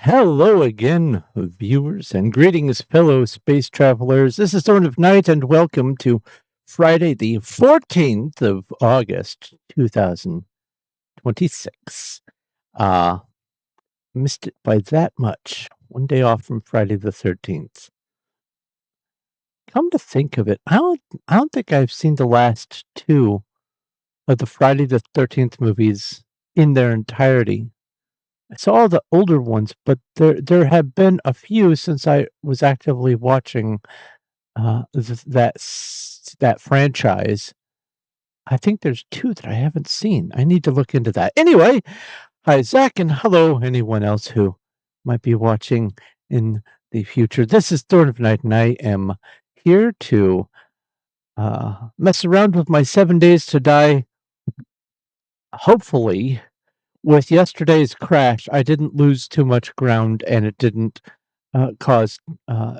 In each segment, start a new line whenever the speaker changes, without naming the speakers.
Hello again, viewers, and greetings, fellow space travelers. This is Dawn of Night, and welcome to Friday, the 14th of August, 2026. Uh, Missed it by that much. One day off from Friday the 13th. Come to think of it, I don't think I've seen the last two of the Friday the 13th movies in their entirety. I saw the older ones, but there have been a few since I was actively watching, that franchise. I think there's 2 that I haven't seen. I need to look into that. Anyway, hi, Zach, and hello, anyone else who might be watching in the future. This is Thorn of Night, and I am here to, mess around with my 7 days to die. Hopefully, with yesterday's crash, I didn't lose too much ground, and it didn't caused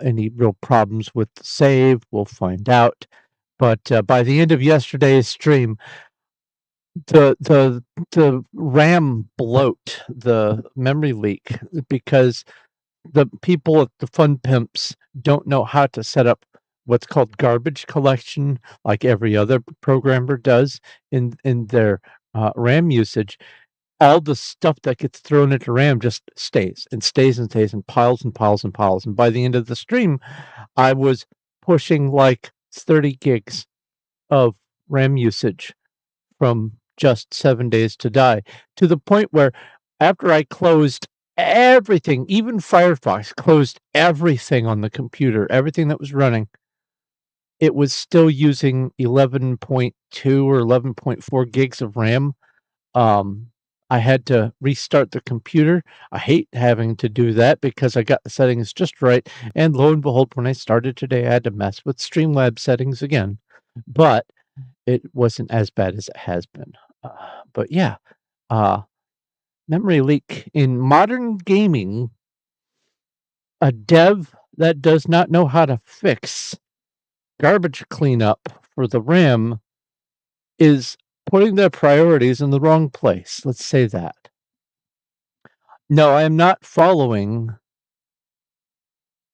any real problems with the save. We'll find out. But by the end of yesterday's stream, the the the RAM bloat, the memory leak, because the people at the Fun Pimps don't know how to set up what's called garbage collection, like every other programmer does in their RAM usage. All the stuff that gets thrown into RAM just stays and stays and stays and piles and piles and piles, and by the end of the stream, I was pushing, like, 30 gigs of RAM usage from just 7 days to die, to the point where after I closed everything, even Firefox, closed everything on the computer, everything that was running, it was still using 11.2 or 11.4 gigs of RAM. um, I had to restart the computer. I hate having to do that because I got the settings just right, and lo and behold, when I started today, I had to mess with Streamlabs settings again, but it wasn't as bad as it has been. But yeah, uh, memory leak in modern gaming, a dev that does not know how to fix garbage cleanup for the RAM is putting their priorities in the wrong place. Let's say that. No, I am not following,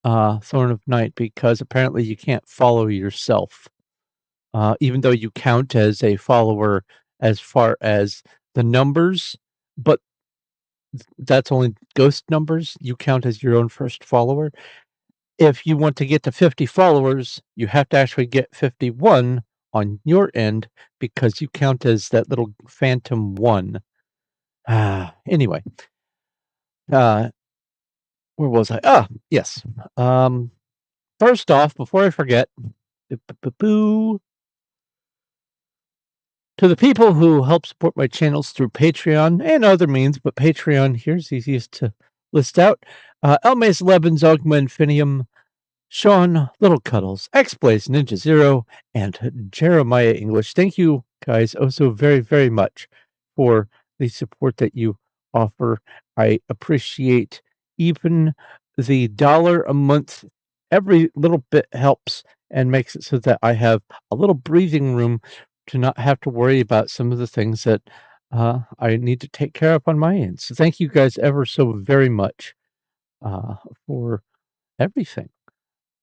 Thorn of Night because apparently you can't follow yourself, even though you count as a follower as far as the numbers, but that's only ghost numbers. You count as your own first follower. If you want to get to 50 followers, you have to actually get 51 on your end because you count as that little phantom 1. Anyway, uh, where was I? Yes. Um First off, before I forget, boo, to the people who help support my channels through Patreon and other means, but Patreon here's easiest to list out. Elmace Lebens, Ogma Infinium, Sean, Little Cuddles, X Blaze, Ninja Zero, and Jeremiah English. Thank you guys oh so very, very much for the support that you offer. I appreciate even the dollar a month. Every little bit helps and makes it so that I have a little breathing room to not have to worry about some of the things that I need to take care of on my end. So thank you guys ever so very much uh, for everything.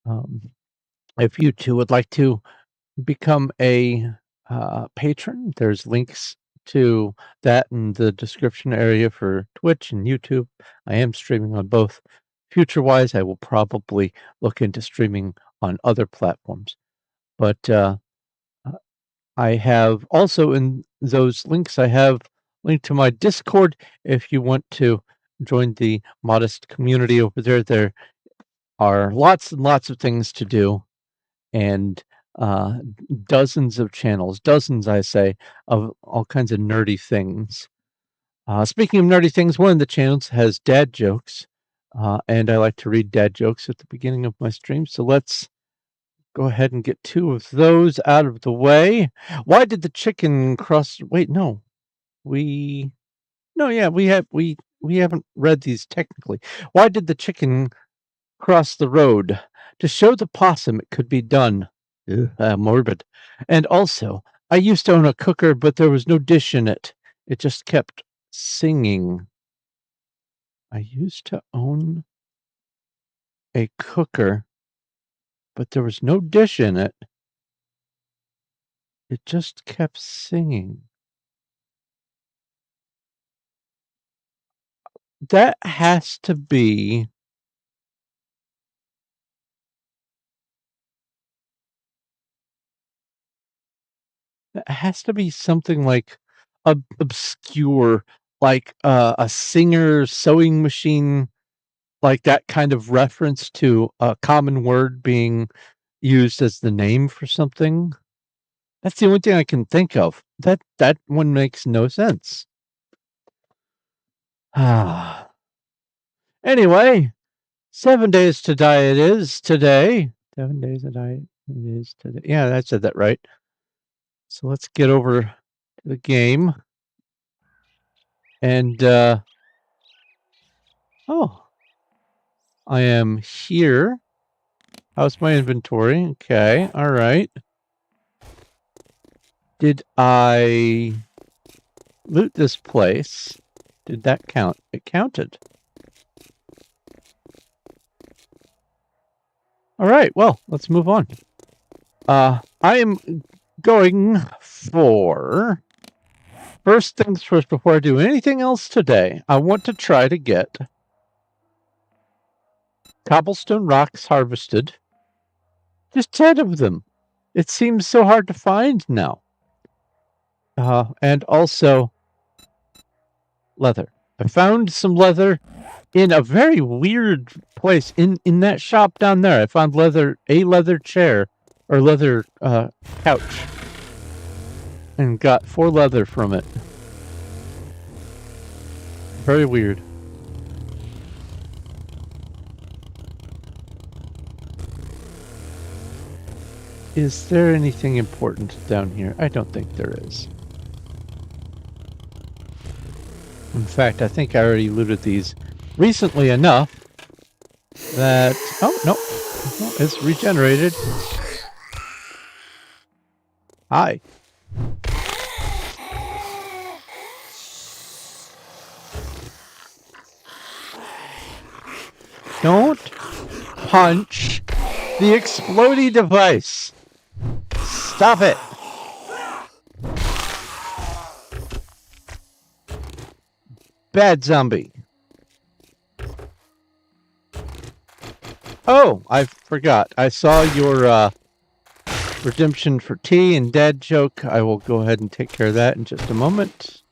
Um, if you too would like to become a patron, there's links to that in the description area for Twitch and YouTube. I am streaming on both. Future wise, I will probably look into streaming on other platforms. But uh, I have also in those links, I have linked to my Discord if you want to join the modest community over there. There are lots and lots of things to do and dozens of channels, dozens, I say, of all kinds of nerdy things. Speaking of nerdy things, one of the channels has dad jokes, and I like to read dad jokes at the beginning of my stream. So let's go ahead and get two of those out of the way. Why did the chicken cross? Wait, no, we no, yeah, we haven't read these technically. Why did the chicken cross the road? To show the possum it could be done. Ugh, morbid. And also, I used to own a cooker, but there was no dish in it. It just kept singing. I used to own a cooker, but there was no dish in it. It just kept singing. That has to be something like obscure, like a Singer sewing machine, like that kind of reference to a common word being used as the name for something. That's the only thing I can think of. That one makes no sense. Ah. Anyway, 7 days to die it is today. 7 days to die it is today. Yeah, I said that right. So let's get over to the game. And, oh, I am here. How's my inventory? Okay, all right. Did I loot this place? Did that count? It counted. All right, well, let's move on. I am going for... First things first, before I do anything else today, I want to try to get cobblestone rocks harvested. Just 10 of them. It seems so hard to find now. And also leather. I found some leather in a very weird place. In that shop down there, I found a leather chair or leather couch, and got 4 leather from it. Very weird. Is there anything important down here? I don't think there is. In fact, I think I already looted these recently enough that... Oh, no. Well, it's regenerated. Hi. Don't punch the explodey device. Stop it. Bad zombie. Oh, I forgot. I saw your redemption for tea and dad joke. I will go ahead and take care of that in just a moment.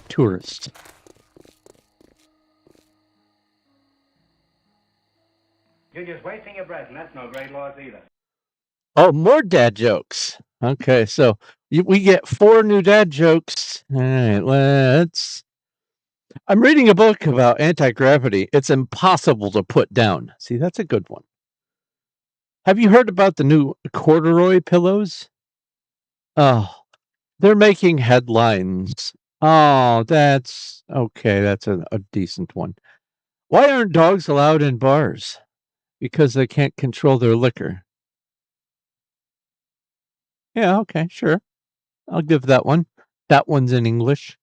Tourist.
You're just wasting your breath, and that's no great loss either.
Oh, more dad jokes. Okay, so we get 4 new dad jokes. All right, let's... I'm reading a book about anti-gravity. It's impossible to put down. See, that's a good one. Have you heard about the new corduroy pillows? Oh, they're making headlines. Oh, that's okay. That's a decent one. Why aren't dogs allowed in bars? Because they can't control their liquor. Yeah, okay, sure. I'll give that one. That one's in English.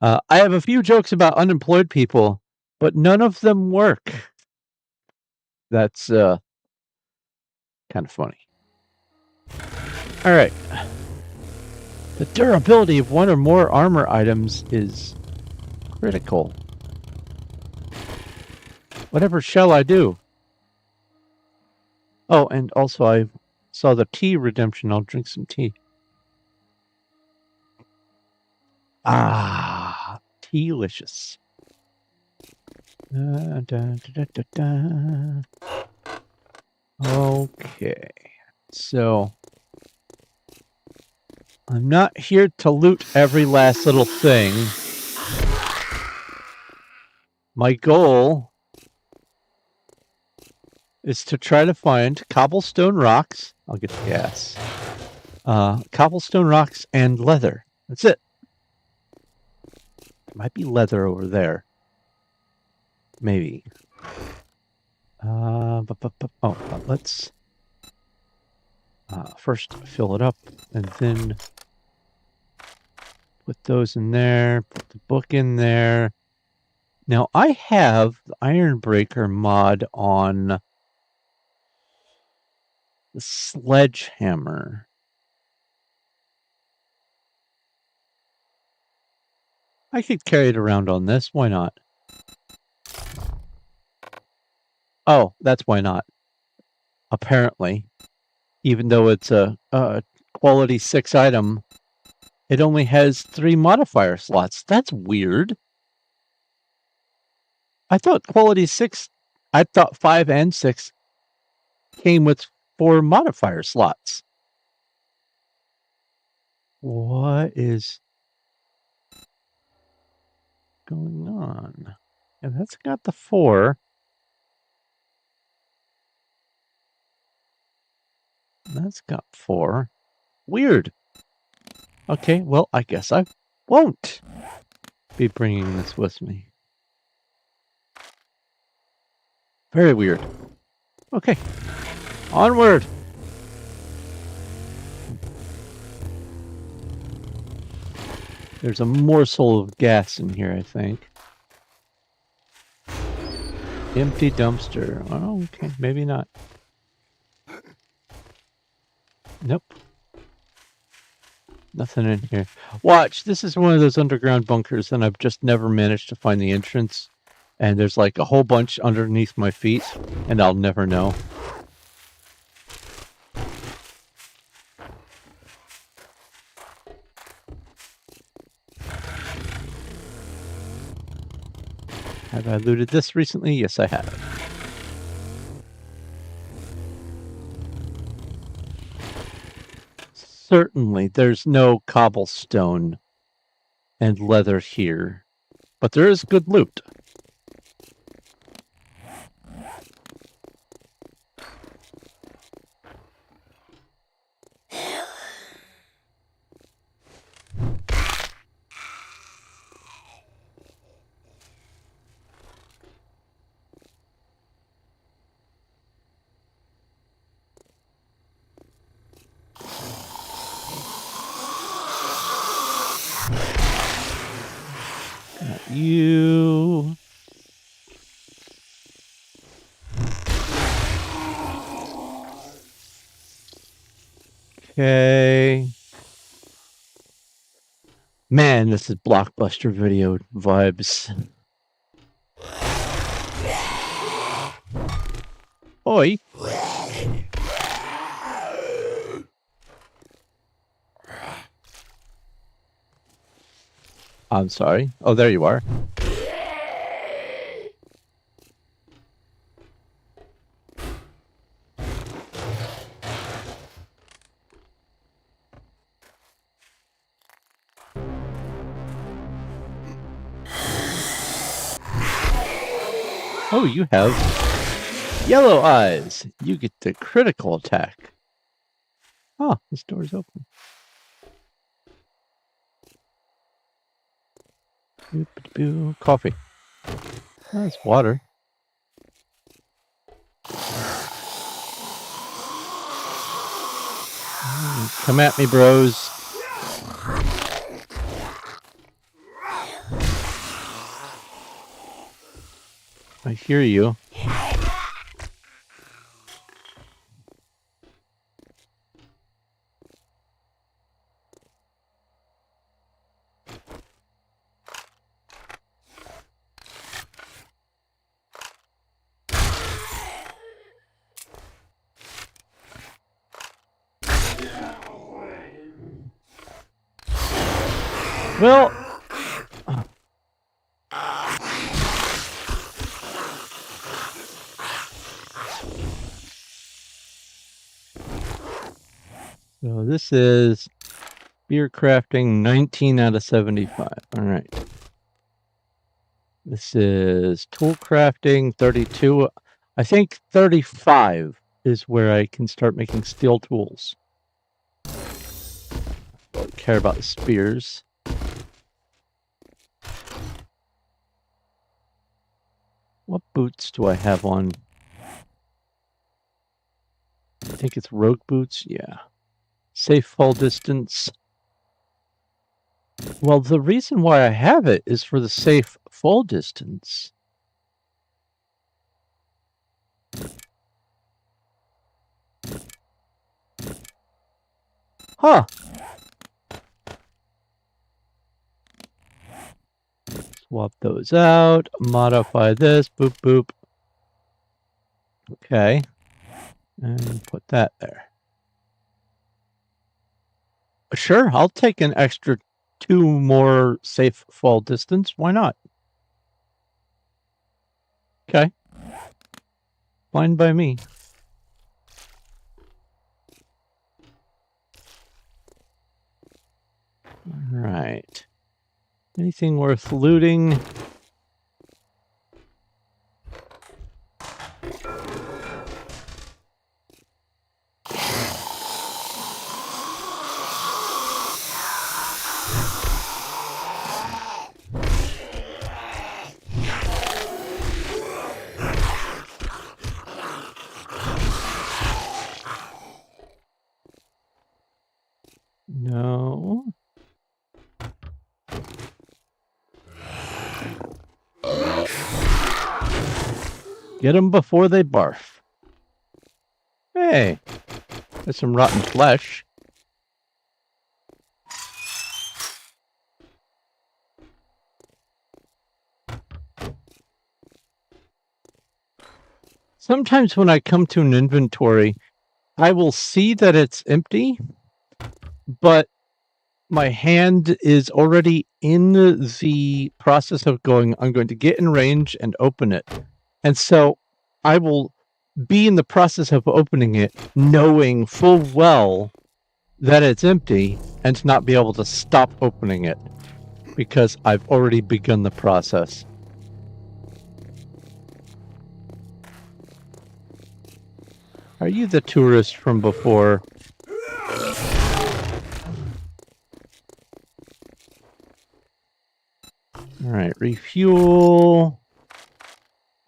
I have a few jokes about unemployed people, but none of them work. That's kind of funny. All right. The durability of one or more armor items is critical. Whatever shall I do? Oh, and also I saw the tea redemption. I'll drink some tea. Ah, tealicious. Da, da, da, da, da. Okay, so I'm not here to loot every last little thing. My goal is to try to find cobblestone rocks. I'll get the gas. Cobblestone rocks and leather. That's it. There might be leather over there. Maybe. Let's first fill it up and then Put those in there. Put the book in there. Now, I have the Ironbreaker mod on the sledgehammer. I could carry it around on this. Why not? Oh, that's why not. Apparently, even though it's a quality 6 item, it only has 3 modifier slots. That's weird. I thought quality 6, I thought 5 and 6 came with 4 modifier slots. What is going on? And that's got the 4. That's got 4. Weird. Okay, well, I guess I won't be bringing this with me. Very weird. Okay, onward. There's a morsel of gas in here, I think. Empty dumpster. Oh, okay, maybe not. Nope. Nothing in here. Watch, this is one of those underground bunkers, and I've just never managed to find the entrance. And there's like a whole bunch underneath my feet, and I'll never know. Have I looted this recently? Yes, I have. Certainly, there's no cobblestone and leather here, but there is good loot. Got you. Okay. Man, this is blockbuster video vibes. Oi. I'm sorry. Oh, there you are. Oh, you have yellow eyes. You get the critical attack. Oh, this door's open. Coffee. That's water. Come at me, bros. I hear you. Well, so this is beer crafting 19 out of 75. All right. This is tool crafting 32. I think 35 is where I can start making steel tools. Don't care about the spears. What boots do I have on? I think it's rogue boots. Yeah. Safe fall distance. Well, the reason why I have it is for the safe fall distance. Huh. Swap those out. Modify this. Boop, boop. Okay. And put that there. Sure, I'll take an extra 2 more safe fall distance. Why not? Okay. Fine by me. Alright. Anything worth looting? No. Get them before they barf. Hey, there's some rotten flesh. Sometimes when I come to an inventory, I will see that it's empty, but my hand is already in the process of going, I'm going to get in range and open it. And so I will be in the process of opening it, knowing full well that it's empty, and not be able to stop opening it because I've already begun the process. Are you the tourist from before? All right, refuel.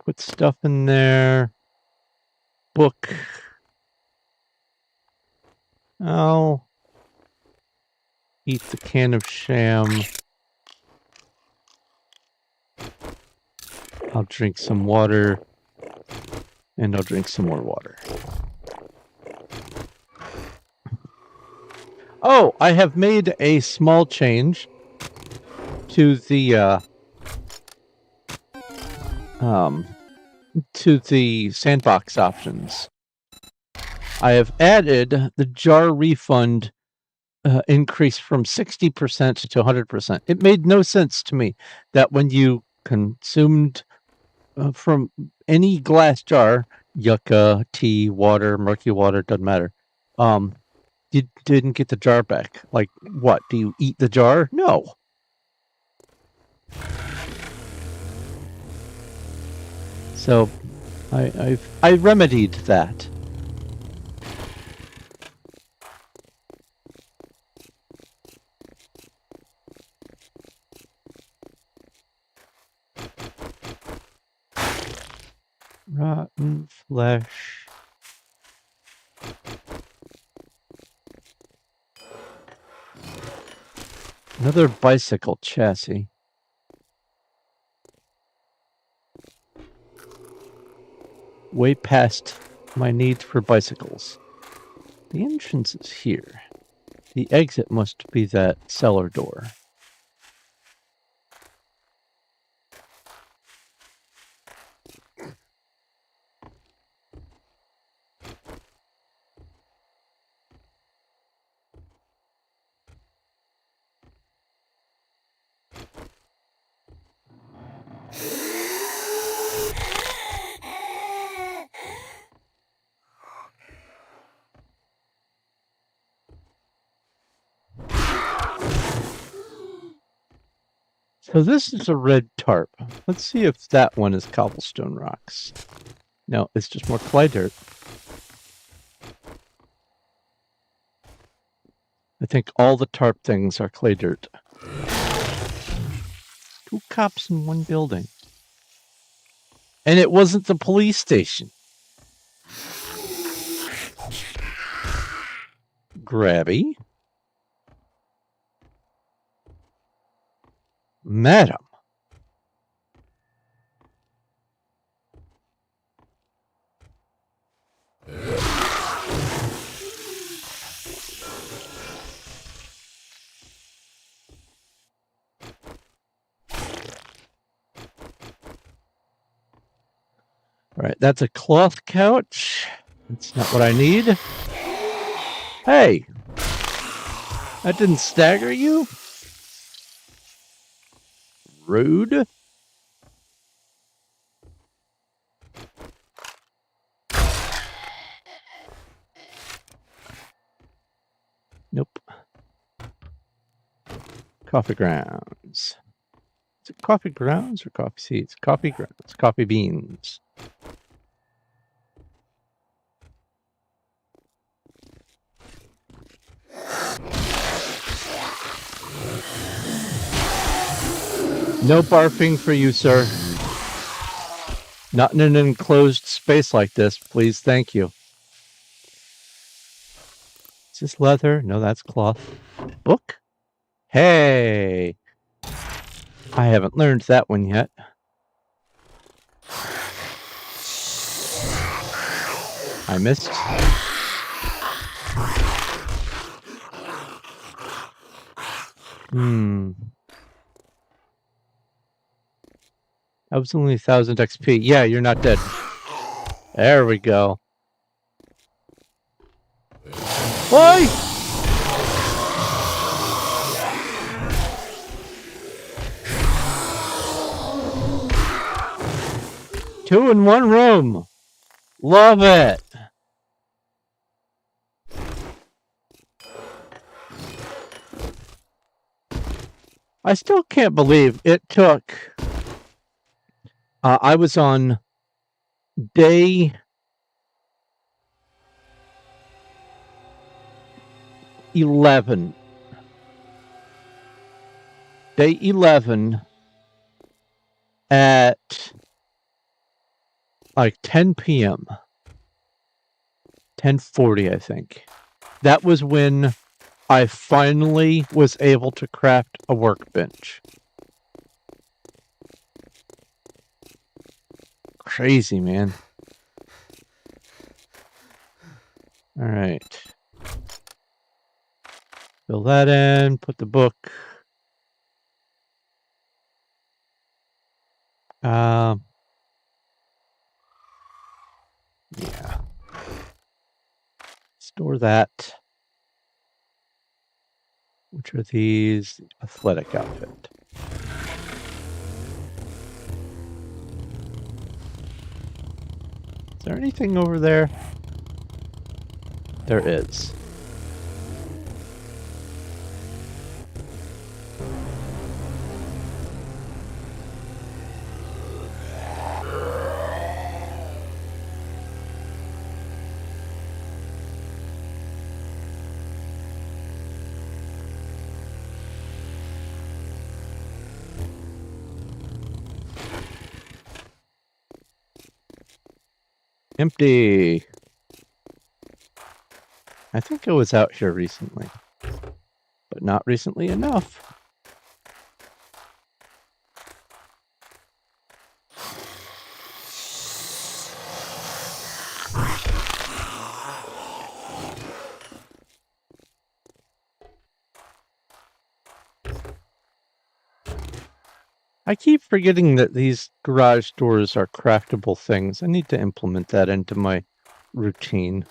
Put stuff in there. Book. I'll eat the can of sham. I'll drink some water. And I'll drink some more water. Oh, I have made a small change to the sandbox options. I have added the jar refund increase from 60% to 100%. It made no sense to me that when you consumed from any glass jar, yucca, tea, water, murky water, doesn't matter, you didn't get the jar back. Like, what? Do you eat the jar? No. So I remedied that. Rotten flesh. Another bicycle chassis. Way past my need for bicycles. The entrance is here. The exit must be that cellar door. So this is a red tarp. Let's see if that one is cobblestone rocks. No, it's just more clay dirt. I think all the tarp things are clay dirt. 2 cops in one building. And it wasn't the police station. Grabby. Madam. All right, that's a cloth couch. That's not what I need. Hey, that didn't stagger you? Rude. Nope. Coffee grounds. Is it coffee grounds or coffee seeds? Coffee grounds. Coffee beans. No barfing for you, sir. Not in an enclosed space like this, please. Thank you. Is this leather? No, that's cloth. Book? Hey! I haven't learned that one yet. I missed. That was only 1,000 XP. Yeah, you're not dead. There we go. Why? Two in one room. Love it. I still can't believe it took... I was on day 11. Day 11 at like 10 p.m. 10:40, I think. That was when I finally was able to craft a workbench. Crazy, man. All right. Fill that in, put the book. Yeah. Store that. Which are these? Athletic outfit. Is there anything over there? There is. Empty. I think I was out here recently, but not recently enough. I keep forgetting that these garage doors are craftable things. I need to implement that into my routine.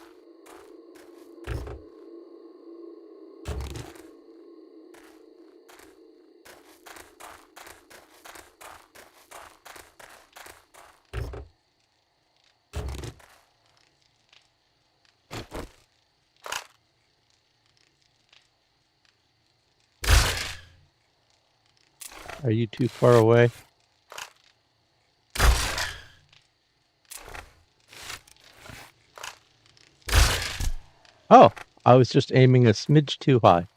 Are you too far away? Oh, I was just aiming a smidge too high.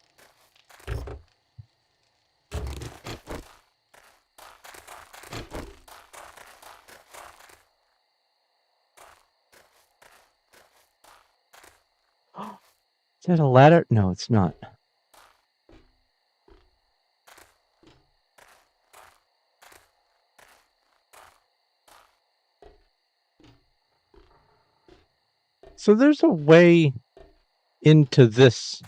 Is that a ladder? No, it's not. So there's a way into this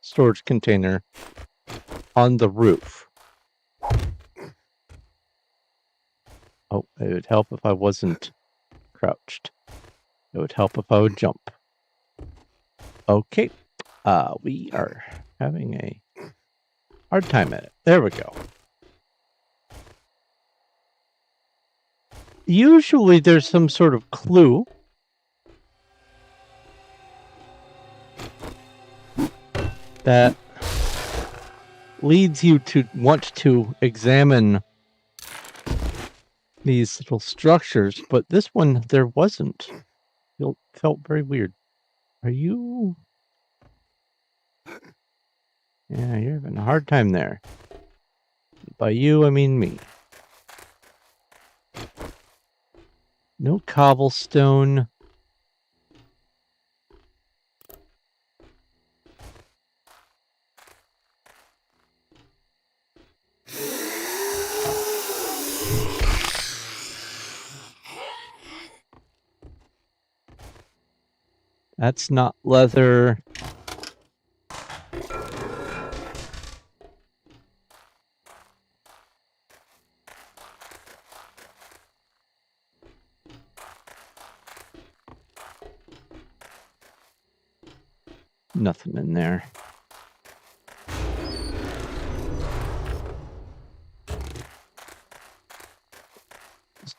storage container on the roof. Oh, it would help if I wasn't crouched. It would help if I would jump. Okay. We are having a hard time at it. There we go. Usually there's some sort of clue that leads you to want to examine these little structures, but this one there wasn't. It felt very weird. Are you? Yeah, you're having a hard time there. By you, I mean me. No cobblestone. That's not leather. Nothing in there.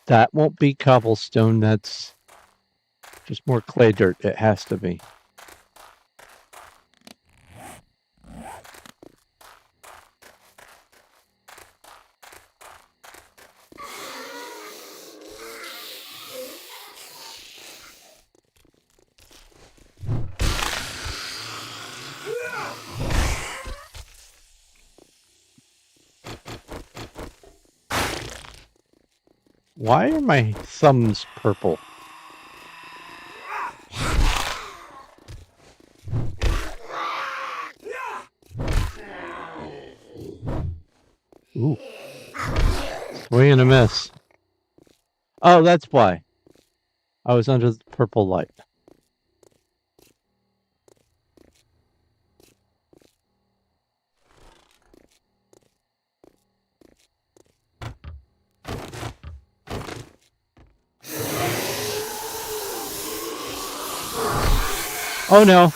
That won't be cobblestone. That's just more clay dirt. It has to be. Why are my thumbs purple? Ooh. Swing and a miss. Oh, that's why. I was under the purple light. Oh no.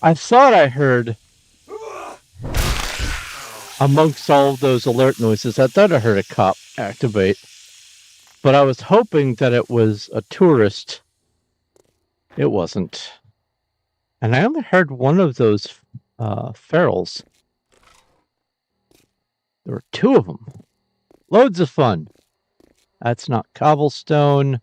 I thought I heard, amongst all of those alert noises, I thought I heard a cop activate. But I was hoping that it was a tourist. It wasn't. And I only heard one of those ferals. There were two of them. Loads of fun. That's not cobblestone.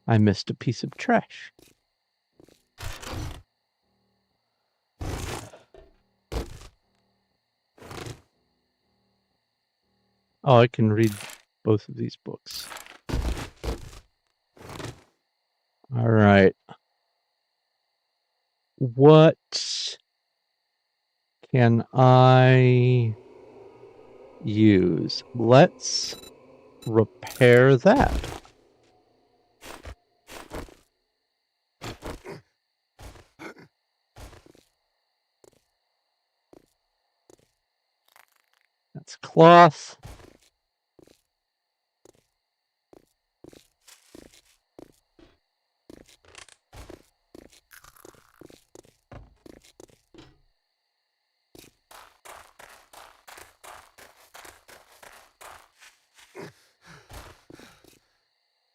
I missed a piece of trash. Oh, I can read both of these books. All right. What can I use? Let's repair that. That's cloth.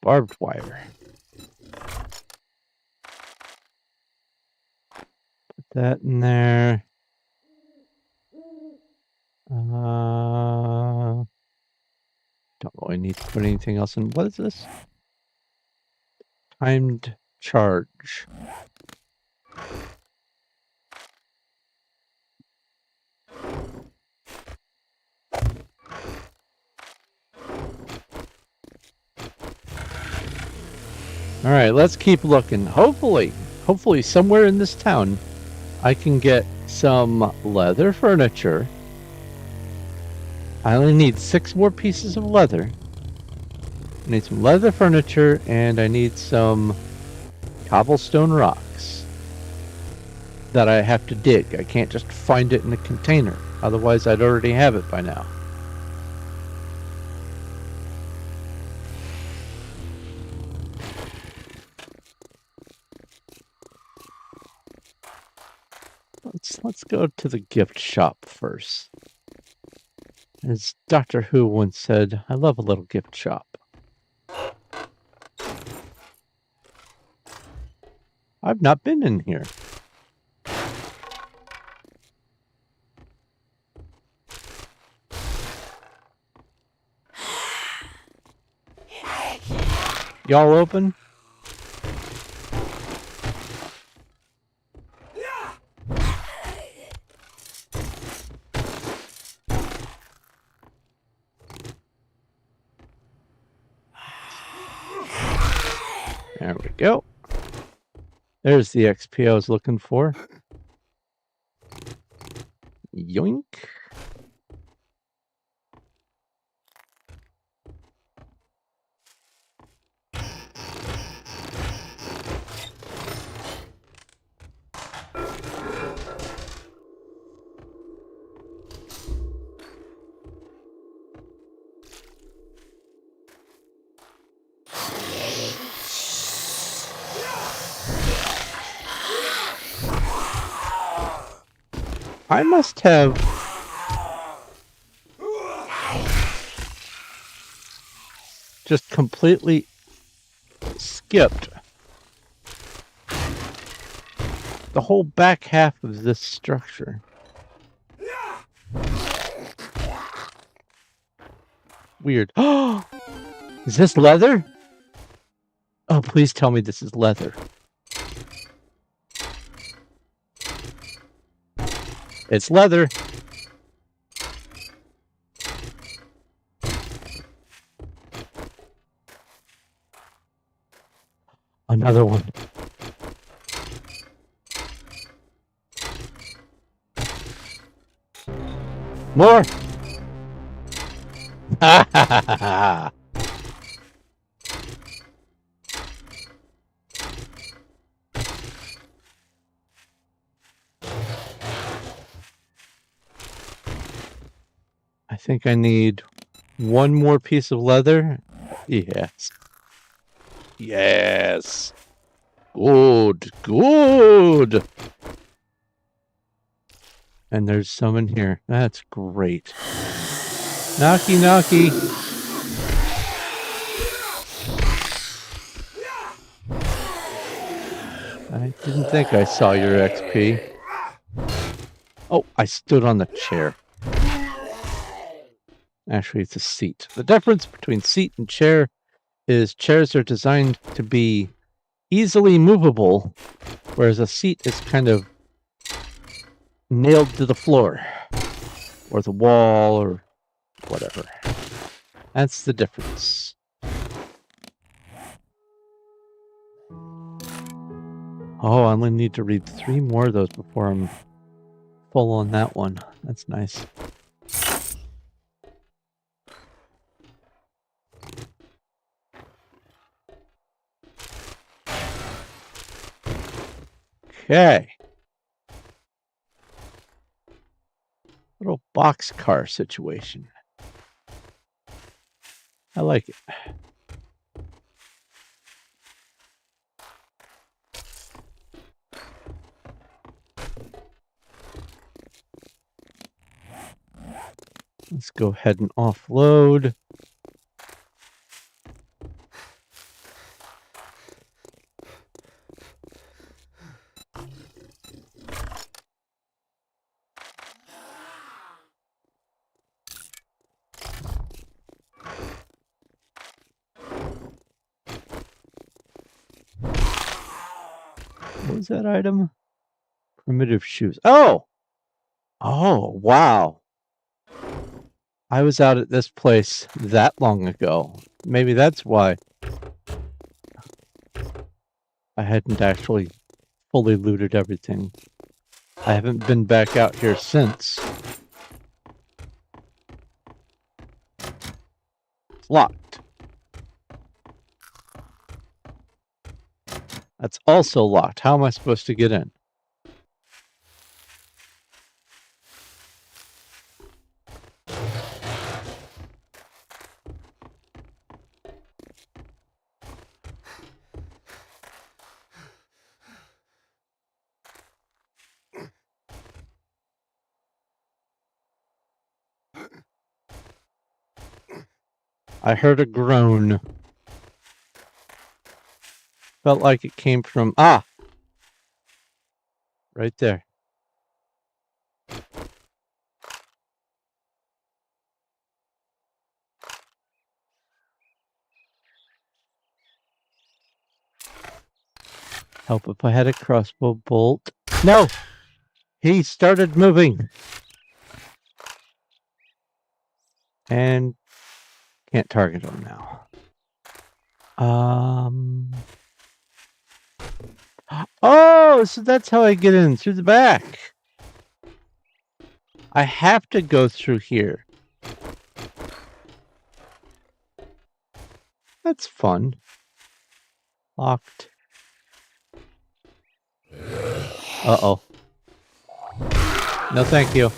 Barbed wire. that in there. Don't really need to put anything else in. What is this? Timed charge. All right, let's keep looking. Hopefully somewhere in this town, I can get some leather furniture. I only need 6 more pieces of leather. I need some leather furniture, and I need some cobblestone rocks that I have to dig. I can't just find it in a container. Otherwise, I'd already have it by now. Let's go to the gift shop first. As Doctor Who once said, I love a little gift shop. I've not been in here. Y'all open? There we go. There's the XP I was looking for. Yoink. I must have just completely skipped the whole back half of this structure. Weird. Oh, is this leather? Oh, please tell me this is leather. It's leather. Another one. More. Ha ha ha ha. I think I need one more piece of leather. Yes. Yes. Good. Good. And there's some in here. That's great. Knocky, knocky. I didn't think I saw your XP. Oh, I stood on the chair. Actually, it's a seat. The difference between seat and chair is chairs are designed to be easily movable, whereas a seat is kind of nailed to the floor or the wall or whatever. That's the difference. Oh, I only need to read 3 more of those before I'm full on that one. That's nice. Okay. Little boxcar situation. I like it. Let's go ahead and offload. What was that item? Primitive shoes. Oh! Oh, wow. I was out at this place that long ago. Maybe that's why I hadn't actually fully looted everything. I haven't been back out here since. It's locked. That's also locked. How am I supposed to get in? I heard a groan. Felt like it came from... Ah! Right there. Help if I had a crossbow bolt. No! He started moving. And can't target him now. Oh, so that's how I get in, through the back. I have to go through here. That's fun. Locked. Uh-oh. No, thank you.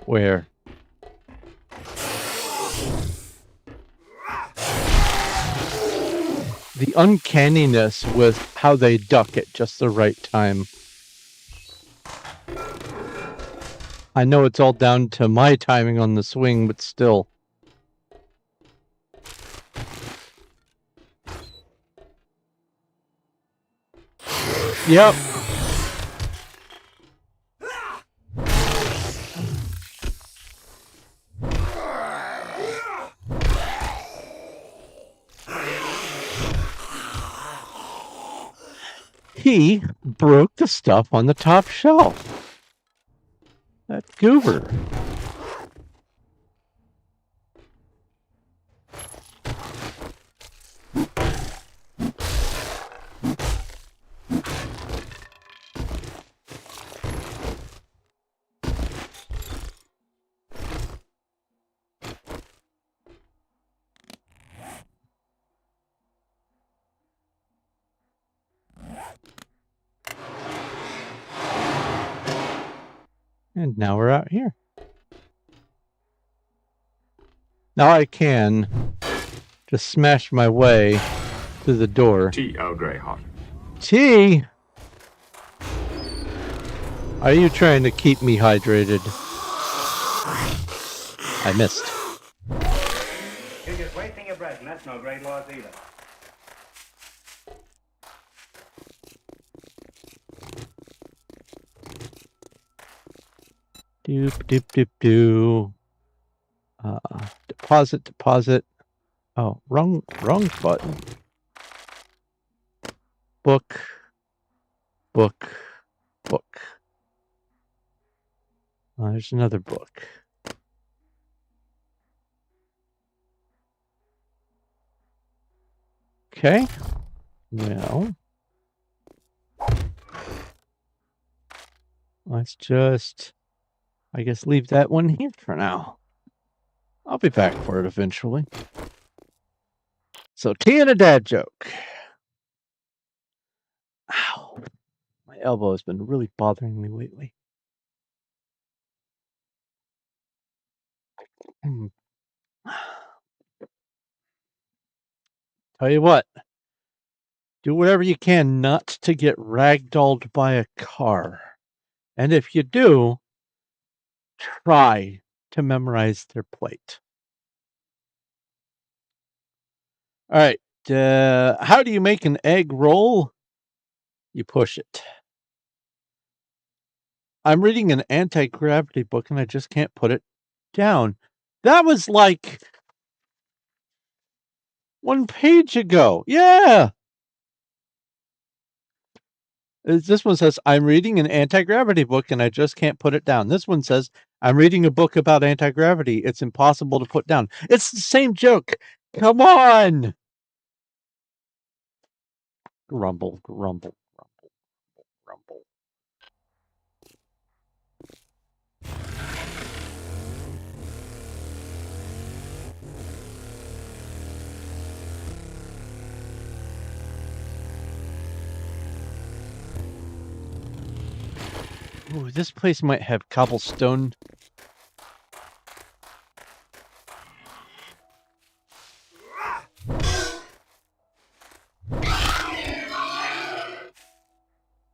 Where? The uncanniness with how they duck at just the right time. I know it's all down to my timing on the swing, but still. Yep. He broke the stuff on the top shelf. That goober. And now we're out here. Now I can just smash my way through the door.
Tea, Earl Grey hot.
Tea? Are you trying to keep me hydrated? I missed.
You're just wasting your breath, and that's no great loss either.
Doop, doop, doop, doo. Deposit. Oh, wrong button. Book. Oh, there's another book. Okay. Well, let's just, I guess, leave that one here for now. I'll be back for it eventually. So, tea and a dad joke. Ow. My elbow has been really bothering me lately. Tell you what, do whatever you can not to get ragdolled by a car. And if you do, try to memorize their plate. All right. How do you make an egg roll? You push it. I'm reading an anti-gravity book and I just can't put it down. That was like 1 page ago. Yeah. This one says, I'm reading an anti-gravity book and I just can't put it down. This one says, I'm reading a book about anti-gravity. It's impossible to put down. It's the same joke. Come on. Grumble, grumble, grumble, grumble. Ooh, this place might have cobblestone.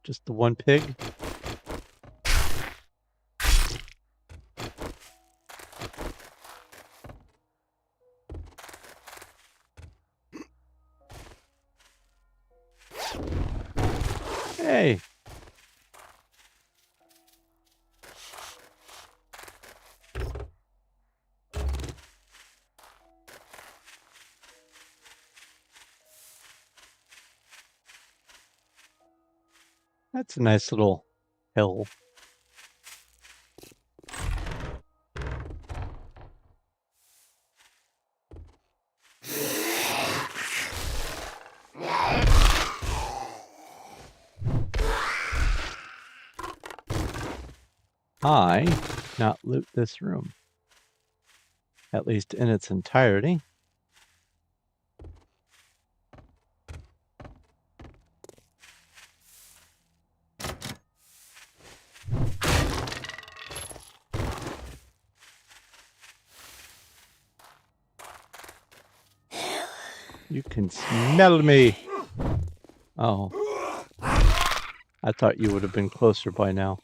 Just the one pig. Hey. That's a nice little hill. Not loot this room. At least in its entirety. You can smell me. Oh. I thought you would have been closer by now.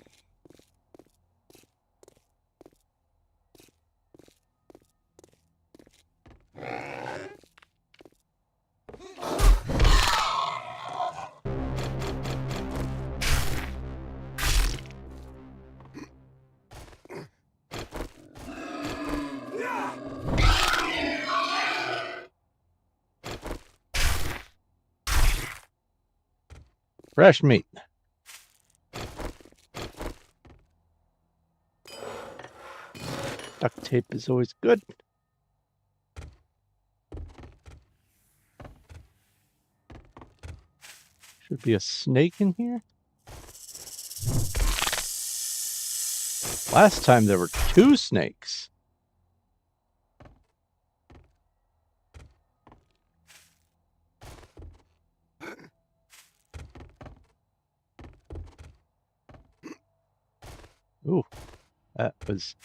Fresh meat. Duct tape is always good. Should be a snake in here. Last time there were 2 snakes. Ooh, that was...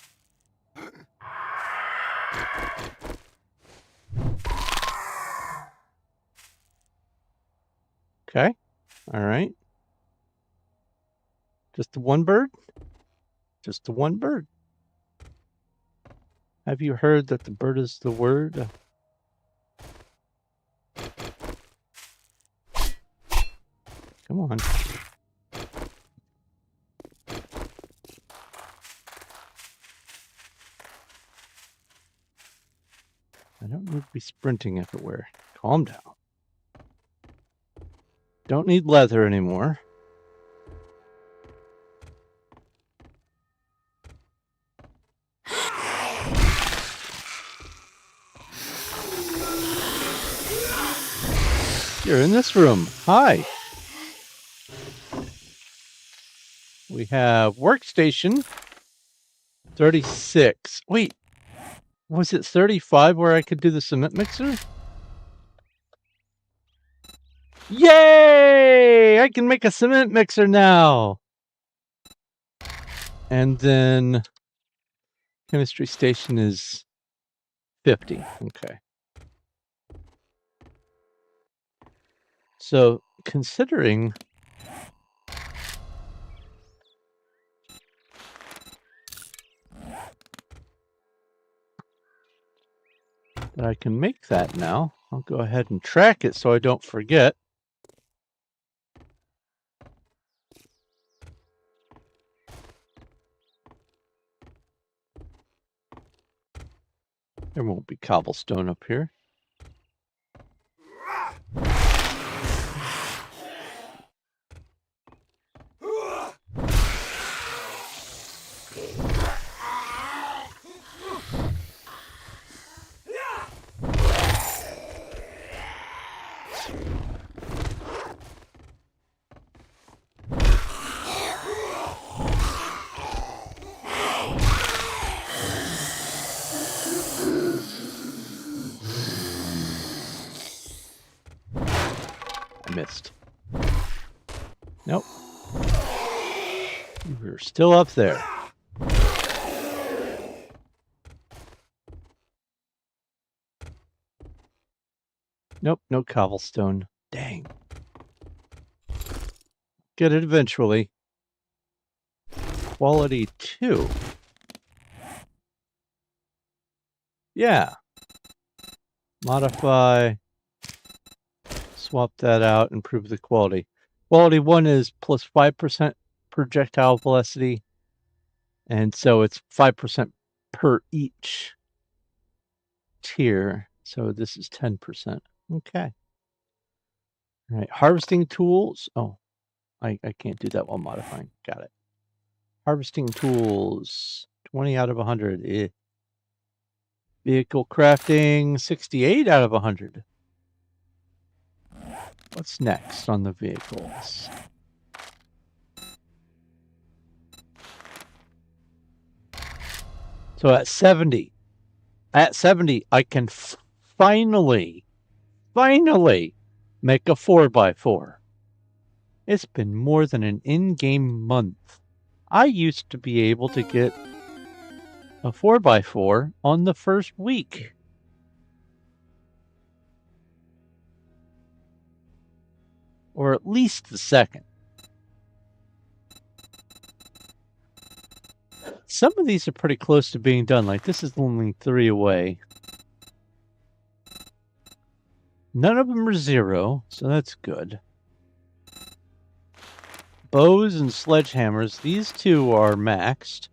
Okay, all right. Just the one bird? Just the one bird. Have you heard that the bird is the word? Come on. I don't need to be sprinting everywhere. Calm down. Don't need leather anymore. You're in this room. Hi. We have workstation 36. Wait, was it 35 where I could do the cement mixer? Yay! I can make a cement mixer now. And then chemistry station is 50. Okay. So, considering that I can make that now, I'll go ahead and track it so I don't forget. There won't be cobblestone up here. I missed. Nope. We're still up there. Nope, no cobblestone. Dang. Get it eventually. Quality 2. Yeah. Modify. Swap that out, improve the quality. Quality 1 is plus 5% projectile velocity. And so it's 5% per each tier. So this is 10%. Okay. All right. Harvesting tools. Oh, I can't do that while modifying. Got it. Harvesting tools. 20 out of 100. Vehicle crafting. 68 out of 100. What's next on the vehicles? So at 70, I can finally make a 4x4. It's been more than an in-game month. I used to be able to get a 4x4 on the first week. Or at least the second. Some of these are pretty close to being done. Like this is only 3 away. None of them are 0, so that's good. Bows and sledgehammers, these 2 are maxed.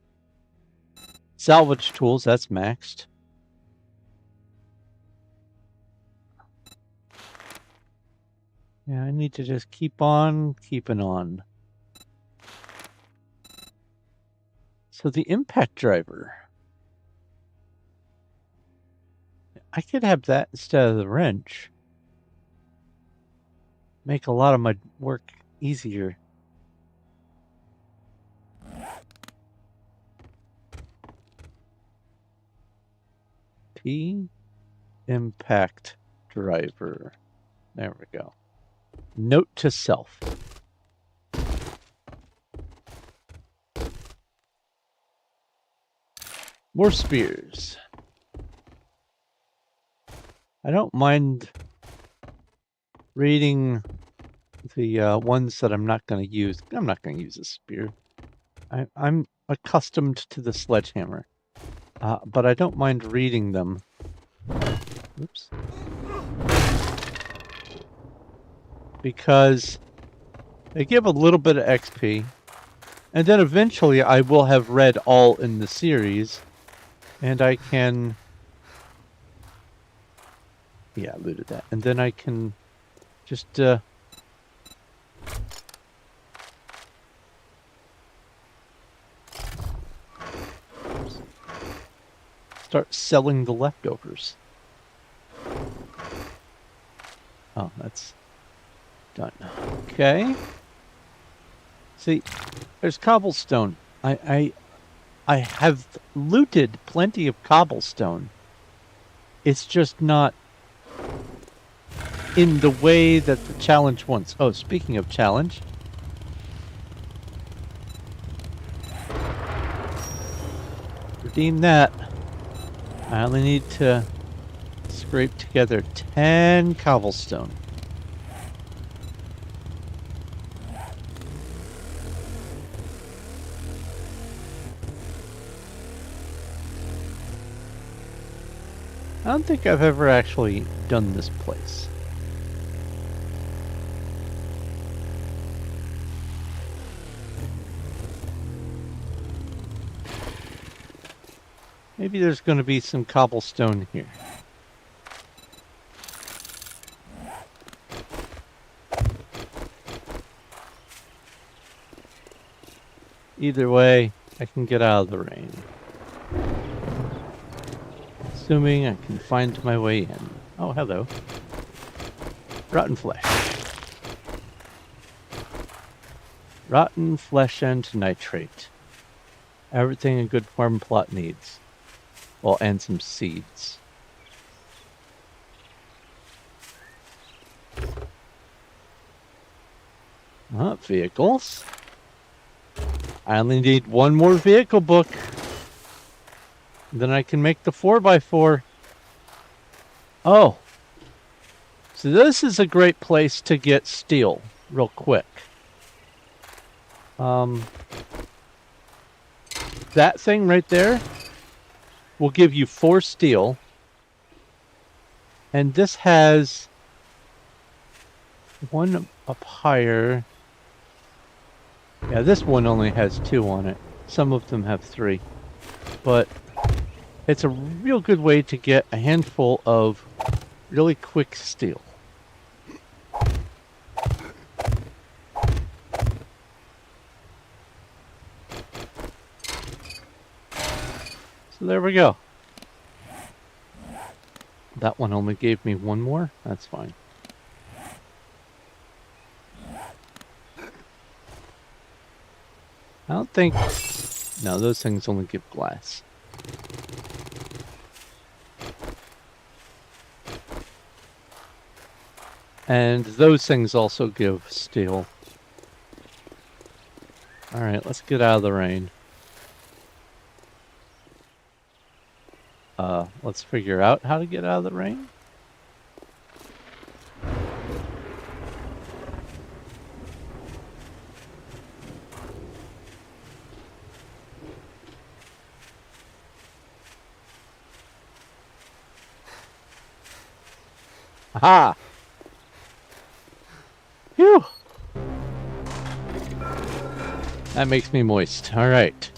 Salvage tools, that's maxed. Yeah, I need to just keep on keeping on. So the impact driver. I could have that instead of the wrench. Make a lot of my work easier. P impact driver. There we go. Note to self. More spears. I don't mind reading the ones that I'm not going to use. I'm not going to use a spear. I'm accustomed to the sledgehammer. But I don't mind reading them. Oops. Because they give a little bit of XP. And then eventually I will have read all in the series. And I can... Yeah, I looted that. And then I can just... start selling the leftovers. Oh, that's done. Okay. See, there's cobblestone. I have looted plenty of cobblestone. It's just not in the way that the challenge wants. Oh, speaking of challenge. Redeem that. I only need to scrape together 10 cobblestone. I don't think I've ever actually done this place. Maybe there's going to be some cobblestone here. Either way, I can get out of the rain. Assuming I can find my way in. Oh, hello. Rotten flesh. Rotten flesh and nitrate. Everything a good farm plot needs. Well, and some seeds. Vehicles. I only need one more vehicle book. Then I can make the 4x4. Oh. So this is a great place to get steel real quick. That thing right there will give you 4 steel. And this has one up higher. Yeah, this one only has 2 on it. Some of them have 3. But it's a real good way to get a handful of really quick steel. So there we go. That one only gave me 1 more. That's fine. I don't think... No, those things only give glass. And those things also give steel. Alright, let's get out of the rain. Let's figure out how to get out of the rain. Aha! Phew! That makes me moist. Alright.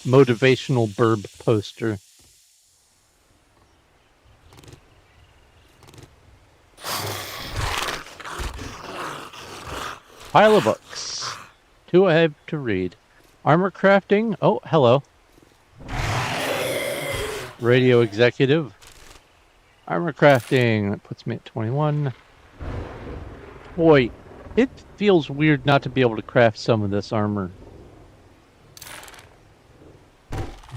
Motivational burb poster. Pile of books. 2 I have to read. Armor crafting. Oh, hello. Radio executive. Armor crafting. That puts me at 21. Boy, it feels weird not to be able to craft some of this armor.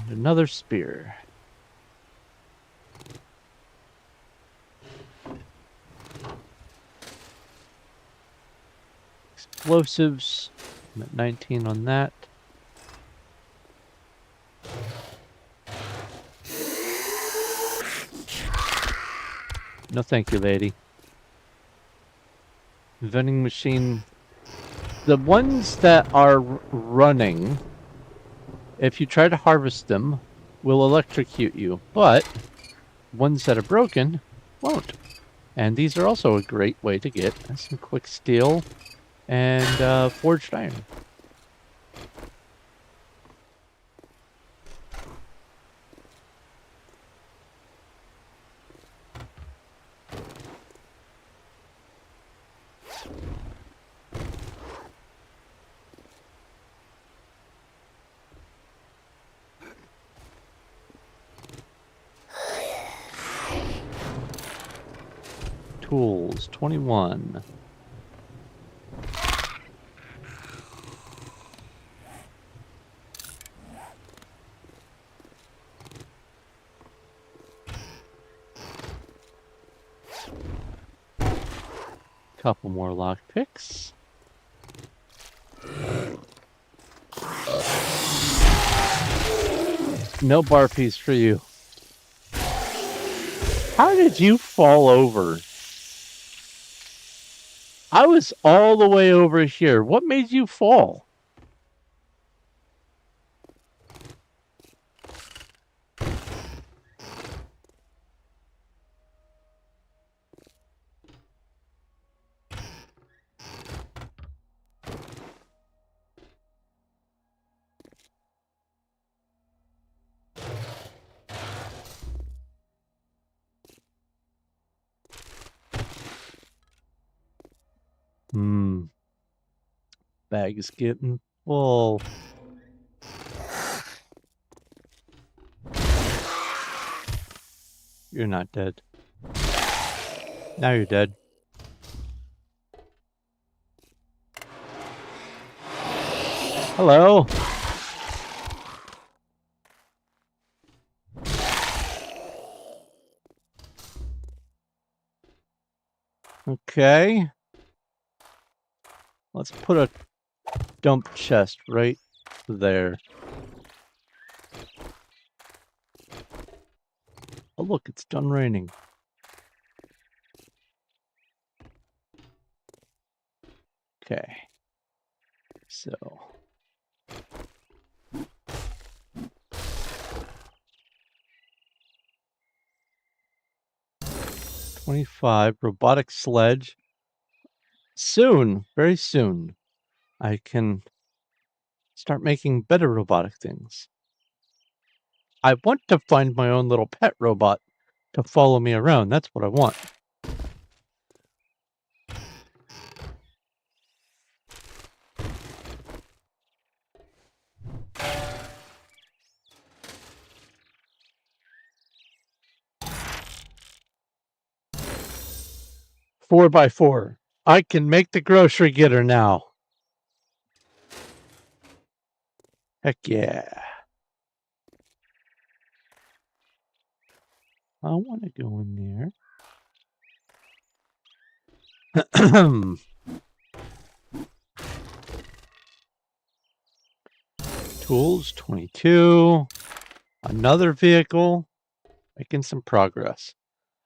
And another spear. Explosives. I'm at 19 on that. No thank you, lady. Vending machine. The ones that are running, if you try to harvest them, will electrocute you. But ones that are broken won't. And these are also a great way to get some quick steel and forged iron. Tools, 21. Couple more lockpicks. No barfies for you. How did you fall over? I was all the way over here. What made you fall? Bag is getting full. You're not dead. Now you're dead. Hello. Okay. Let's put a dump chest right there. Oh, look, it's done raining. Okay. So. $25 robotic sledge. Soon, very soon, I can start making better robotic things. I want to find my own little pet robot to follow me around. That's what I want. Four by four. I can make the grocery getter now. Heck yeah. I want to go in there. Tools, 22. Another vehicle. Making some progress.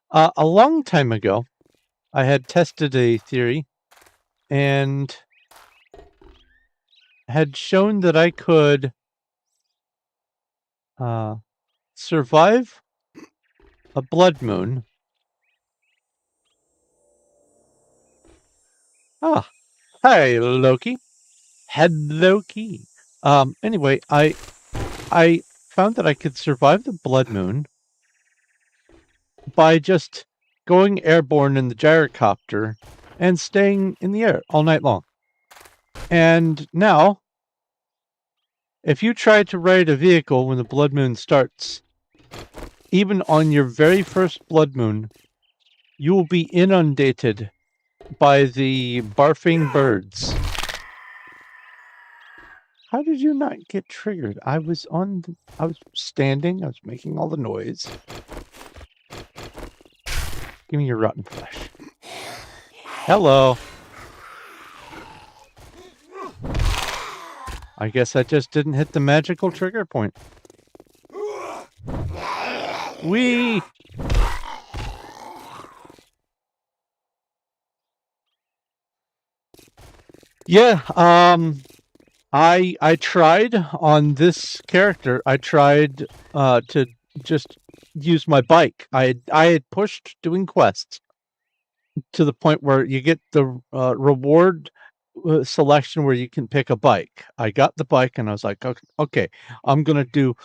A long time ago, I had tested a theory and had shown that I could survive a blood moon. Ah, hi, Loki. Head Loki. Anyway, I found that I could survive the blood moon by just going airborne in the gyrocopter and staying in the air all night long. And now, if you try to ride a vehicle when the blood moon starts, even on your very first blood moon, you will be inundated by the barfing birds. How did you not get triggered? I was standing, I was making all the noise. Give me your rotten flesh. Hello. I guess I just didn't hit the magical trigger point. Whee! Yeah, I tried on this character. I tried to just use my bike. I had pushed doing quests to the point where you get the reward selection where you can pick a bike. I got the bike and I was like, okay, I'm gonna do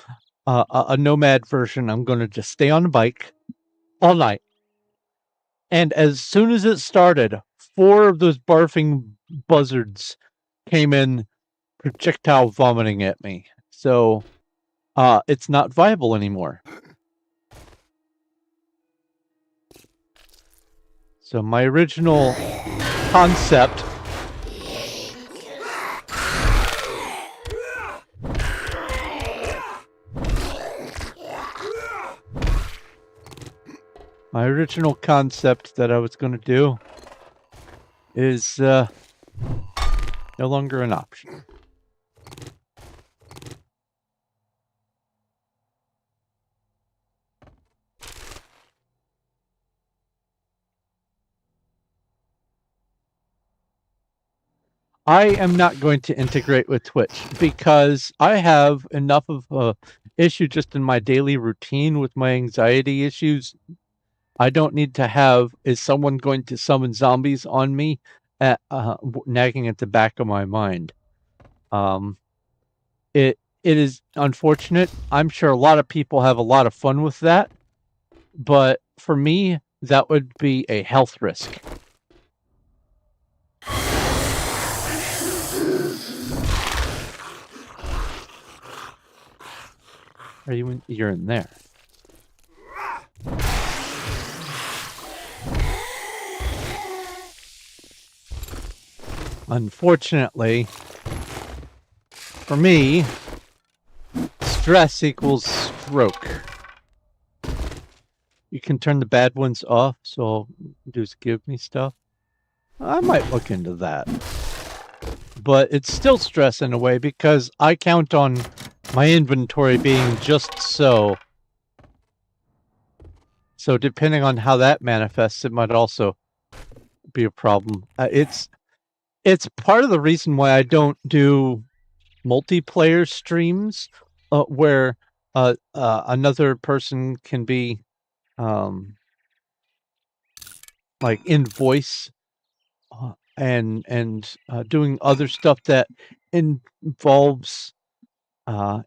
a nomad version. I'm gonna just stay on the bike all night. And as soon as it started, 4 of those barfing buzzards came in projectile vomiting at me. So it's not viable anymore. So my original concept that I was going to do is No longer an option. I am not going to integrate with Twitch because I have enough of a issue just in my daily routine with my anxiety issues. I don't need to have, is someone going to summon zombies on me, nagging at the back of my mind. It is unfortunate. I'm sure a lot of people have a lot of fun with that, but for me, that would be a health risk. Are you in? You're in there. Unfortunately, for me, stress equals stroke. You can turn the bad ones off, so all you do is give me stuff. I might look into that. But it's still stress in a way because I count on my inventory being just so. So depending on how that manifests, it might also be a problem. It's part of the reason why I don't do multiplayer streams where another person can be like in voice and doing other stuff that involves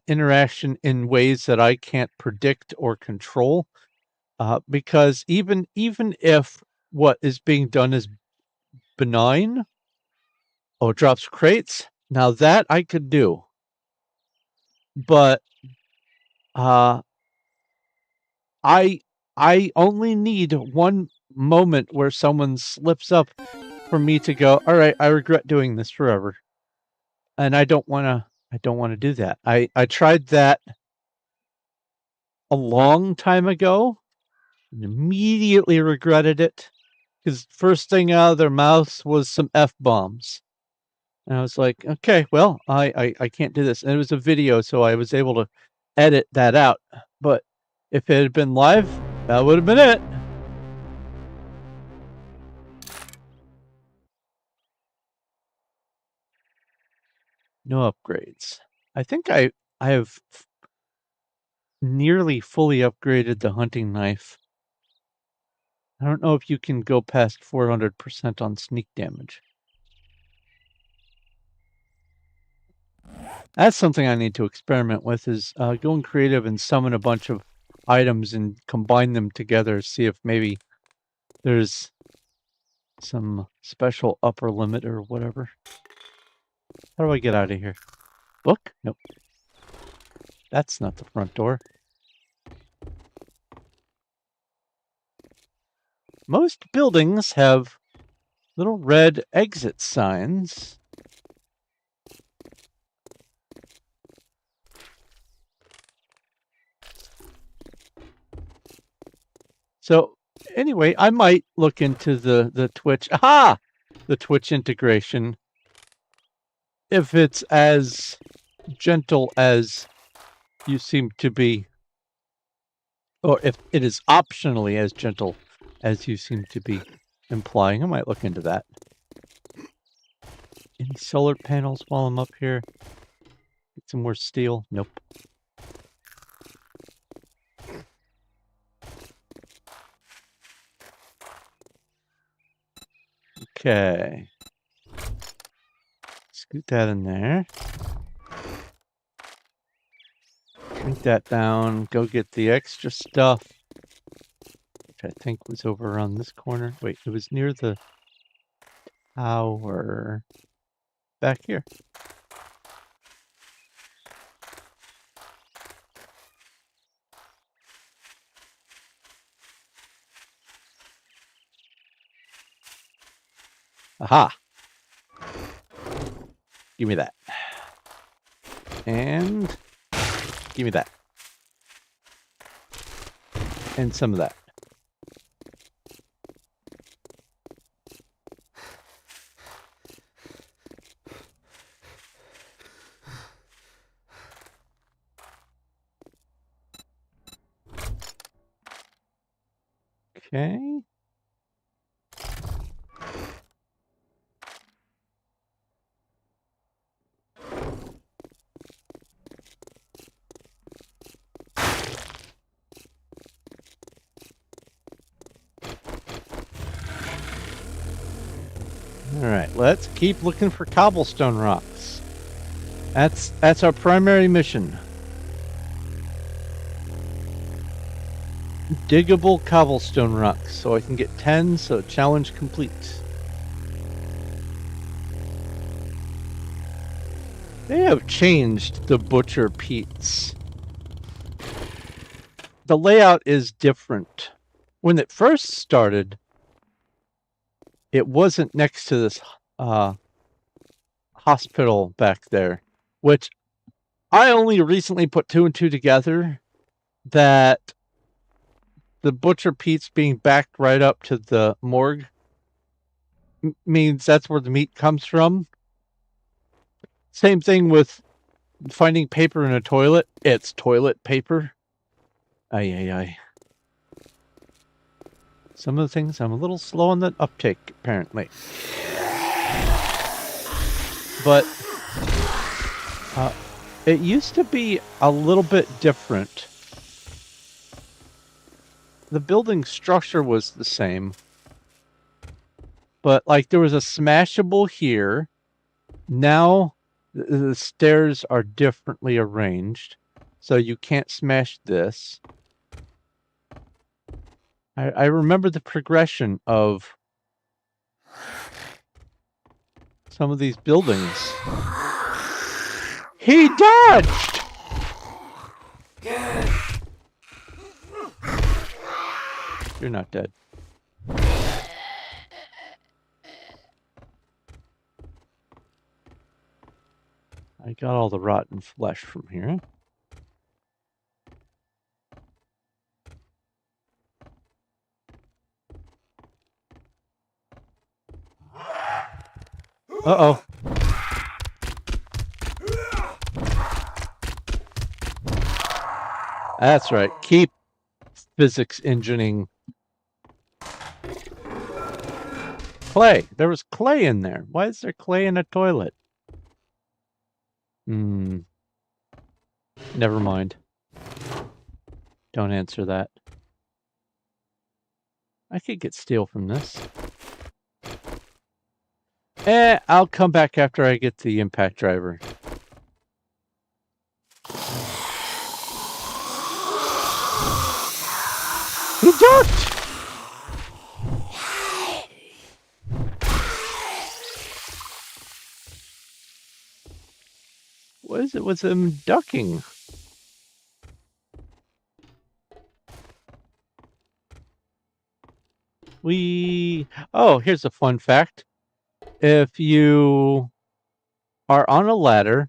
interaction in ways that I can't predict or control. Because even if what is being done is benign, oh, it drops crates. Now that I could do, but I I only need one moment where someone slips up for me to go, all right, I regret doing this forever, and I don't want to. I don't want to do that. I tried that a long time ago and immediately regretted it because first thing out of their mouths was some F-bombs. And I was like, okay, well, I can't do this. And it was a video, so I was able to edit that out. But if it had been live, that would have been it. No upgrades. I think I have nearly fully upgraded the hunting knife. I don't know if you can go past 400% on sneak damage. That's something I need to experiment with is going creative and summon a bunch of items and combine them together, see if maybe there's some special upper limit or whatever. How do I get out of here? Book? Nope. That's not the front door. Most buildings have little red exit signs. So anyway, I might look into the Twitch. Aha! The Twitch integration. If it's as gentle as you seem to be, or if it is optionally as gentle as you seem to be implying, I might look into that. Any solar panels while I'm up here? Get some more steel? Nope. Okay. Scoot that in there. Shrink that down. Go get the extra stuff, which I think was over around this corner. Wait, it was near the tower. Back here. Aha! Give me that. And give me that. And some of that. Okay. All right, let's keep looking for cobblestone rocks. That's our primary mission. Diggable cobblestone rocks, so I can get 10, so challenge complete. They have changed the Butcher Pete's. The layout is different. When it first started, it wasn't next to this hospital back there, which I only recently put 2 and 2 together, that the Butcher Pete's being backed right up to the morgue means that's where the meat comes from. Same thing with finding paper in a toilet. It's toilet paper. Ay, ay, ay. Some of the things I'm a little slow on the uptake, apparently. But it used to be a little bit different. The building structure was the same. But, like, there was a smashable here. Now, the stairs are differently arranged. So you can't smash this. I remember the progression of some of these buildings. He dodged! You're not dead. I got all the rotten flesh from here. Uh-oh. That's right. Keep physics engineering. Clay. There was clay in there. Why is there clay in a toilet? Never mind. Don't answer that. I could get steel from this. I'll come back after I get the impact driver. He ducked! What is it with him ducking? Oh, here's a fun fact. If you are on a ladder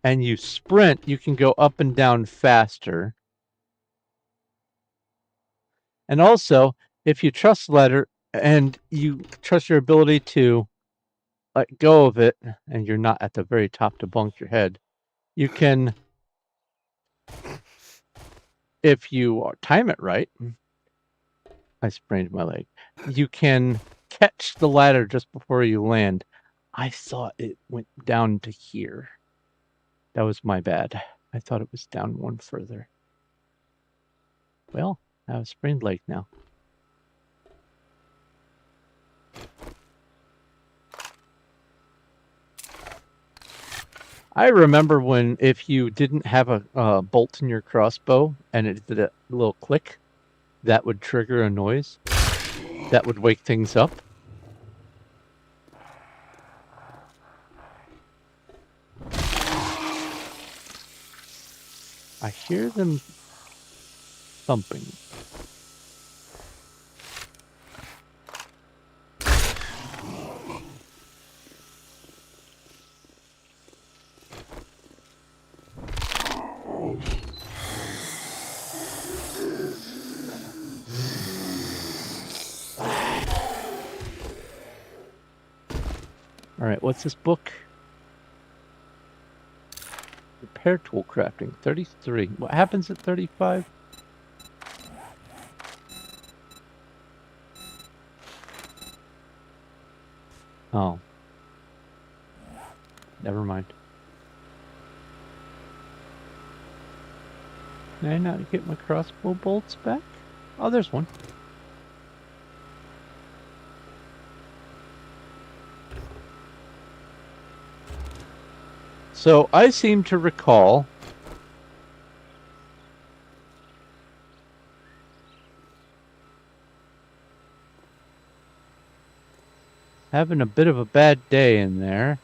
and you sprint, you can go up and down faster. And also, if you trust the ladder and you trust your ability to let go of it, and you're not at the very top to bunk your head, you can, if you time it right, I sprained my leg, you can catch the ladder just before you land. I thought it went down to here. That was my bad. I thought it was down one further. Well, I have a sprained leg now. I remember when, if you didn't have a bolt in your crossbow and it did a little click, that would trigger a noise. That would wake things up. I hear them thumping. All right, what's this book? Repair tool crafting, 33. What happens at 35? Oh. Never mind. Can I not get my crossbow bolts back? Oh, there's one. So I seem to recall having a bit of a bad day in there.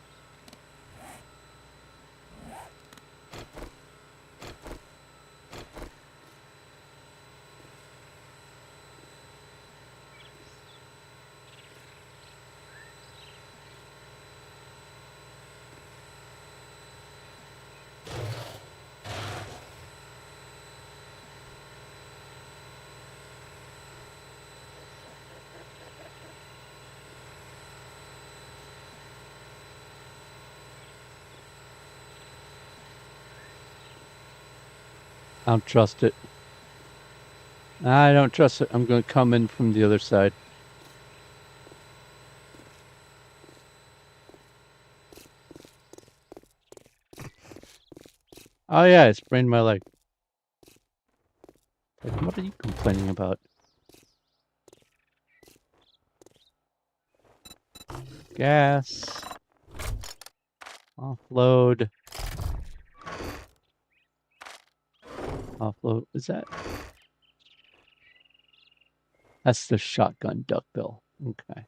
I don't trust it. I don't trust it. I'm going to come in from the other side. Oh yeah, I sprained my leg. Like, what are you complaining about? Gas. Offload. Offload. Is that? That's the shotgun duckbill. Okay.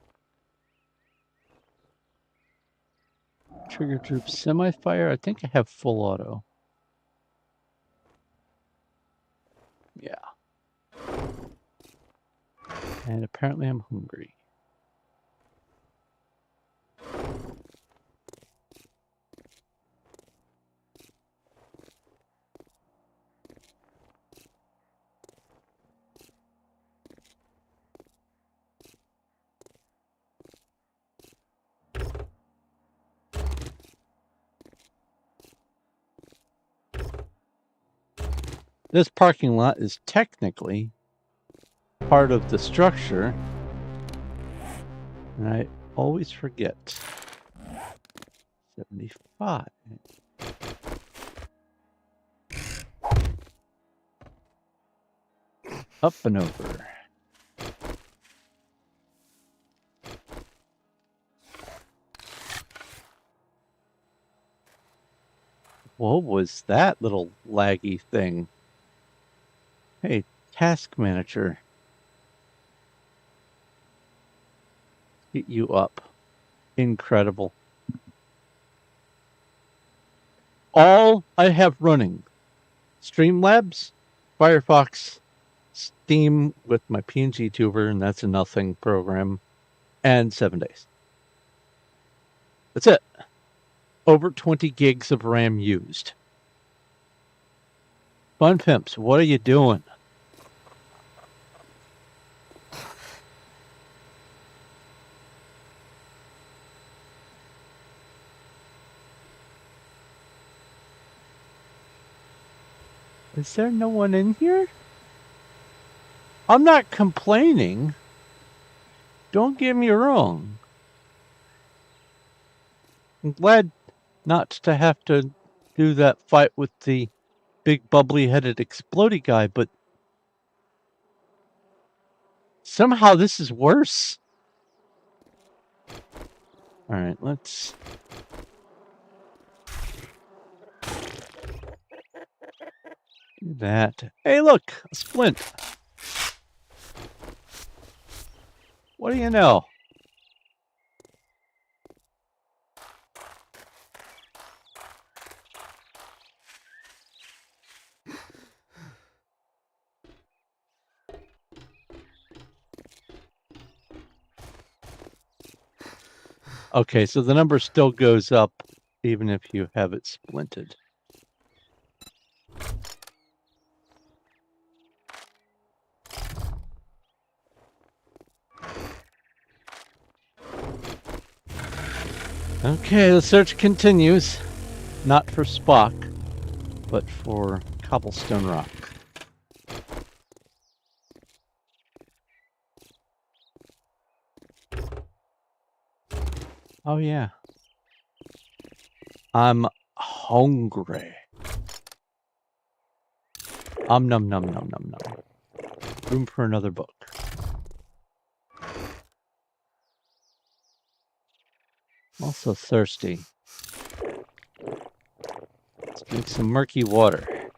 Trigger troop semi-fire. I think I have full auto. Yeah. And apparently I'm hungry. This parking lot is technically part of the structure, and I always forget. 75. Up and over. What was that little laggy thing? Hey, task manager. Get you up. Incredible. All I have running. Streamlabs, Firefox, Steam with my PNG tuber, and that's a nothing program, and 7 days. That's it. Over 20 gigs of RAM used. Fun Pimps, what are you doing? Is there no one in here? I'm not complaining. Don't get me wrong. I'm glad not to have to do that fight with the big bubbly-headed explodey guy, but somehow this is worse. All right, let's... do that. Hey, look, a splint. What do you know? Okay, so the number still goes up even if you have it splinted. Okay, the search continues. Not for Spock, but for cobblestone rock. Oh, yeah. I'm hungry. Nom nom nom nom nom. Room for another book. Also thirsty. Let's drink some murky water.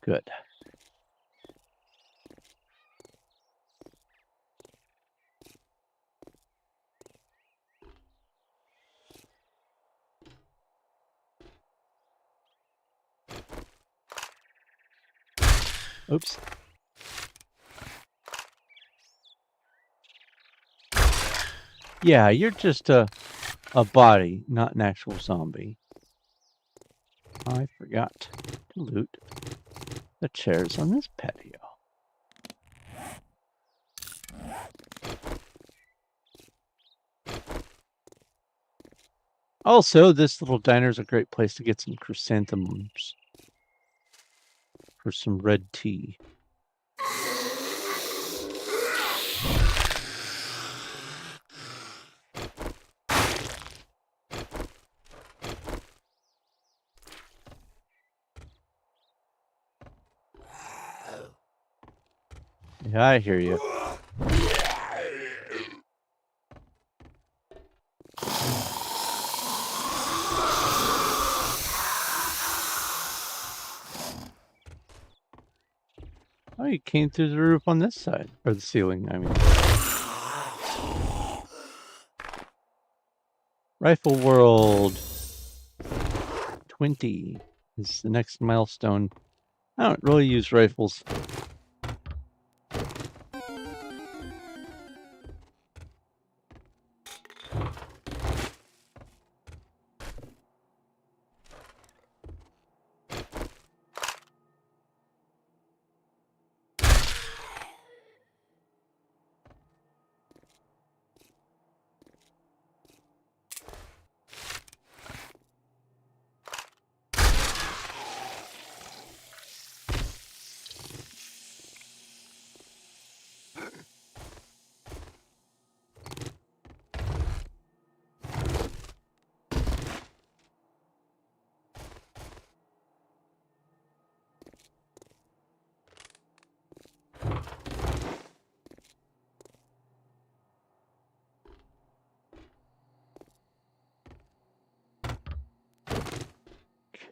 Good. Oops. Yeah, you're just a body, not an actual zombie. I forgot to loot the chairs on this patio. Also, this little diner is a great place to get some chrysanthemums for some red tea. Yeah, I hear you. Oh, you came through the roof on this side. Or the ceiling, I mean. Rifle World 20 is the next milestone. I don't really use rifles.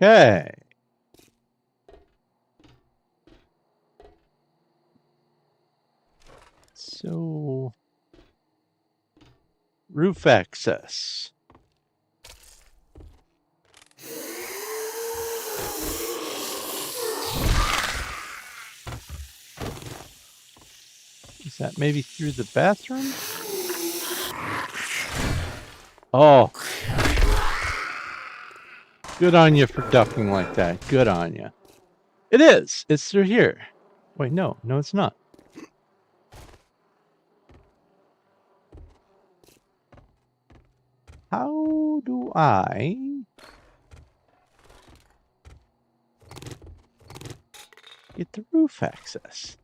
Okay. So, roof access. Is that maybe through the bathroom? Oh. Good on you for ducking like that. Good on you. It is. It's through here. Wait, no. No, it's not. How do I get the roof access?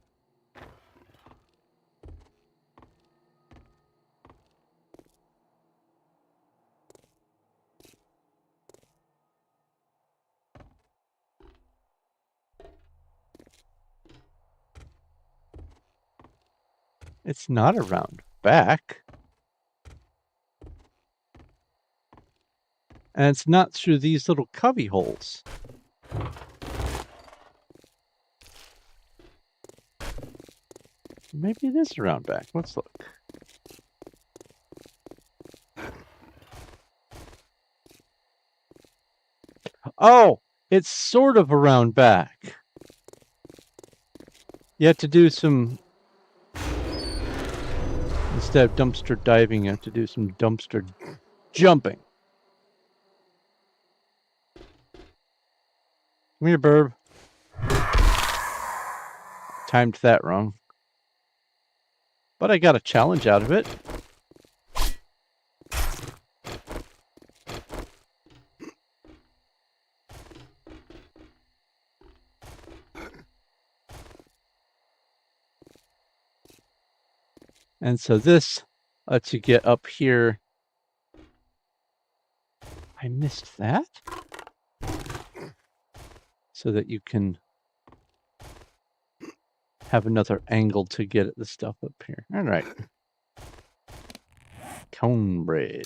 It's not around back. And it's not through these little cubby holes. Maybe it is around back. Let's look. Oh, it's sort of around back. You have to do some... Instead of dumpster diving, you have to do some dumpster jumping. Come here, Burb. Timed that wrong. But I got a challenge out of it. And so this lets you get up here. I missed that. So that you can have another angle to get at the stuff up here. All right. Cornbread.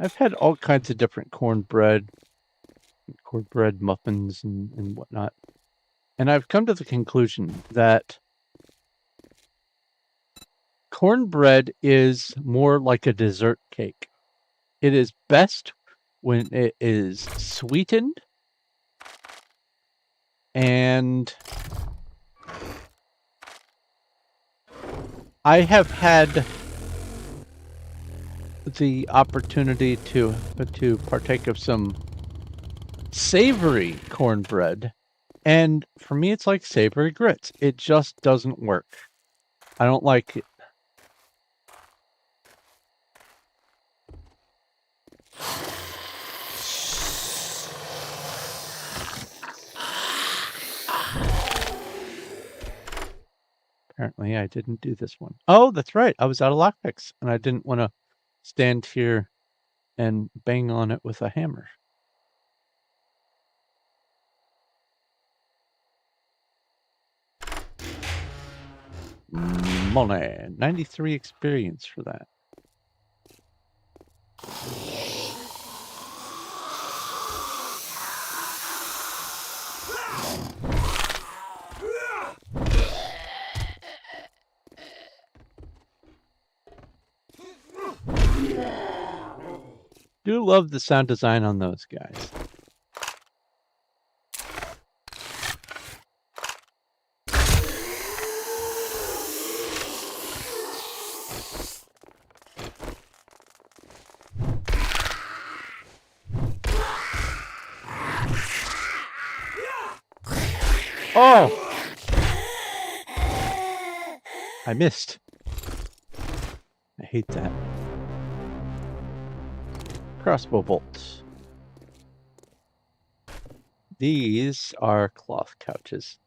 I've had all kinds of different cornbread muffins and whatnot. And I've come to the conclusion that cornbread is more like a dessert cake. It is best when it is sweetened and I have had the opportunity to partake of some savory cornbread, and for me it's like savory grits. It just doesn't work. I don't like it. Apparently I didn't do this one. Oh, that's right. I was out of lockpicks and I didn't want to stand here and bang on it with a hammer. Money. 93 experience for that. Do love the sound design on those guys. Oh! I missed. I hate that. Crossbow bolts. These are cloth couches.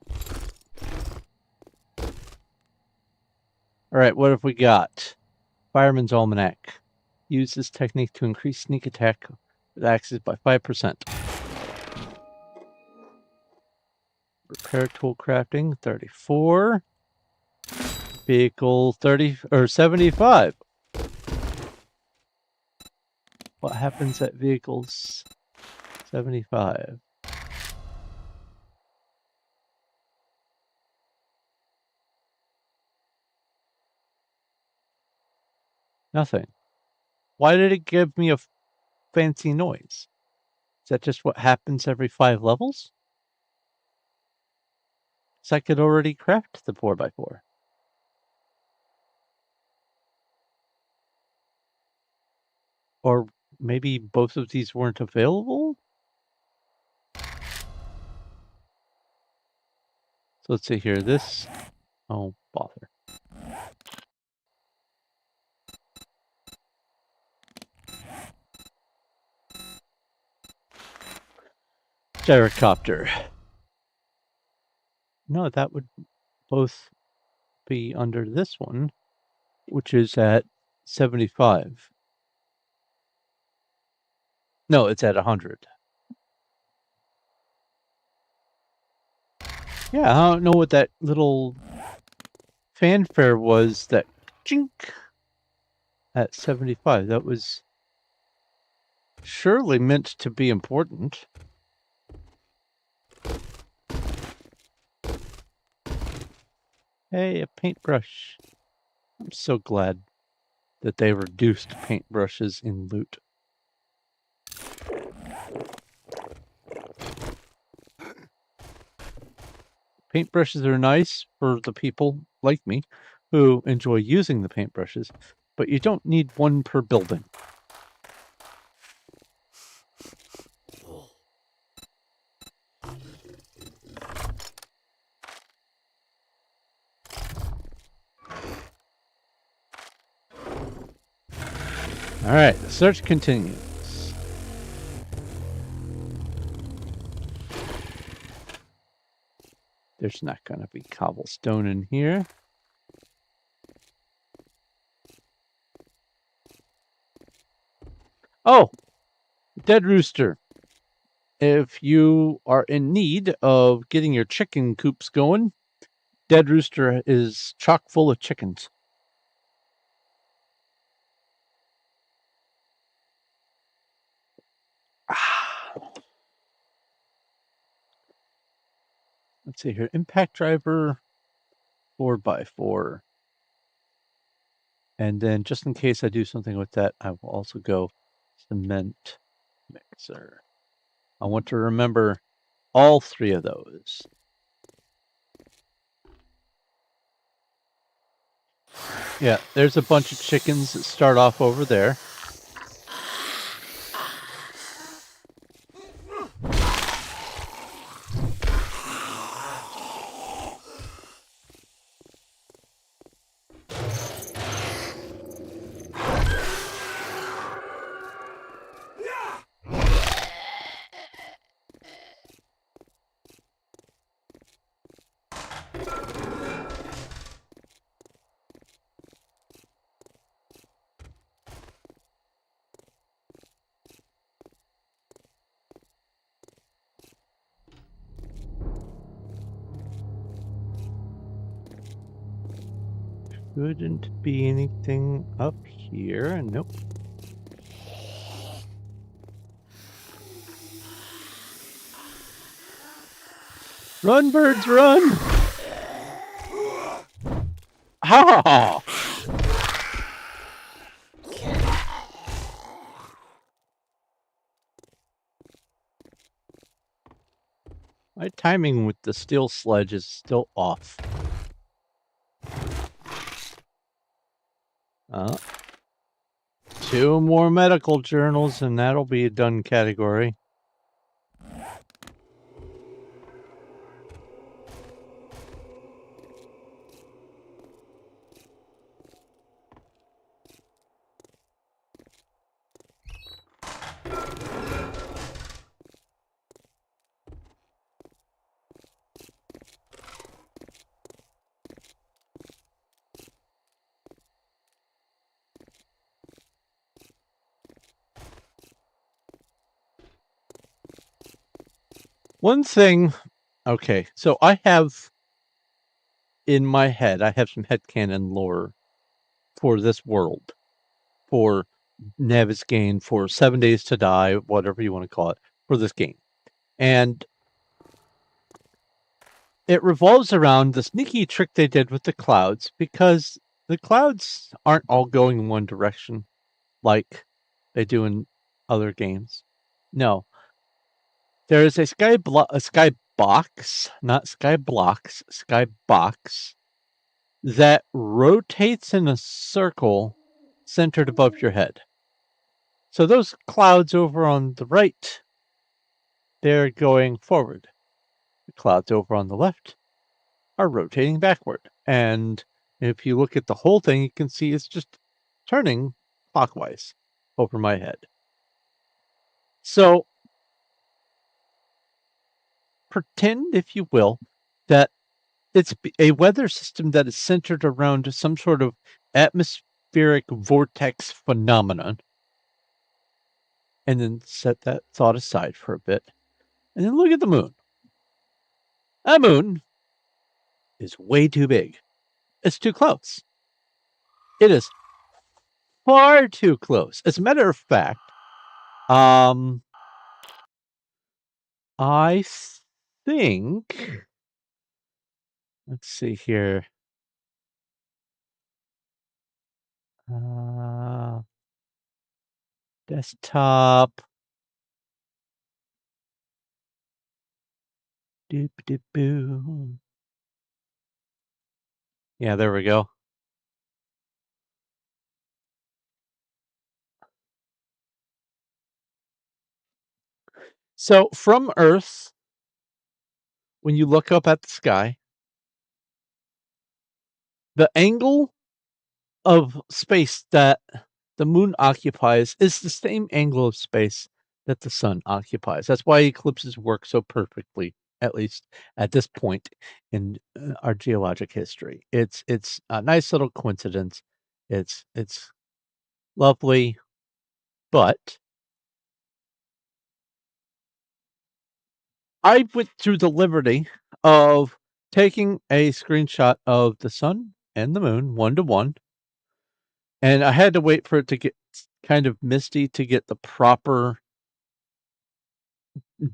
Alright, what have we got? Fireman's Almanac. Use this technique to increase sneak attack with axes by 5%. Repair tool crafting, 34. Vehicle 30 or 75. What happens at vehicles 75? Nothing. Why did it give me a fancy noise? Is that just what happens every 5 levels? Because I could already craft the 4x4. Or maybe both of these weren't available? So let's see here. This... Oh, bother. Gyrocopter. No, that would both be under this one, which is at 75. No, it's at 100. Yeah, I don't know what that little fanfare was that chink at 75. That was surely meant to be important. Hey, a paintbrush. I'm so glad that they reduced paintbrushes in loot. Paintbrushes are nice for the people like me who enjoy using the paintbrushes, but you don't need one per building. All right, the search continues. There's not going to be cobblestone in here. Oh, dead rooster. If you are in need of getting your chicken coops going, dead rooster is chock full of chickens. Let's see here. Impact driver 4x4. And then just in case I do something with that, I will also go cement mixer. I want to remember all three of those. Yeah, there's a bunch of chickens that start off over there. Couldn't be anything up here. Nope. Run, birds, run! Ha! My timing with the steel sledge is still off. Two more medical journals, and that'll be a done category. One thing, okay, so I have in my head, I have some headcanon lore for this world, for Navezgane, for 7 Days to Die, whatever you want to call it, for this game. And it revolves around the sneaky trick they did with the clouds, because the clouds aren't all going in one direction like they do in other games. No. There is a sky box, not sky blocks, sky box that rotates in a circle centered above your head. So those clouds over on the right, they're going forward. The clouds over on the left are rotating backward. And if you look at the whole thing, you can see it's just turning clockwise over my head. So pretend, if you will, that it's a weather system that is centered around some sort of atmospheric vortex phenomenon. And then set that thought aside for a bit. And then look at the moon. A moon is way too big. It's too close. It is far too close. As a matter of fact, I think, let's see here. Desktop. Doop doop boo. Yeah, there we go. So from Earth, when you look up at the sky, the angle of space that the moon occupies is the same angle of space that the sun occupies. That's why eclipses work so perfectly at least at this point in our geologic history. It's a nice little coincidence. It's lovely, but I went through the liberty of taking a screenshot of the sun and the moon one to one, and I had to wait for it to get kind of misty to get the proper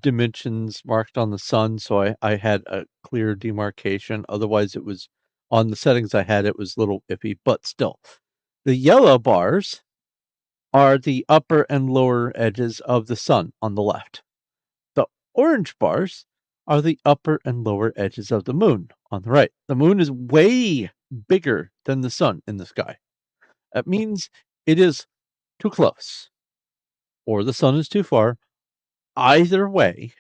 dimensions marked on the sun, so I had a clear demarcation. Otherwise, it was on the settings I had, it was a little iffy, but still. The yellow bars are the upper and lower edges of the sun on the left. The orange bars are the upper and lower edges of the moon on the right. The moon is way bigger than the sun in the sky. That means it is too close, or the sun is too far. Either way,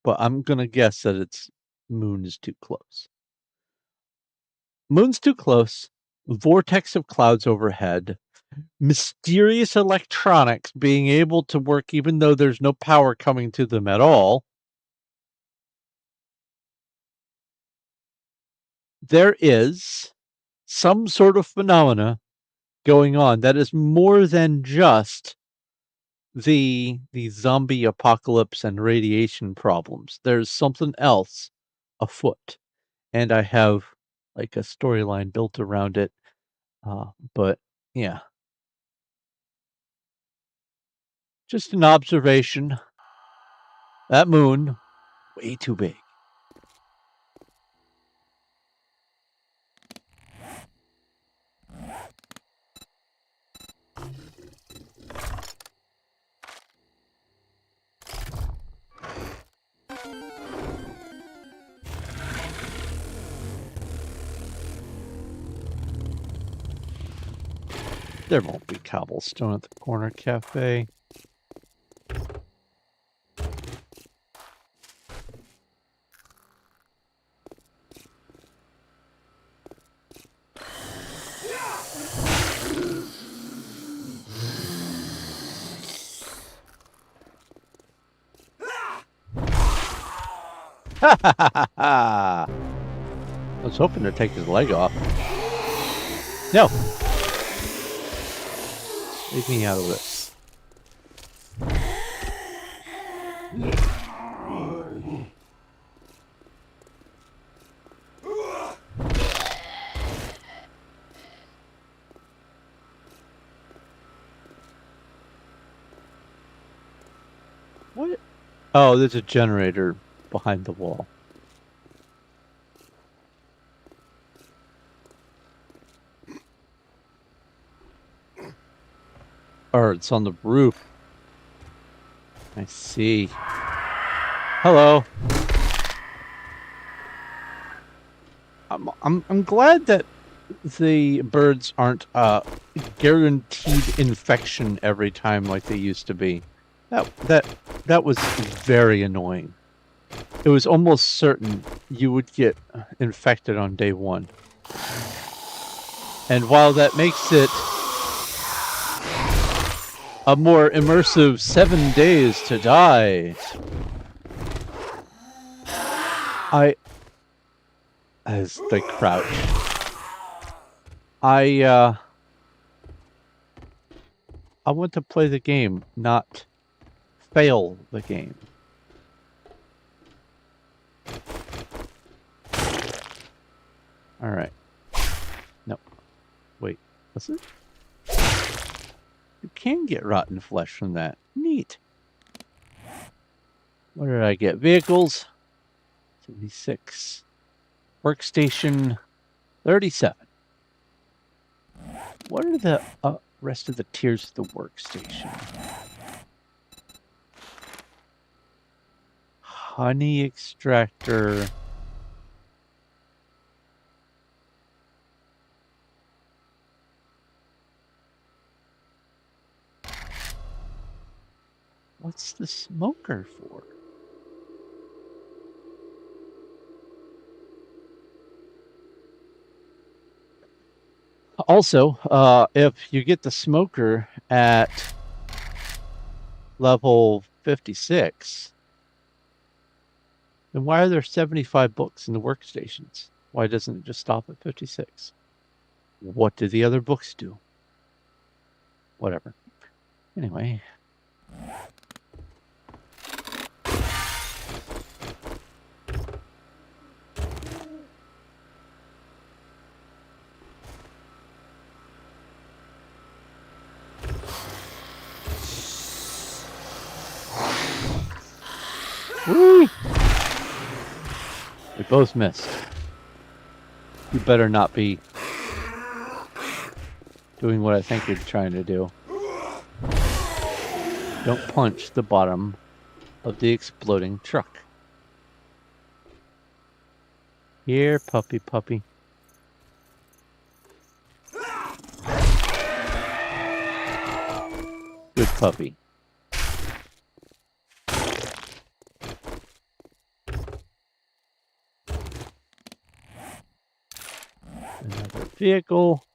but I'm gonna guess that it's moon is too close. Moon's too close, vortex of clouds overhead, mysterious electronics being able to work even though there's no power coming to them at all. There is some sort of phenomena going on that is more than just the zombie apocalypse and radiation problems. There's something else afoot, and I have, like, a storyline built around it, but yeah, just an observation. That moon, way too big. There won't be cobblestone at the corner cafe. Ha ha ha ha ha! I was hoping to take his leg off. No! Leave me out of this. What? Oh, there's a generator behind the wall. Or it's on the roof. I see. Hello. I'm glad that the birds aren't guaranteed infection every time like they used to be. That was very annoying. It was almost certain you would get infected on day one. And while that makes it a more immersive 7 days to die, as they crouch, I want to play the game, not fail the game. All right. No. Wait. What's it? You can get rotten flesh from that. Neat. What did I get? Vehicles. 76. Workstation. 37. What are the rest of the tiers of the workstation? Honey extractor. What's the smoker for? Also, if you get the smoker at level 56, Then why are there 75 books in the workstations? Why doesn't it just stop at 56? What do the other books do? Whatever. Anyway. Woo! We both missed. You better not be doing what I think you're trying to do. Don't punch the bottom of the exploding truck. Here, puppy, puppy. Good puppy. Another vehicle.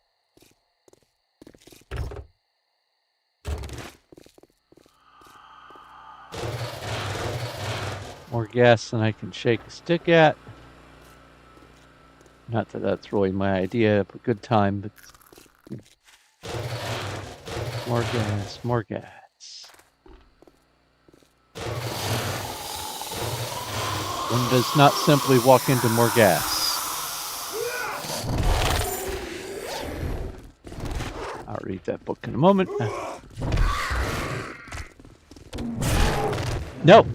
More gas than I can shake a stick at. Not that that's really my idea, but good time. But more gas, more gas. One does not simply walk into more gas. I'll read that book in a moment. No.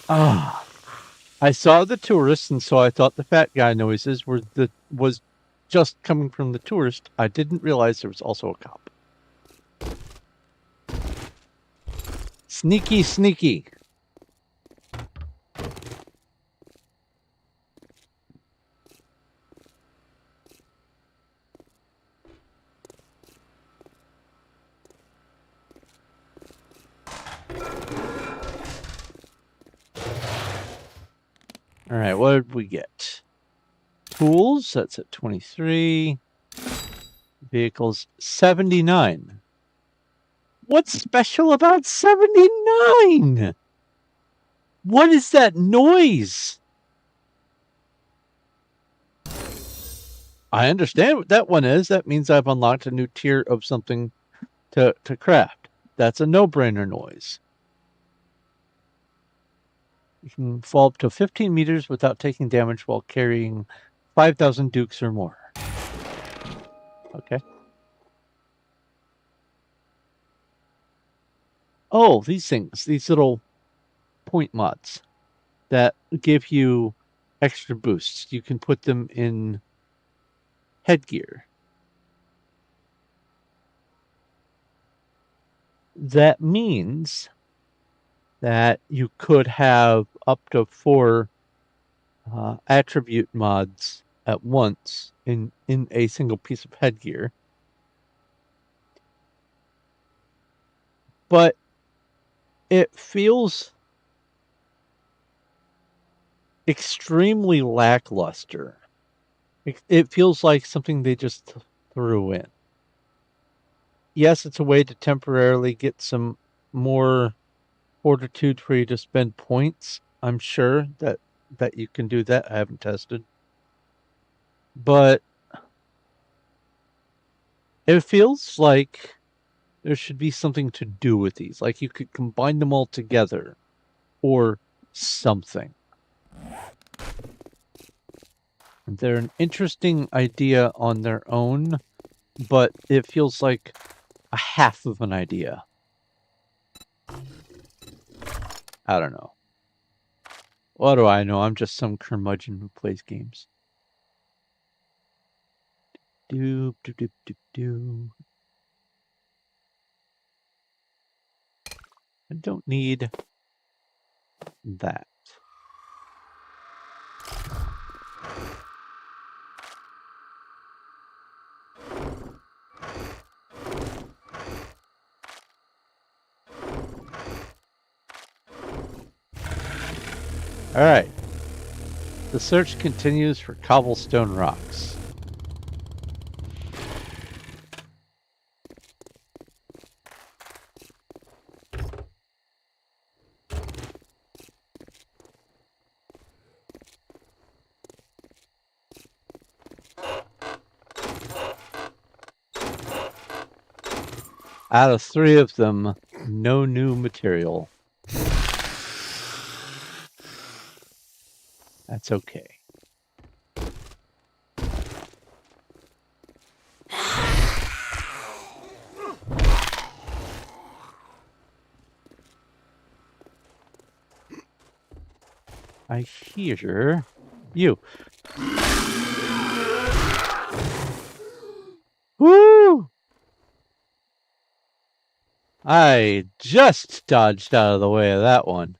Ah, I saw the tourists, and so I thought the fat guy noises was just coming from the tourist. I didn't realize there was also a cop. Sneaky, sneaky. All right, what did we get? Tools, that's at 23. Vehicles, 79. What's special about 79? What is that noise? I understand what that one is. That means I've unlocked a new tier of something to craft. That's a no-brainer noise. You can fall up to 15 meters without taking damage while carrying 5,000 dukes or more. Okay. Oh, these things, these little point mods that give you extra boosts. You can put them in headgear. That means that you could have up to 4 attribute mods at once in a single piece of headgear. But it feels extremely lackluster. It feels like something they just threw in. Yes, it's a way to temporarily get some more fortitude for you to spend points. I'm sure that you can do that. I haven't tested. But it feels like there should be something to do with these. Like you could combine them all together or something. They're an interesting idea on their own, but it feels like a half of an idea. I don't know. What do I know? I'm just some curmudgeon who plays games. Doop, doop, doop, doop, doop. I don't need that. All right. The search continues for cobblestone rocks. Out of 3 of them, no new material. That's okay. I hear you. Woo! I just dodged out of the way of that one.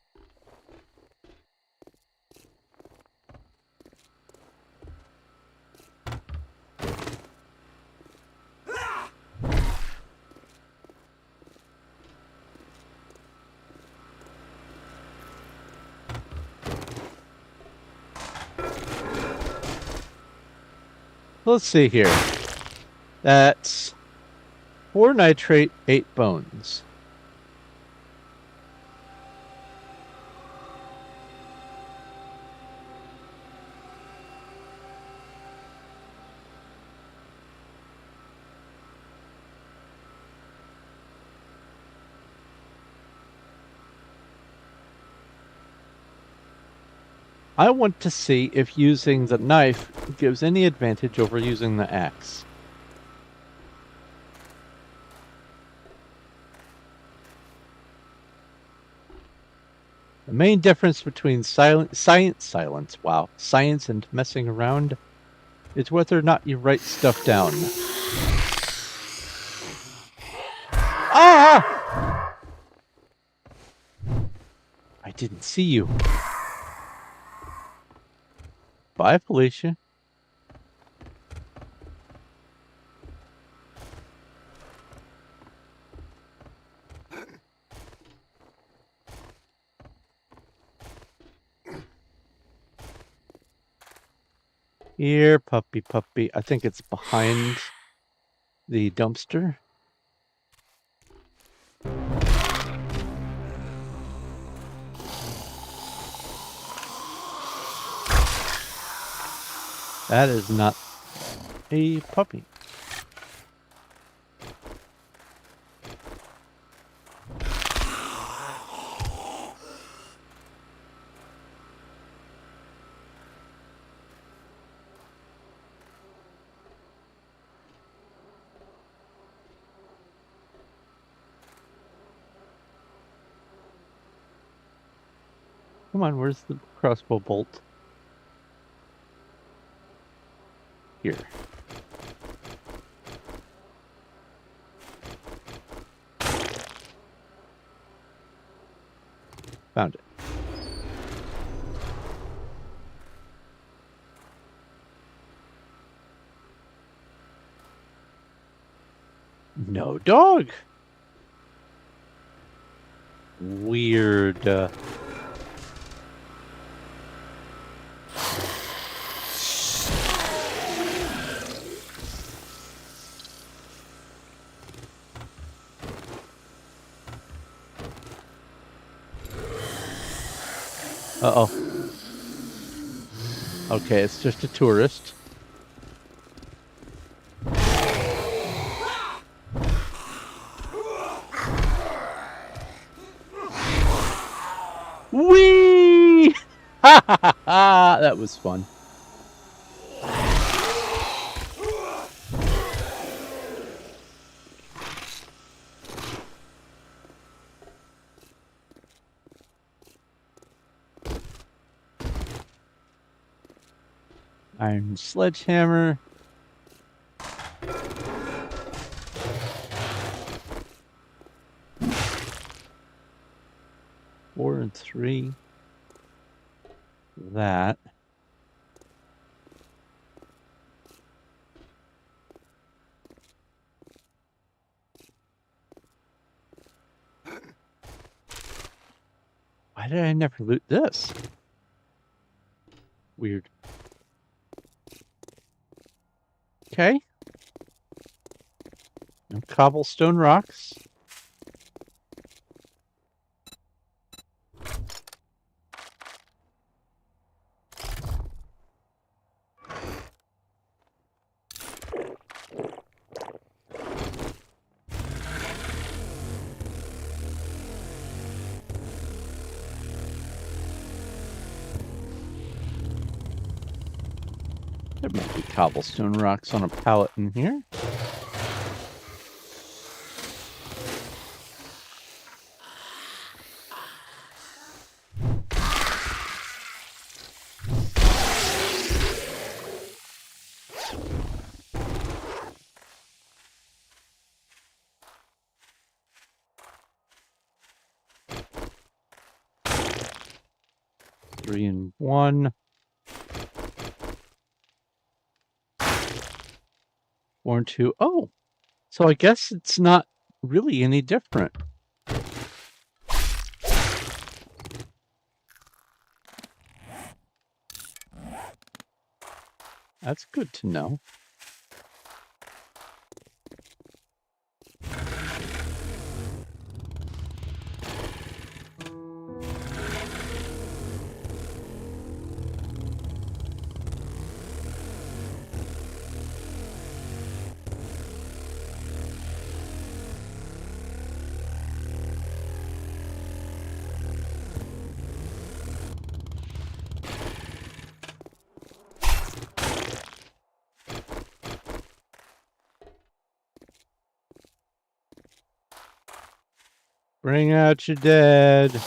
Let's see here. That's 4 nitrate, 8 bones. I want to see if using the knife gives any advantage over using the axe. The main difference between science and messing around is whether or not you write stuff down. Ah! I didn't see you. Bye, Felicia. Here, puppy, puppy. I think it's behind the dumpster. That is not a puppy. Come on, where's the crossbow bolt? Here. Found it. No dog. Weird. Uh-oh. Okay, it's just a tourist. Whee! Ha ha ha ha! That was fun. Iron sledgehammer. Four and 3. That. Why did I never loot this? Weird. Okay. And cobblestone rocks. might be cobblestone rocks on a pallet in here. Three and one. 4 and 2. Oh, so I guess it's not really any different. That's good to know. Bring out your dead.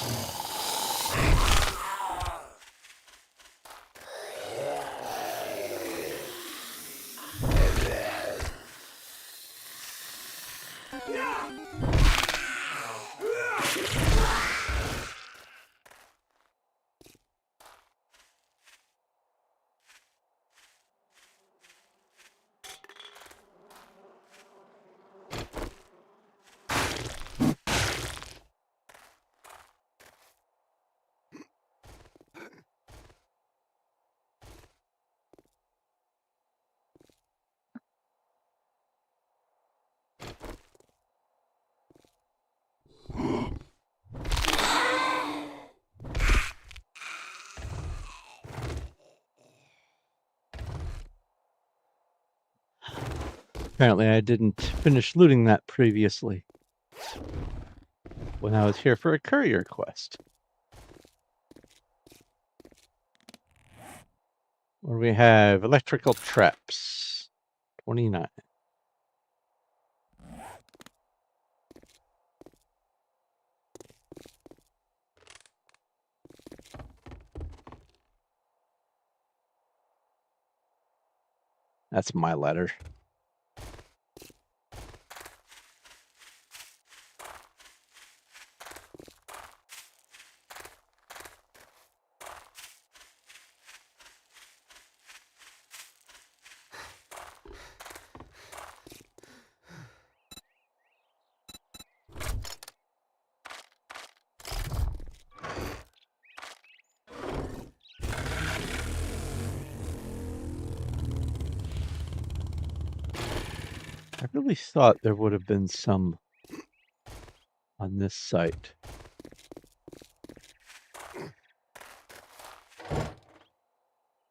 Apparently I didn't finish looting that previously when I was here for a courier quest. Where we have electrical traps. 29. That's my letter. I really thought there would have been some on this site.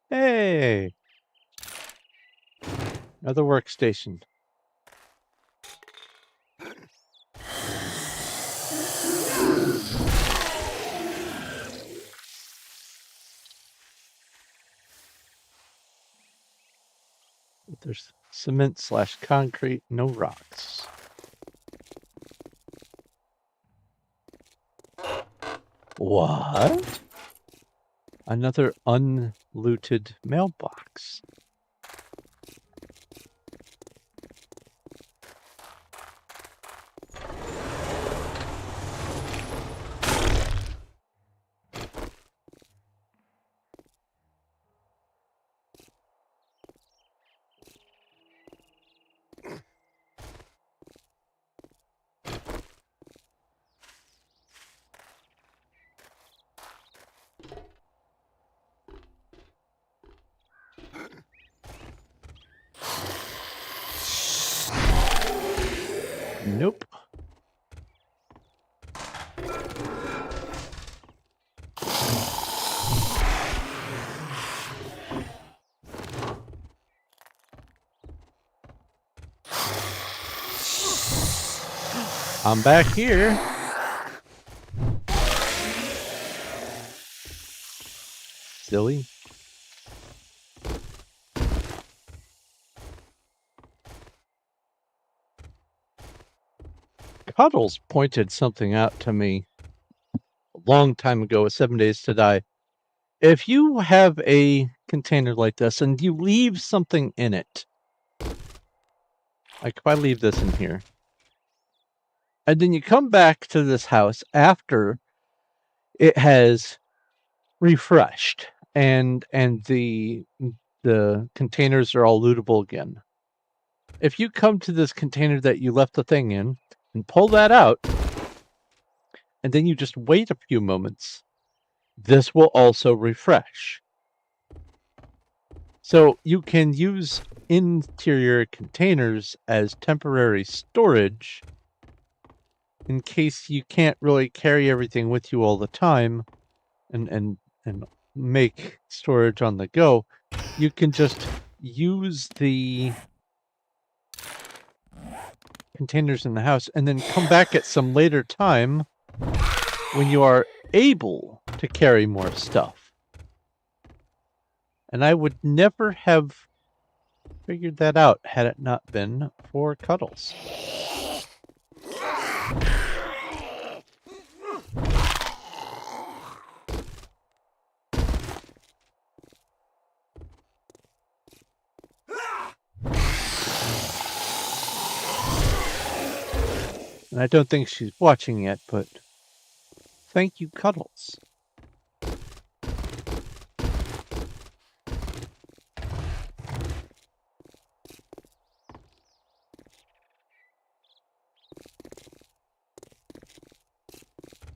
Hey! Another workstation. There's cement/concrete, no rocks. What? Another unlooted mailbox. Nope. I'm back here. Silly. Cuddles pointed something out to me a long time ago with 7 Days to Die. If you have a container like this and you leave something in it, like if I leave this in here, and then you come back to this house after it has refreshed and the containers are all lootable again. If you come to this container that you left the thing in and pull that out, and then you just wait a few moments, this will also refresh. So you can use interior containers as temporary storage in case you can't really carry everything with you all the time and make storage on the go. You can just use the containers in the house and then come back at some later time when you are able to carry more stuff. And I would never have figured that out had it not been for Cuddles. And I don't think she's watching yet, but thank you, Cuddles.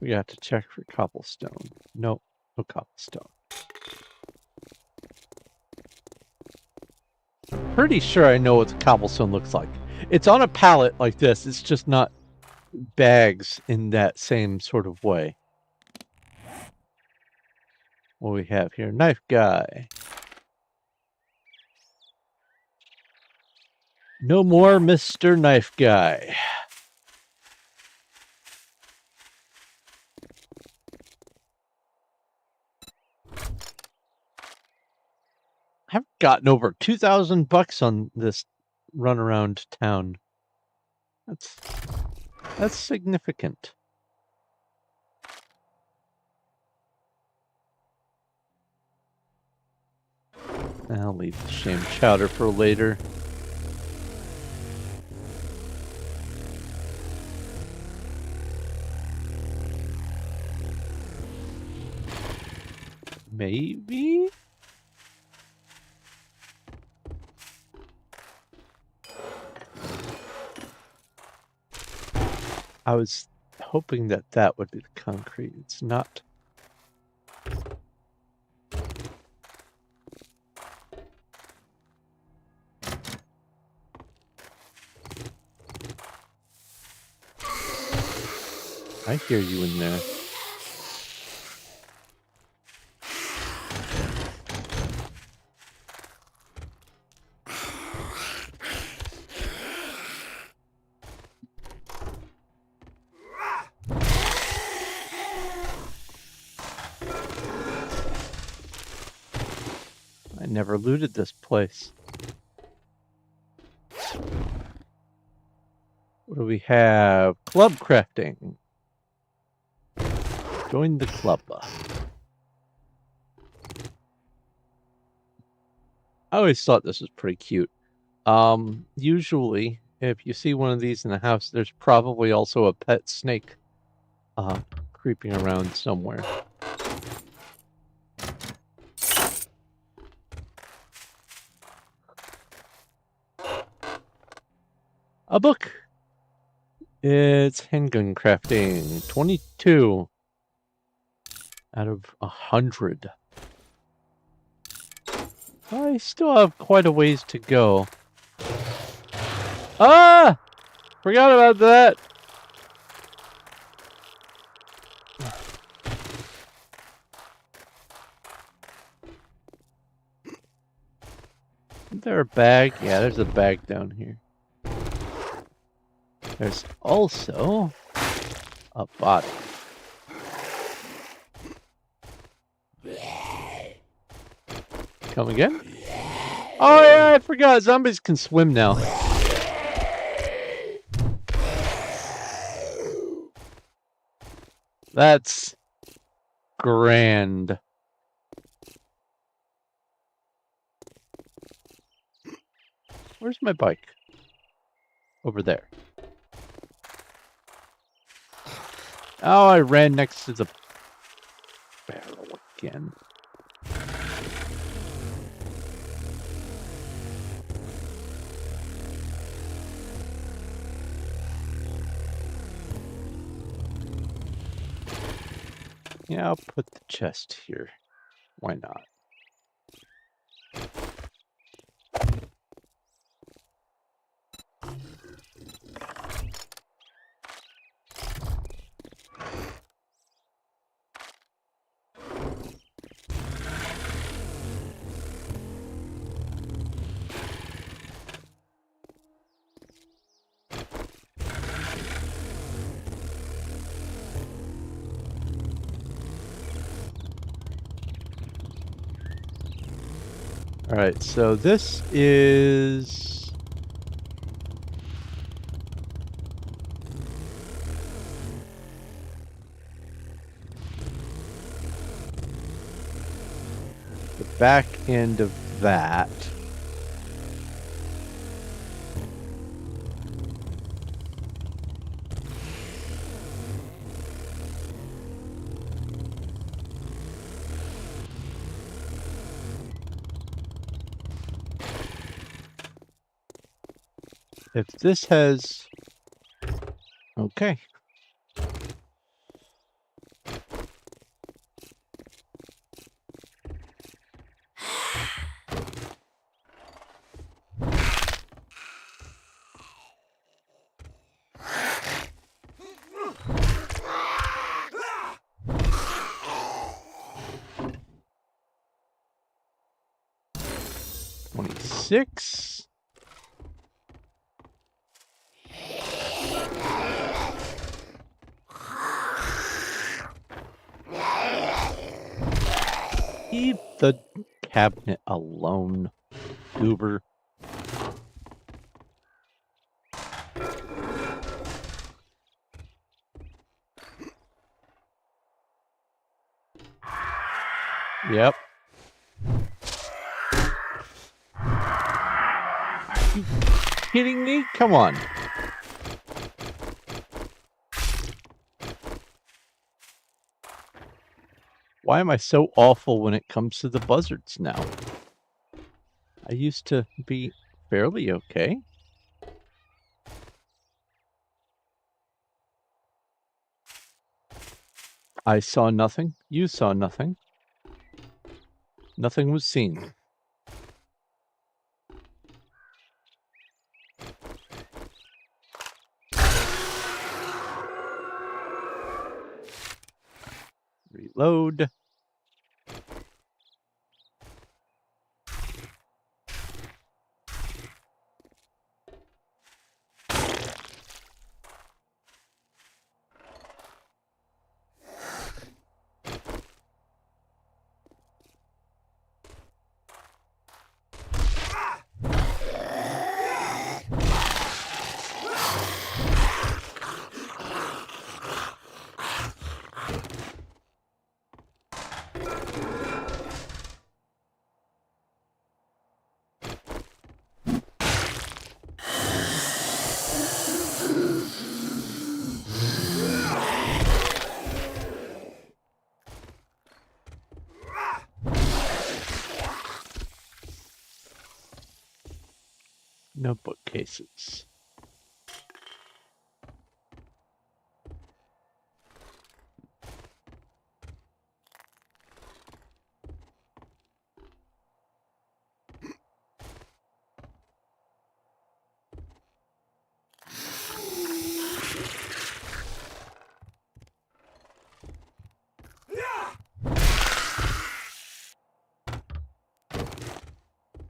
We got to check for cobblestone. Nope, no cobblestone. Pretty sure I know what the cobblestone looks like. It's on a pallet like this. It's just not bags in that same sort of way. What we have here? Knife guy. No more Mr. Knife Guy. I've gotten over 2,000 bucks on this run around town. That's significant. I'll leave the shame chowder for later. Maybe? I was hoping that that would be the concrete. It's not. I hear you in there. I never looted this place. What do we have? Club crafting. Join the club. I always thought this was pretty cute. Usually, if you see one of these in the house, there's probably also a pet snake creeping around somewhere. A book. It's handgun crafting. 22 out of 100. I still have quite a ways to go. Ah! Forgot about that. Isn't there a bag? Yeah, there's a bag down here. There's also a body. Come again? Oh yeah, I forgot. Zombies can swim now. That's grand. Where's my bike? Over there. Oh, I ran next to the barrel again. Yeah, I'll put the chest here. Why not? All right, so this is the back end of that. If this has... Okay. $26. Leave the cabinet alone, goober. Yep. Are you kidding me? Come on. Why am I so awful when it comes to the buzzards now? I used to be fairly okay. I saw nothing. You saw nothing. Nothing was seen. Reload. No bookcases.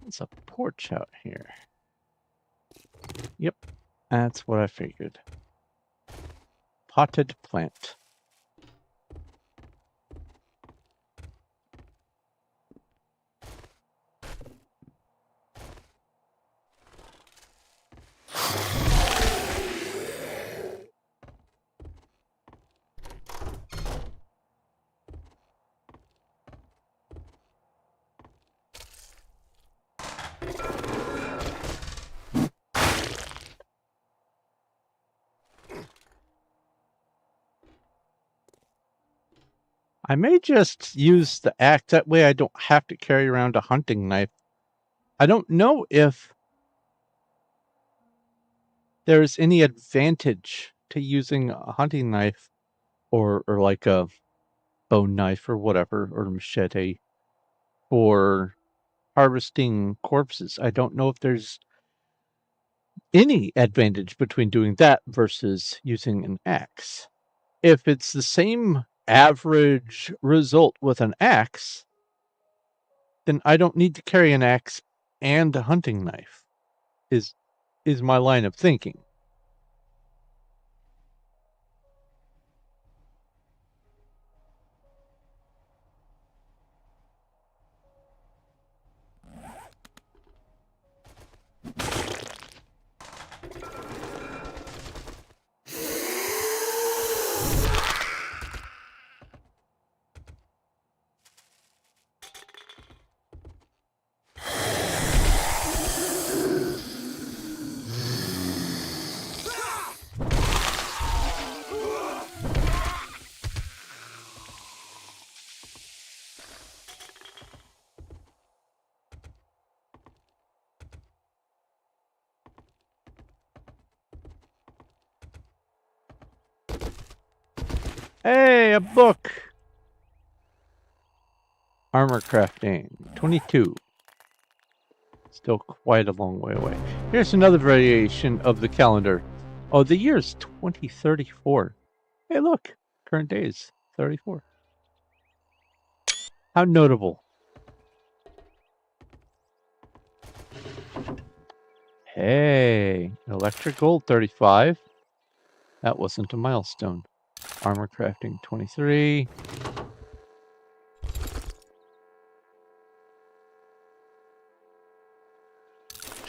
It's a porch out here. Yep, that's what I figured. Potted plant. I may just use the axe. That way I don't have to carry around a hunting knife. I don't know if there's any advantage to using a hunting knife or like a bone knife or whatever, or a machete for harvesting corpses. I don't know if there's any advantage between doing that versus using an axe. If it's the same average result with an axe, then I don't need to carry an axe and a hunting knife, is my line of thinking. Hey, a book! Armor crafting, 22. Still quite a long way away. Here's another variation of the calendar. Oh, the year is 2034. Hey, look, current day is 34. How notable. Hey, electric gold 35. That wasn't a milestone. Armor crafting 23.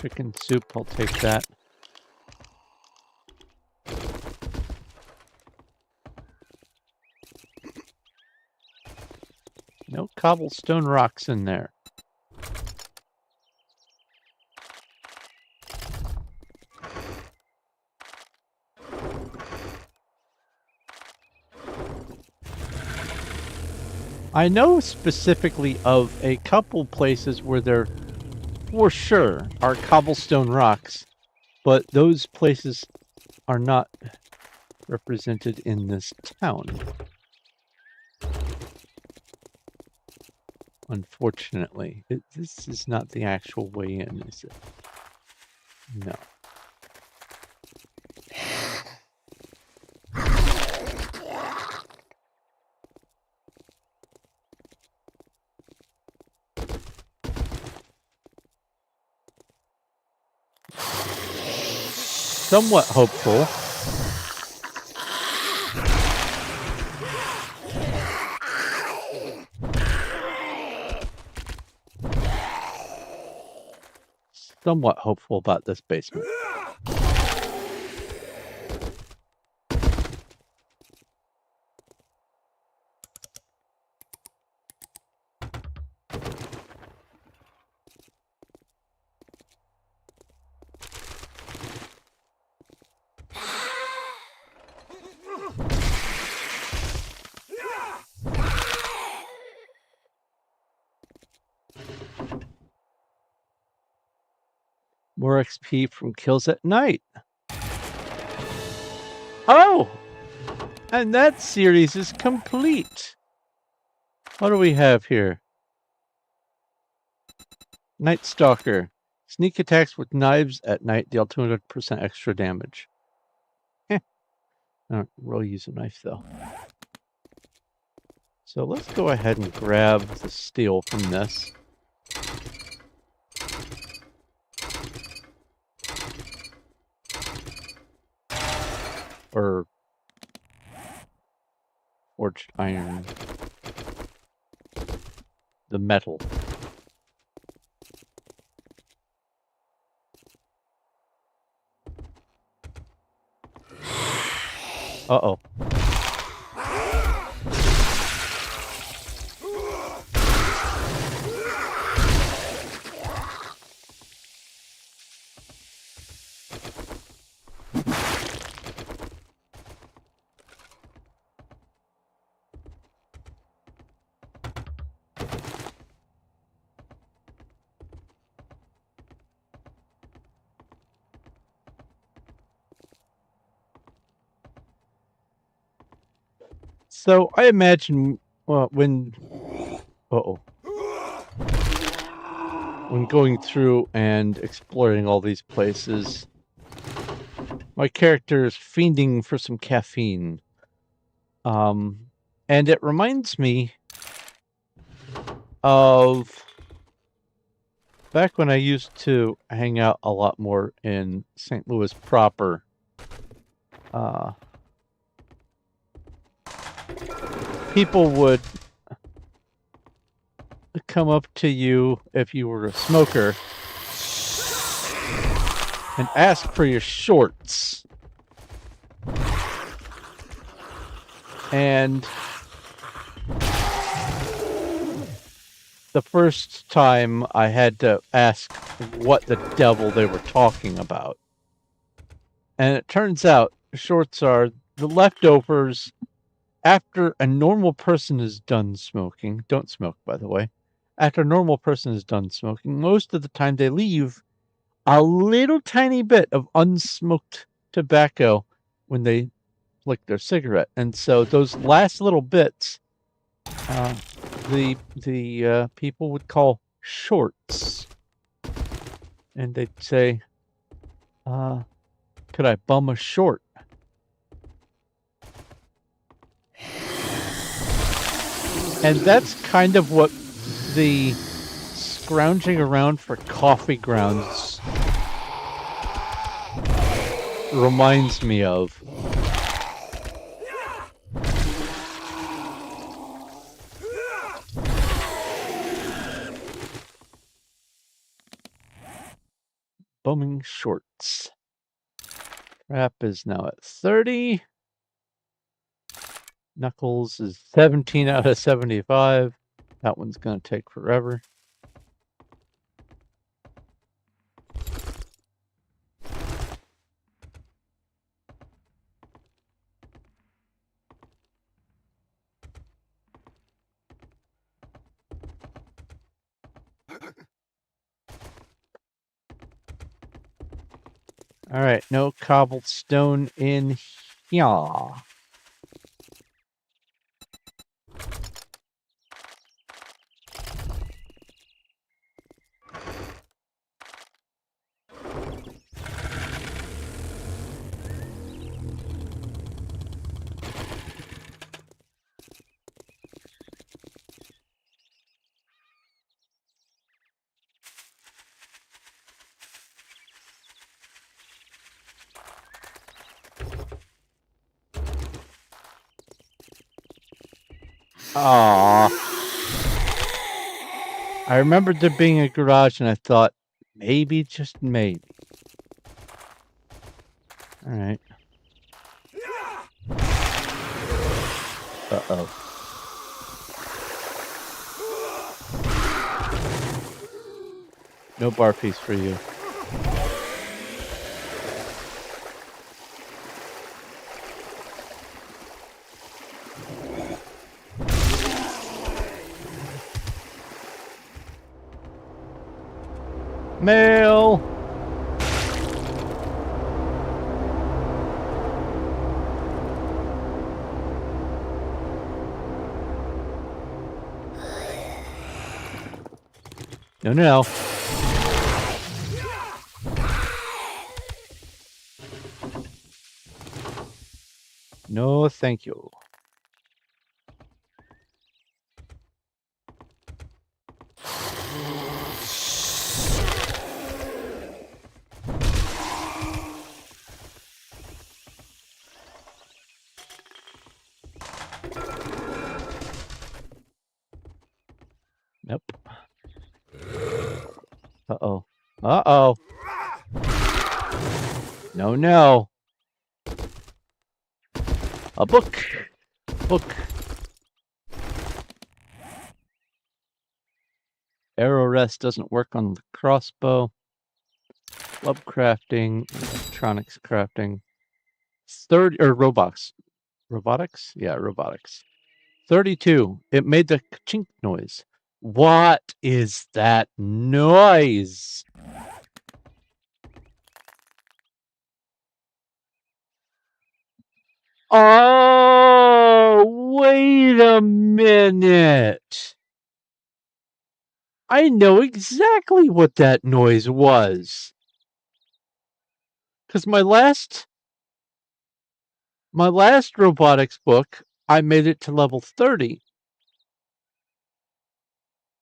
Chicken soup, I'll take that. No cobblestone rocks in there. I know specifically of a couple places where there for sure are cobblestone rocks, but those places are not represented in this town. Unfortunately, this is not the actual way in, is it? No. Somewhat hopeful. Somewhat hopeful about this basement. More XP from kills at night. Oh! And that series is complete. What do we have here? Night Stalker. Sneak attacks with knives at night deal 200% extra damage. I don't really use a knife though. So let's go ahead and grab the steel from this. Or forged iron. The metal. Uh-oh. So I imagine when when going through and exploring all these places, my character is fiending for some caffeine. Um, and it reminds me of back when I used to hang out a lot more in St. Louis proper. Uh, People would come up to you if you were a smoker and ask for your shorts. And the first time I had to ask what the devil they were talking about. And it turns out shorts are the leftovers after a normal person is done smoking. Don't smoke, by the way. After a normal person is done smoking, most of the time they leave a little tiny bit of unsmoked tobacco when they flick their cigarette. And so those last little bits, the people would call shorts. And they'd say, could I bum a short? And that's kind of what the scrounging around for coffee grounds reminds me of. Bumming shorts. Rap is now at 30. Knuckles is 17 out of 75. That one's going to take forever. All right, no cobblestone in here. Aww. I remembered there being a garage and I thought, maybe, just maybe. All right. Uh-oh. No bar piece for you. Mail! No, no. No, thank you. Nope. Uh-oh. Uh-oh. No, no. A book. Book. Arrow rest doesn't work on the crossbow. Club crafting. Electronics crafting. Robots. Robotics? Yeah, robotics. 32. It made the chink noise. What is that noise? Oh, minute. I know exactly what that noise was. Because my last robotics book, I made it to level 30.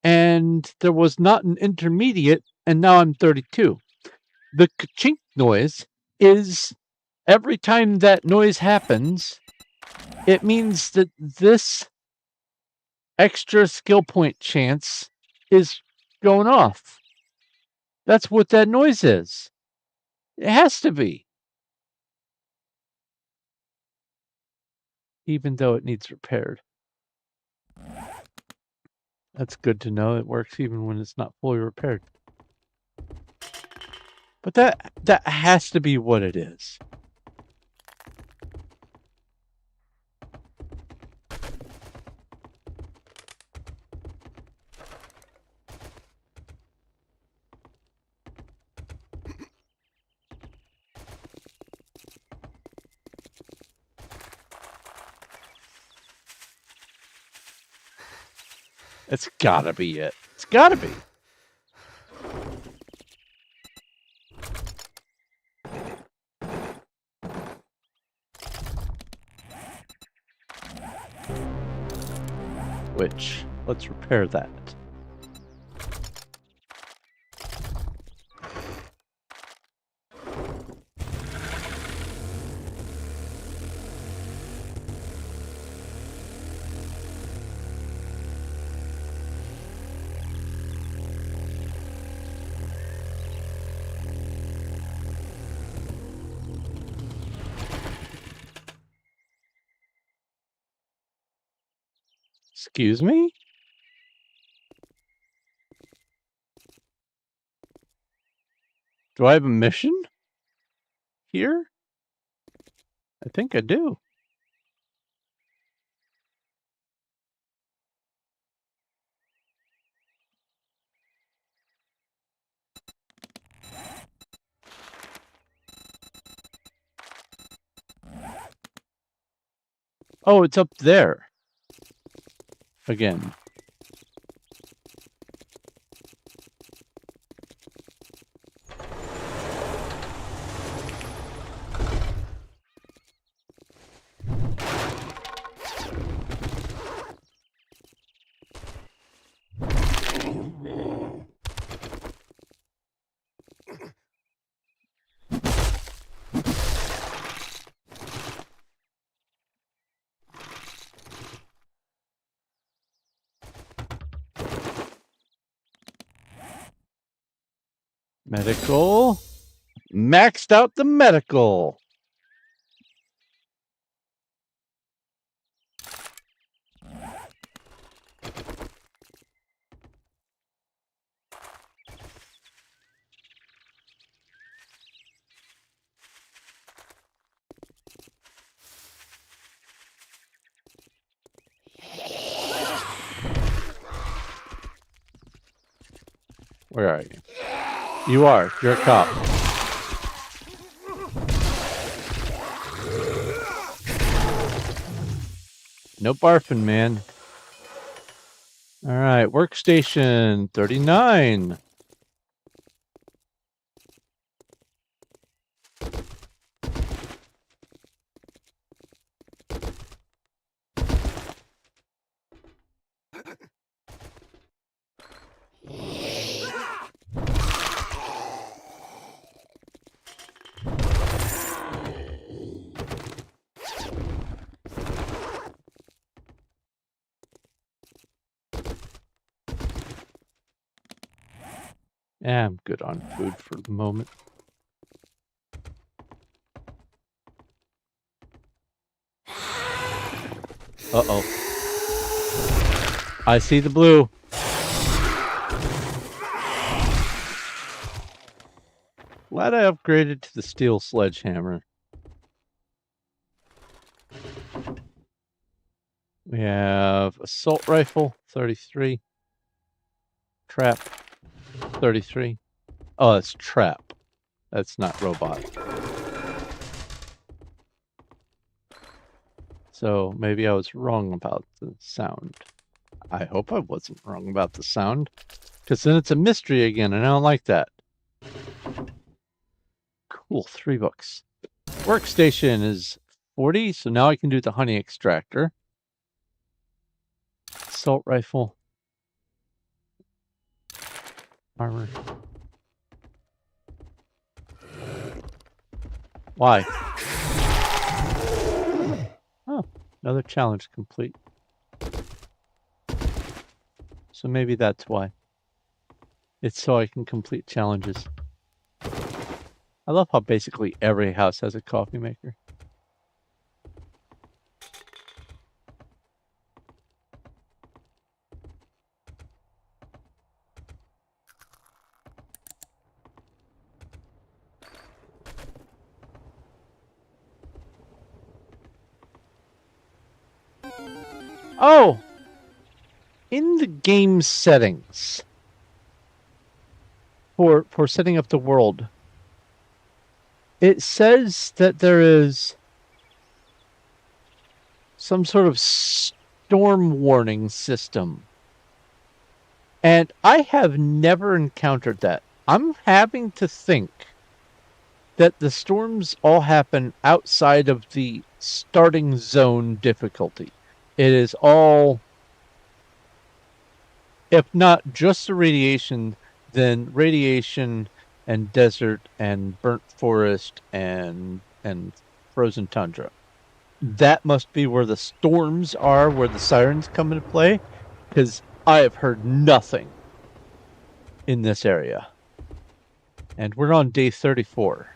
And there was not an intermediate, and now I'm 32. The ka-chink noise is every time that noise happens, it means that this extra skill point chance is going off. That's what that noise is. It has to be. Even though it needs repaired. That's good to know. It works even when it's not fully repaired. But that has to be what it is. It's gotta be it. It's gotta be. Which, let's repair that. Excuse me? Do I have a mission here? I think I do. Oh, it's up there. Again. Medical. Maxed out the medical. Where are you? You are. You're a cop. No barfing, man. All right, workstation 39. Yeah, I'm good on food for the moment. Uh-oh. I see the blue. Glad I upgraded to the steel sledgehammer. We have assault rifle, 33. Trap, 33. Oh, it's trap. That's not robot. So maybe I was wrong about the sound. I hope I wasn't wrong about the sound, because then it's a mystery again, and I don't like that. Cool, 3 books. Workstation is 40, so now I can do the honey extractor. Assault rifle. Armor. Why? Oh, another challenge complete. So maybe that's why. It's so I can complete challenges. I love how basically every house has a coffee maker. Oh! In the game settings for setting up the world, it says that there is some sort of storm warning system. And I have never encountered that. I'm having to think that the storms all happen outside of the starting zone difficulty. It is all, if not just the radiation, then radiation and desert and burnt forest and frozen tundra. That must be where the storms are, where the sirens come into play, because I have heard nothing in this area. And we're on day 34.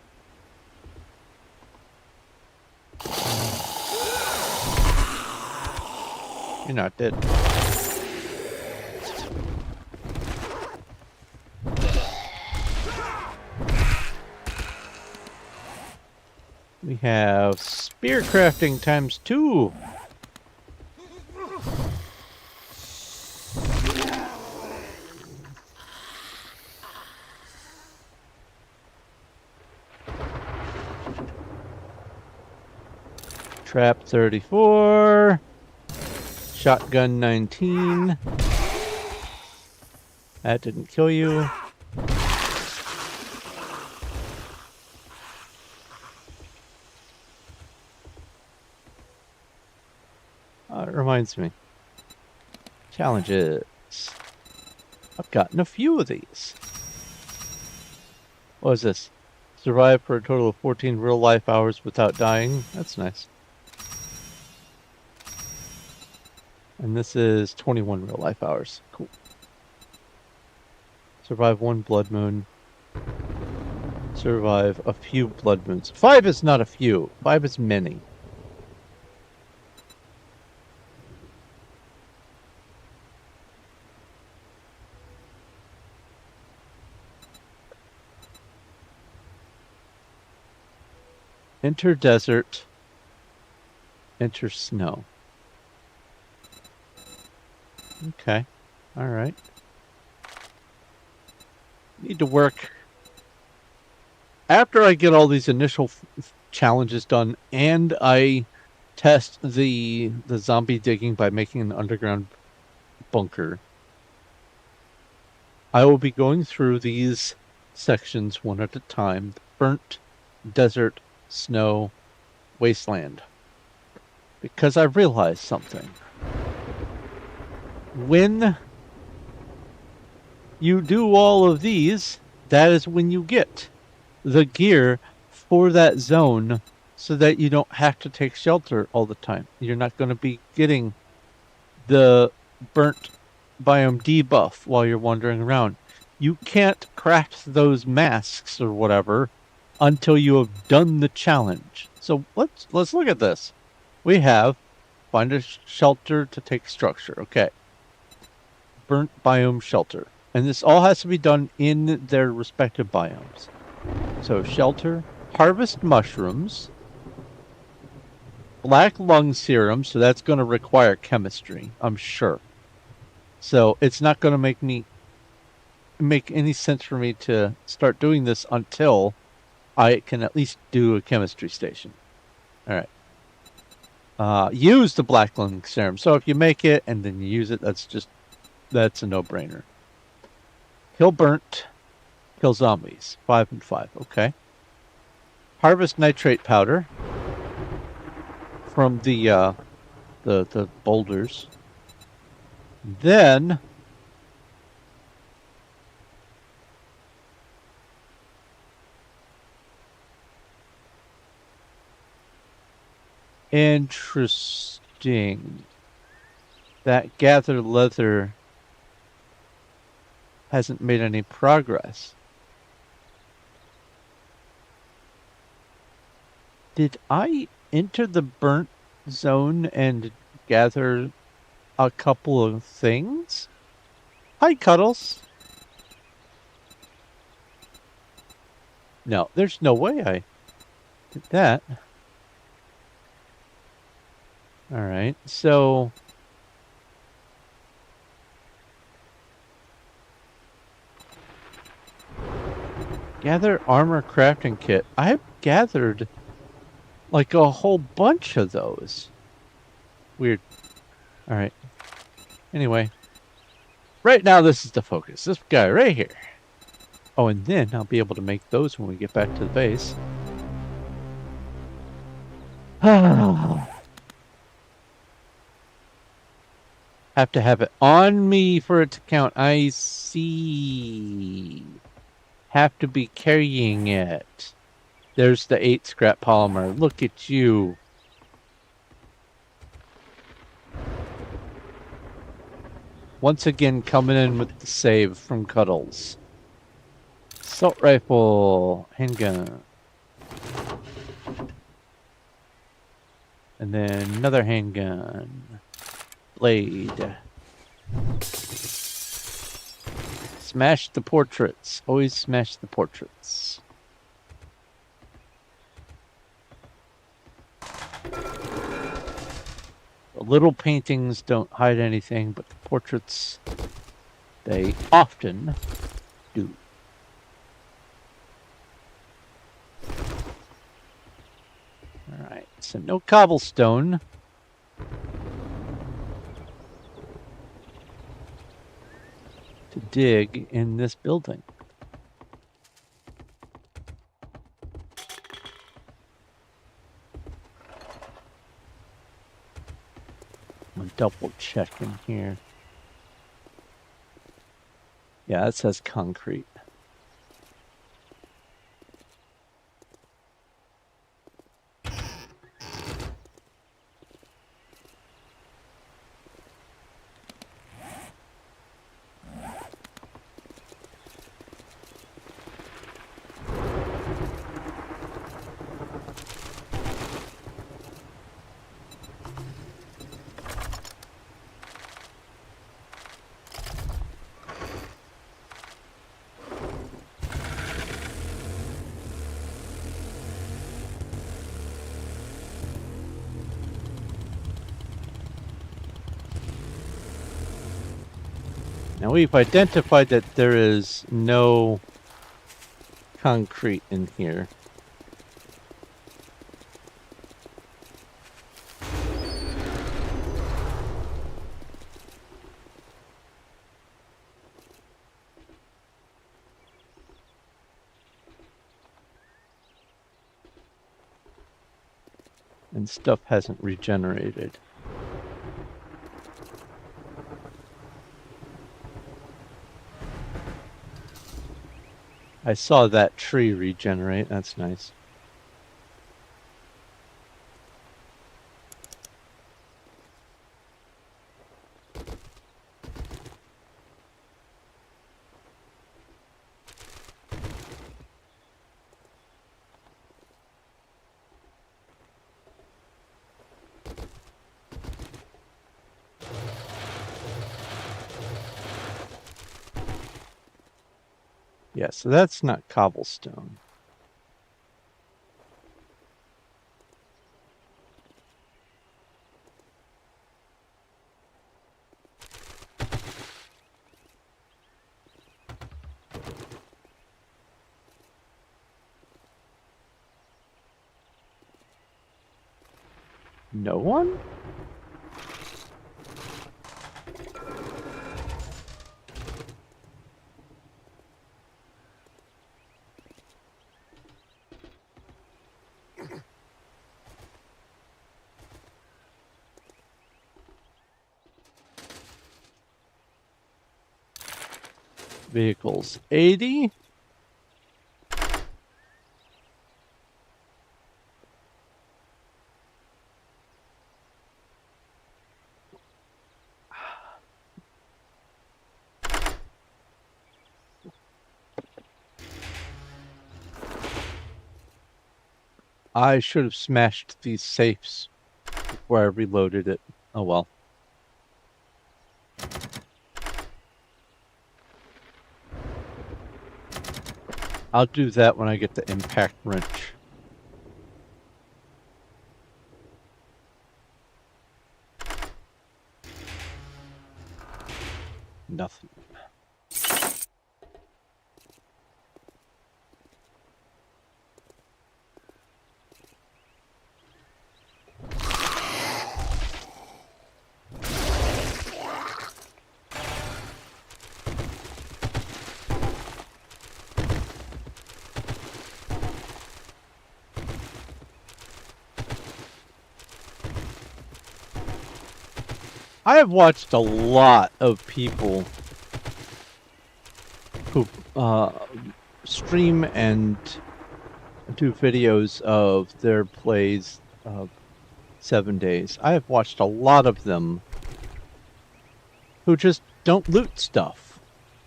You're not dead. We have spear crafting times 2. Trap 34. Shotgun 19. That didn't kill you. It reminds me. Challenges. I've gotten a few of these. What is this? Survive for a total of 14 real-life hours without dying. That's nice. And this is 21 real-life hours. Cool. Survive 1 blood moon. Survive a few blood moons. 5 is not a few. 5 is many. Enter desert. Enter snow. Okay. Alright. Need to work. After I get all these initial challenges done and I test the zombie digging by making an underground bunker, I will be going through these sections one at a time. Burnt, desert, snow, wasteland. Because I realized something. When you do all of these, that is when you get the gear for that zone so that you don't have to take shelter all the time. You're not going to be getting the burnt biome debuff while you're wandering around. You can't craft those masks or whatever until you have done the challenge. So let's look at this. We have find a shelter to take structure. Okay. Burnt biome shelter. And this all has to be done in their respective biomes. So shelter, harvest mushrooms, black lung serum, so that's going to require chemistry, I'm sure. So it's not going to make any sense for me to start doing this until I can at least do a chemistry station. All right. use the black lung serum. So if you make it and then you use it, that's a no-brainer. Kill burnt, kill zombies. 5 and 5. Okay. Harvest nitrate powder from the boulders. Then interesting. That gather leather hasn't made any progress. Did I enter the burnt zone and gather a couple of things? Hi, Cuddles. No, there's no way I did that. All right, so gather armor crafting kit. I've gathered like a whole bunch of those. Weird. All right. Anyway, right now this is the focus. This guy right here. Oh, and then I'll be able to make those when we get back to the base. Have to have it on me for it to count. I see. Have to be carrying it. There's the 8 scrap polymer. Look at you. Once again, coming in with the save from Cuddles. Assault rifle, handgun. And then another handgun. Blade. Smash the portraits. Always smash the portraits. The little paintings don't hide anything, but the portraits, they often do. Alright, so no cobblestone. To dig in this building. I'm double checking here. Yeah, it says concrete. Now we've identified that there is no concrete in here. And stuff hasn't regenerated. I saw that tree regenerate. That's nice. Yeah, so that's not cobblestone. No one? Vehicles 80. I should have smashed these safes before I reloaded it. Oh well. I'll do that when I get the impact wrench. Nothing. I have watched a lot of people who stream and do videos of their plays of 7 days. I have watched a lot of them who just don't loot stuff.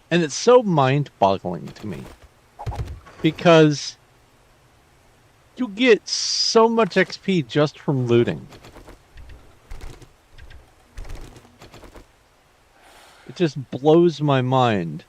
And it's so mind-boggling to me. Because you get so much XP just from looting. It just blows my mind.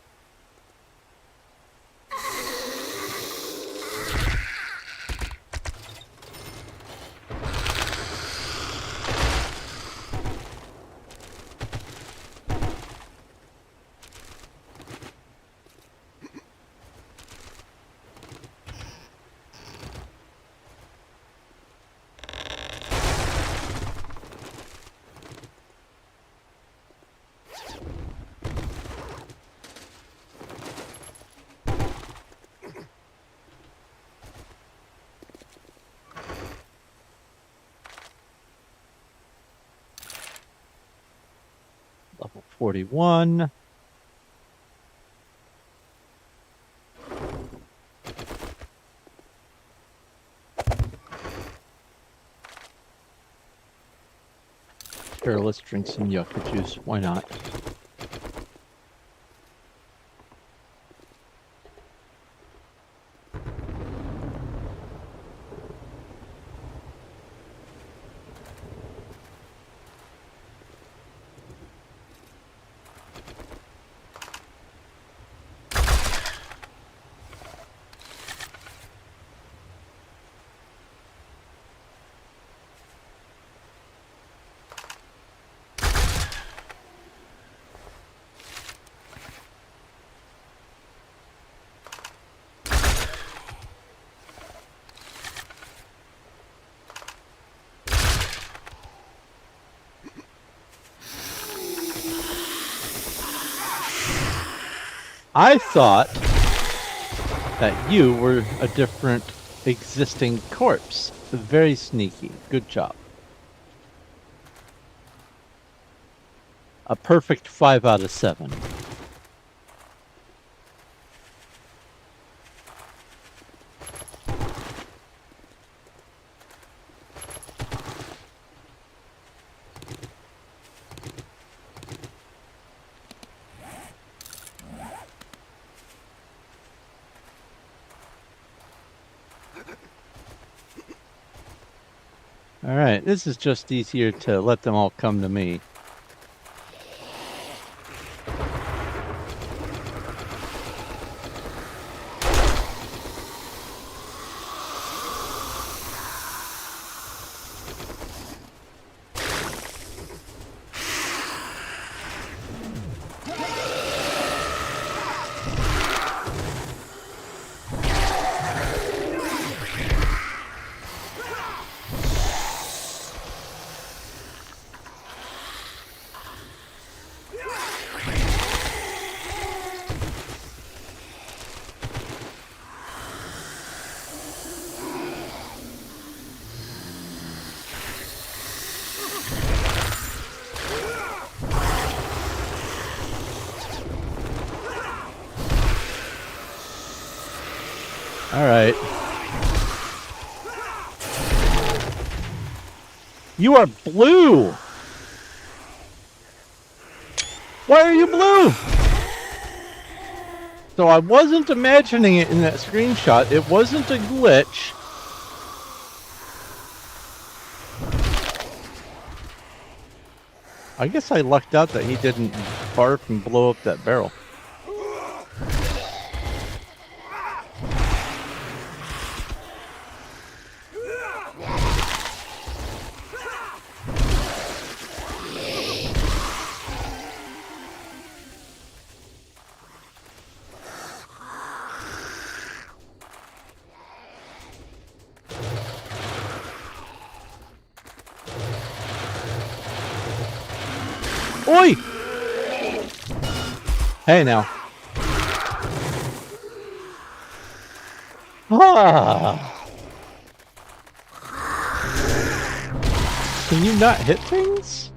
Level 41. Here, let's drink some yucca juice. Why not? I thought that you were a different existing corpse. Very sneaky. Good job. A perfect 5 out of 7. Alright, this is just easier to let them all come to me. Alright. You are blue! Why are you blue? So I wasn't imagining it in that screenshot. It wasn't a glitch. I guess I lucked out that he didn't barf and blow up that barrel. Oi! Hey now. Ah! Can you not hit things?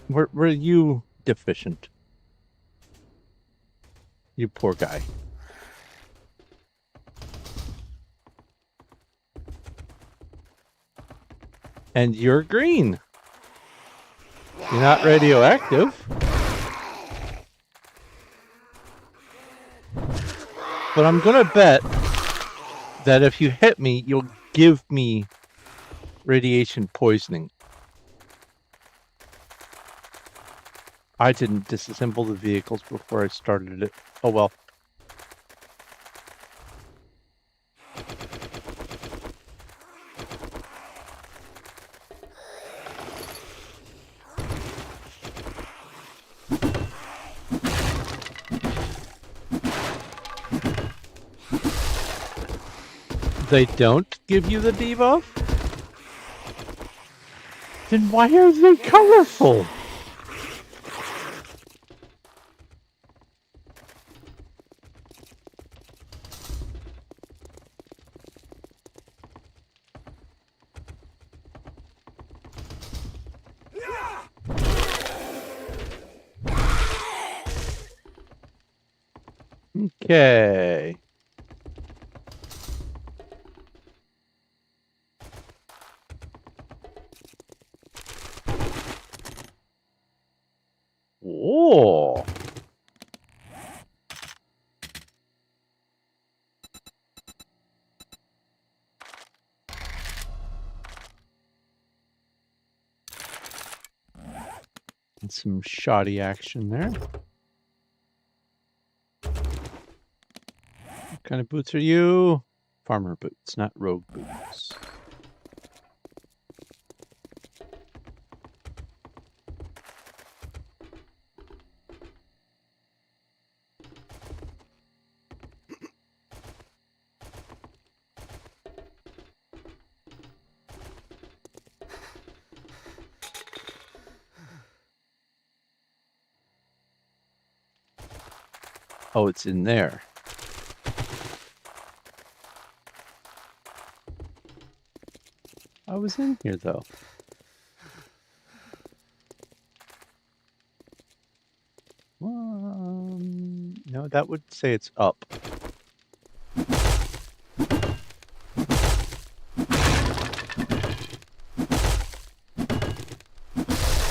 Were you deficient? You poor guy. And you're green. You're not radioactive. But I'm gonna bet that if you hit me, you'll give me radiation poisoning. I didn't disassemble the vehicles before I started it. Oh well. They don't give you the debuff? Then why are they colorful? Okay. Whoa. And some shoddy action there. What kind of boots are you? Farmer boots, not rogue boots. Oh, it's in there. I was in here, though. No, that would say it's up.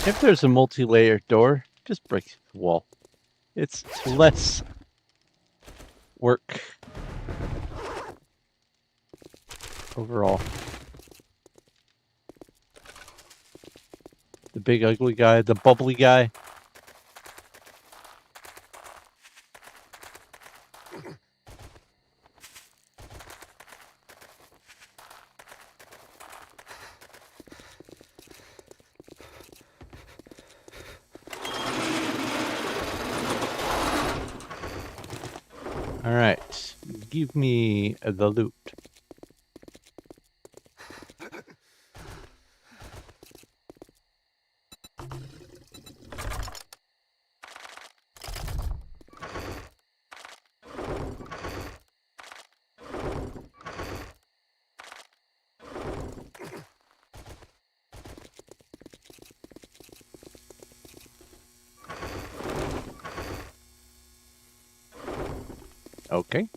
If there's a multi-layer door, just break the wall. It's less work overall. The big ugly guy, the bubbly guy. All right, give me the loot. Okay.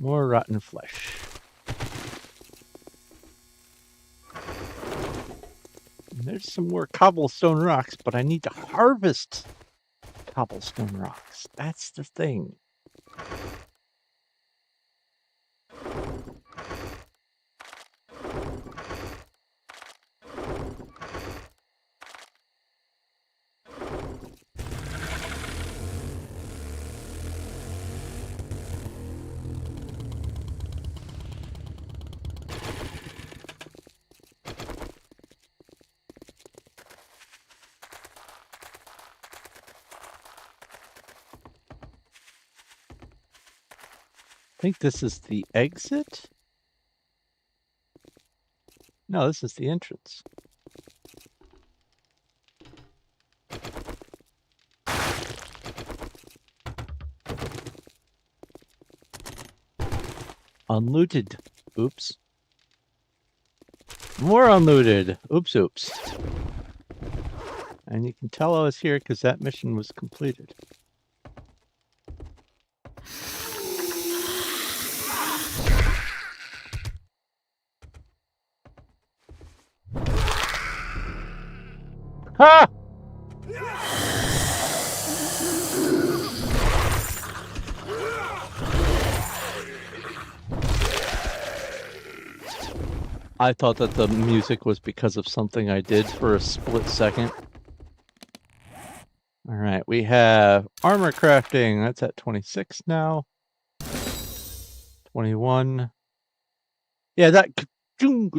More rotten flesh. And there's some more cobblestone rocks, but I need to harvest cobblestone rocks. That's the thing. I think this is the exit. No, this is the entrance. Unlooted. Oops. More unlooted. Oops, oops. And you can tell I was here because that mission was completed. Ha! I thought that the music was because of something I did for a split second. All right, we have armor crafting. That's at 26 now. 21. Yeah, that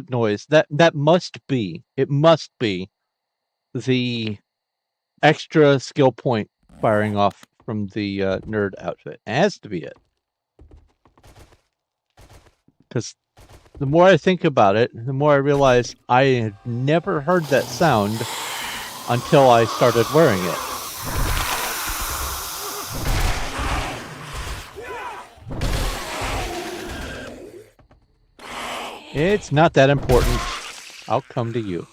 noise. That must be. It must be the extra skill point firing off from the nerd outfit. It has to be it. Because the more I think about it, the more I realize I had never heard that sound until I started wearing it. It's not that important. I'll come to you.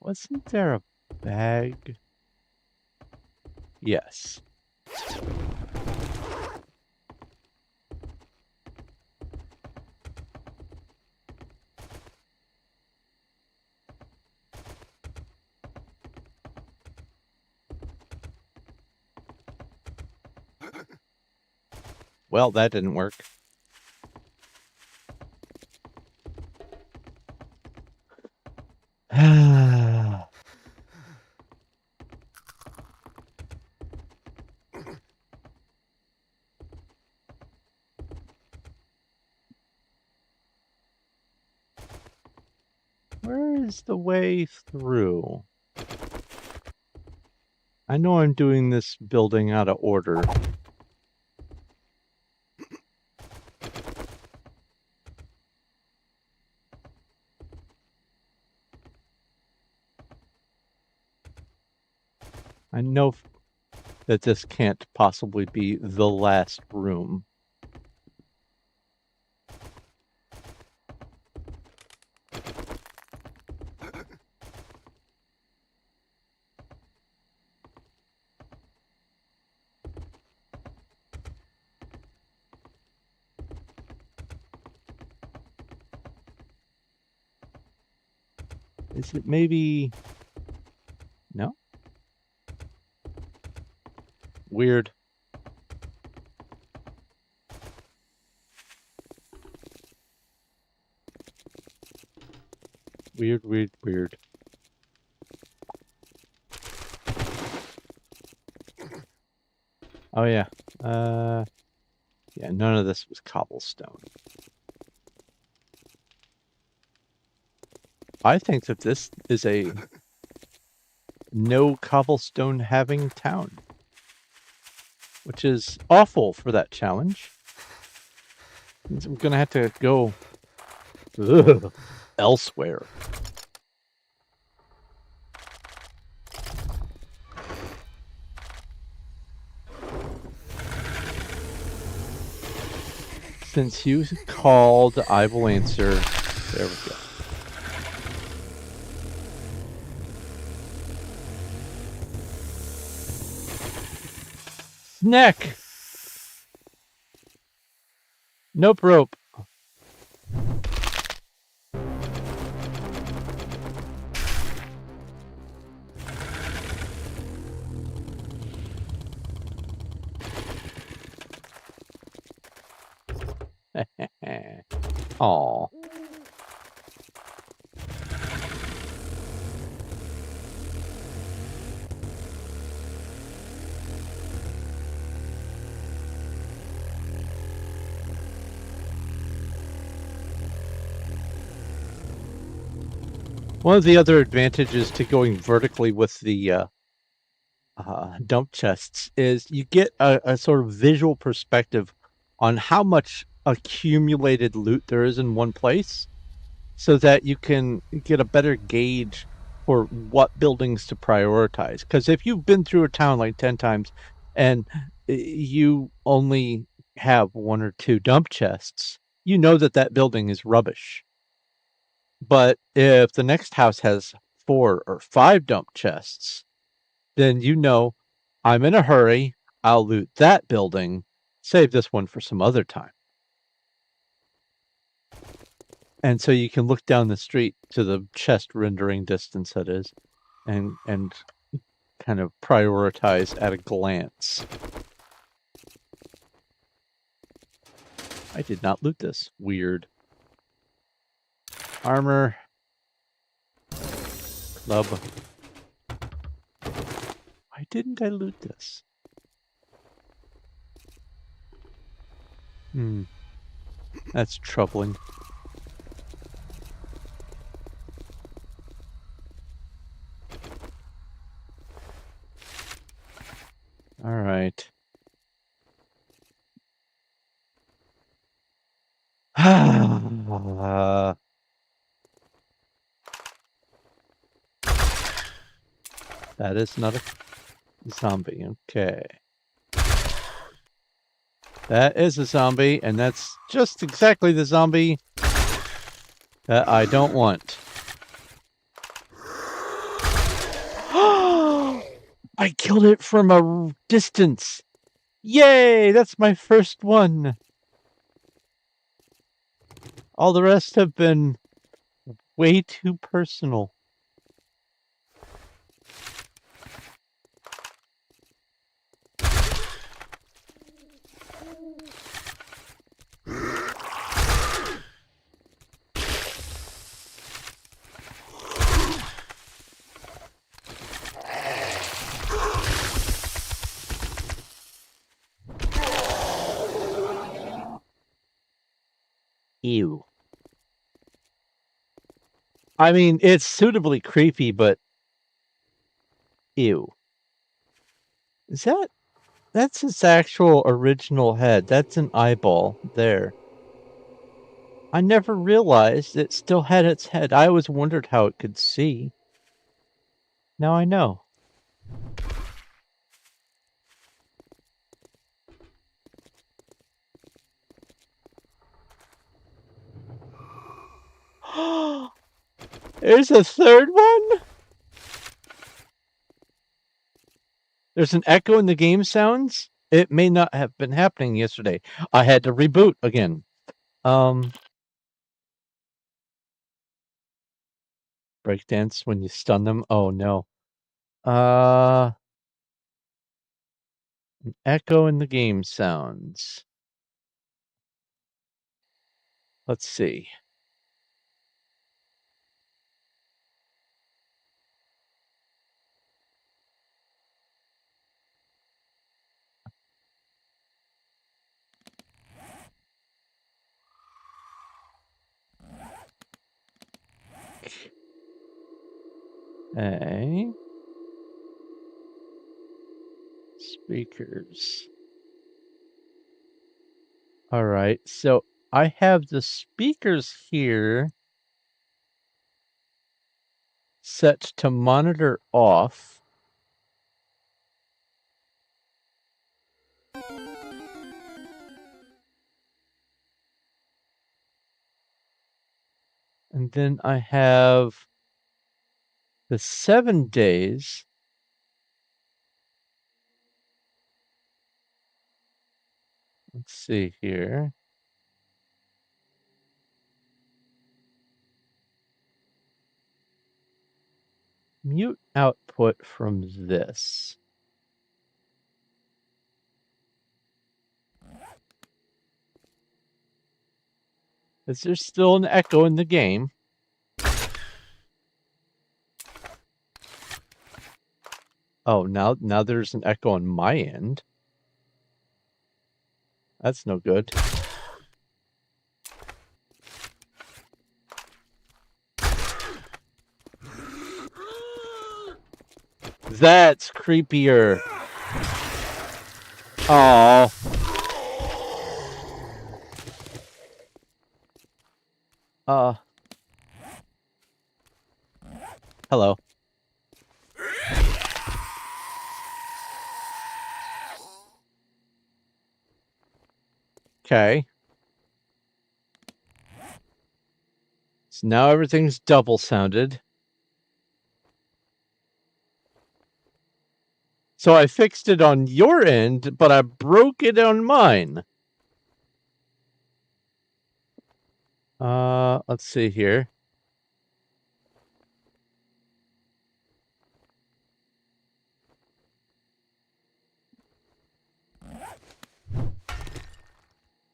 Wasn't there a bag? Yes. Well, that didn't work. Where is the way through? I know I'm doing this building out of order. I know that this can't possibly be the last room. Is it maybe... No? Weird. Weird, weird, weird. Oh, yeah. Yeah, none of this was cobblestone. I think that this is a no cobblestone having town, which is awful for that challenge. Means I'm gonna have to go elsewhere. Since you called, I will answer. There we go. Snack! Nope, rope. Aw. One of the other advantages to going vertically with the dump chests is you get a sort of visual perspective on how much accumulated loot there is in one place so that you can get a better gauge for what buildings to prioritize. Because if you've been through a town like 10 times and you only have one or two dump chests, you know that that building is rubbish. But if the next house has 4 or 5 dump chests, then you know, I'm in a hurry, I'll loot that building, save this one for some other time. And so you can look down the street to the chest rendering distance that is, and kind of prioritize at a glance. I did not loot this. Weird. Armor. Club. Why didn't I loot this? That's troubling. All right. That is not a zombie. Okay. That is a zombie, and that's just exactly the zombie that I don't want. I killed it from a distance. Yay! That's my first one. All the rest have been way too personal. Ew. I mean, it's suitably creepy, but ew. Is that's its actual original head. That's an eyeball there. I never realized it still had its head. I always wondered how it could see. Now I know. There's a third one? There's an echo in the game sounds? It may not have been happening yesterday. I had to reboot again. Breakdance when you stun them? Oh, no. An echo in the game sounds. Let's see. Okay. Speakers. All right. So I have the speakers here set to monitor off. And then I have the 7 days. Let's see here. Mute output from this. Is there still an echo in the game? Oh, now there's an echo on my end. That's no good. That's creepier. Oh. Hello. Okay. So now everything's double sounded. So I fixed it on your end, but I broke it on mine. Let's see here.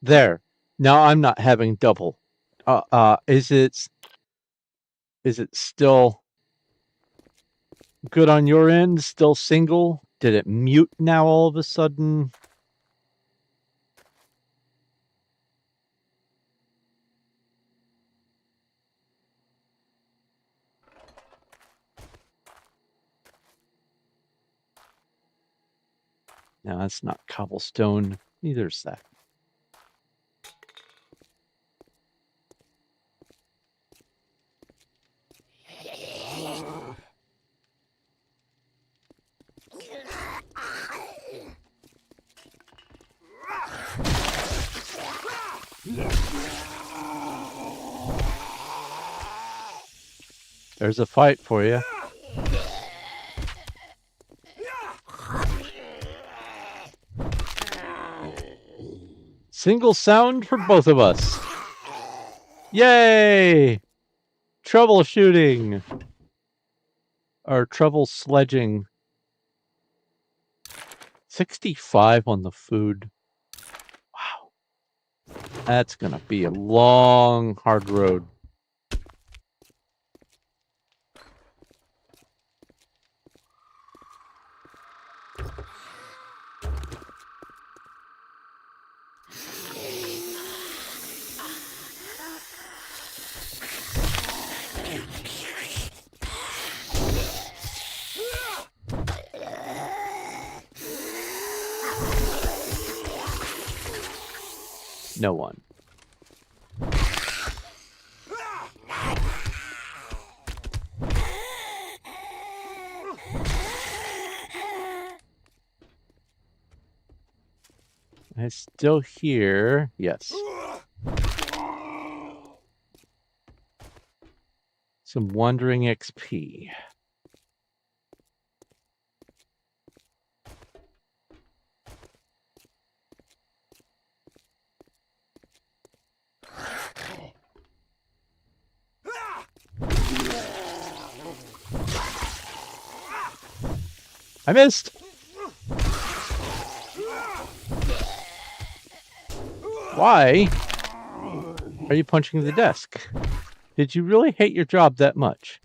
There. Now I'm not having double. Is it still good on your end? Still single? Did it mute now all of a sudden? No, that's not cobblestone. Neither is that. There's a fight for you. Single sound for both of us. Yay! Troubleshooting. Or trouble sledging. 65 on the food. Wow. That's gonna be a long, hard road. No one. I still hear, yes. Some wandering XP. I missed. Why are you punching the desk? Did you really hate your job that much?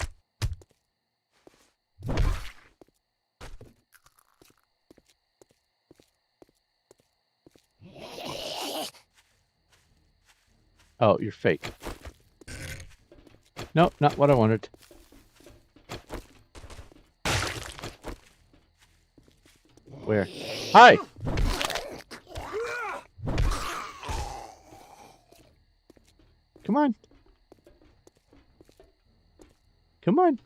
Oh, you're fake. Nope, not what I wanted. Where? Hi! Come on.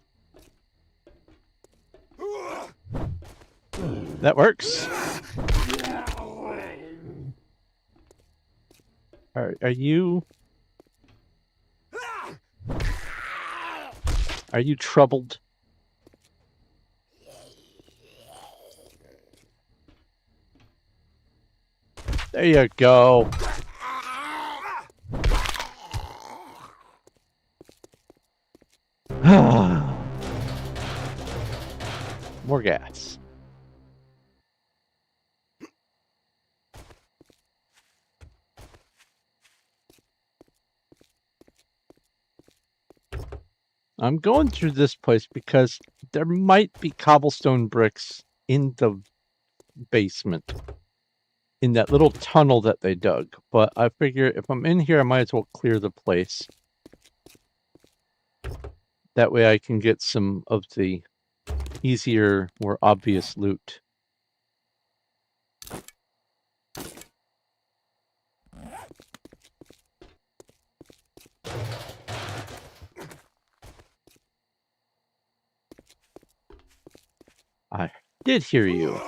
That works. Are you troubled? There you go. More gas. I'm going through this place because there might be cobblestone bricks in the basement, in that little tunnel that they dug. But I figure if I'm in here, I might as well clear the place. That way I can get some of the easier, more obvious loot. I did hear you.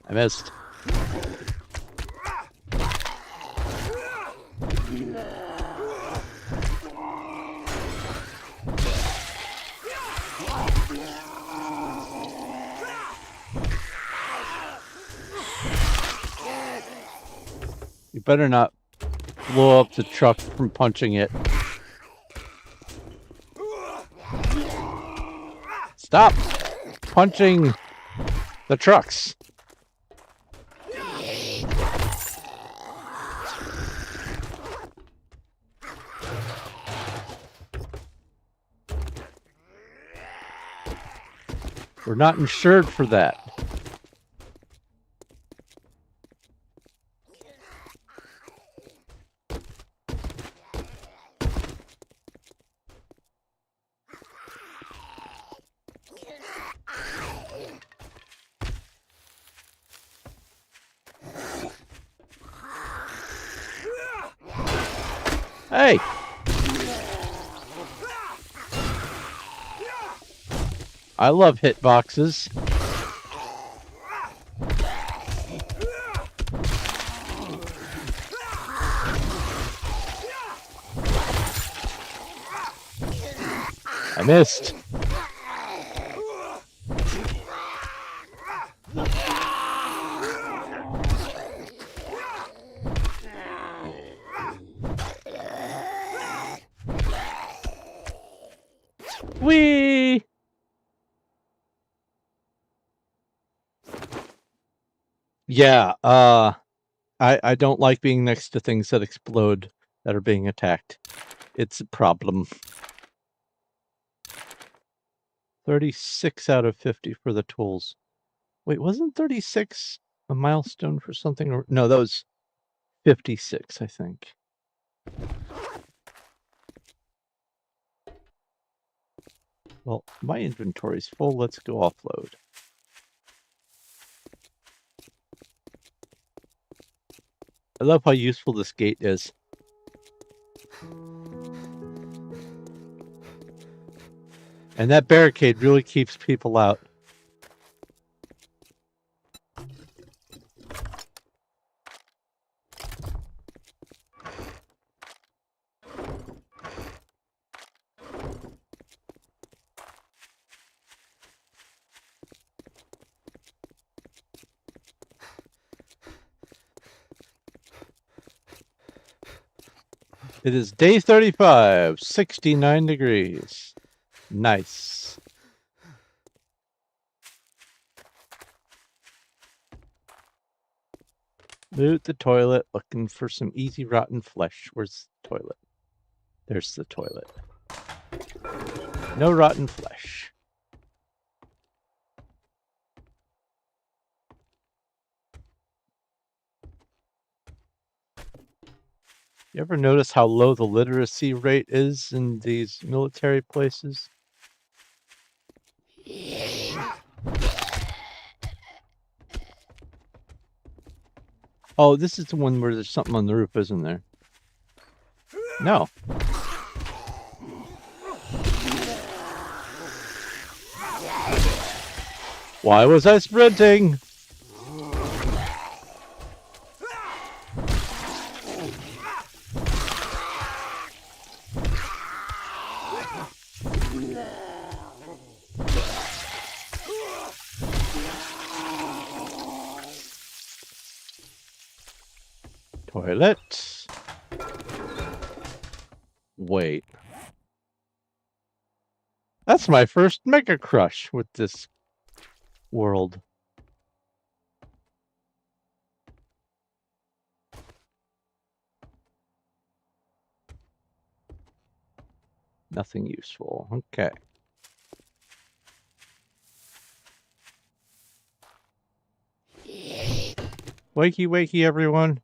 I missed. You better not blow up the truck from punching it. Stop punching the trucks. We're not insured for that. Hey! I love hitboxes. I missed. Whee! Yeah, I don't like being next to things that explode that are being attacked. It's a problem. 36 out of 50 for the tools. Wait, wasn't 36 a milestone for something? Or no, that was 56, I think. Well, my inventory's full. Let's go offload. I love how useful this gate is. And that barricade really keeps people out. It is day 35, 69 degrees. Nice. Loot the toilet, looking for some easy rotten flesh. Where's the toilet? There's the toilet. No rotten flesh. You ever notice how low the literacy rate is in these military places? Oh, this is the one where there's something on the roof, isn't there? No. Why was I sprinting? Toilet. Wait. That's my first Mega Crush with this world. Nothing useful. Okay. Wakey, wakey, everyone.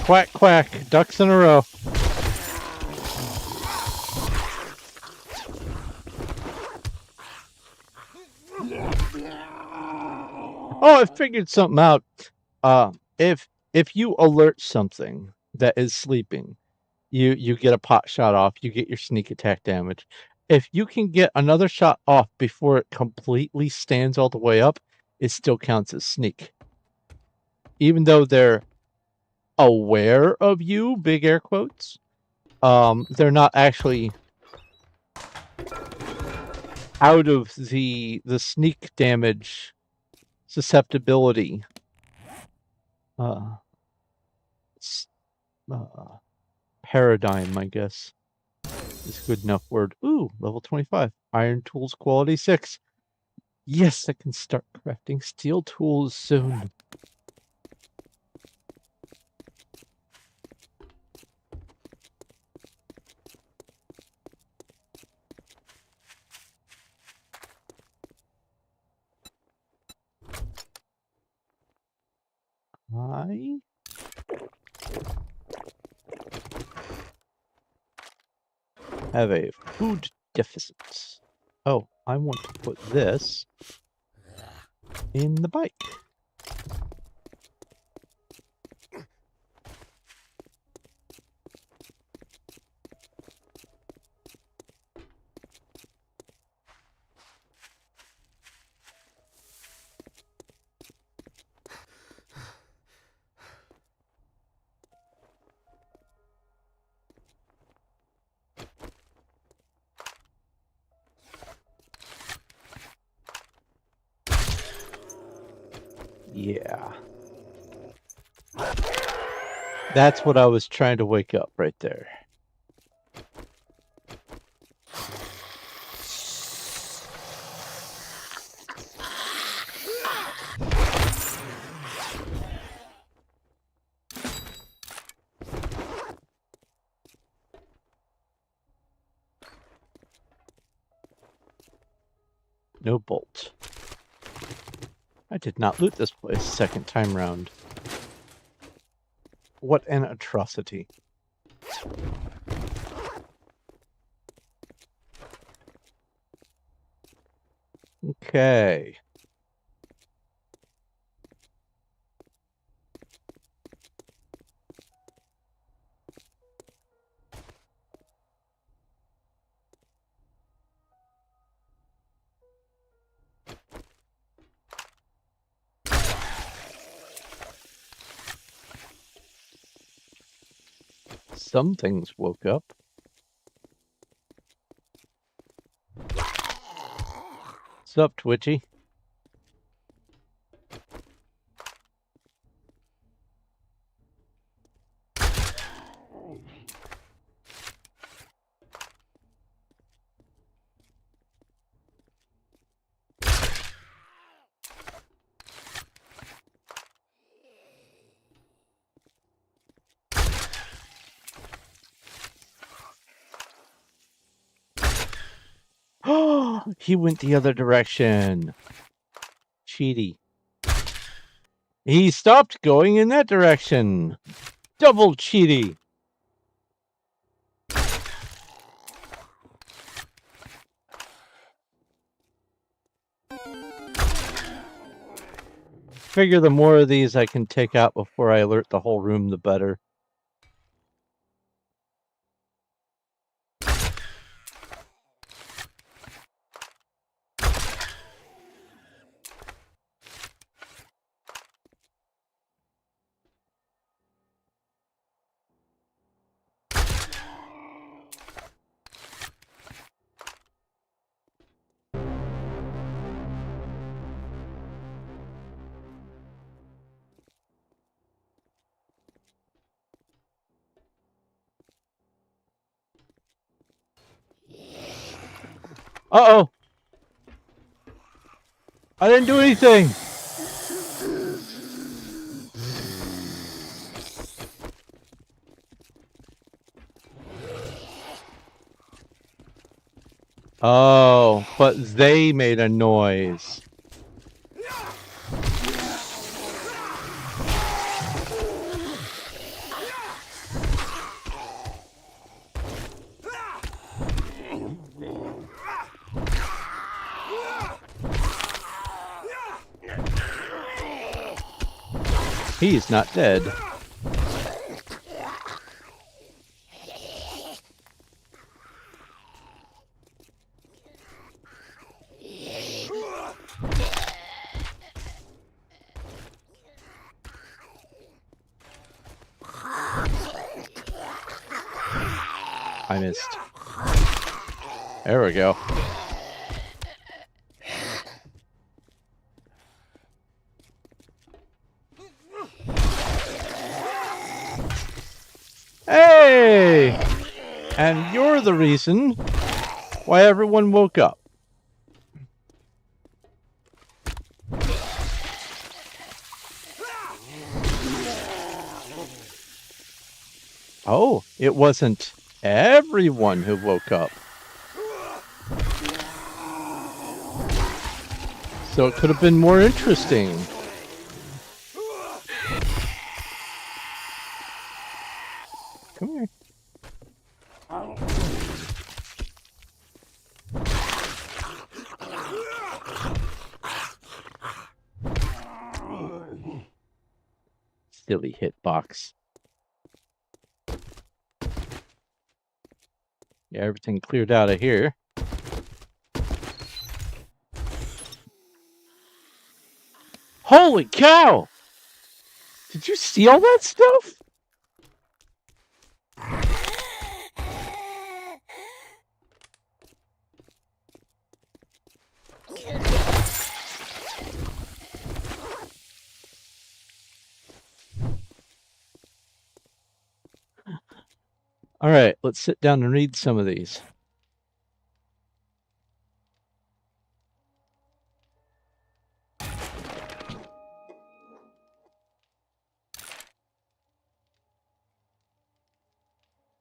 Quack, quack. Ducks in a row. Oh, I figured something out. If you alert something that is sleeping, you get a pot shot off, you get your sneak attack damage. If you can get another shot off before it completely stands all the way up, it still counts as sneak. Even though they're aware of you, big air quotes, they're not actually out of the sneak damage susceptibility. Paradigm, I guess, is a good enough word. Ooh, level 25. Iron tools quality 6. Yes, I can start crafting steel tools soon. I have a food deficit. Oh, I want to put this in the bike. Yeah. That's what I was trying to wake up right there. No bolt. I did not loot this place second time round. What an atrocity. Okay. Some things woke up. What's up, Twitchy? He went the other direction. Cheaty. He stopped going in that direction. Double cheaty. figure the more of these I can take out before I alert the whole room, the better. Uh-oh! I didn't do anything! Oh, but they made a noise. He's not dead. I missed. There we go. Hey! And you're the reason why everyone woke up. Oh, it wasn't everyone who woke up. So it could have been more interesting. Come here. Silly hitbox. Yeah, everything cleared out of here. Holy cow! Did you see all that stuff? All right, let's sit down and read some of these.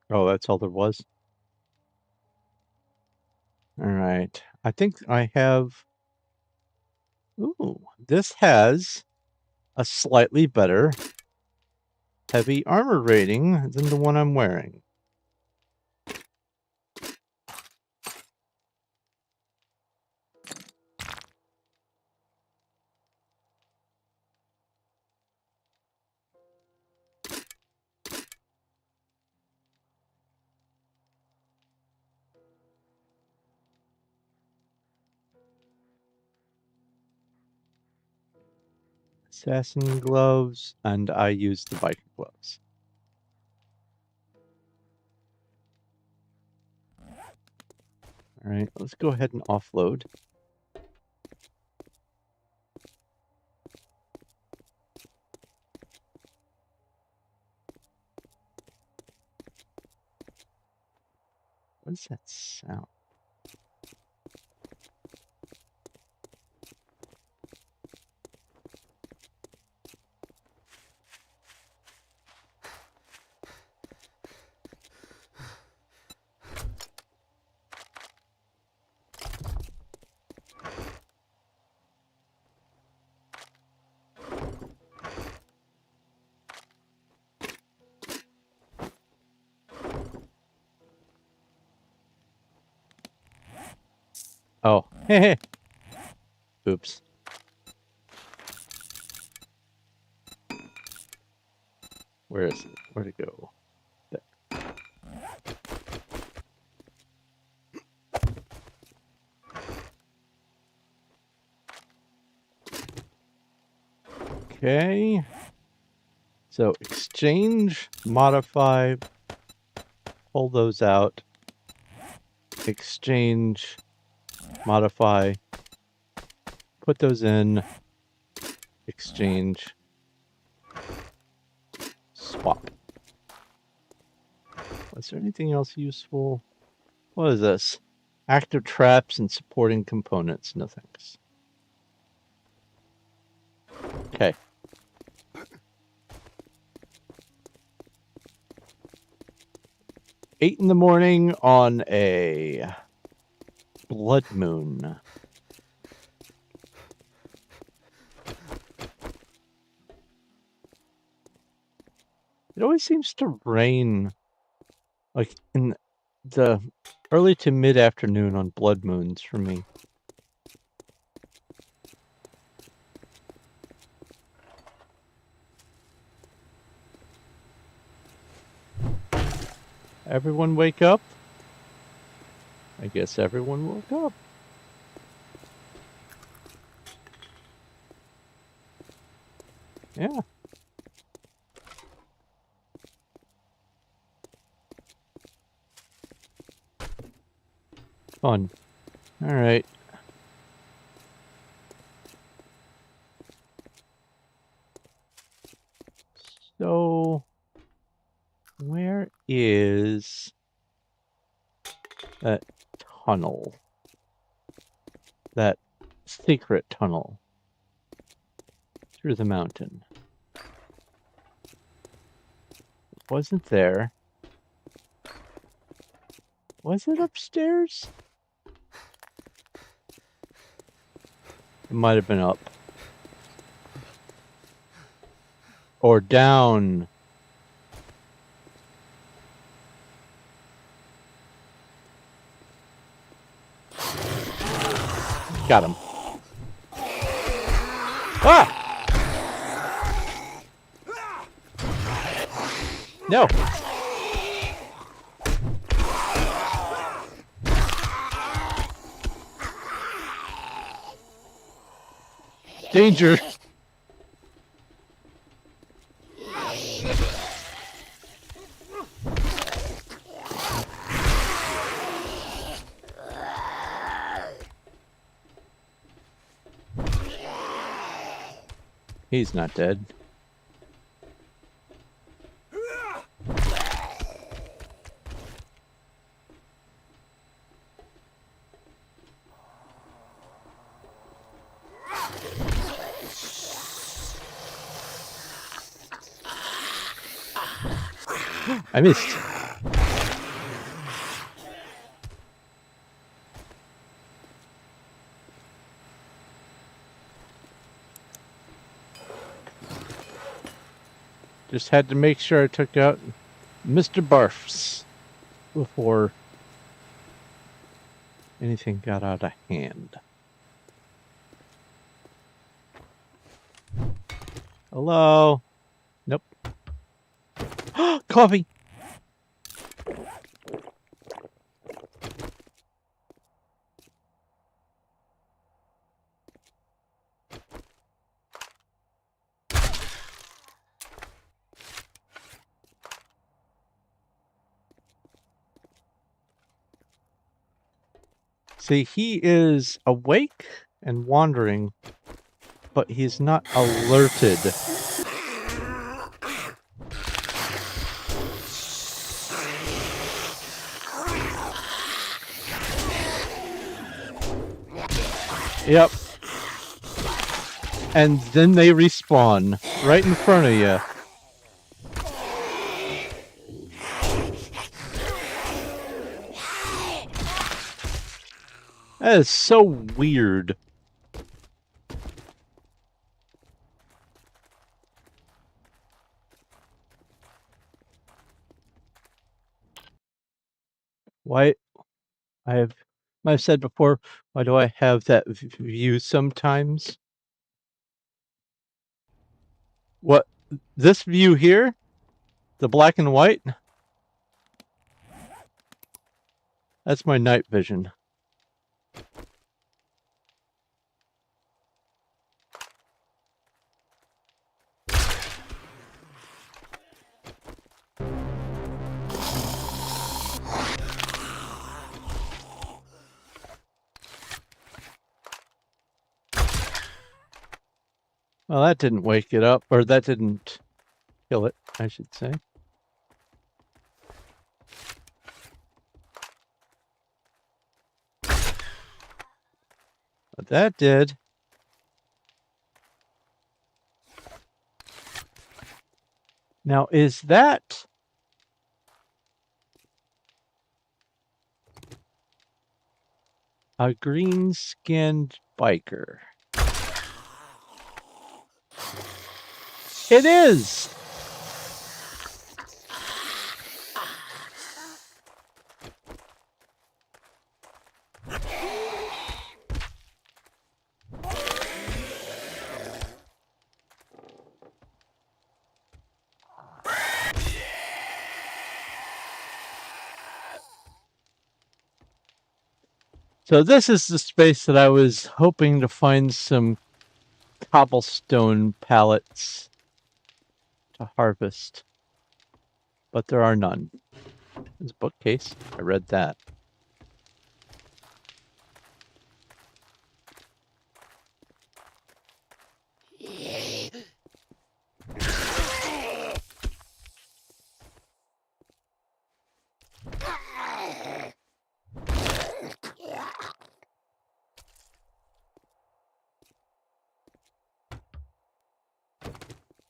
Oh, that's all there was? All right. I think I have... Ooh, this has a slightly better heavy armor rating than the one I'm wearing. Assassin gloves, and I use the biker gloves. All right, let's go ahead and offload. What is that sound? Oh, oops. Where is it? Where'd it go? There. Okay. So exchange, modify, pull those out. Exchange, modify, put those in, exchange, swap. Was there anything else useful? What is this? Active traps and supporting components. No thanks. Okay. $8 in the morning on a blood moon. It always seems to rain like in the early to mid-afternoon on blood moons for me. Everyone wake up? I guess everyone woke up. Yeah. Fun. All right. So, where is that tunnel? That secret tunnel through the mountain. It wasn't there. Was it upstairs? It might have been up. Or down. Got him. Ah! No. Danger. He's not dead. I missed. Just had to make sure I took out Mr. Barfs before anything got out of hand. Hello? Nope. Coffee! See, he is awake and wandering, but he's not alerted. Yep. And then they respawn right in front of you. That is so weird. Why? I've said before, why do I have that view sometimes? What? This view here? The black and white? That's my night vision. Well, that didn't wake it up, or that didn't kill it, I should say. But that did. Now, is that a green-skinned biker? It is! So this is the space that I was hoping to find some cobblestone pallets to harvest, but there are none. There's a bookcase. I read that.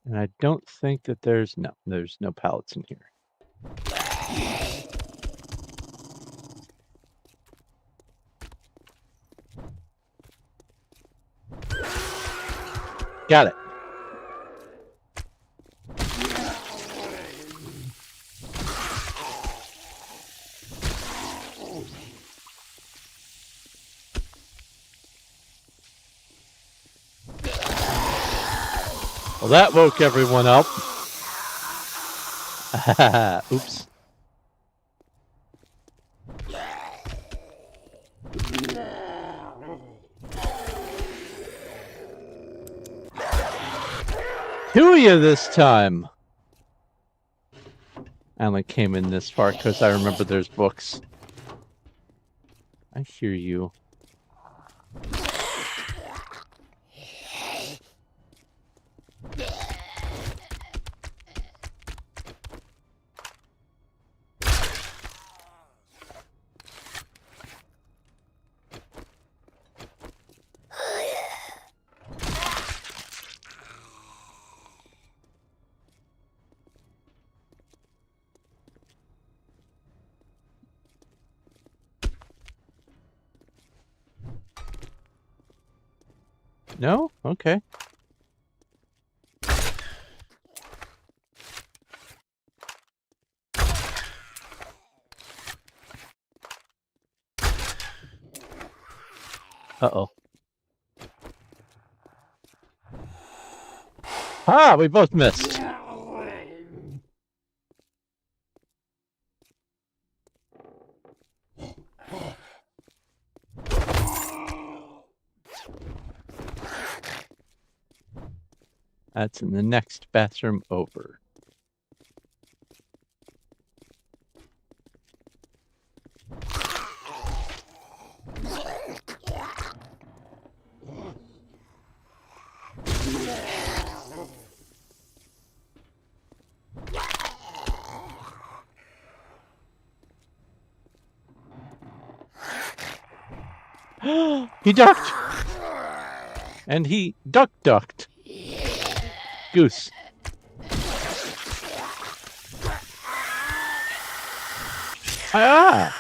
And I don't think that there's no pallets in here. Got it. Well, that woke everyone up. Oops. Two of you this time. I only came in this far because I remember there's books. I hear you. No? Okay. Uh-oh. Ah, we both missed. That's in the next bathroom over. He ducked! And he ducked. Goose. Ah!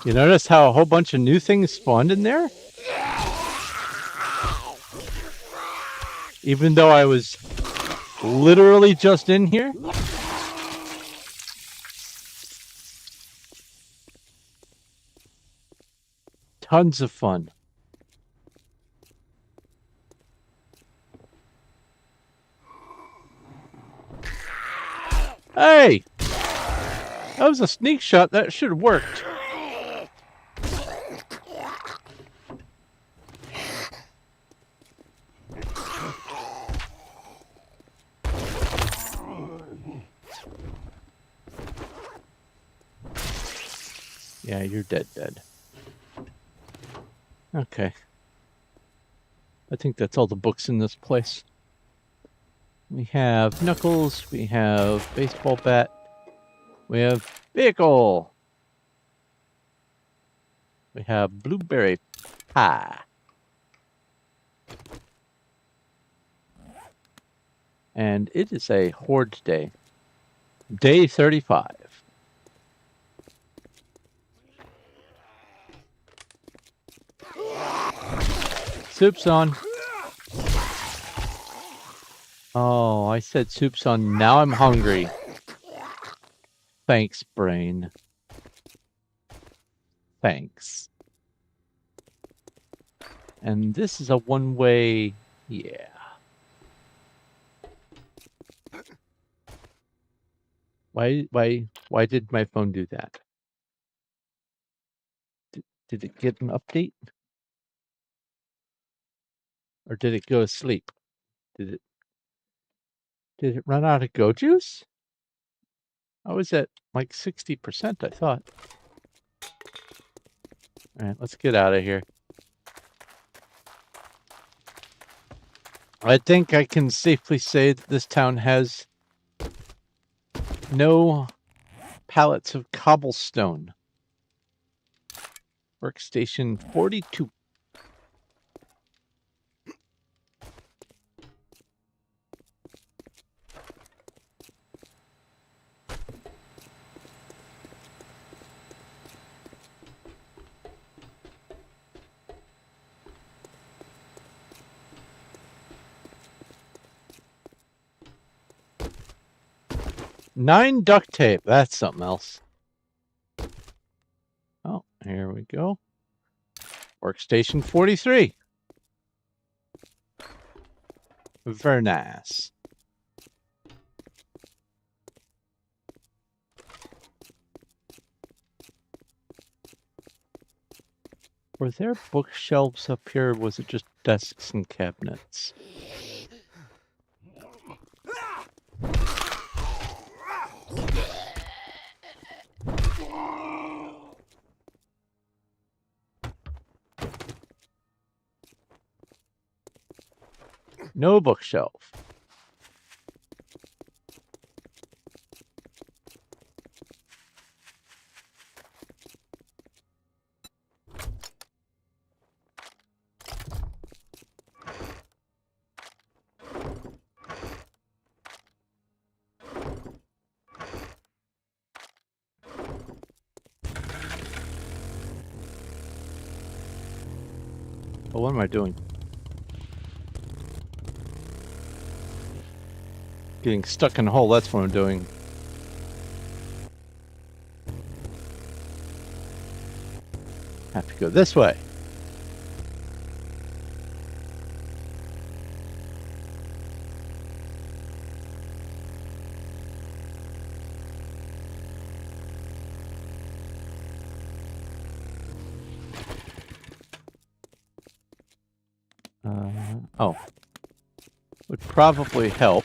You notice how a whole bunch of new things spawned in there? Even though I was literally just in here? Tons of fun. Hey! That was a sneak shot. That should have worked. Yeah, you're dead. Okay. I think that's all the books in this place. We have Knuckles, we have Baseball Bat, we have Vehicle, we have Blueberry Pie, and it is a Horde Day. Day 35. Soup's on. Oh, I said soup's on. Now I'm hungry. Thanks, brain. Thanks. And this is a one-way... Yeah. Why did my phone do that? Did it get an update? Or did it go to sleep? Did it run out of Go Juice? I was at like 60%, I thought. All right, let's get out of here. I think I can safely say that this town has no pallets of cobblestone. Workstation 42. Nine duct tape. That's something else. Oh, here we go. Workstation 43. Very nice. Were there bookshelves up here, or was it just desks and cabinets? No bookshelf. Oh, what am I doing? Getting stuck in a hole, that's what I'm doing. Have to go this way. Oh. Would probably help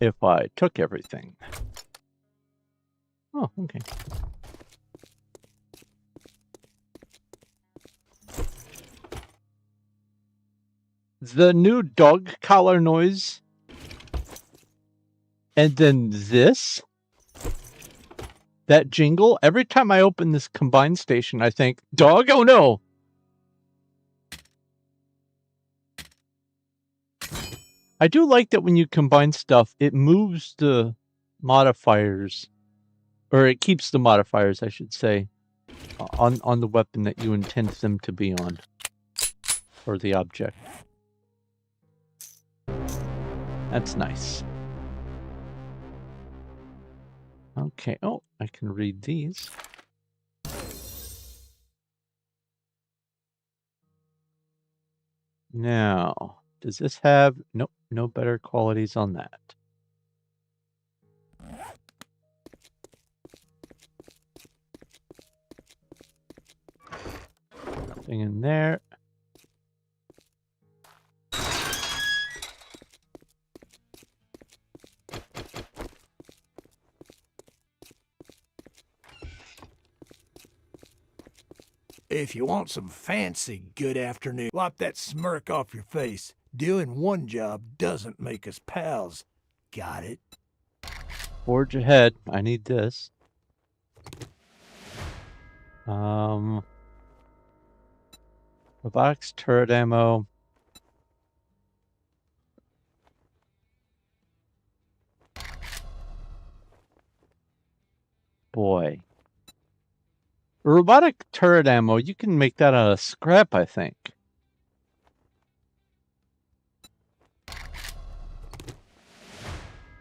if I took everything. Oh, okay. The new dog collar noise, and then this, that jingle, every time I open this combined station, I think, dog? Oh no! I do like that when you combine stuff, it moves the modifiers Or it keeps the modifiers, I should say, on the weapon that you intend them to be on. Or the object. That's nice. Okay. Oh, I can read these. Now, does this have... Nope, no better qualities on that. Nothing in there.
If you want some fancy good afternoon, wipe that smirk off your face. Doing one job doesn't make us pals. Got it?
Forge ahead. I need this. Robotics turret ammo. Boy. Robotic turret ammo, you can make that out of scrap, I think.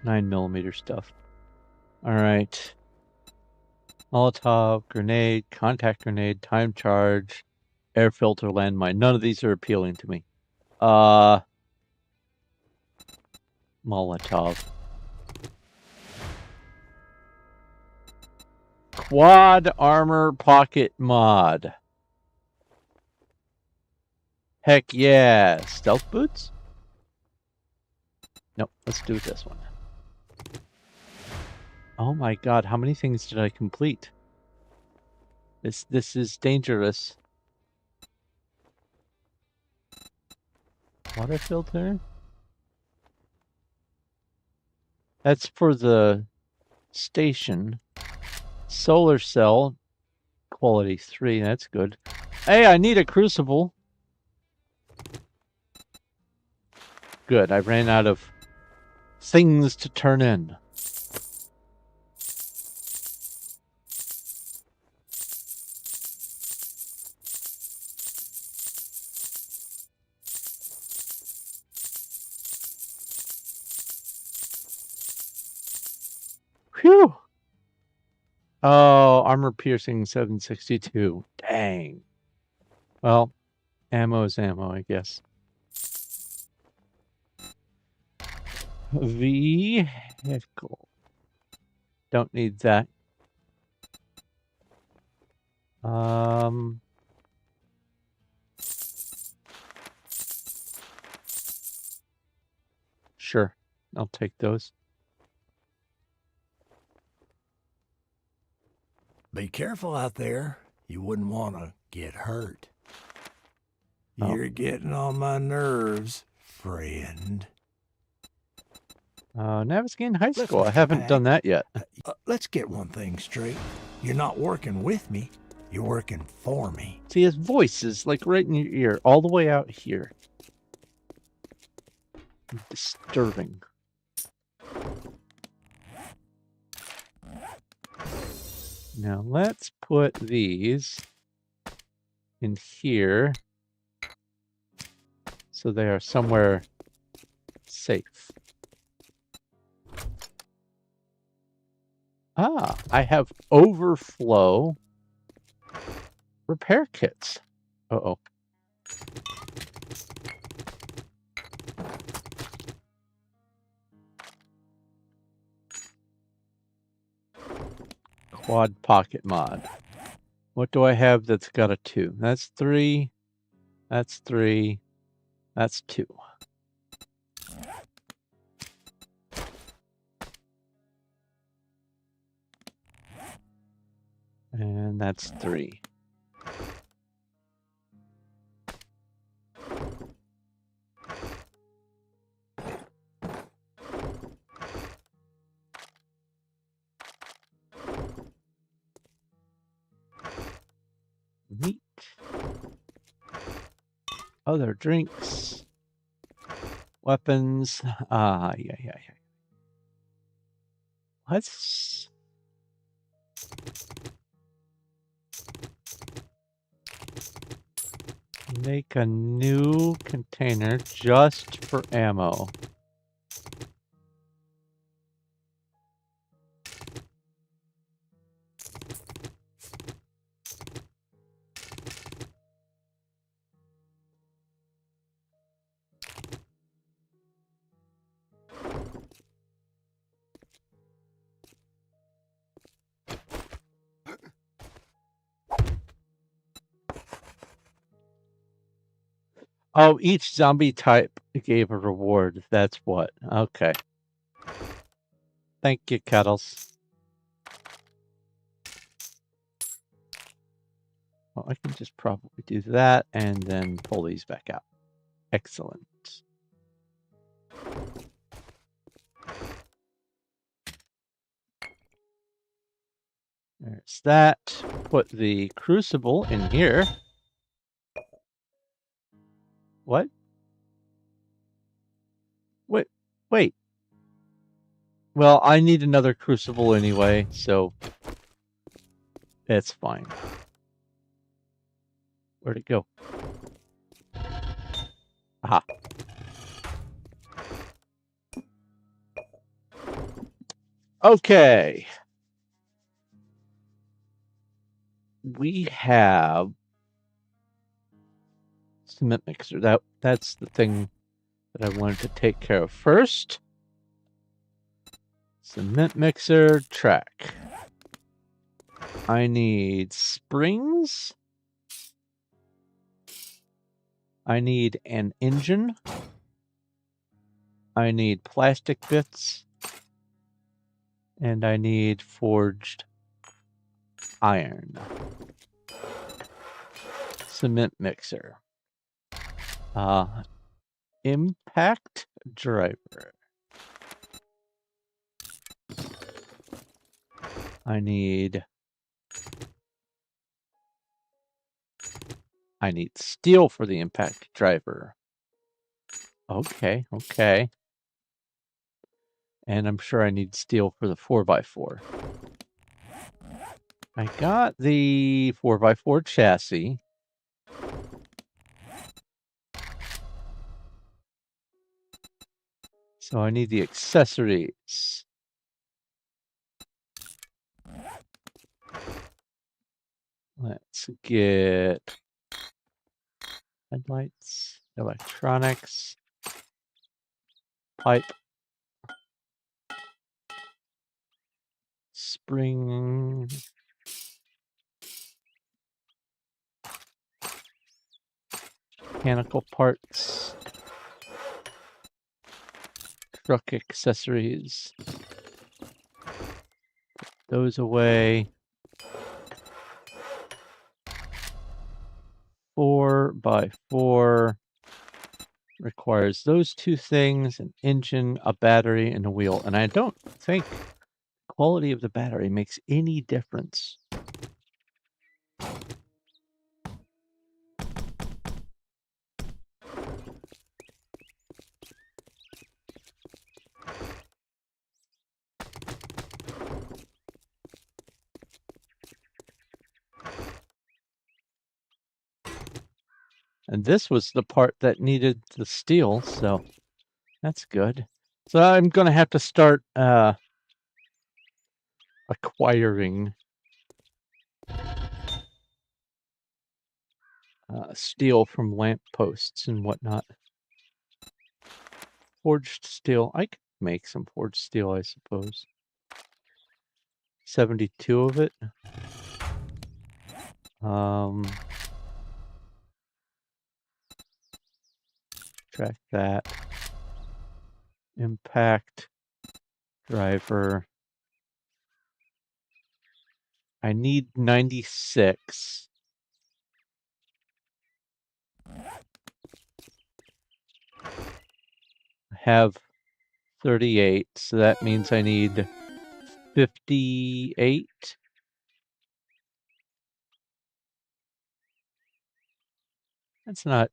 $9mm stuff. Alright. Molotov, grenade, contact grenade, time charge, air filter, landmine. None of these are appealing to me. Molotov. Quad armor pocket mod. Heck yeah. Stealth boots? Nope, let's do this one. Oh my god, how many things did I complete? This is dangerous. Water filter? That's for the station. Solar cell. Quality 3, that's good. Hey, I need a crucible. Good, I ran out of things to turn in. Phew! Oh, armor piercing 762. Dang. Well, ammo is ammo, I guess. Vehicle. Don't need that. Sure. I'll take those.
Be careful out there. You wouldn't want to get hurt.
Oh.
You're getting on my nerves, friend.
Navisgating High
Let's
School. I haven't
pack.
done that yet.
Let's get one thing straight. You're not working with me. You're working for me.
See, his voice is like right in your ear, all the way out here. Disturbing. Now let's put these in here so they are somewhere safe. Ah, I have overflow repair kits. Uh-oh. Quad pocket mod. What do I have that's got a 2? That's 3. That's 3. That's 2. And that's 3. Meat. Other drinks. Weapons. Yeah. Let's Make a new container just for ammo. Oh, each zombie type gave a reward. That's what. Okay. Thank you, Kettles. Well, I can just probably do that and then pull these back out. Excellent. There's that. Put the crucible in here. What? Wait. Well, I need another crucible anyway, so it's fine. Where'd it go? Aha. Okay. We have cement mixer. That's the thing that I wanted to take care of first. Cement mixer track. I need springs. I need an engine. I need plastic bits. And I need forged iron. Cement mixer. Impact driver. I need steel for the impact driver. Okay. And I'm sure I need steel for the 4x4. I got the 4x4 chassis. So I need the accessories. Let's get headlights, electronics, pipe, spring, mechanical parts, truck accessories. Put those away. 4x4 requires those two things, an engine, a battery, and a wheel. And I don't think the quality of the battery makes any difference. And this was the part that needed the steel, so that's good. So I'm going to have to start acquiring steel from lampposts and whatnot. Forged steel. I could make some forged steel, I suppose. 72 of it. Track that. Impact driver. I need 96. I have 38, so that means I need 58. That's not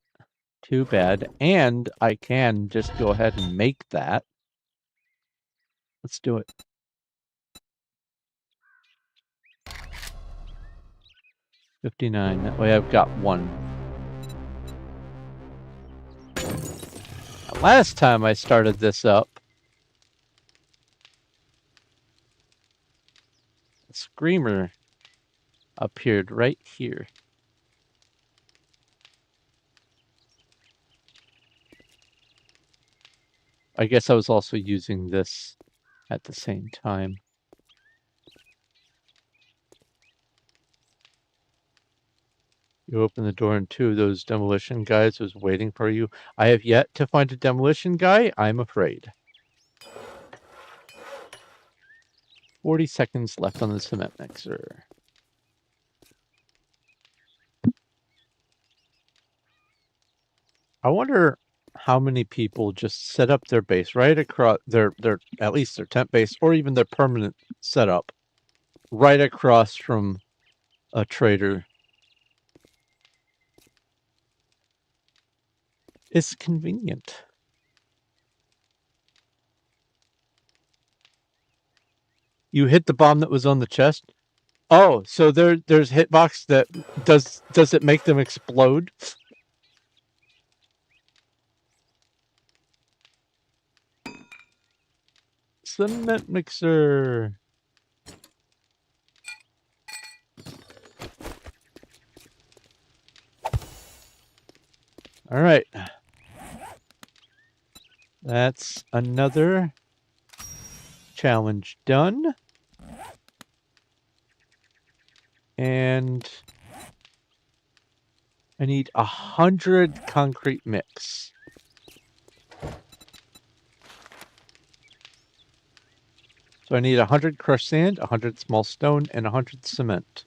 too bad. And I can just go ahead and make that. Let's do it. 59. That way I've got one. Last time I started this up, a screamer appeared right here. I guess I was also using this at the same time. You open the door and two of those demolition guys was waiting for you. I have yet to find a demolition guy, I'm afraid. 40 seconds left on the cement mixer. I wonder how many people just set up their base right across their at least their tent base or even their permanent setup right across from a trader. It's convenient. You hit the bomb that was on the chest? Oh, so there's hitbox that does it make them explode? Cement mixer. All right. That's another challenge done. And I need 100 concrete mix. So I need 100 crushed sand, 100 small stone, and 100 cement.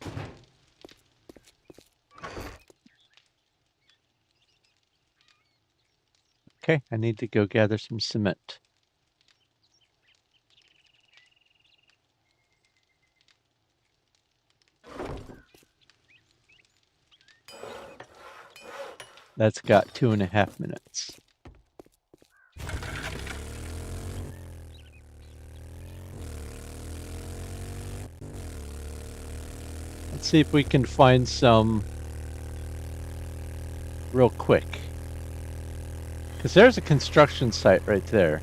Okay, I need to go gather some cement. That's got 2.5 minutes. Let's see if we can find some real quick. Because there's a construction site right there.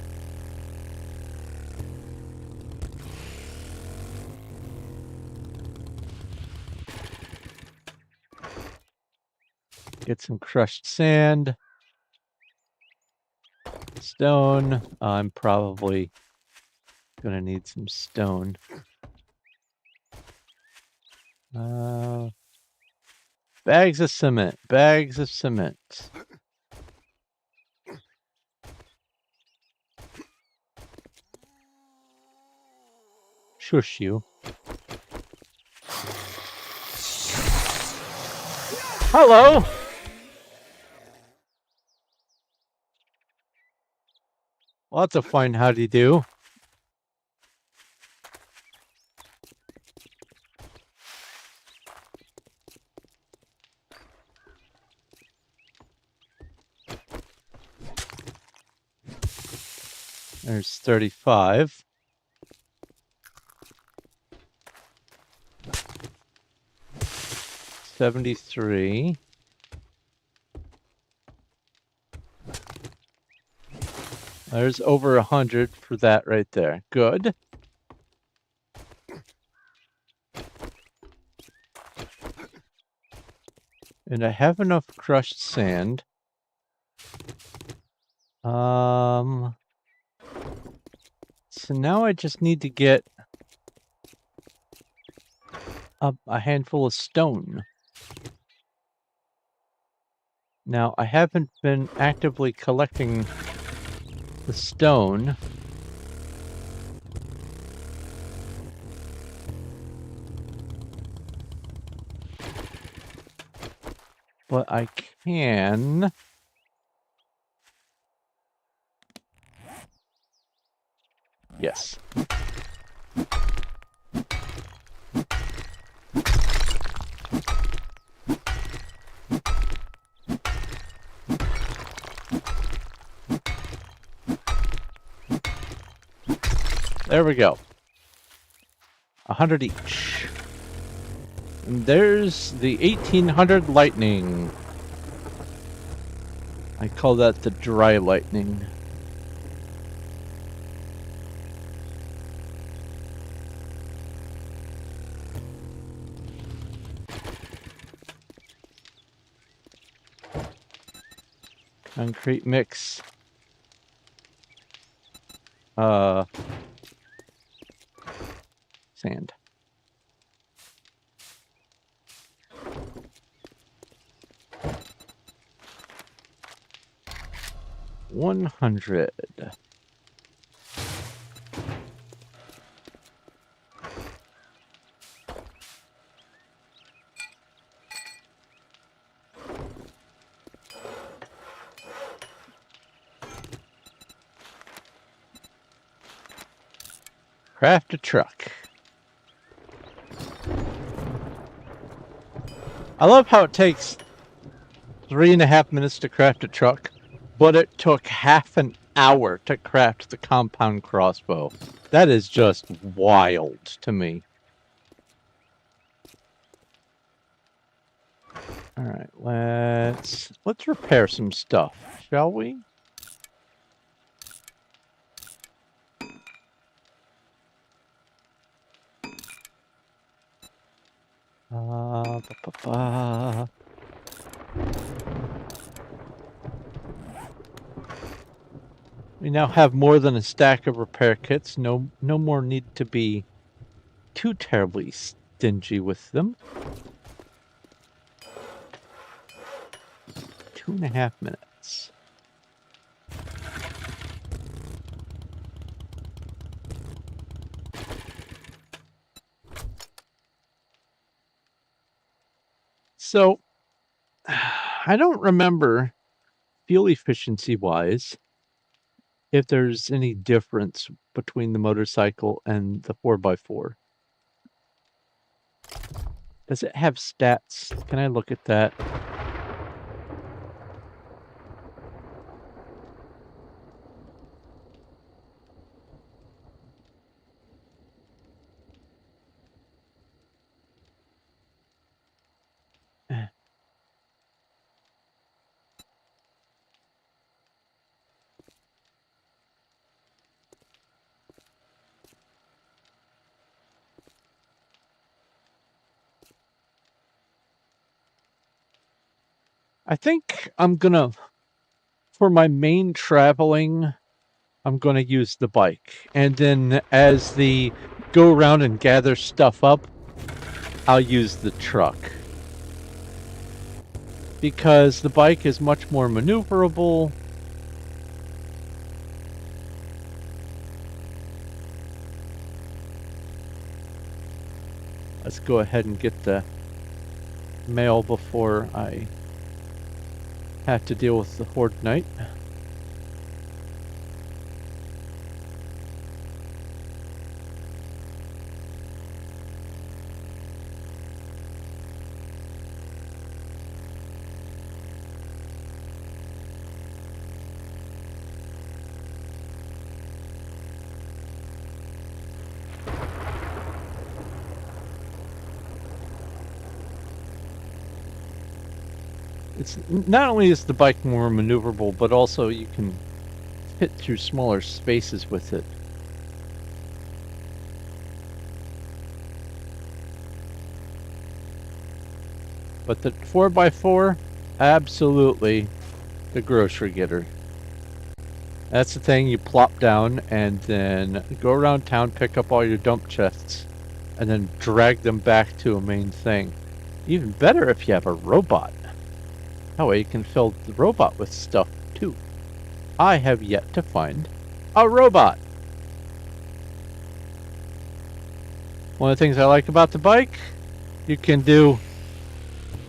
Get some crushed sand. Stone. I'm probably going to need some stone. Bags of cement. Bags of cement. Shush you. Hello! Well, that's a fine howdy do. There's 35. $73. There's over 100 for that right there. Good. And I have enough crushed sand. So now I just need to get a handful of stone. Now, I haven't been actively collecting the stone. But I can... Yes. There we go. 100 each. And there's the 1800 lightning. I call that the dry lightning. Concrete mix. Sand. $100. Craft a truck. I love how it takes 3.5 minutes to craft a truck, but it took half an hour to craft the compound crossbow. That is just wild to me. All right, let's repair some stuff, shall we? Ba, ba, ba. We now have more than a stack of repair kits. No more need to be too terribly stingy with them. 2.5 minutes. So, I don't remember fuel efficiency wise if there's any difference between the motorcycle and the 4x4. Does it have stats? Can I look at that? I think I'm gonna, for my main traveling, I'm gonna use the bike. And then as the go around and gather stuff up, I'll use the truck. Because the bike is much more maneuverable. Let's go ahead and get the mail before I have to deal with the Horde Knight. It's not only is the bike more maneuverable, but also you can fit through smaller spaces with it. But the 4x4, absolutely the grocery getter. That's the thing, you plop down and then go around town, pick up all your dump chests, and then drag them back to a main thing. Even better if you have a robot. That way you can fill the robot with stuff too. I have yet to find a robot. One of the things I like about the bike, you can do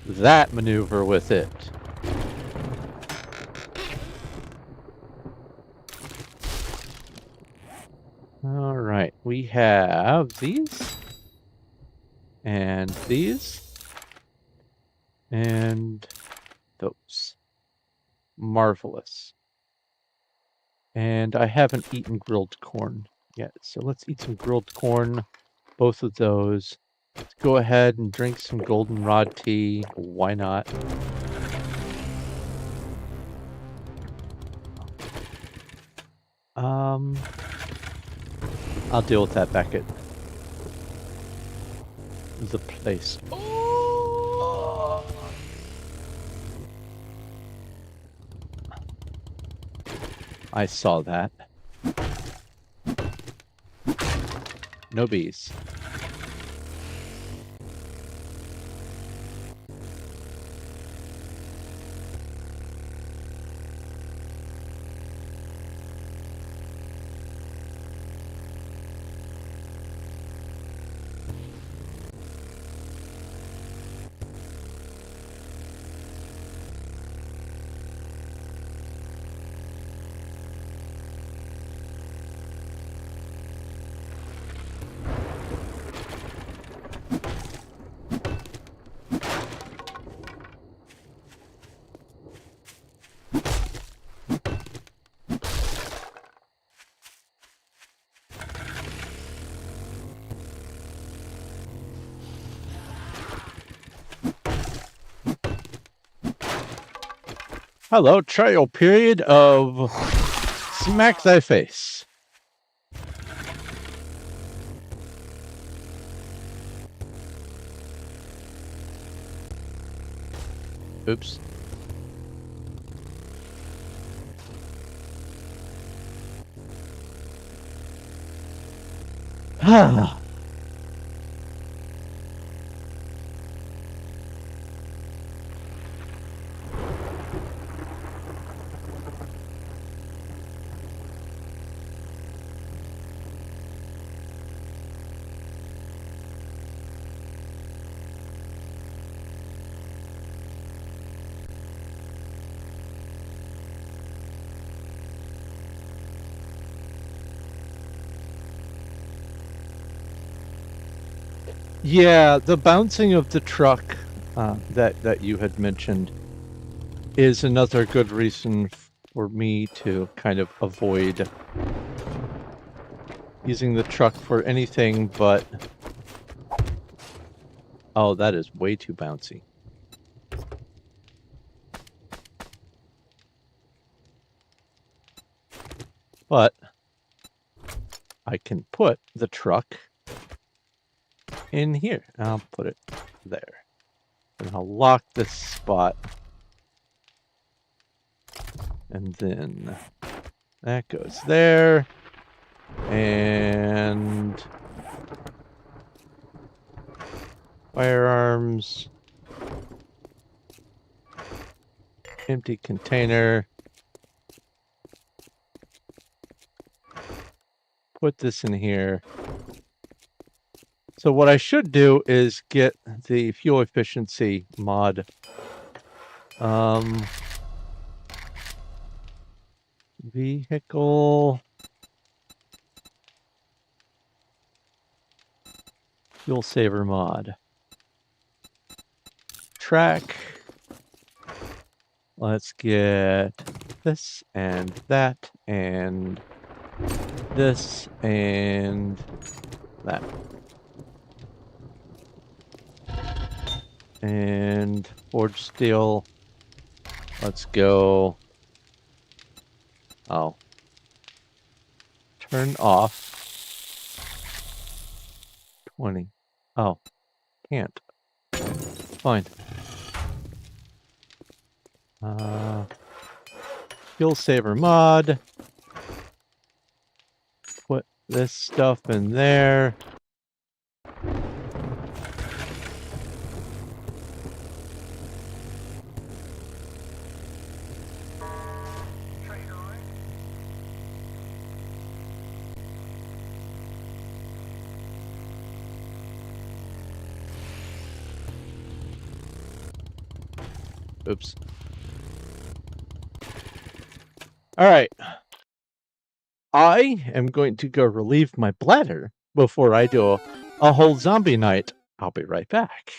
that maneuver with it. All right, we have these and these and those. Marvelous. And I haven't eaten grilled corn yet, so let's eat some grilled corn. Both of those. Let's go ahead and drink some goldenrod tea. Why not? I'll deal with that back at the place. Oh! I saw that. No bees. Hello, trial period of smack thy face. Oops. Yeah, the bouncing of the truck that you had mentioned is another good reason for me to kind of avoid using the truck for anything but... Oh, that is way too bouncy. But I can put the truck in here. I'll put it there. And I'll lock this spot. And then that goes there. And firearms. Empty container. Put this in here. So what I should do is get the fuel efficiency mod. Vehicle fuel saver mod. Track. Let's get this and that and this and that. And forged steel. Let's go. Oh. Turn off. 20. Oh. Can't. Fine. Fuel saver mod. Put this stuff in there. Oops. All right. I am going to go relieve my bladder before I do a whole zombie night. I'll be right back.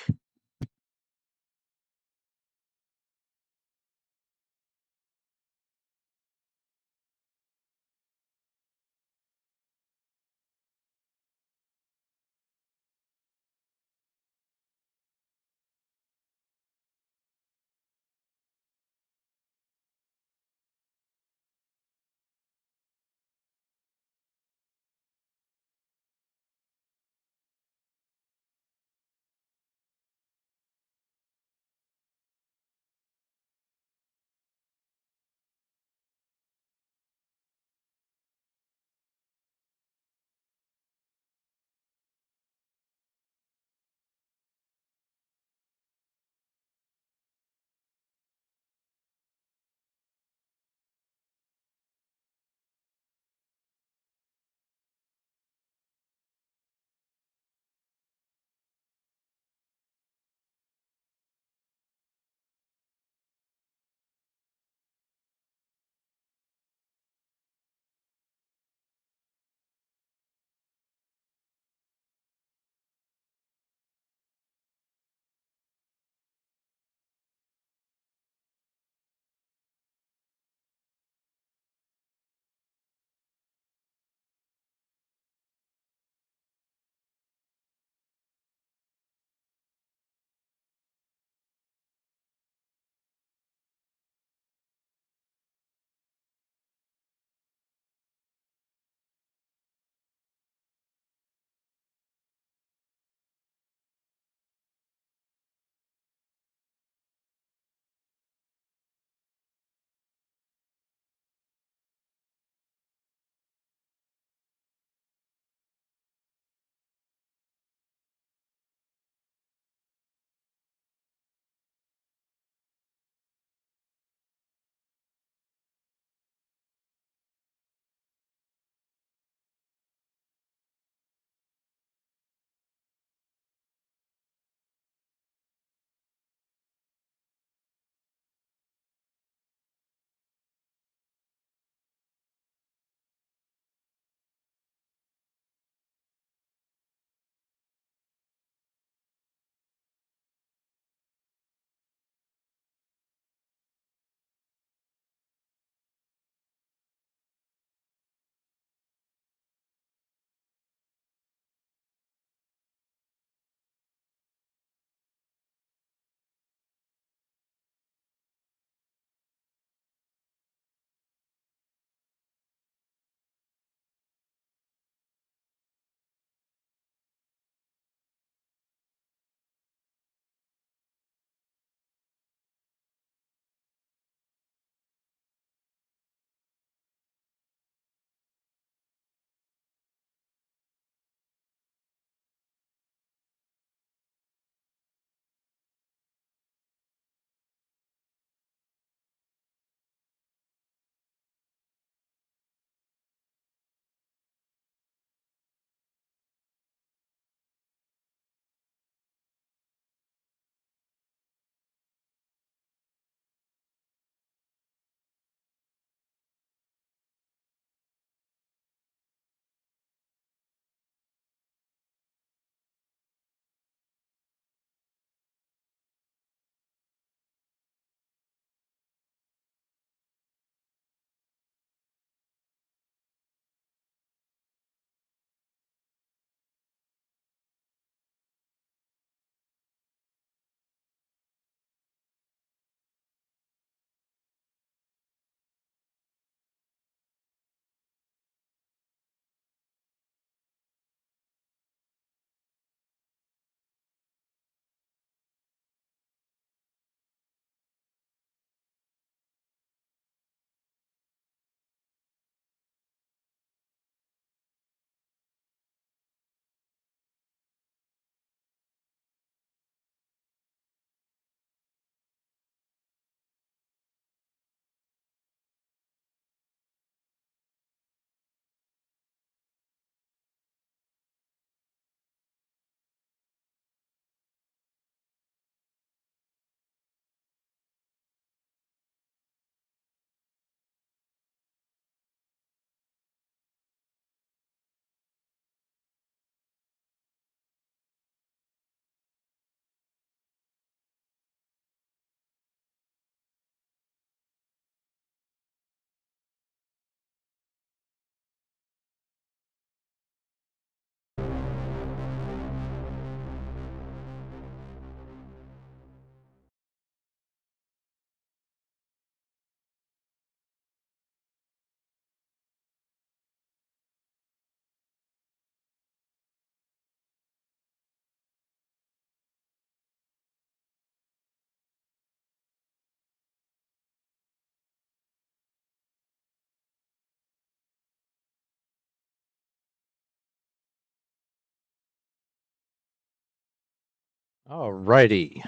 Alrighty.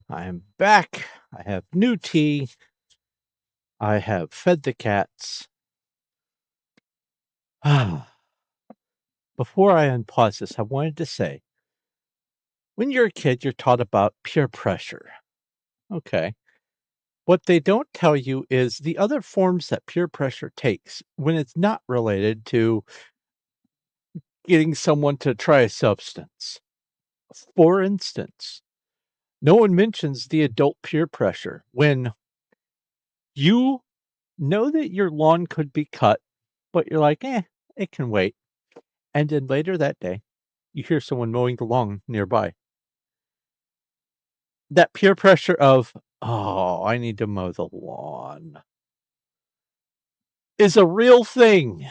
I am back. I have new tea. I have fed the cats. Before I unpause this, I wanted to say, when you're a kid, you're taught about peer pressure. Okay. What they don't tell you is the other forms that peer pressure takes when it's not related to getting someone to try a substance. For instance, no one mentions the adult peer pressure when you know that your lawn could be cut, but you're like, it can wait. And then later that day, you hear someone mowing the lawn nearby. That peer pressure of, oh, I need to mow the lawn is a real thing.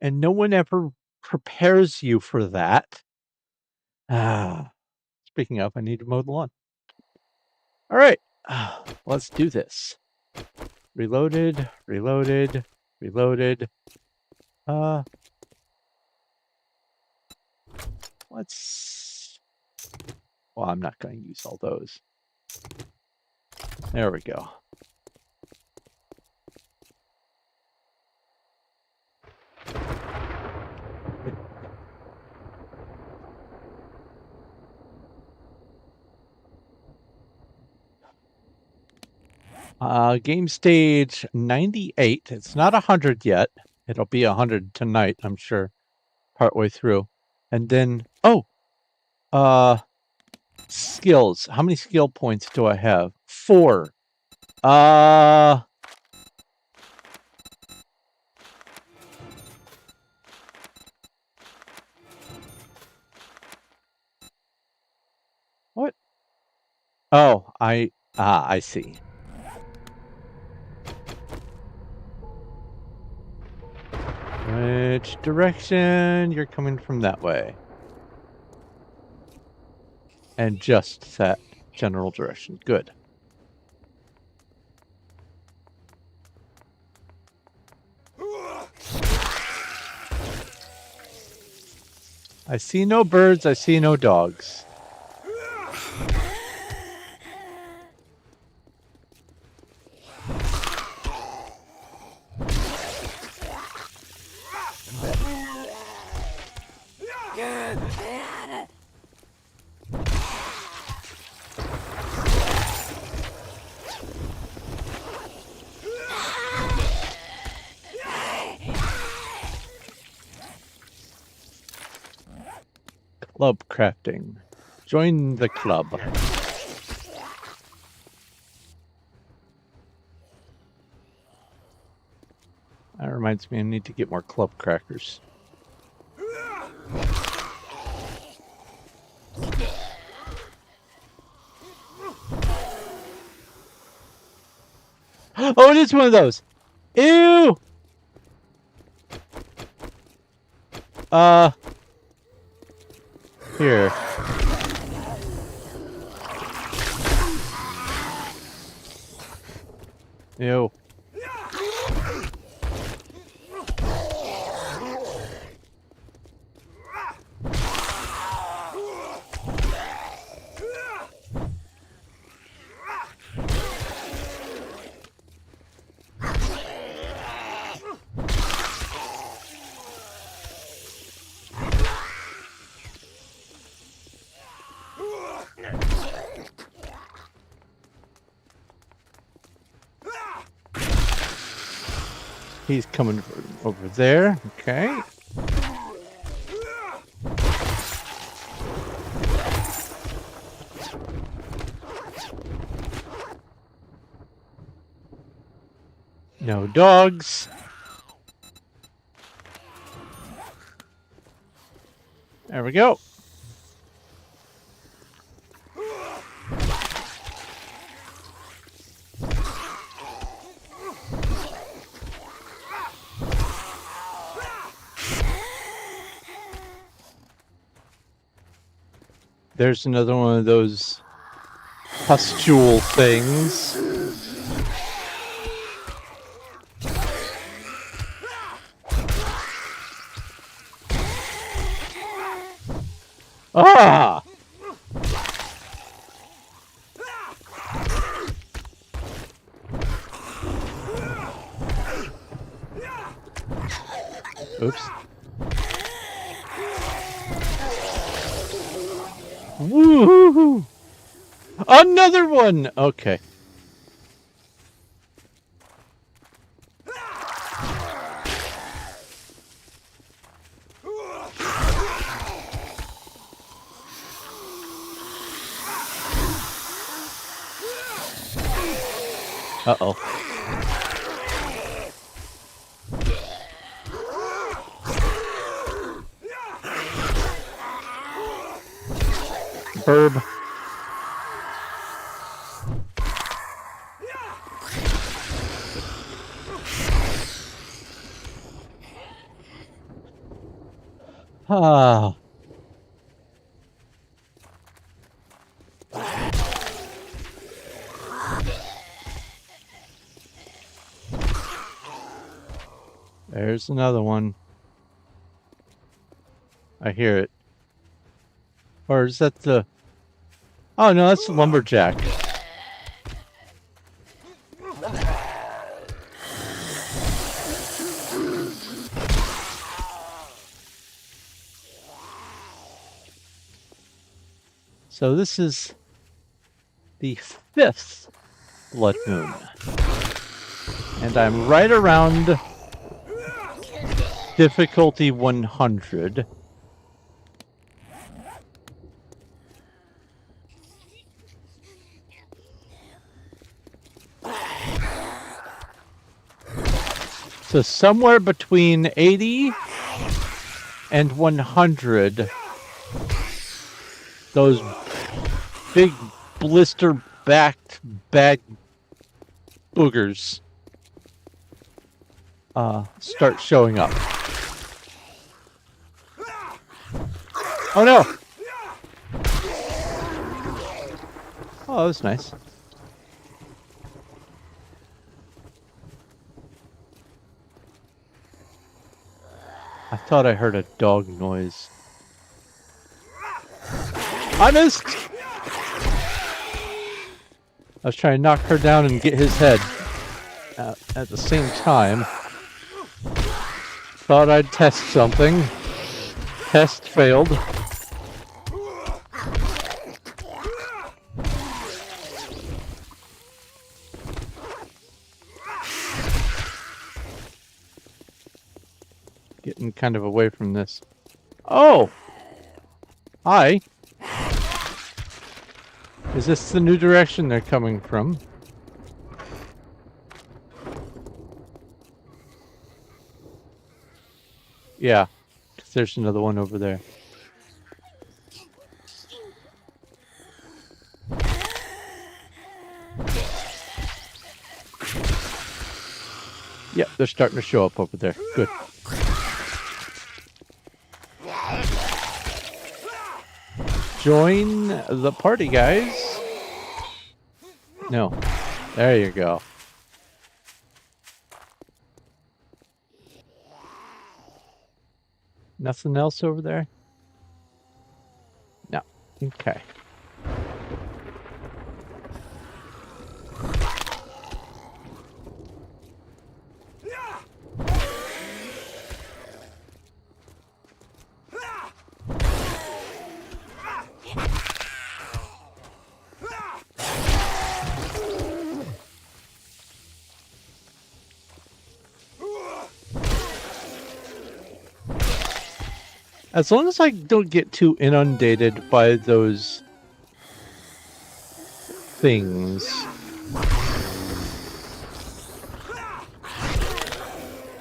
And no one ever prepares you for that. Ah, speaking of, I need to mow the lawn. All right, let's do this. Reloaded, reloaded, reloaded. Let's. Well, I'm not going to use all those. There we go. Game stage 98. It's not 100 yet. It'll be 100 tonight, I'm sure, partway through. And then, skills. How many skill points do I have? 4. What? Oh, I see. Which direction? You're coming from that way. And just that general direction. Good. I see no birds. I see no dogs. Club crafting. Join the club. That reminds me, I need to get more club crackers. Oh, it is one of those. Ew! Here. Ew. He's coming over there. Okay. No dogs. There we go. There's another one of those pustule things. Ah! Oops. Woo-hoo-hoo! Another one! Okay. Uh-oh. Burb. Ah. There's another one. I hear it. Or is that the... Oh, no, that's the lumberjack. So this is the 5th blood moon. And I'm right around difficulty 100. So somewhere between 80 and 100, those big blister-backed bad boogers start showing up. Oh no! Oh, that was nice. I thought I heard a dog noise. I missed! I was trying to knock her down and get his head. At the same time, thought I'd test something. Test failed. Getting kind of away from this. Oh! Hi. Is this the new direction they're coming from? Yeah. There's another one over there. Yeah, they're starting to show up over there. Good. Join the party, guys. No. There you go. Nothing else over there? No. Okay. As long as I don't get too inundated by those things.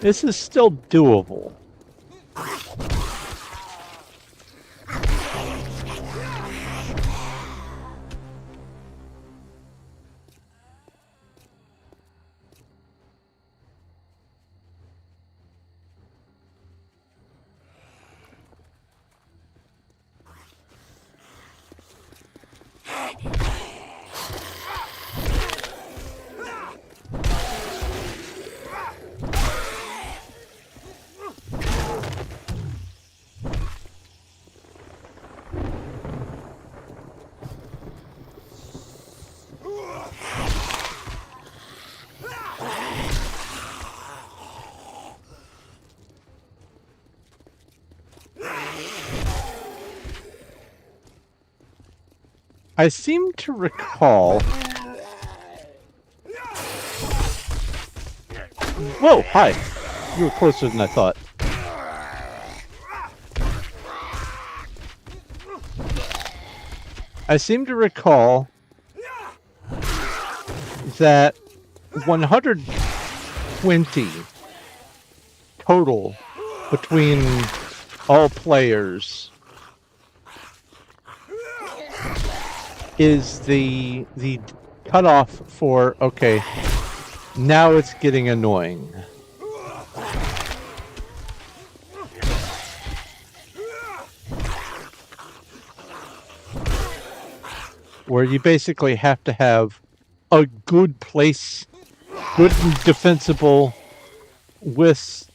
This is still doable. I seem to recall... Whoa, hi. You were closer than I thought. I seem to recall that 120 total between all players is the cutoff for, okay, now it's getting annoying. Where you basically have to have a good place, good and defensible, with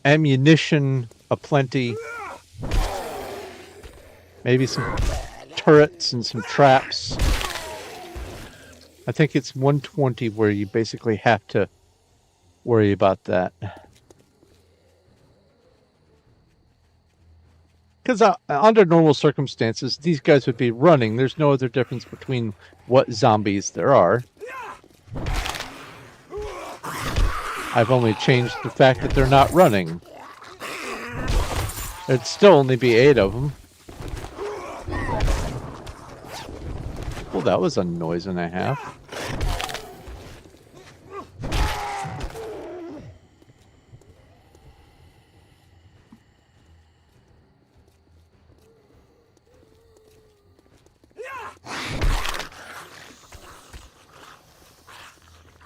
ammunition aplenty, maybe some turrets and some traps. I think it's 120 where you basically have to worry about that. Because under normal circumstances, these guys would be running. There's no other difference between what zombies there are. I've only changed the fact that they're not running. There'd still only be 8 of them. Well, that was a noise and a half.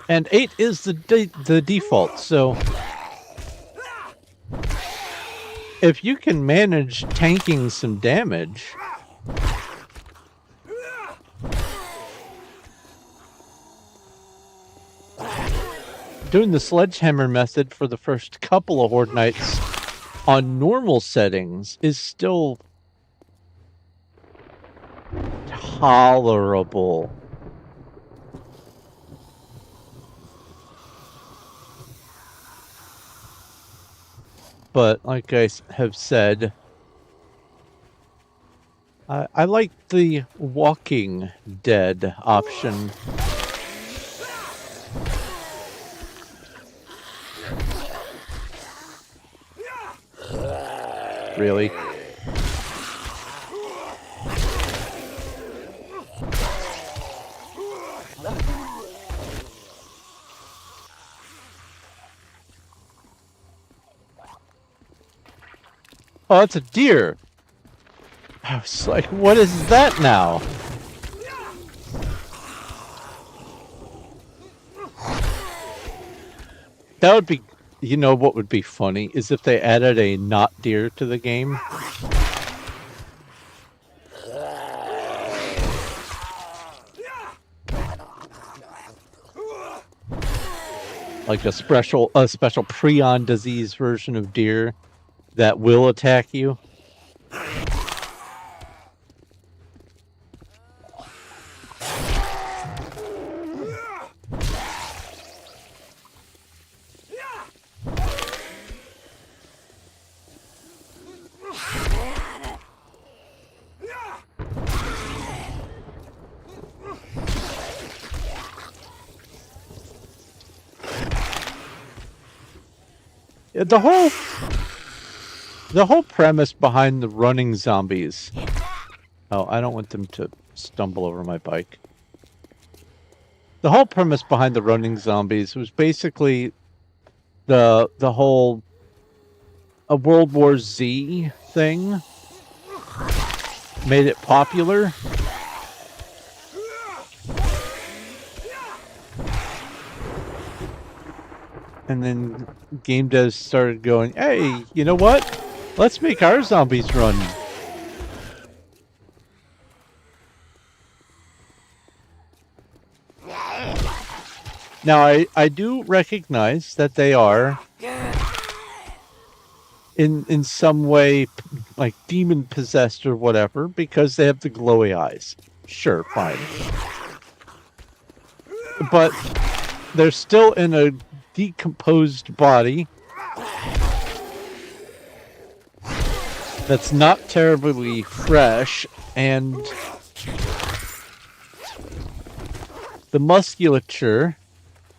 And 8 is the default, so if you can manage tanking some damage, doing the sledgehammer method for the first couple of Horde Nights on normal settings is still tolerable. But like I have said, I like the Walking Dead option. Really? Oh, that's a deer. I was like, what is that now? That would be, you know what would be funny is if they added a not deer to the game. Like a special prion disease version of deer that will attack you. The whole premise behind the running zombies. Oh, I don't want them to stumble over my bike. The whole premise behind the running zombies was basically the whole World War Z thing made it popular. And then game devs started going, hey, you know what? Let's make our zombies run. Now, I do recognize that they are in some way like demon possessed or whatever because they have the glowy eyes. Sure, fine. But they're still in a decomposed body that's not terribly fresh, and the musculature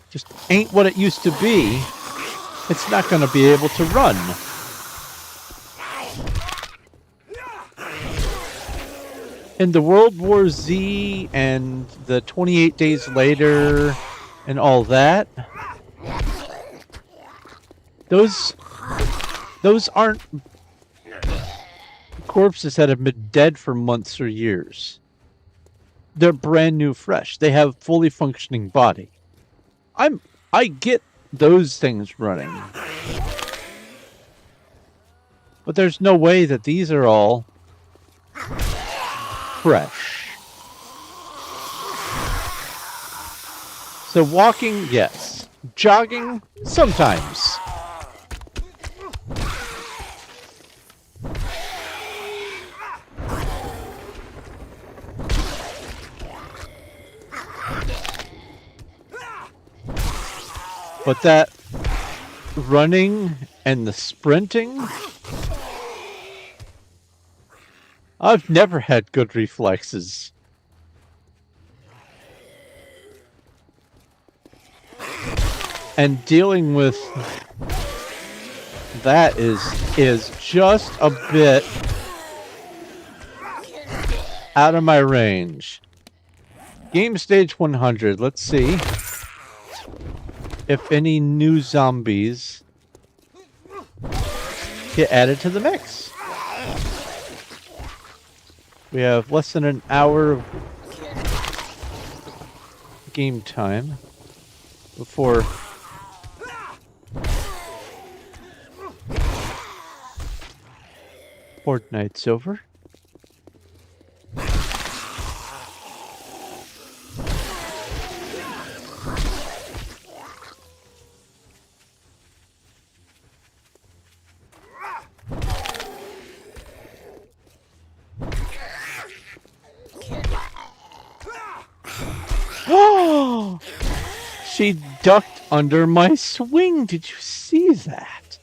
just ain't what it used to be, it's not going to be able to run. In the World War Z and the 28 Days Later and all that, those aren't corpses that have been dead for months or years. They're brand new, fresh. They have fully functioning body. I get those things running. But there's no way that these are all fresh. So walking, yes. Jogging, sometimes. But that running and the sprinting, I've never had good reflexes. And dealing with that is just a bit out of my range. Game stage 100, let's see if any new zombies get added to the mix. We have less than an hour of game time before Fortnite's over. Oh! She ducked under my swing. Did you see that?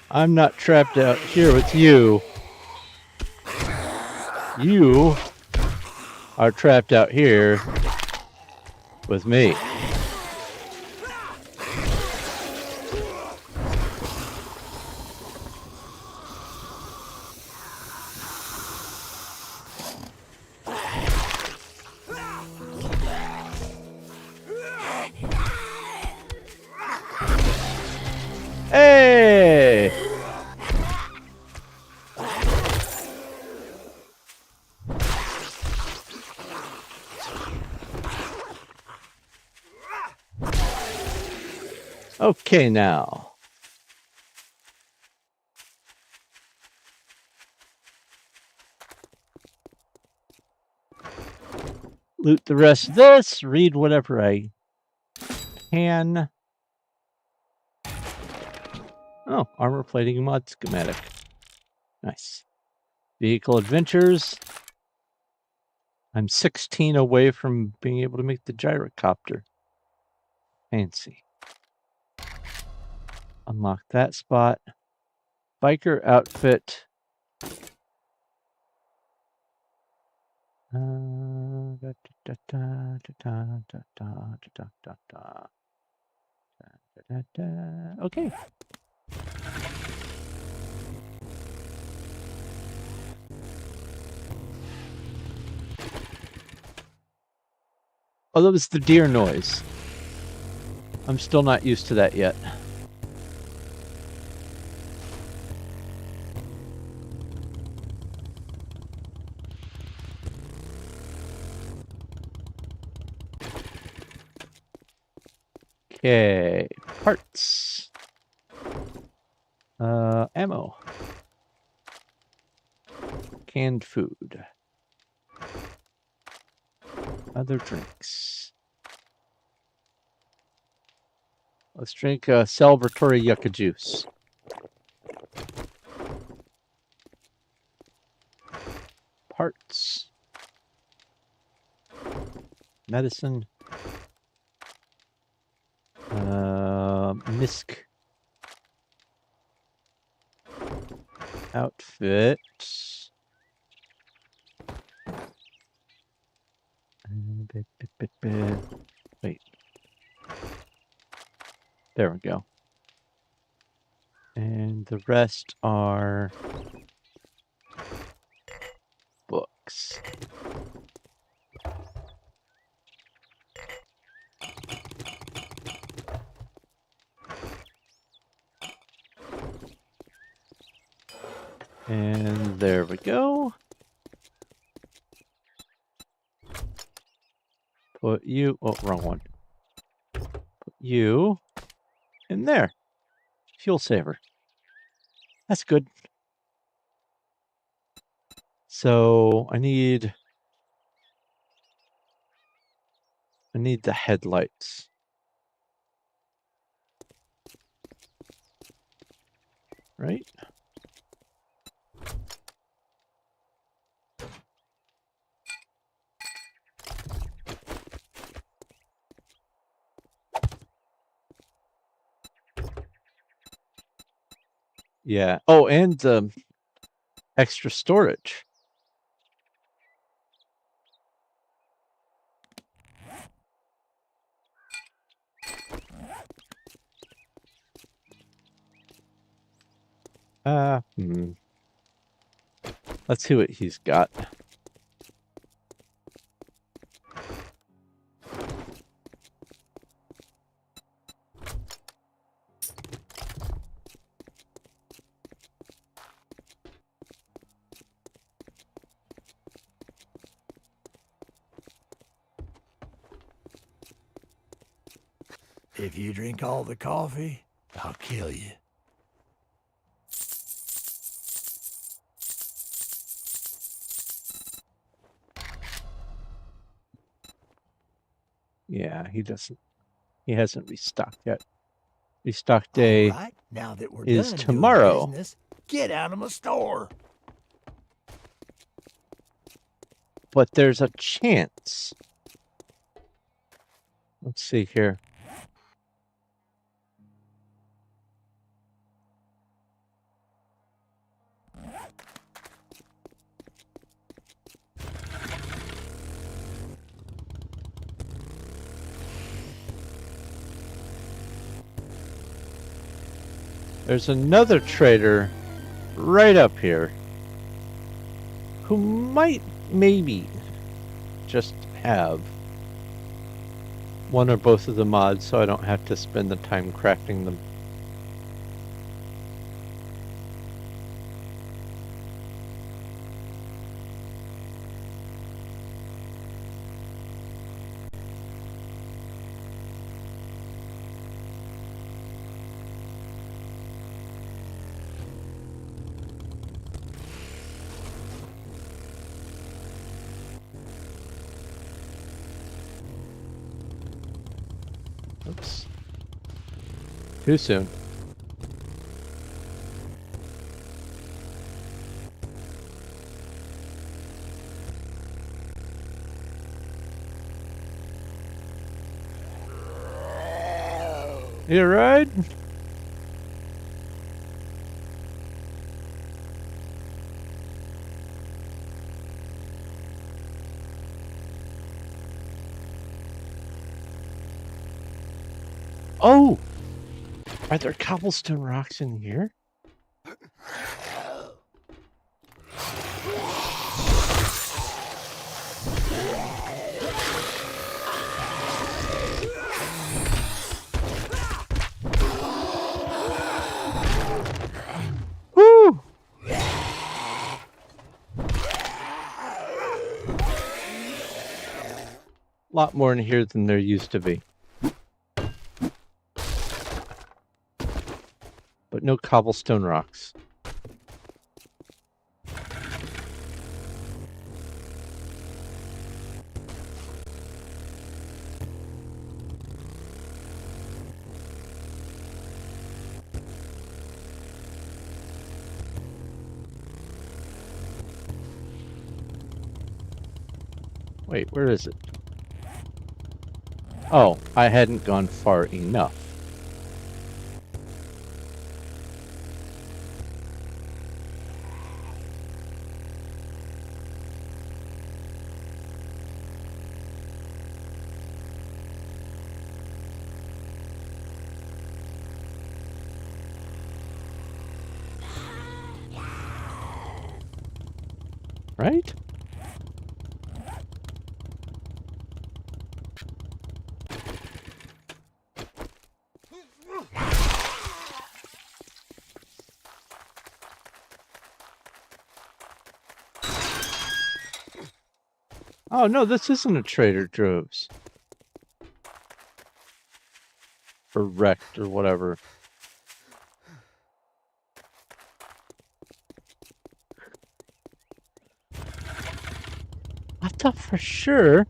I'm not trapped out here with you. You are trapped out here with me. Hey! Okay, now. Loot the rest of this, read whatever I can. Oh, armor plating mod schematic. Nice. Vehicle adventures. I'm 16 away from being able to make the gyrocopter. Fancy. Unlock that spot. Biker outfit. Da, da, da, da, da, da, da, da, da, da. Da, da, da. Okay. Oh, that was the deer noise. I'm still not used to that yet. Okay, parts. Ammo. Canned food. Other drinks. Let's drink celebratory yucca juice. Parts. Medicine. Misc. Outfit. Wait. There we go. And the rest are books. And there we go. Put you, oh, wrong one. Put you in there. Fuel saver. That's good. So I need the headlights. Right? Yeah. Oh, and extra storage. Let's see what he's got.
If you drink all the coffee, I'll kill you.
Yeah, he doesn't. He hasn't restocked yet. Restock day
All right, now that we're
is
done
tomorrow.
doing business, get out of my store.
But there's a chance. Let's see here. There's another trader right up here who might maybe just have one or both of the mods so I don't have to spend the time crafting them. Oops. Too soon. You alright? Oh! Are there cobblestone rocks in here? Woo! Lot more in here than there used to be. But no cobblestone rocks. Wait, where is it? Oh, I hadn't gone far enough. Right? Oh, no, this isn't a Trader Joe's. Or wrecked or whatever. I thought for sure.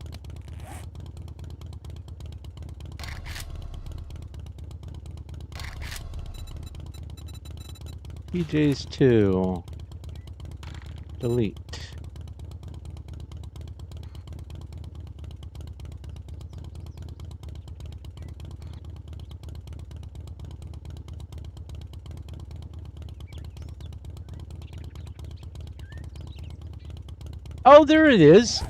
PJ's 2. Delete. Oh, there it is.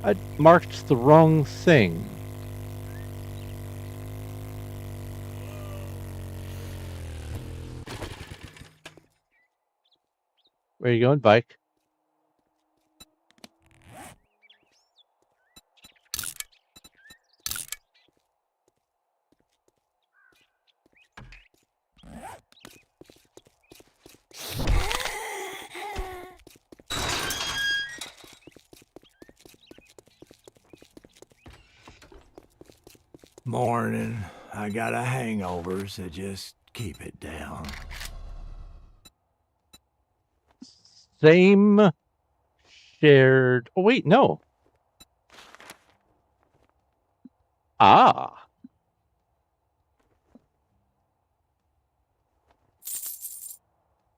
I marked the wrong thing. Where are you going, bike?
Morning. I got a hangover, so just keep it down.
Same shared. Oh, wait, no. Ah.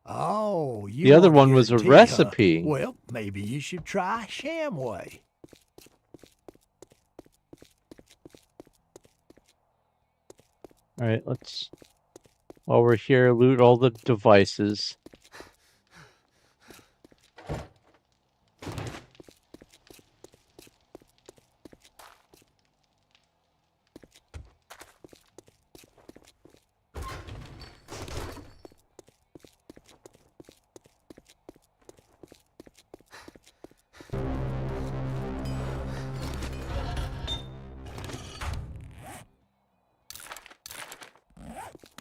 Oh, you
The other
want to
one
get
was a
tea,
recipe.
Huh? Well, maybe you should try Shamway.
All right, let's, while we're here, loot all the devices.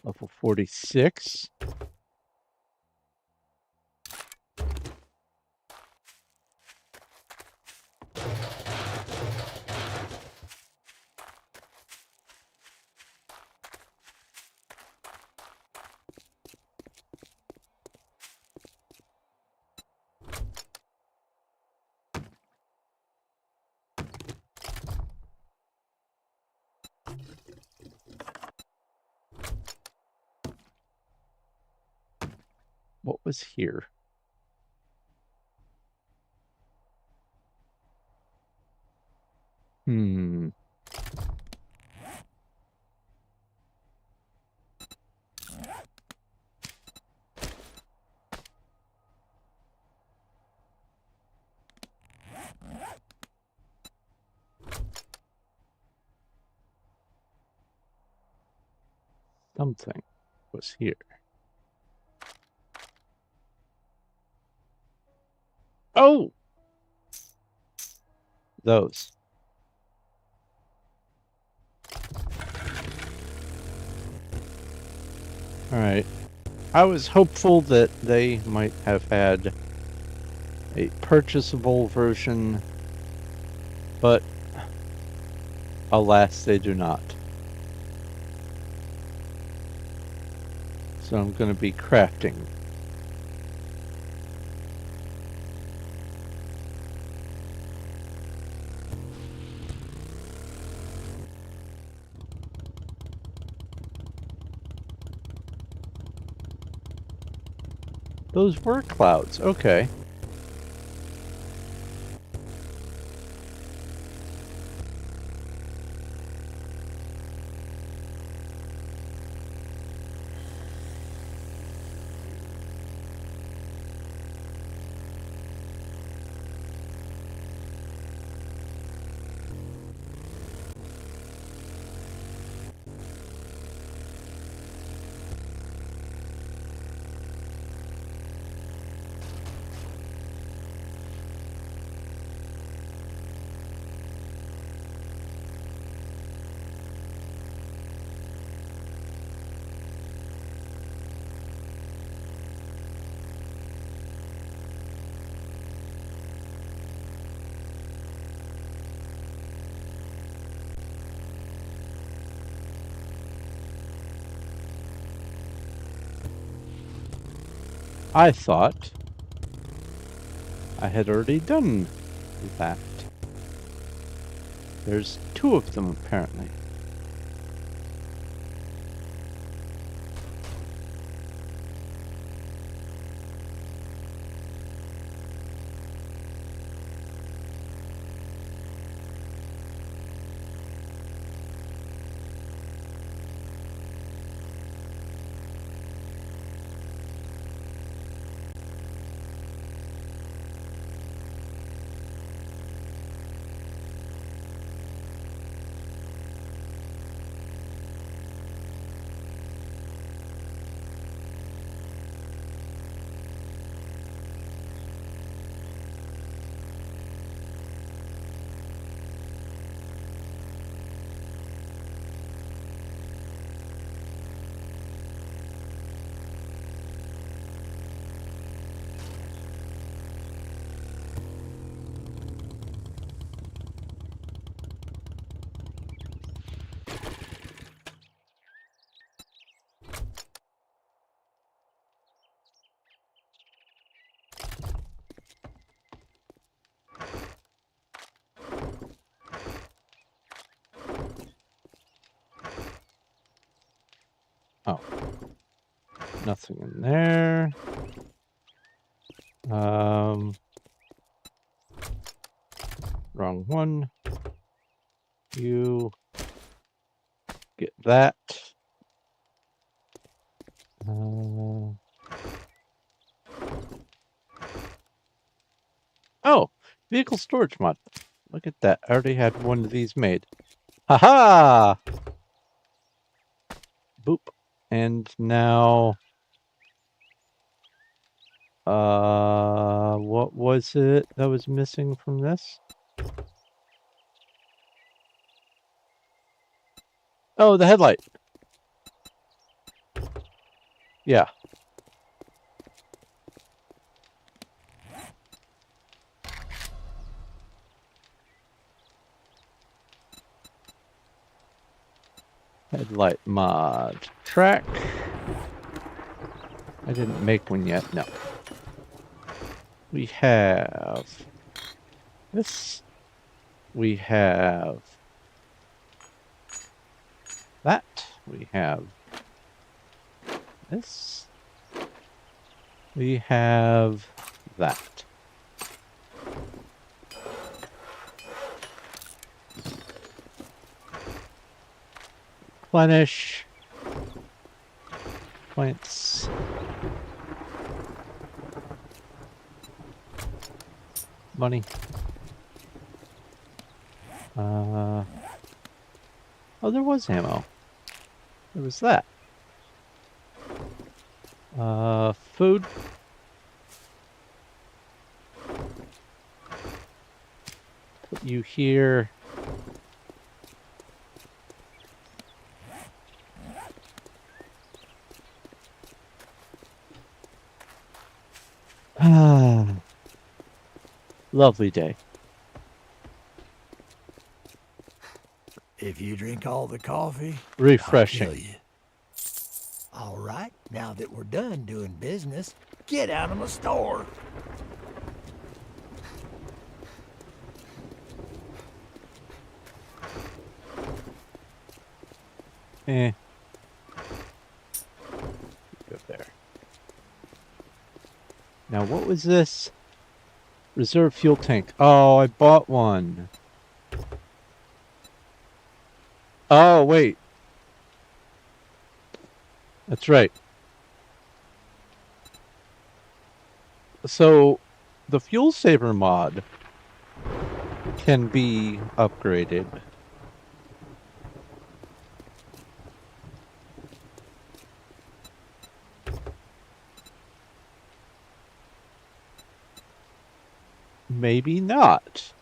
Level 46. What was here? Hmm. Something was here. Oh! Those. Alright. I was hopeful that they might have had a purchasable version, but alas, they do not. So I'm going to be crafting. Those were clouds. Okay. I thought I had already done that. There's 2 of them, apparently. Oh. Nothing in there. Wrong one. You get that. Oh, vehicle storage mod. Look at that. I already had one of these made. Haha! Boop. And now, what was it that was missing from this? Oh, the headlight. Yeah. Headlight mod. Track. I didn't make one yet. No. We have this. We have that. We have this. We have that. Replenish. Points. Money. Oh, there was ammo. There was that. Food. Put you here. Ah, lovely day.
If you drink all the coffee,
Refreshing.
I'll kill you. All right, now that we're done doing business, get out of my store.
Go there. Now, what was this? Reserve fuel tank. Oh, I bought one. Oh, wait. That's right. So, the fuel saver mod can be upgraded. Maybe not.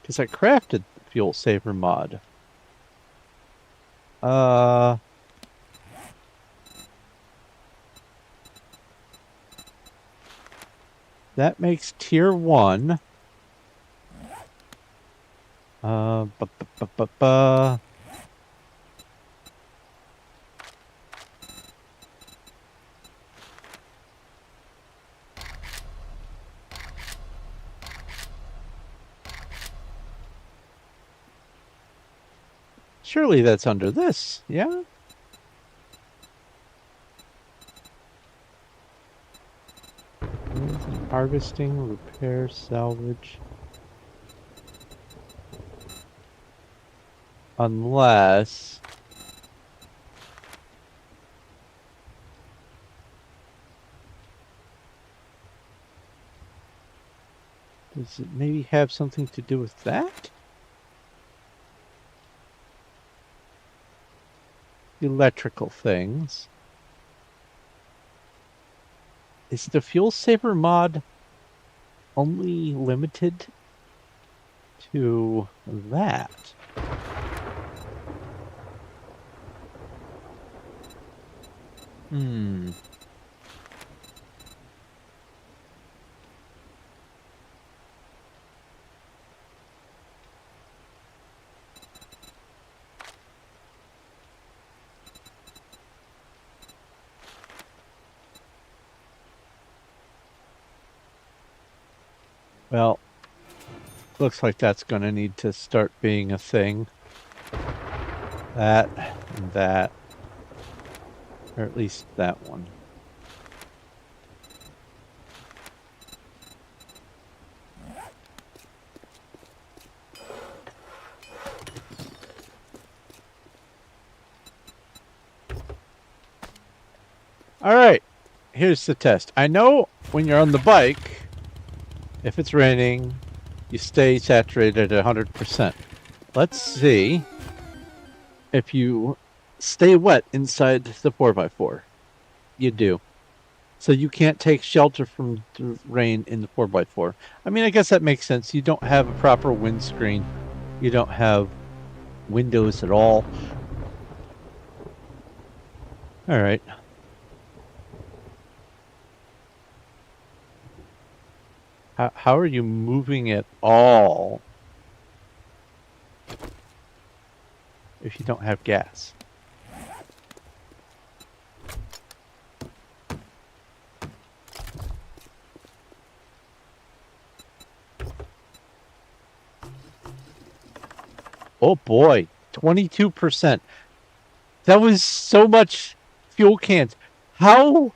Because I crafted the fuel saver mod. That makes tier 1. Surely that's under this, yeah? Harvesting, repair, salvage. Unless... Does it maybe have something to do with that? Electrical things. Is the fuel saver mod only limited to that? Well, looks like that's going to need to start being a thing. That and that. Or at least that one. Alright, here's the test. I know when you're on the bike, if it's raining, you stay saturated at 100%. Let's see if you stay wet inside the 4x4. You do. So you can't take shelter from the rain in the 4x4. I mean, I guess that makes sense. You don't have a proper windscreen. You don't have windows at all. All right. How are you moving at all if you don't have gas? Oh boy, 22%. That was so much fuel cans. How?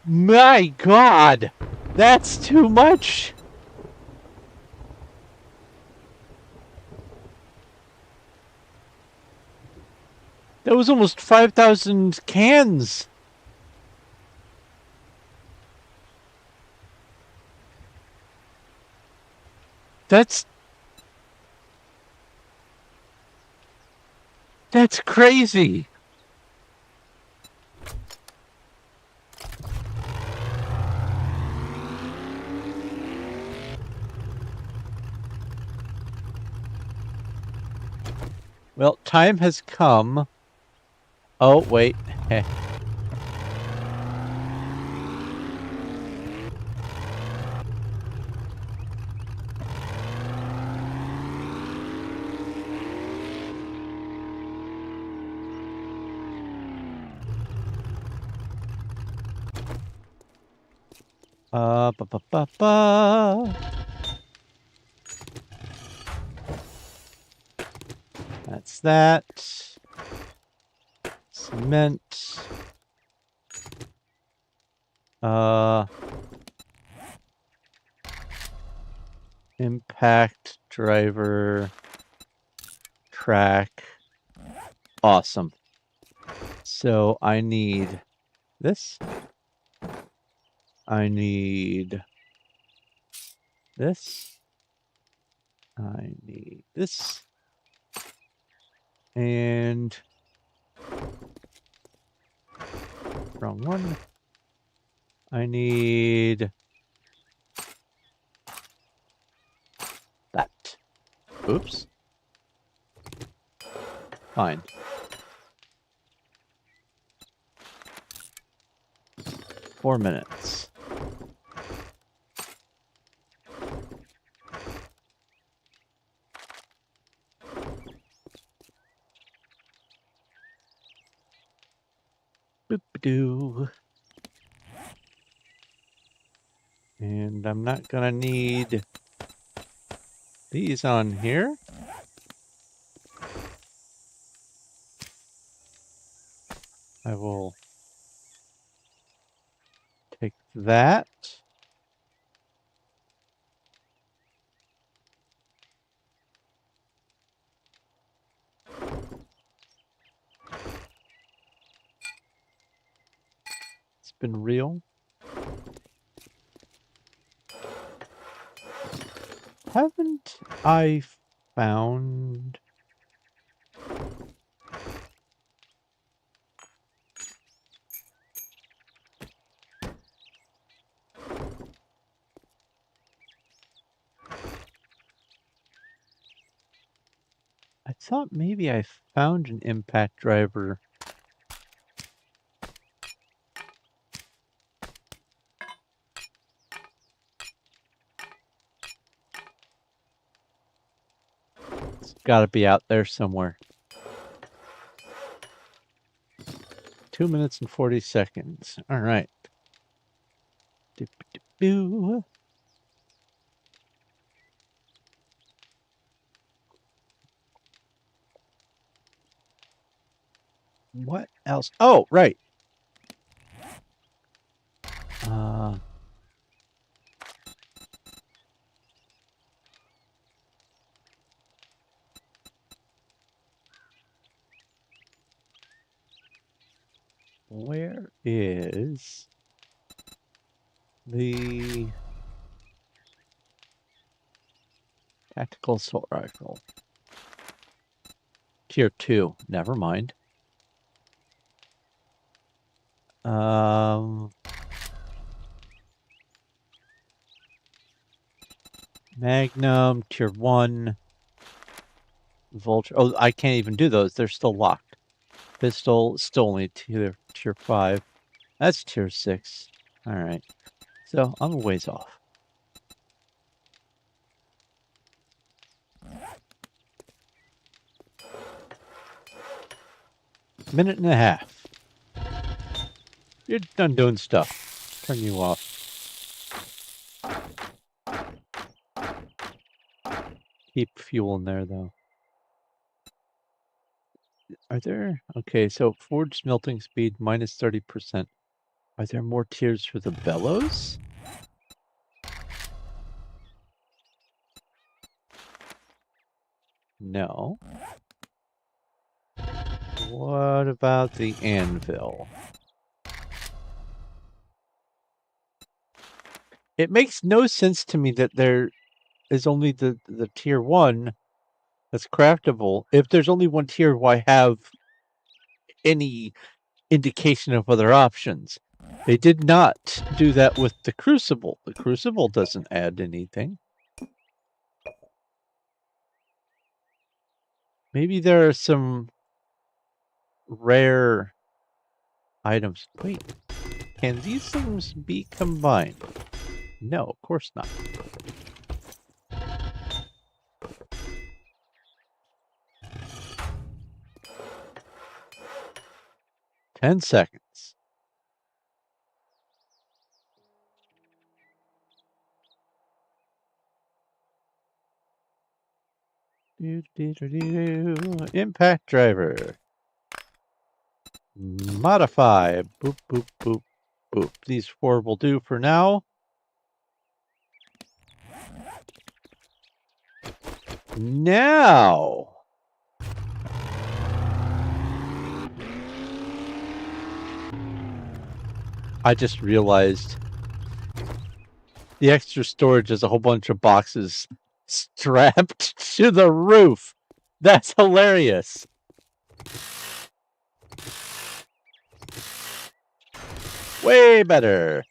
My God, that's too much. That was almost 5,000 cans. That's crazy. Well, time has come. Oh, wait. Ba, ba, ba, ba. That's that. Cement. Impact driver track. Awesome. So I need this. I need this. I need this. And wrong one. I need that. Oops. Fine. 4 minutes. Boop-a-doo. And I'm not gonna need these on here. I will take that. It's been real. Haven't I found... I thought maybe I found an impact driver. It's gotta be out there somewhere. 2 minutes and 40 seconds. All right. Doo-doo-doo. What else? Oh, right. Where is the tactical assault rifle? Tier 2. Never mind. Magnum, Tier 1. Vulture. Oh, I can't even do those. They're still locked. Pistol, still only tier 5. That's Tier 6. All right. So I'm a ways off. Minute and a half. You're done doing stuff. Turn you off. Keep fuel in there, though. Are there... Okay, so forge smelting speed minus 30%. Are there more tiers for the bellows? No. What about the anvil? It makes no sense to me that there is only the tier 1 that's craftable. If there's only one tier, why have any indication of other options? They did not do that with the crucible. The crucible doesn't add anything. Maybe there are some rare items. Wait, can these things be combined? No, of course not. Ten seconds. Impact driver. Modify. Boop, boop, boop, boop. These 4 will do for now. Now. I just realized the extra storage is a whole bunch of boxes strapped to the roof. That's hilarious. Way better.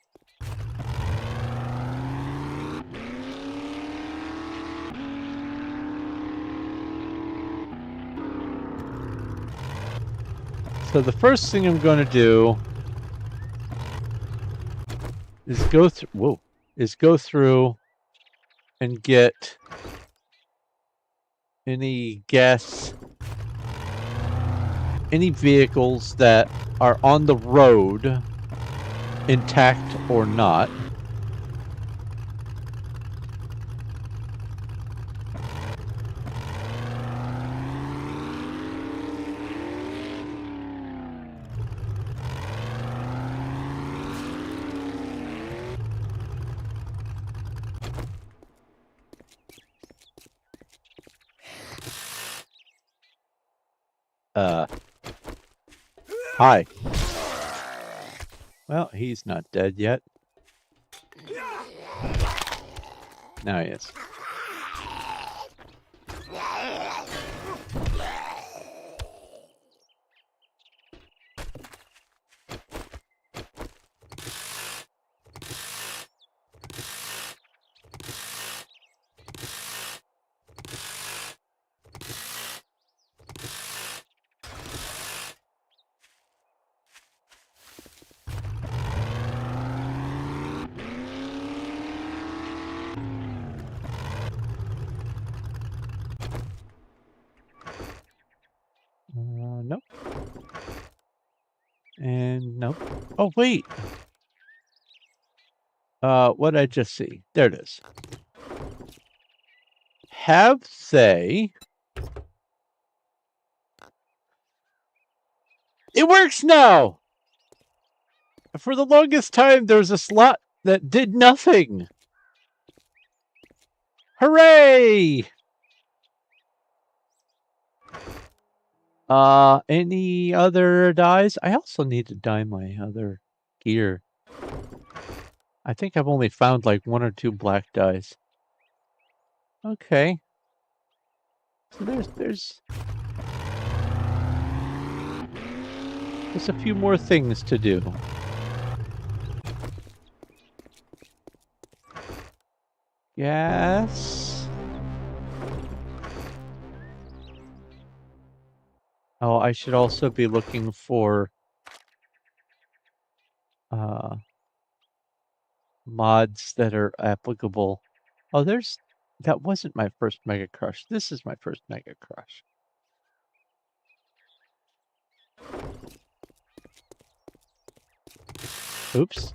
So the first thing I'm going to do is go through and get any vehicles that are on the road, intact or not. Hi. Well, he's not dead yet. Now he is. Nope. And nope. Oh, wait. What did I just see? There it is. Have they... It works now! For the longest time, there was a slot that did nothing. Hooray! Any other dies? I also need to dye my other gear. I think I've only found like 1 or 2 black dyes. Okay. So there's a few more things to do. Yes. Oh, I should also be looking for mods that are applicable. Oh, that wasn't my first Mega Crush. This is my first Mega Crush. Oops.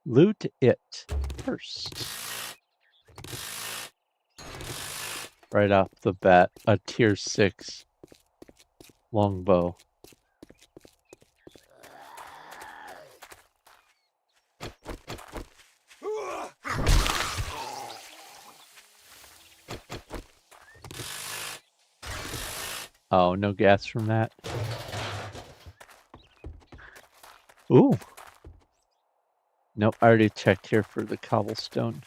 Loot it first. Right off the bat, a tier 6 longbow. Oh, no gas from that. Ooh. Nope, I already checked here for the cobblestone.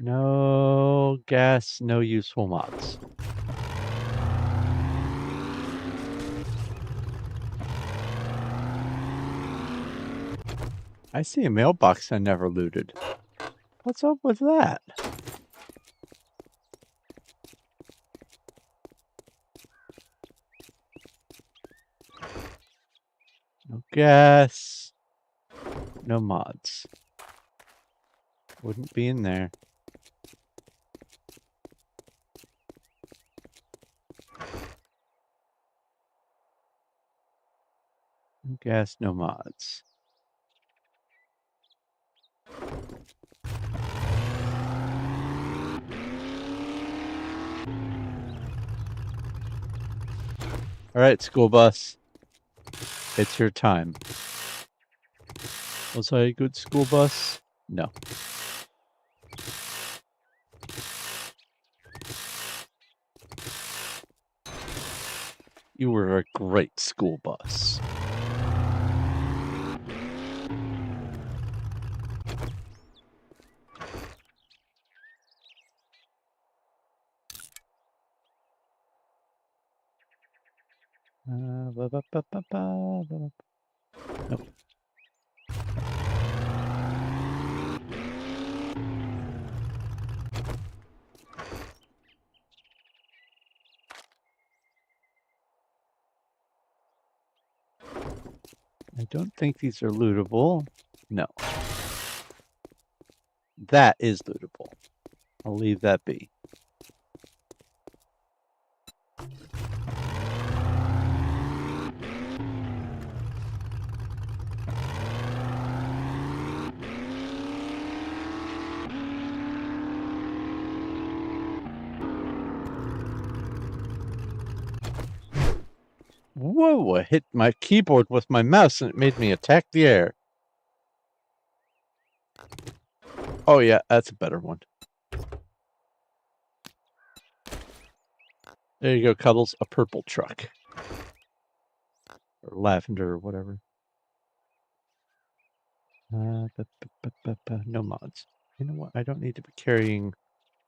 No gas, no useful mods. I see a mailbox I never looted. What's up with that? No gas. No mods. Wouldn't be in there. No gas, no mods. All right, school bus. It's your time. Was I a good school bus? No. You were a great school bus. Nope. I don't think these are lootable. No. That is lootable. I'll leave that be. Whoa, I hit my keyboard with my mouse and it made me attack the air. Oh yeah, that's a better one. There you go, Cuddles, a purple truck. Or lavender or whatever. No mods. You know what? I don't need to be carrying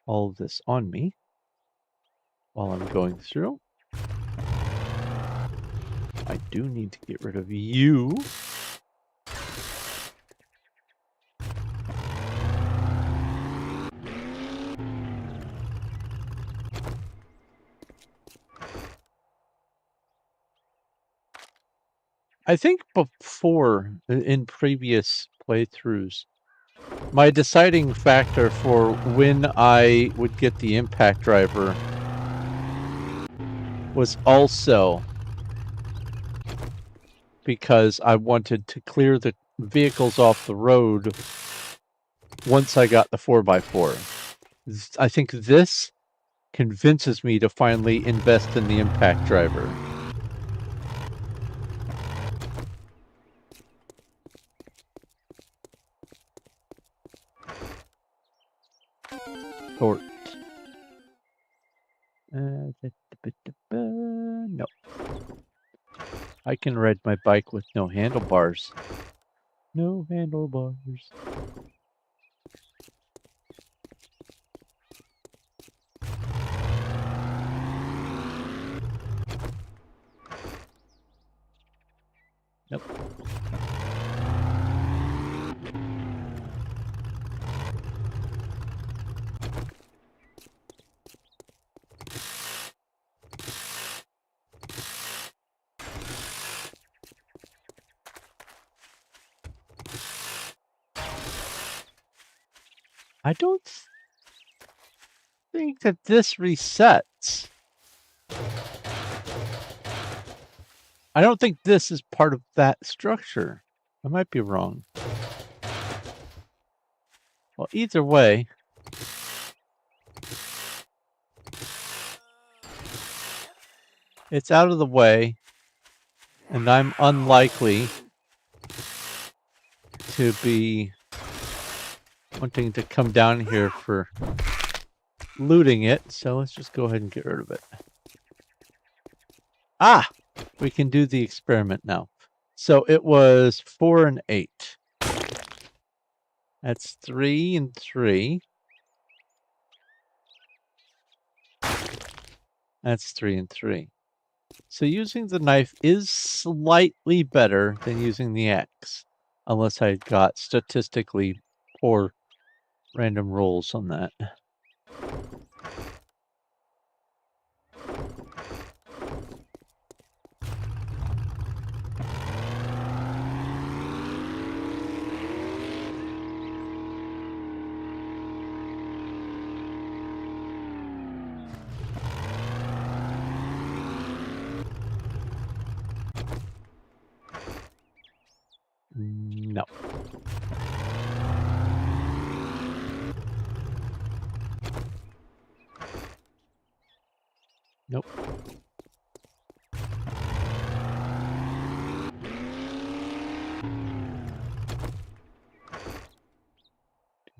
all of this on me while I'm going through. I do need to get rid of you. I think before, in previous playthroughs, my deciding factor for when I would get the impact driver was also because I wanted to clear the vehicles off the road once I got the 4x4. I think this convinces me to finally invest in the impact driver. Or no. I can ride my bike with no handlebars. No handlebars. Nope. I don't think that this resets. I don't think this is part of that structure. I might be wrong. Well, either way, it's out of the way, and I'm unlikely to be wanting to come down here for looting it, so let's just go ahead and get rid of it. Ah! We can do the experiment now. So it was 4 and 8. That's 3 and 3. That's 3 and 3. So using the knife is slightly better than using the axe, unless I got statistically poor random rolls on that. No. Nope.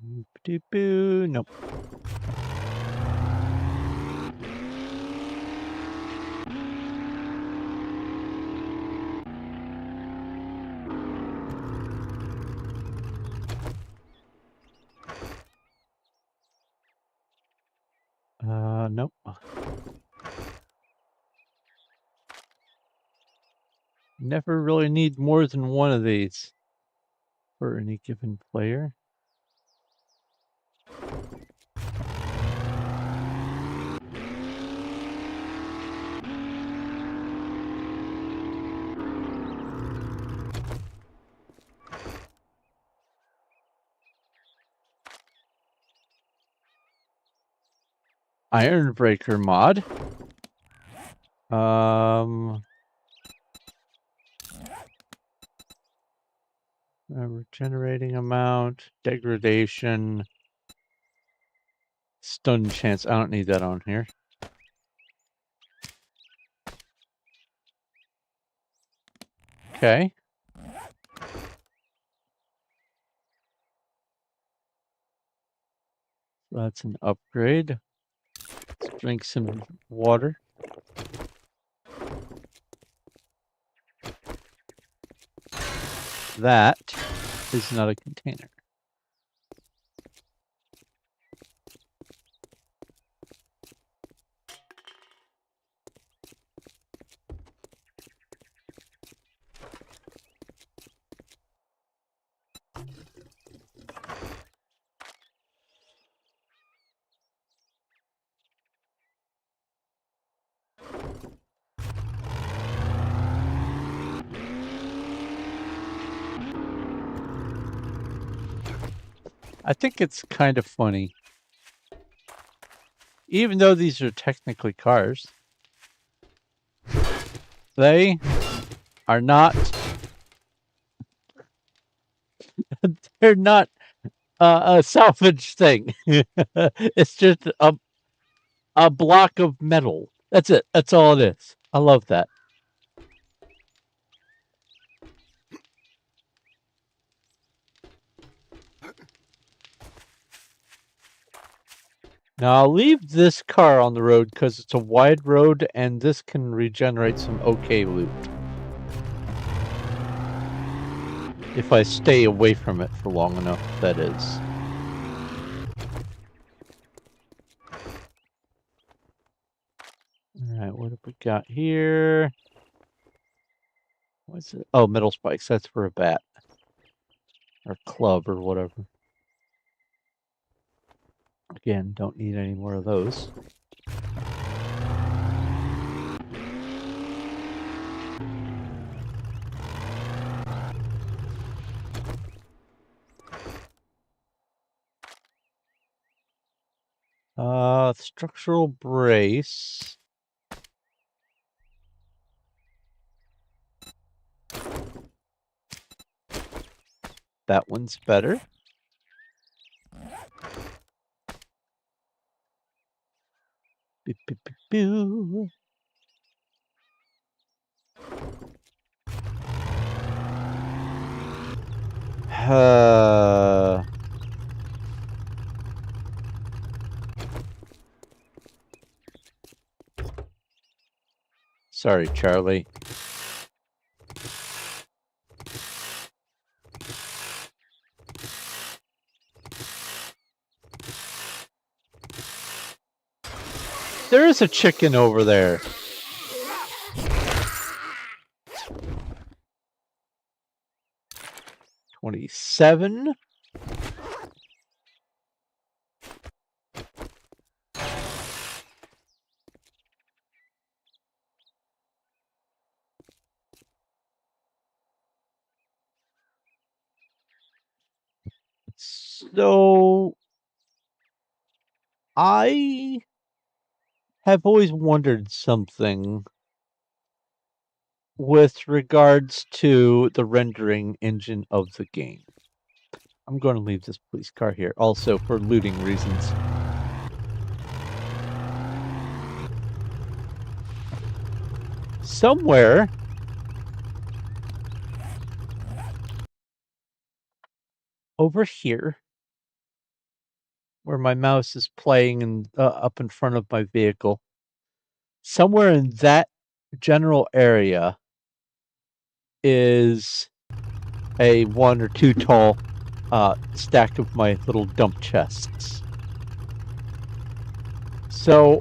Doop-doop-boo. Nope. Nope. Never really need more than one of these for any given player. Iron Breaker mod. Regenerating amount, degradation, stun chance. I don't need that on here. Okay. That's an upgrade. Let's drink some water. That is not a container. I think it's kind of funny. Even though these are technically cars, they are not. They're not a salvage thing. It's just a block of metal. That's it. That's all it is. I love that. Now I'll leave this car on the road because it's a wide road and this can regenerate some okay loot. If I stay away from it for long enough, that is. Alright, what have we got here? What's it? Oh, metal spikes. That's for a bat. Or club or whatever. Again, don't need any more of those. Structural brace. That one's better. Boo, boo, boo, boo. Sorry, Charlie. There is a chicken over there. $27. So I have always wondered something with regards to the rendering engine of the game. I'm going to leave this police car here, also for looting reasons. Somewhere over here, where my mouse is playing and up in front of my vehicle, somewhere in that general area is a 1 or 2 tall stack of my little dump chests. So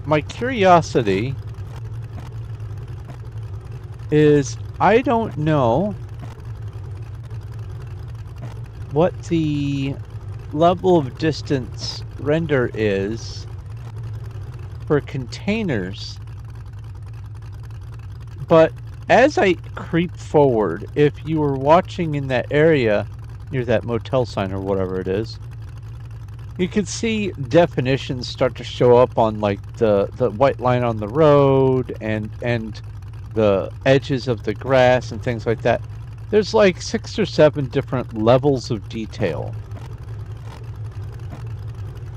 my curiosity is, I don't know what the level of distance render is for containers, but as I creep forward, if you were watching in that area near that motel sign or whatever it is, you can see definitions start to show up on like the white line on the road and the edges of the grass and things like that. There's like 6 or 7 different levels of detail.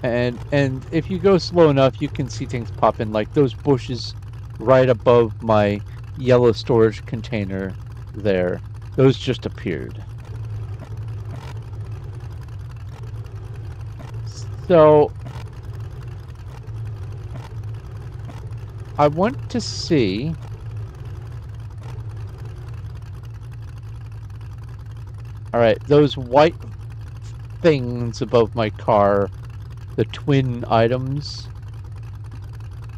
And if you go slow enough, you can see things pop in, like those bushes right above my yellow storage container there. Those just appeared. So I want to see all right, those white things above my car, the twin items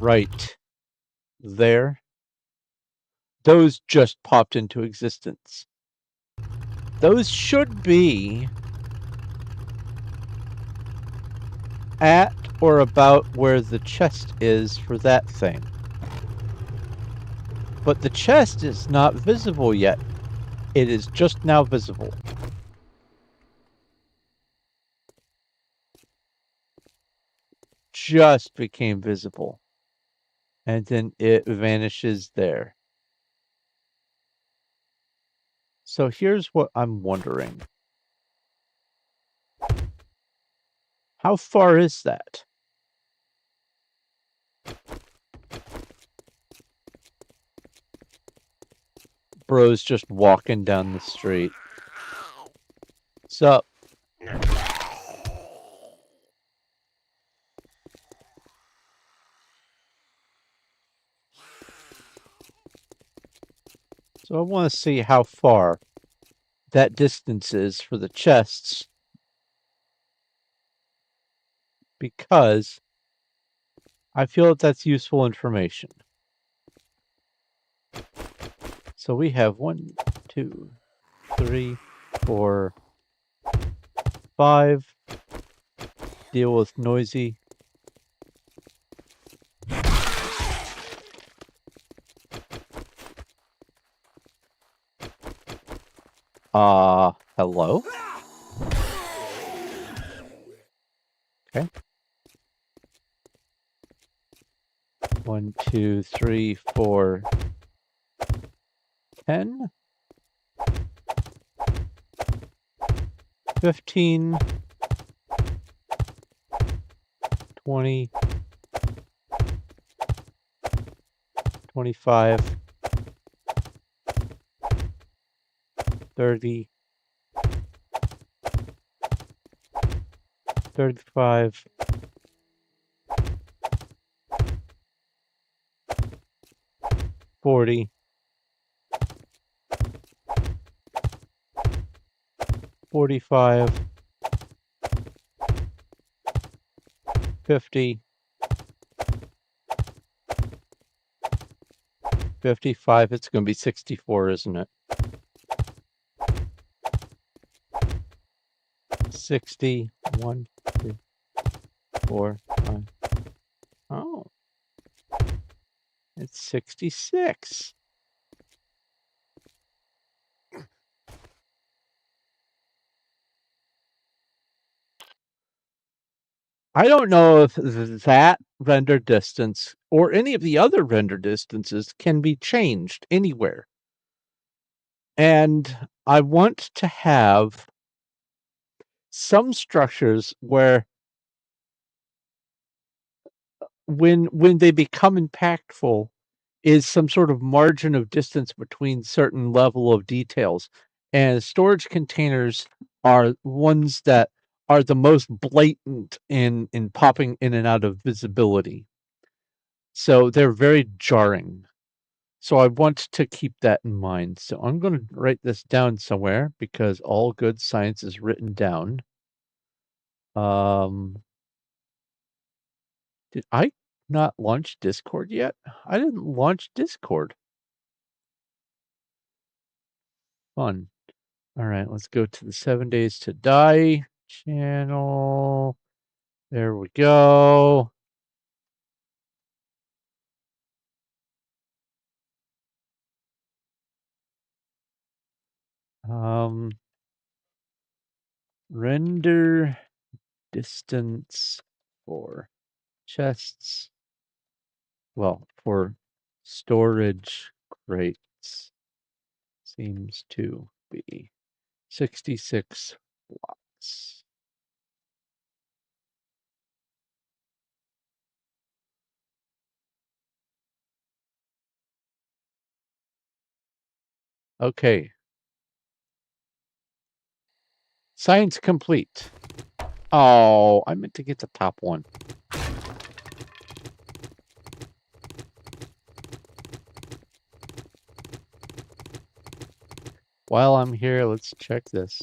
right there, those just popped into existence. Those should be at or about where the chest is for that thing. But the chest is not visible yet. It is just now visible. Just became visible. And then it vanishes there. So here's what I'm wondering. How far is that? Bro's just walking down the street. Sup? So I want to see how far that distance is for the chests, because I feel that that's useful information. So we have 1, 2, 3, 4, 5. Deal with noisy. Hello? Okay. 1, 2, 3, 4, 10. 15. 20. 25. 30. 35. 40. 45. 50, 55. It's going to be 64, isn't it? 60, 1, 2, 4, 5. Oh, it's 66. I don't know if that render distance or any of the other render distances can be changed anywhere. And I want to have some structures where when they become impactful is some sort of margin of distance between certain level of details. And storage containers are ones that are the most blatant in popping in and out of visibility. So they're very jarring. So I want to keep that in mind. So I'm going to write this down somewhere because all good science is written down. Um, did I not launch Discord yet? I didn't launch Discord. Fun. All right, let's go to the 7 Days to Die channel. There we go. Render distance for chests. Well, for storage crates seems to be 66 blocks. Okay. Science complete. Oh, I meant to get the top one. While I'm here, let's check this.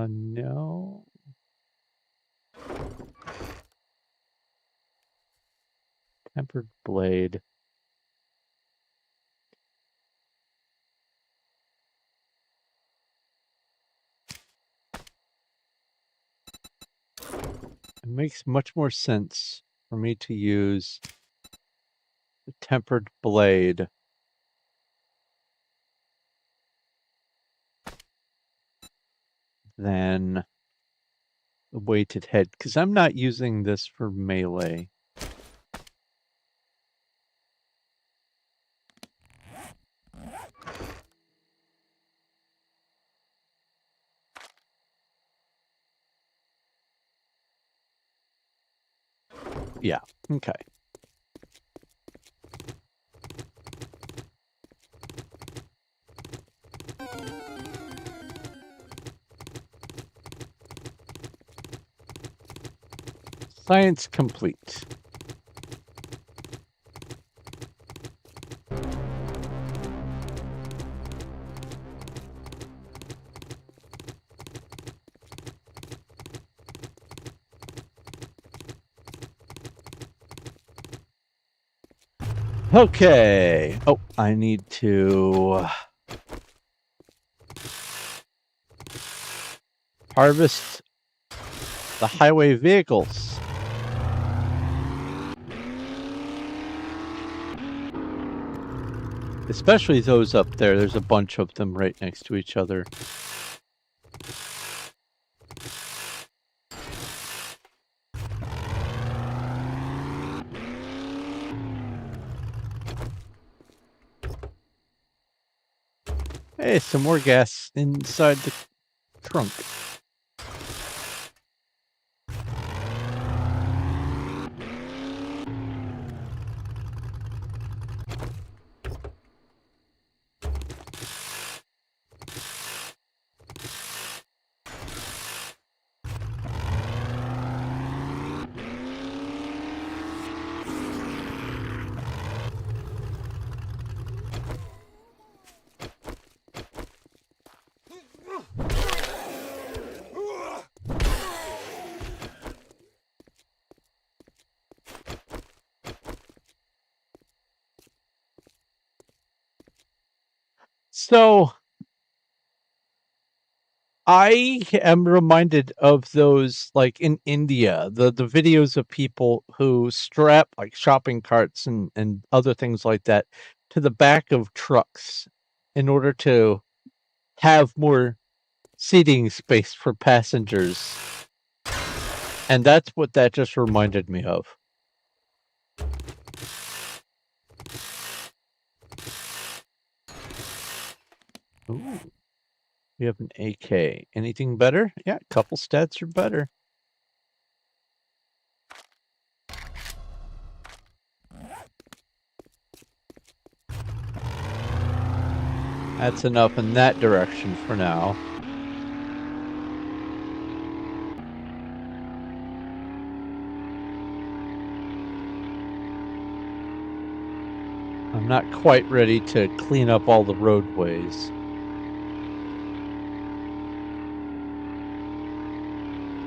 No. Tempered blade. It makes much more sense for me to use the tempered blade than the weighted head, because I'm not using this for melee. Yeah, okay. Science complete. Okay. Oh, I need to harvest the highway vehicles. Especially those up there. There's a bunch of them right next to each other. Hey, some more gas inside the trunk. So I am reminded of those, like, in India, the videos of people who strap, like, shopping carts and other things like that to the back of trucks in order to have more seating space for passengers, and that's what that just reminded me of. Ooh, we have an AK. Anything better? Yeah, a couple stats are better. That's enough in that direction for now. I'm not quite ready to clean up all the roadways.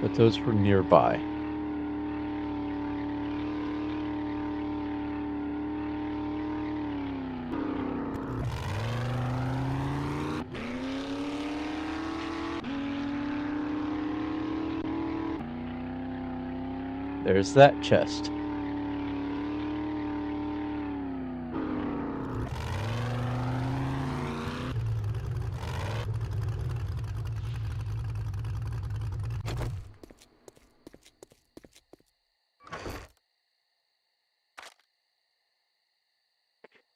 But those were nearby. There's that chest.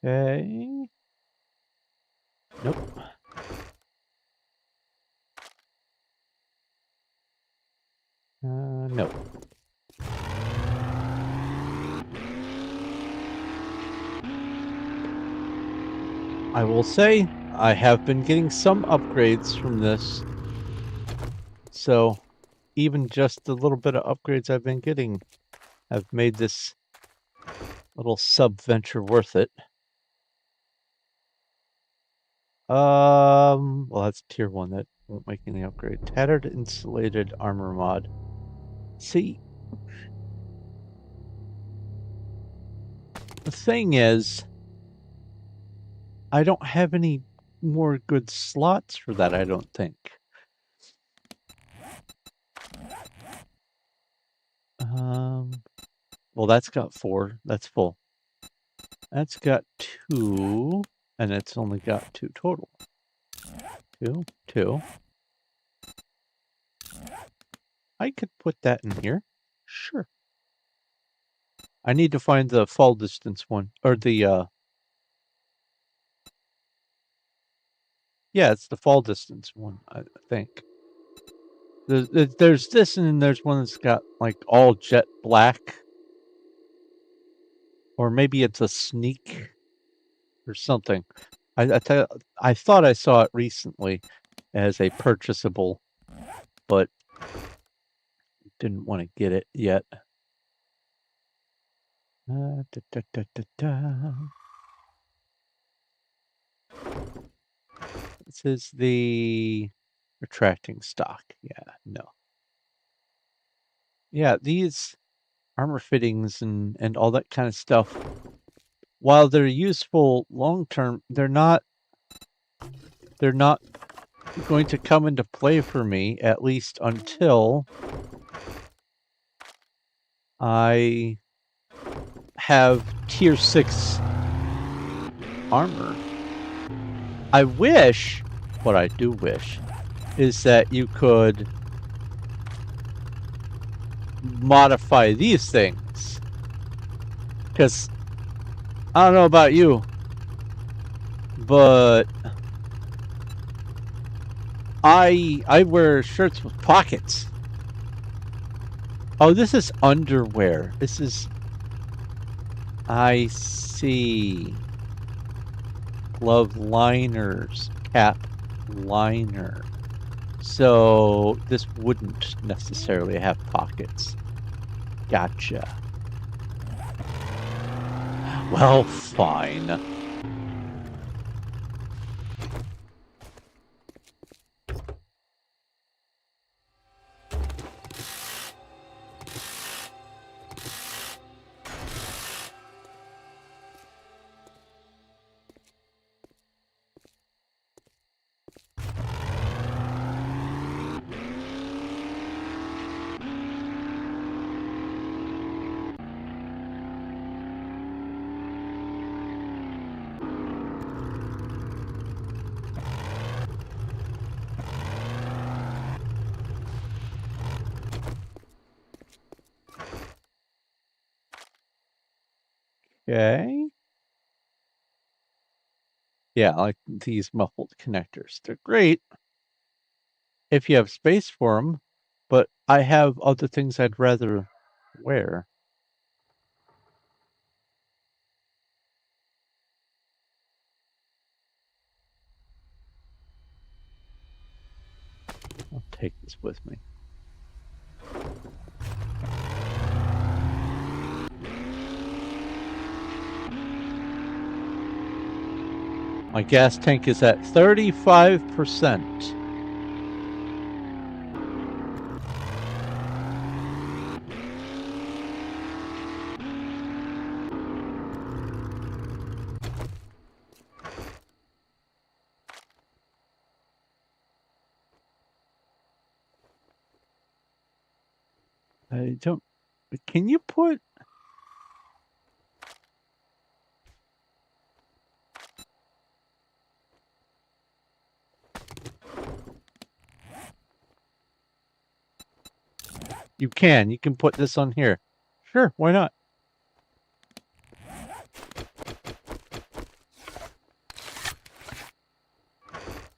Okay. Nope. No. I will say I have been getting some upgrades from this. So even just the little bit of upgrades I've been getting have made this little sub-venture worth it. Well, that's tier 1. That won't make any upgrade. Tattered insulated armor mod. See, the thing is, I don't have any more good slots for that, I don't think. Well, that's got 4. That's full. That's got 2, and it's only got 2 total. 2, 2. I could put that in here. Sure. I need to find the fall distance one, or the, yeah, it's the fall distance one, I think. There's this, and then there's one that's got, like, all jet black. Or maybe it's a sneak or something. I thought I saw it recently as a purchasable, but didn't want to get it yet. Da, da, da, da, da. This is the retracting stock. Yeah, no. Yeah, these armor fittings and all that kind of stuff, while they're useful long term, they're not going to come into play for me, at least until I have tier 6 armor. What I do wish, is that you could modify these things. Because, I don't know about you, but I wear shirts with pockets. Oh, this is underwear. This is... I see. Glove liners. Cap liner. So, this wouldn't necessarily have pockets. Gotcha. Well, fine. Okay. Yeah, I like these muffled connectors. They're great if you have space for them, but I have other things I'd rather wear. I'll take this with me. My gas tank is at 35%. I don't. Can you put? You can. You can put this on here. Sure, why not?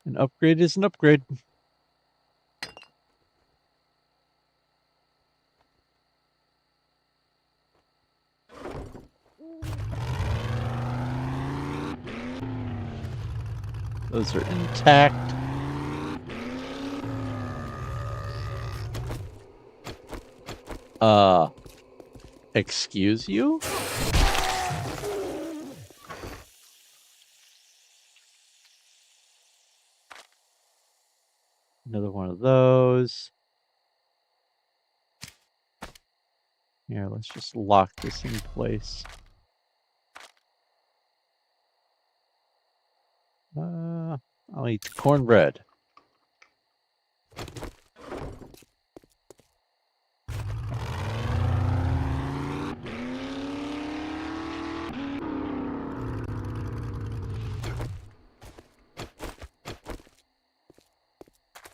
An upgrade is an upgrade. Those are intact. Excuse you? Another one of those. Here, let's just lock this in place. I'll eat the cornbread.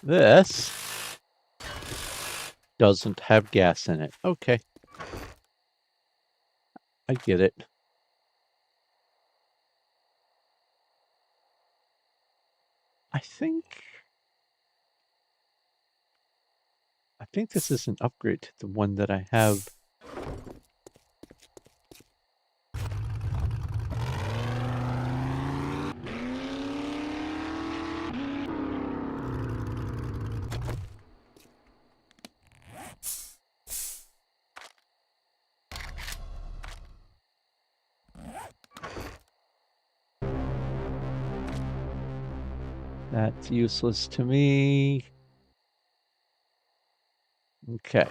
This doesn't have gas in it. Okay. I get it. I think this is an upgrade to the one that I have. That's useless to me. Okay.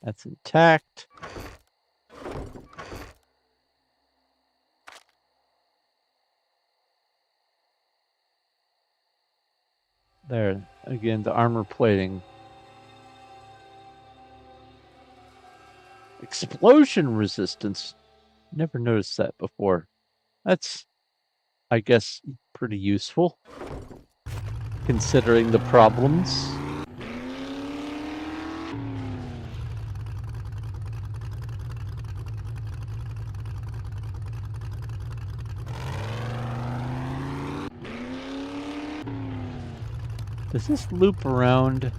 That's intact. There, again, the armor plating. Explosion resistance. Never noticed that before. That's, I guess, pretty useful, considering the problems. Does this loop around?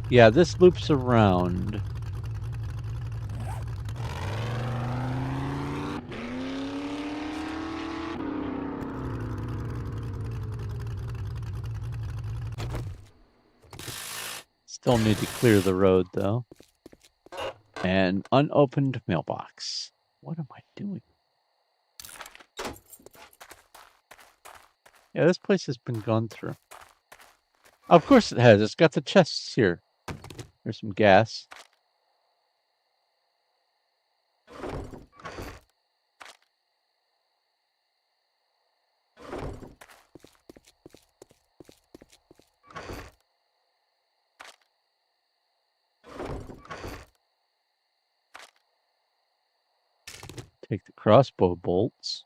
Yeah, this loops around. Still need to clear the road, though. An unopened mailbox. What am I doing? Yeah, this place has been gone through. Of course it has. It's got the chests here. There's some gas. Take the crossbow bolts.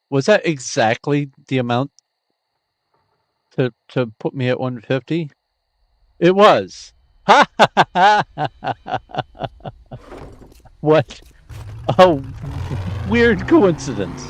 Was that exactly the amount to put me at 150? It was. Ha ha ha ha! What a weird coincidence.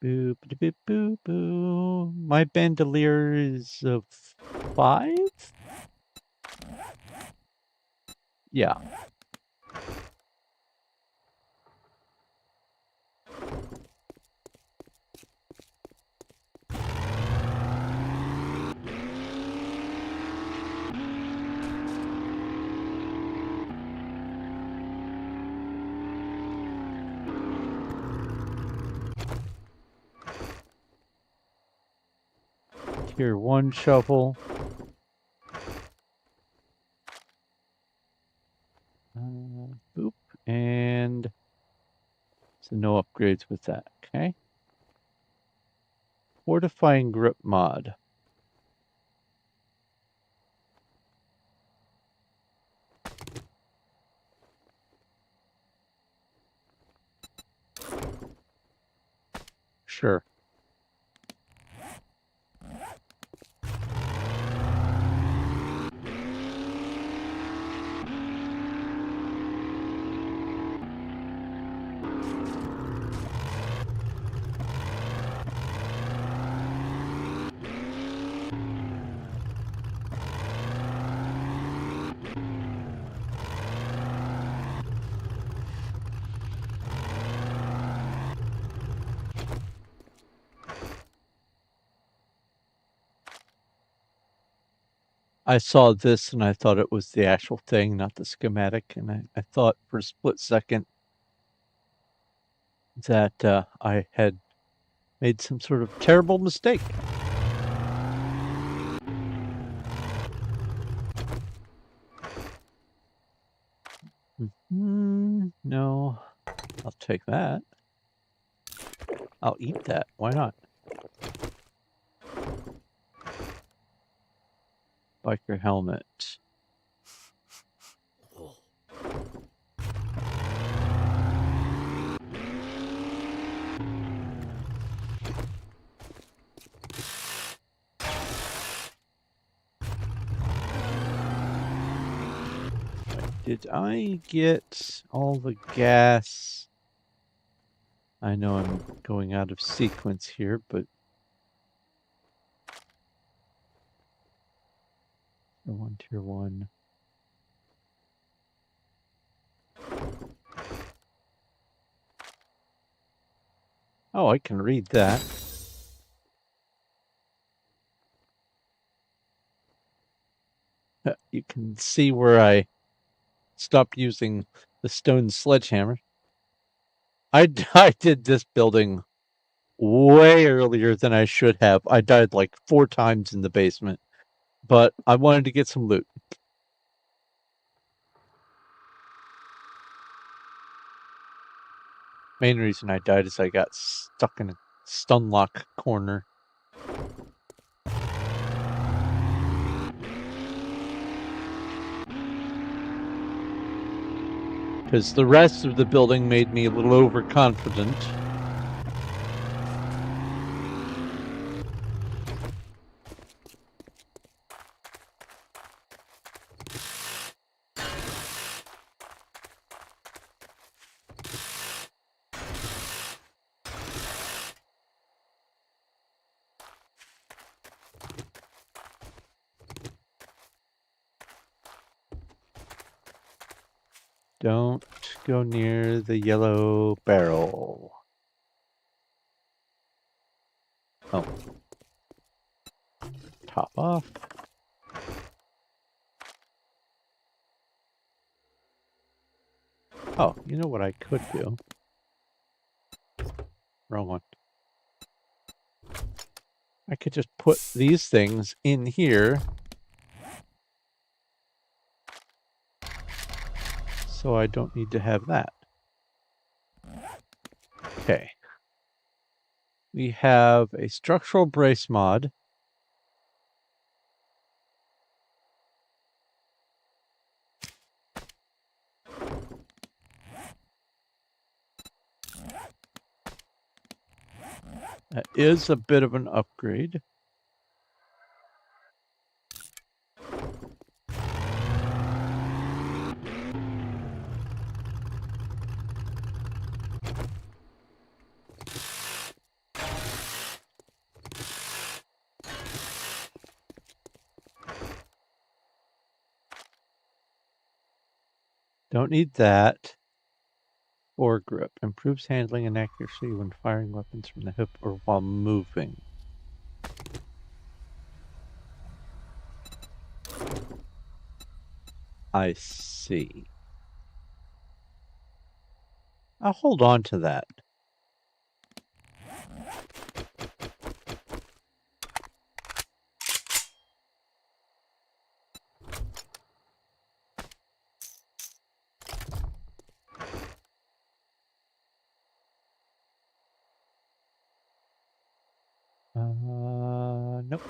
Boop boop boop boo. My bandolier is a 5? Yeah. Tier 1 shovel. Boop. And so no upgrades with that. Okay. Fortifying grip mod. Sure. I saw this and I thought it was the actual thing, not the schematic. And I thought for a split second that I had made some sort of terrible mistake. No, I'll take that. I'll eat that. Why not? Biker helmet. Did I get all the gas? I know I'm going out of sequence here, but tier 1. Oh, I can read that. You can see where I stopped using the stone sledgehammer. I did this building way earlier than I should have. I died like 4 times in the basement, but I wanted to get some loot. Main reason I died is I got stuck in a stun lock corner. Because the rest of the building made me a little overconfident. Don't go near the yellow barrel. Oh. Top off. Oh, you know what I could do? Wrong one. I could just put these things in here. So I don't need to have that. Okay. We have a structural brace mod. That is a bit of an upgrade. Don't need that. Foregrip improves handling and accuracy when firing weapons from the hip or while moving. I see. I'll hold on to that. Nope.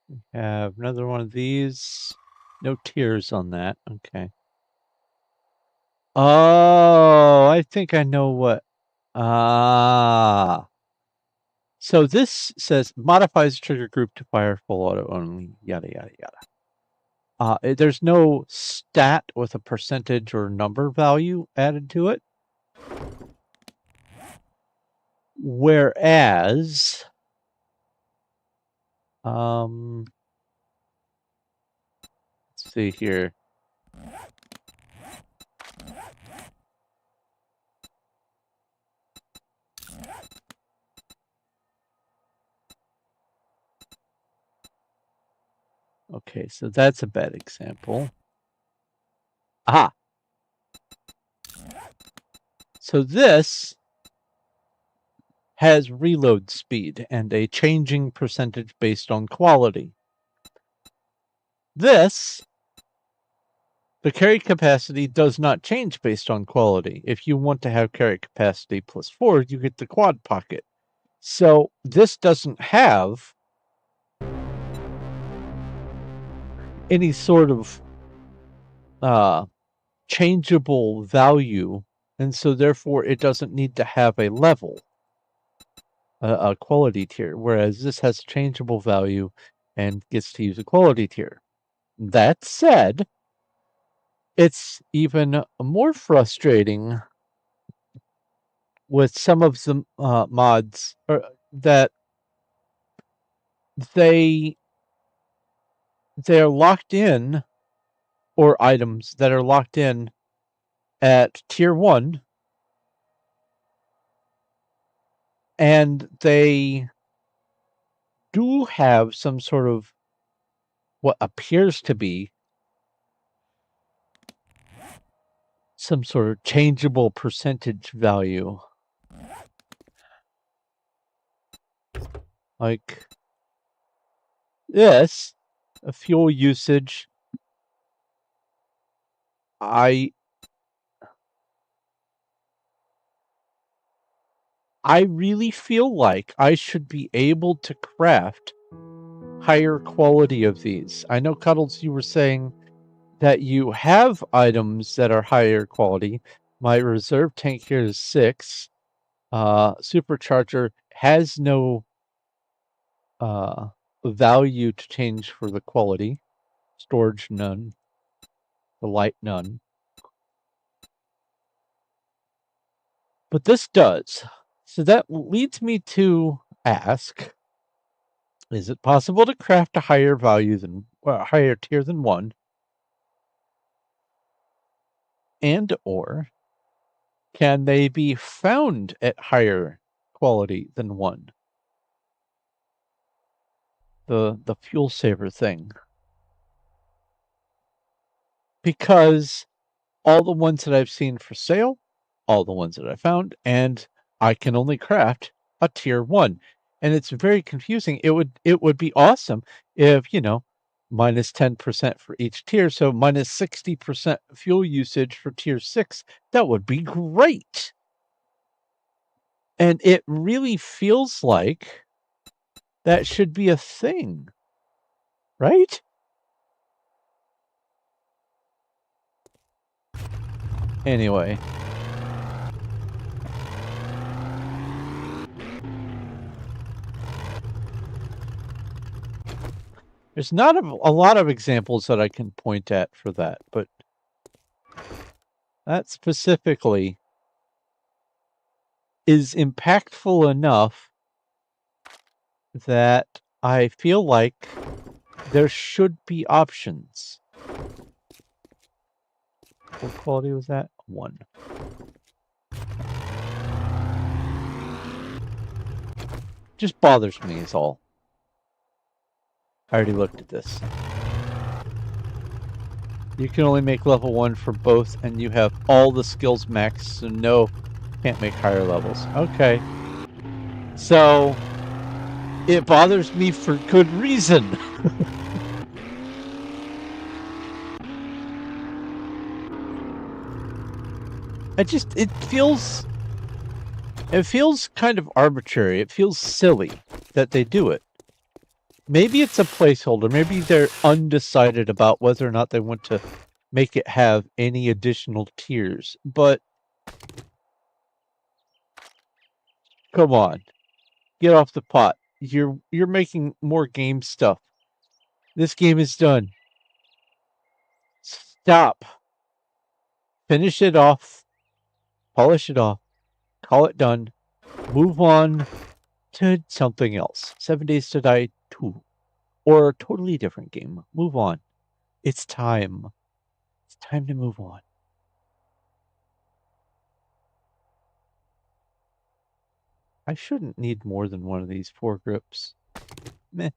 We have another one of these. No tears on that. Okay. Oh, I think I know what. So this says modifies trigger group to fire full auto only, yada, yada, yada. There's no stat with a percentage or number value added to it. Whereas, let's see here. Okay, so that's a bad example. Aha! So this has reload speed and a changing percentage based on quality. This, the carry capacity does not change based on quality. If you want to have carry capacity +4, you get the quad pocket. So this doesn't have any sort of changeable value, and so therefore it doesn't need to have a level, a quality tier, whereas this has changeable value and gets to use a quality tier. That said, it's even more frustrating with some of the mods that they're locked in, or items that are locked in at tier 1, and they do have some sort of what appears to be some sort of changeable percentage value. Like this, a fuel usage. I really feel like I should be able to craft higher quality of these. I know, Cuddles, you were saying that you have items that are higher quality. My reserve tank here is 6. Supercharger has no value to change for the quality. Storage, none. The light, none. But this does. So that leads me to ask, is it possible to craft a higher value than, higher tier than 1? And or can they be found at higher quality than 1? The fuel saver thing. because all the ones that I've seen for sale, all the ones that I found, and I can only craft a tier 1. And it's very confusing. It would be awesome if, minus 10% for each tier, so minus 60% fuel usage for tier 6. That would be great. And it really feels like that should be a thing, right? Anyway. There's not a lot of examples that I can point at for that, but that specifically is impactful enough that I feel like there should be options. What quality was that? 1. Just bothers me is all. I already looked at this. You can only make level 1 for both, and you have all the skills maxed, so no, can't make higher levels. Okay. So, it bothers me for good reason. It feels kind of arbitrary. It feels silly that they do it. Maybe it's a placeholder. Maybe they're undecided about whether or not they want to make it have any additional tiers. But come on, get off the pot. You're making more game stuff. This game is done. Stop. Finish it off. Polish it off. Call it done. Move on to something else. 7 Days to Die 2. Or a totally different game. Move on. It's time. It's time to move on. I shouldn't need more than one of these foregrips. Meh.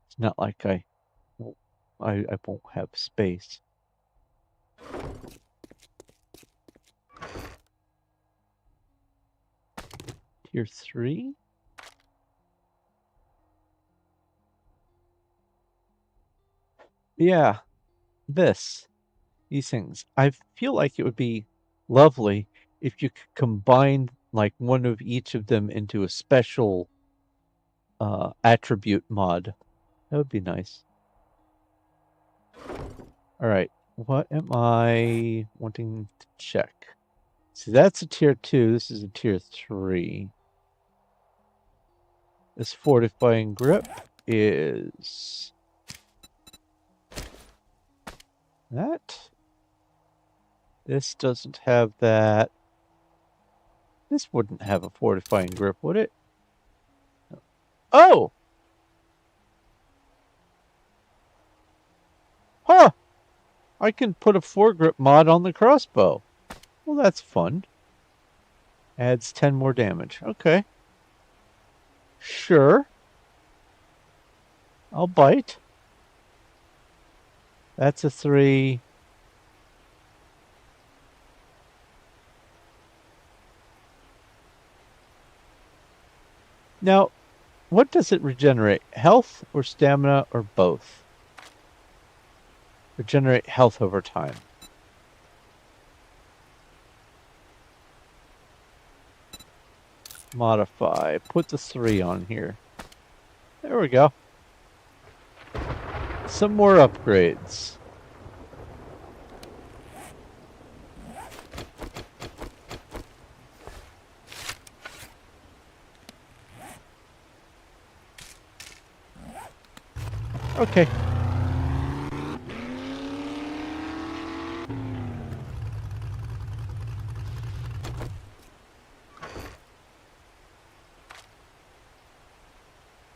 It's not like I won't have space. Tier 3? Yeah. These things. I feel like it would be lovely if you could combine like one of each of them into a special attribute mod. That would be nice. All right. What am I wanting to check? See, that's a tier 2. This is a tier 3. This fortifying grip is that. This doesn't have that. This wouldn't have a fortifying grip, would it? Oh! Huh! I can put a foregrip mod on the crossbow. Well, that's fun. Adds 10 more damage. Okay. Sure. I'll bite. That's a 3. Now, what does it regenerate? Health or stamina or both? Regenerate health over time. Modify. Put the 3 on here. There we go. Some more upgrades. Okay.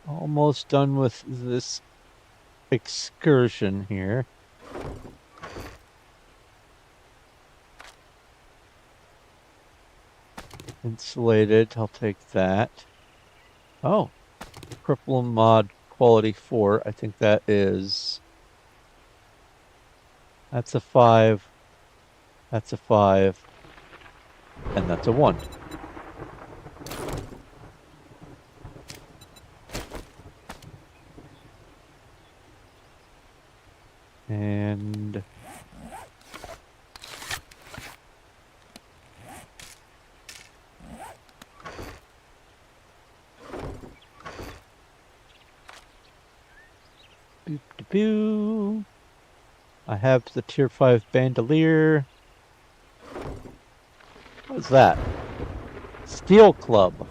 Almost done with this excursion here. Insulated, I'll take that. Oh, Crippling Mod Quality 4. I think that's That's a 5. That's a 5. And that's a 1. And boop-de-boo. I have the tier 5 bandolier. What's that? Steel club.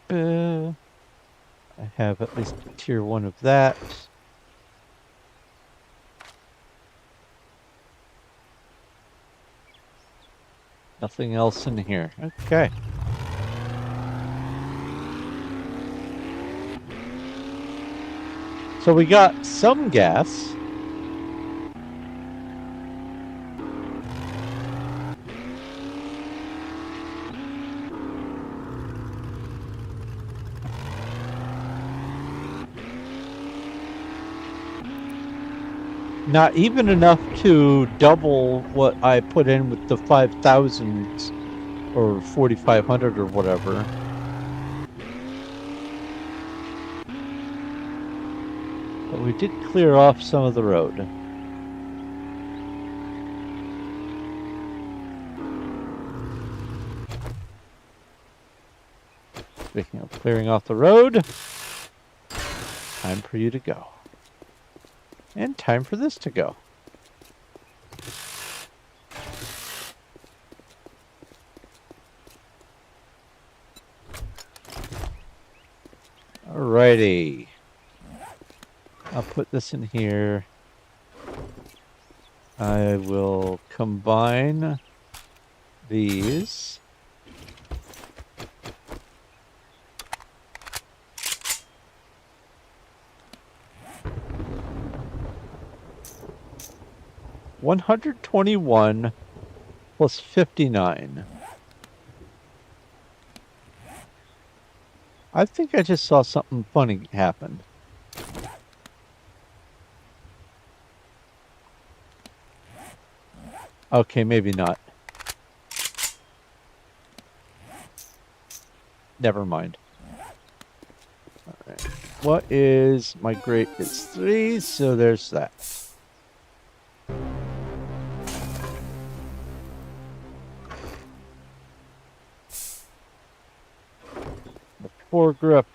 I have at least tier 1 of that. Nothing else in here. Okay. So we got some gas. Not even enough to double what I put in with the 5,000 or 4,500 or whatever. But we did clear off some of the road. Speaking of clearing off the road, time for you to go. And time for this to go. Alrighty. I'll put this in here. I will combine these. $121 plus 59. I think I just saw something funny happen. Okay, maybe not. Never mind. All right. What is my grade? It's 3, so there's that. The foregrip.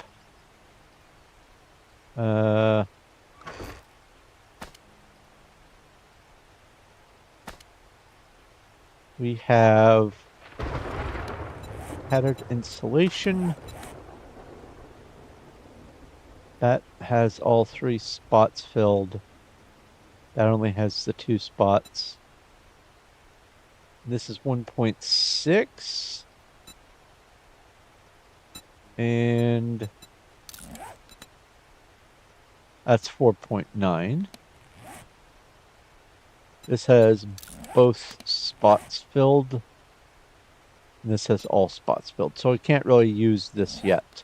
We have patterned insulation. That has all 3 spots filled. That only has the 2 spots. This is 1.6. And that's 4.9. This has both spots filled. And this has all spots filled. So I can't really use this yet.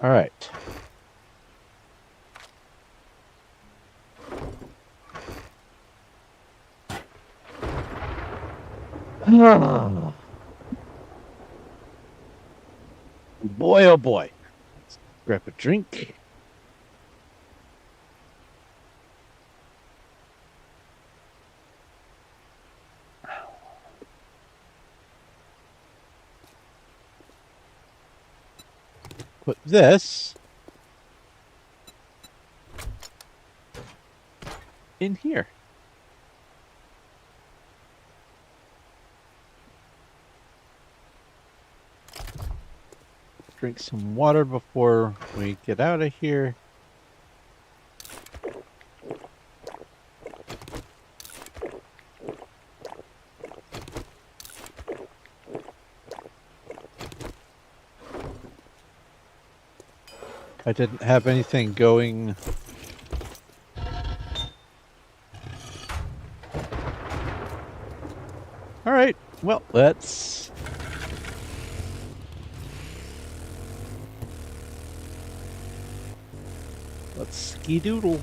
All right. Boy, oh boy. Let's grab a drink. Put this in here. Drink some water before we get out of here. I didn't have anything going All right. Well, let's ski-doodle.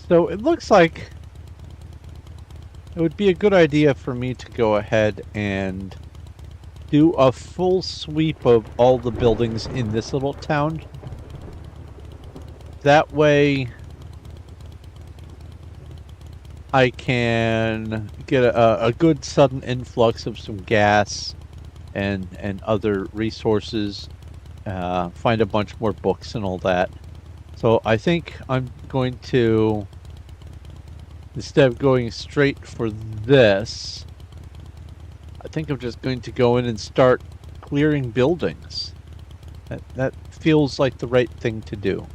So it looks like it would be a good idea for me to go ahead and do a full sweep of all the buildings in this little town. That way I can get a good sudden influx of some gas and other resources, find a bunch more books and all that. So I think I'm going to, instead of going straight for this, I think I'm just going to go in and start clearing buildings. That feels like the right thing to do.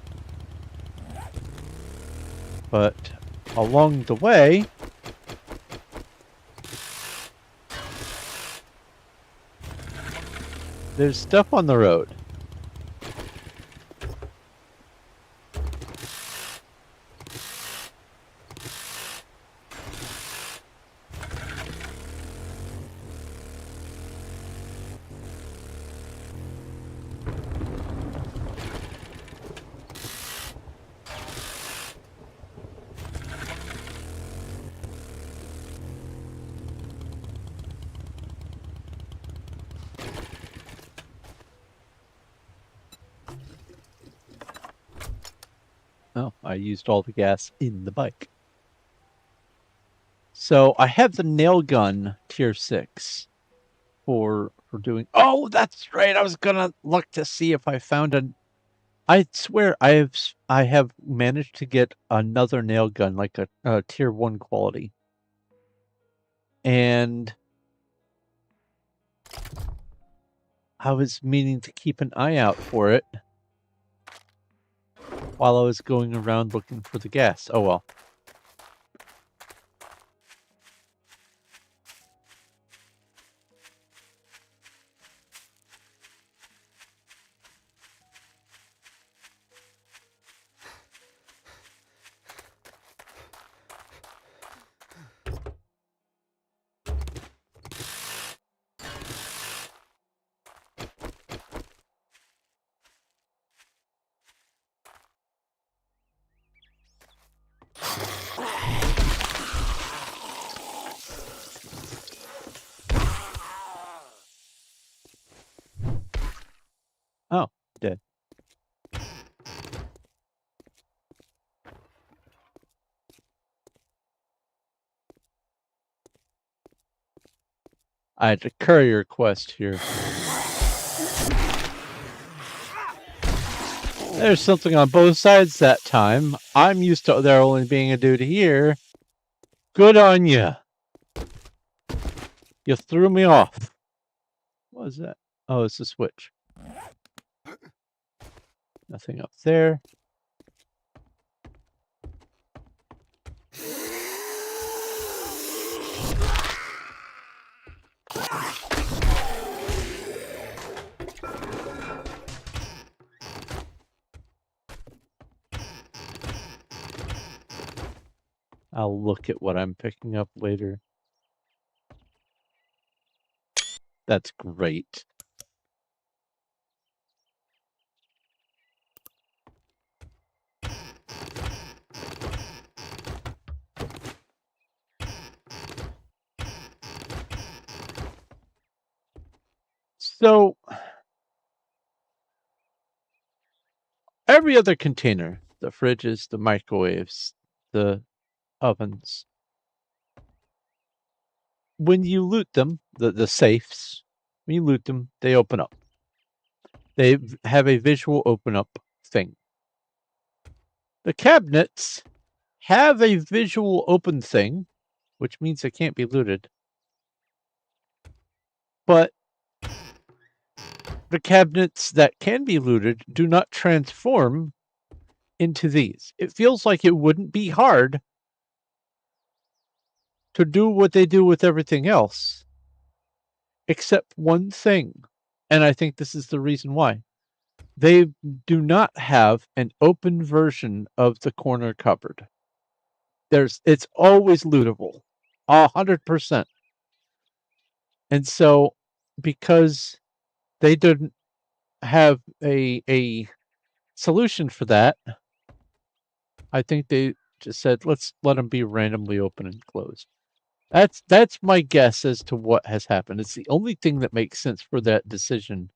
But along the way, there's stuff on the road. Oh, I used all the gas in the bike. So I have the nail gun tier 6 for doing. Oh, that's right. I was gonna look to see if I found a. I swear I have managed to get another nail gun, like a tier 1 quality, and I was meaning to keep an eye out for it while I was going around looking for the gas. Oh well. Oh, dead. I had a courier quest here. There's something on both sides that time. I'm used to there only being a dude here. Good on you. You threw me off. What was that? Oh, it's a switch. Nothing up there. I'll look at what I'm picking up later. That's great. So, every other container, the fridges, the microwaves, the ovens, when you loot them, the safes, when you loot them, they open up. They have a visual open up thing. The cabinets have a visual open thing, which means they can't be looted. But the cabinets that can be looted do not transform into these. It feels like it wouldn't be hard to do what they do with everything else, except one thing. And I think this is the reason why. They do not have an open version of the corner cupboard. It's always lootable, 100%. And so, because they didn't have a solution for that, I think they just said, let's let them be randomly open and closed. That's my guess as to what has happened. It's the only thing that makes sense for that decision.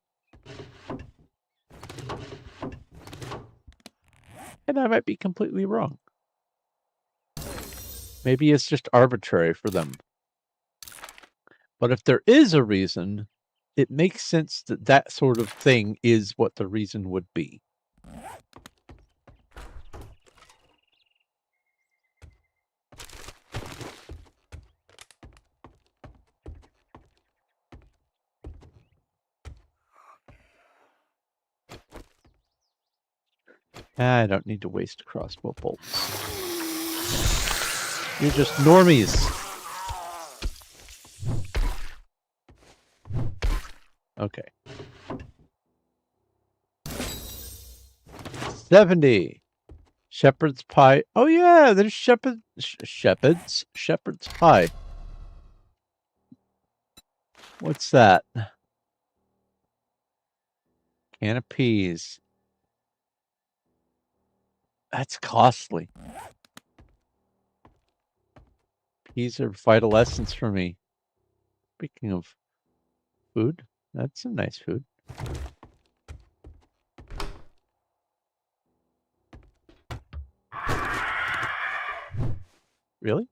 And I might be completely wrong. Maybe it's just arbitrary for them. But if there is a reason, it makes sense that that sort of thing is what the reason would be. I don't need to waste crossbow bolts. You're just normies. Okay. 70. Shepherd's pie. Oh yeah, there's shepherd's pie. What's that? Can of peas. That's costly. Peas are vital essence for me. Speaking of food, that's some nice food. Really?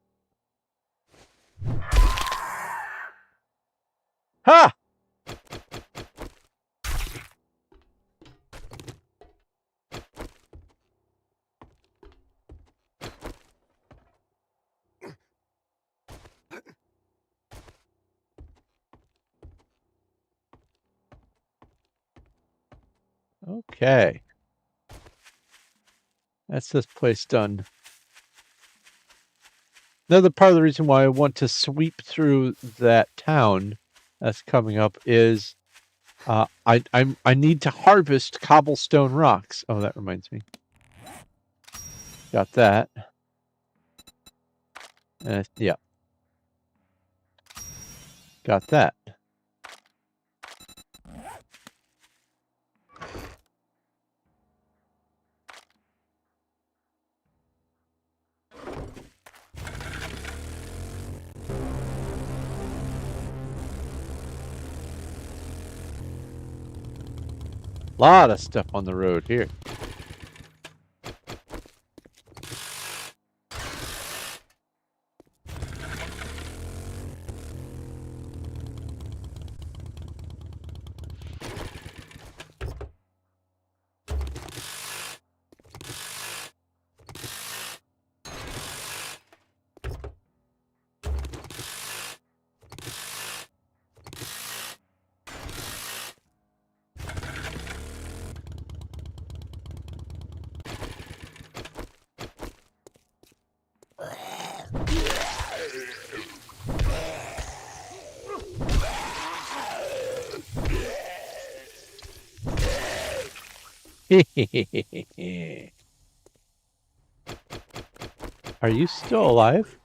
Ha! Okay. That's this place done. Another part of the reason why I want to sweep through that town that's coming up is I need to harvest cobblestone rocks. Oh, that reminds me. Got that. Yeah. Got that. Lot of stuff on the road here. Are you still alive?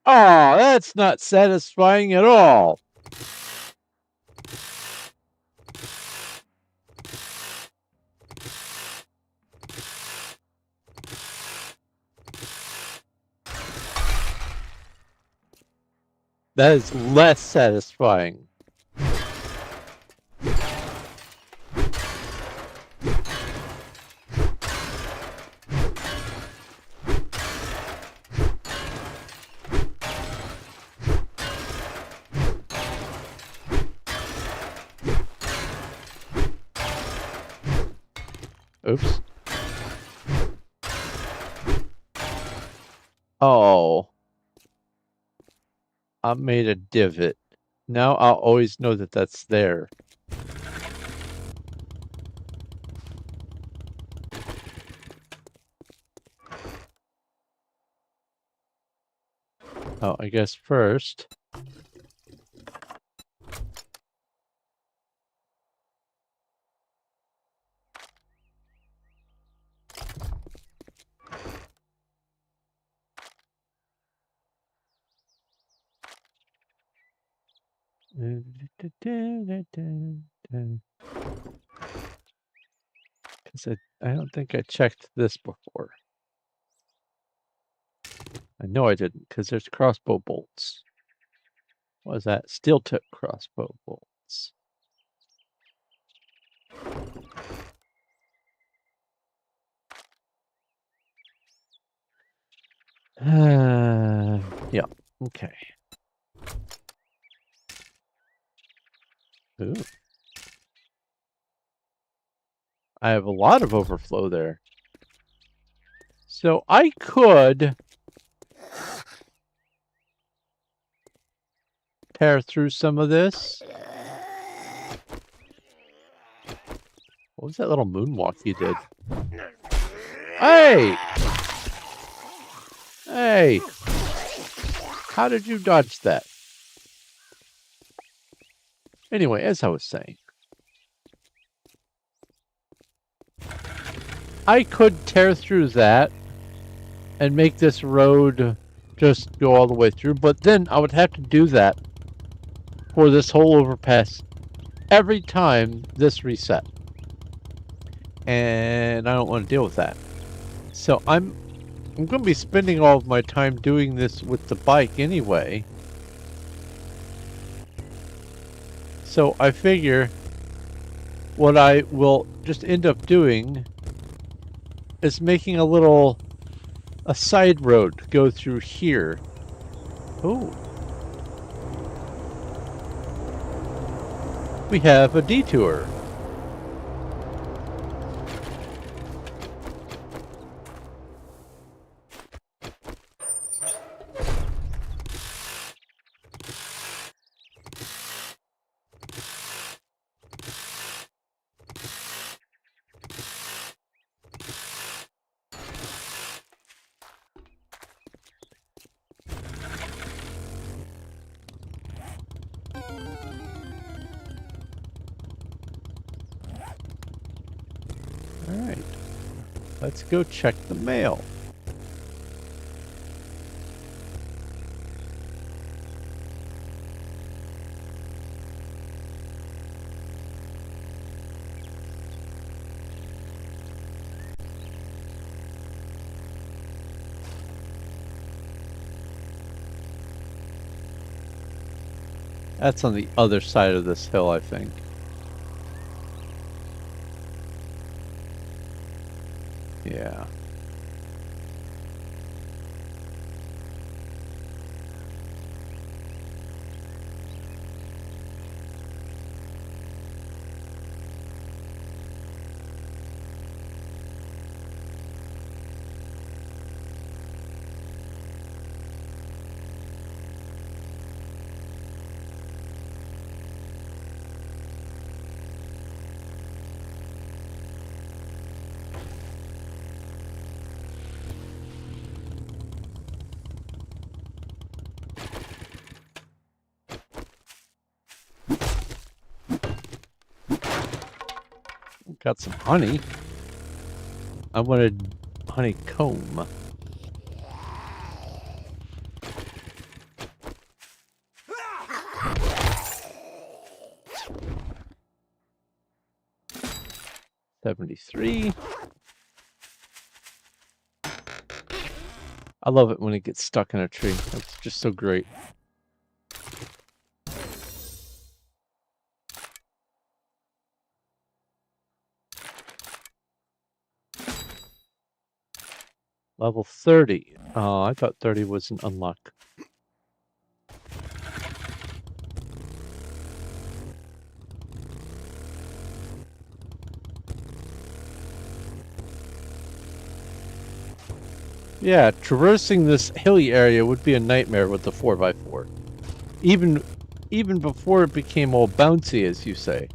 Oh, that's not satisfying at all. That is less satisfying. Oops. Oh. I made a divot. Now I'll always know that that's there. Oh, I guess first. Because I don't think I checked this before. I know I didn't, because there's crossbow bolts. What is that? Steel tip crossbow bolts. Yeah, okay. Ooh. I have a lot of overflow there. So I could tear through some of this. What was that little moonwalk you did? Hey! Hey! How did you dodge that? Anyway, as I was saying, I could tear through that and make this road just go all the way through, but then I would have to do that for this whole overpass every time this reset. And I don't want to deal with that. So I'm going to be spending all of my time doing this with the bike anyway. So I figure what I will just end up doing is making a side road go through here. Oh. We have a detour. Alright, let's go check the mail. That's on the other side of this hill, I think. Yeah. Got some honey. I wanted honeycomb. $73. I love it when it gets stuck in a tree. That's just so great. Level 30. Oh, I thought 30 was an unlock. Yeah, traversing this hilly area would be a nightmare with the 4x4. Even before it became all bouncy, as you say.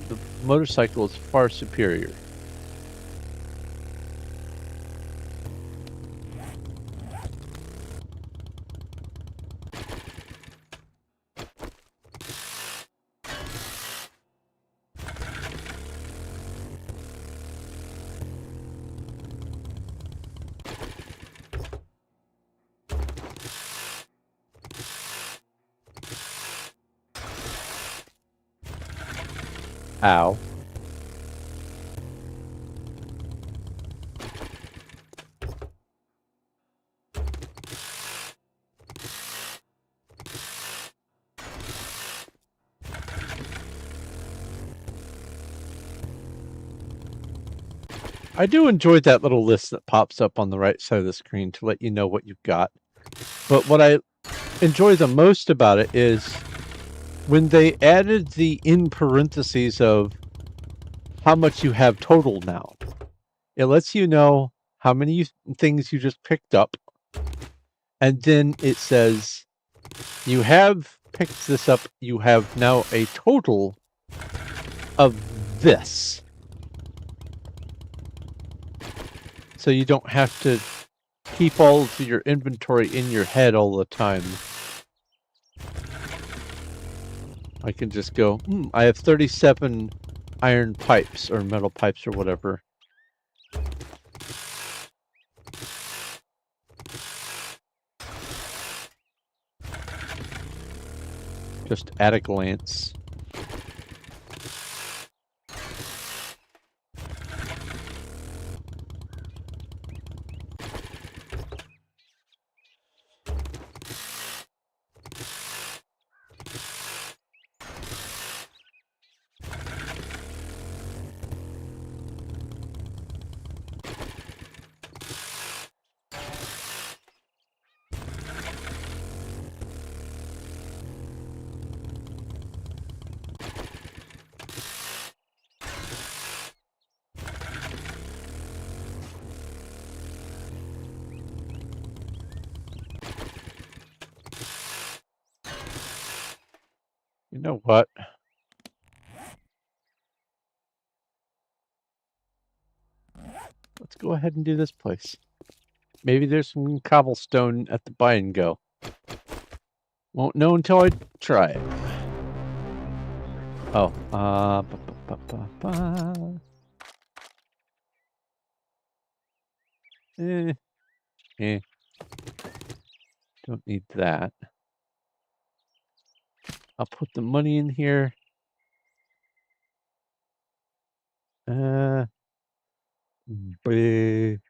The motorcycle is far superior. Ow. I do enjoy that little list that pops up on the right side of the screen to let you know what you've got. But what I enjoy the most about it is when they added the in parentheses of how much you have total now. It lets you know how many things you just picked up. And then it says, you have picked this up. You have now a total of this. So you don't have to keep all of your inventory in your head all the time. I can just go, I have 37 iron pipes or metal pipes or whatever. Just at a glance. You know what? Let's go ahead and do this place. Maybe there's some cobblestone at the buy and go. Won't know until I try it. Oh, Don't need that. I'll put the money in here. Bleh.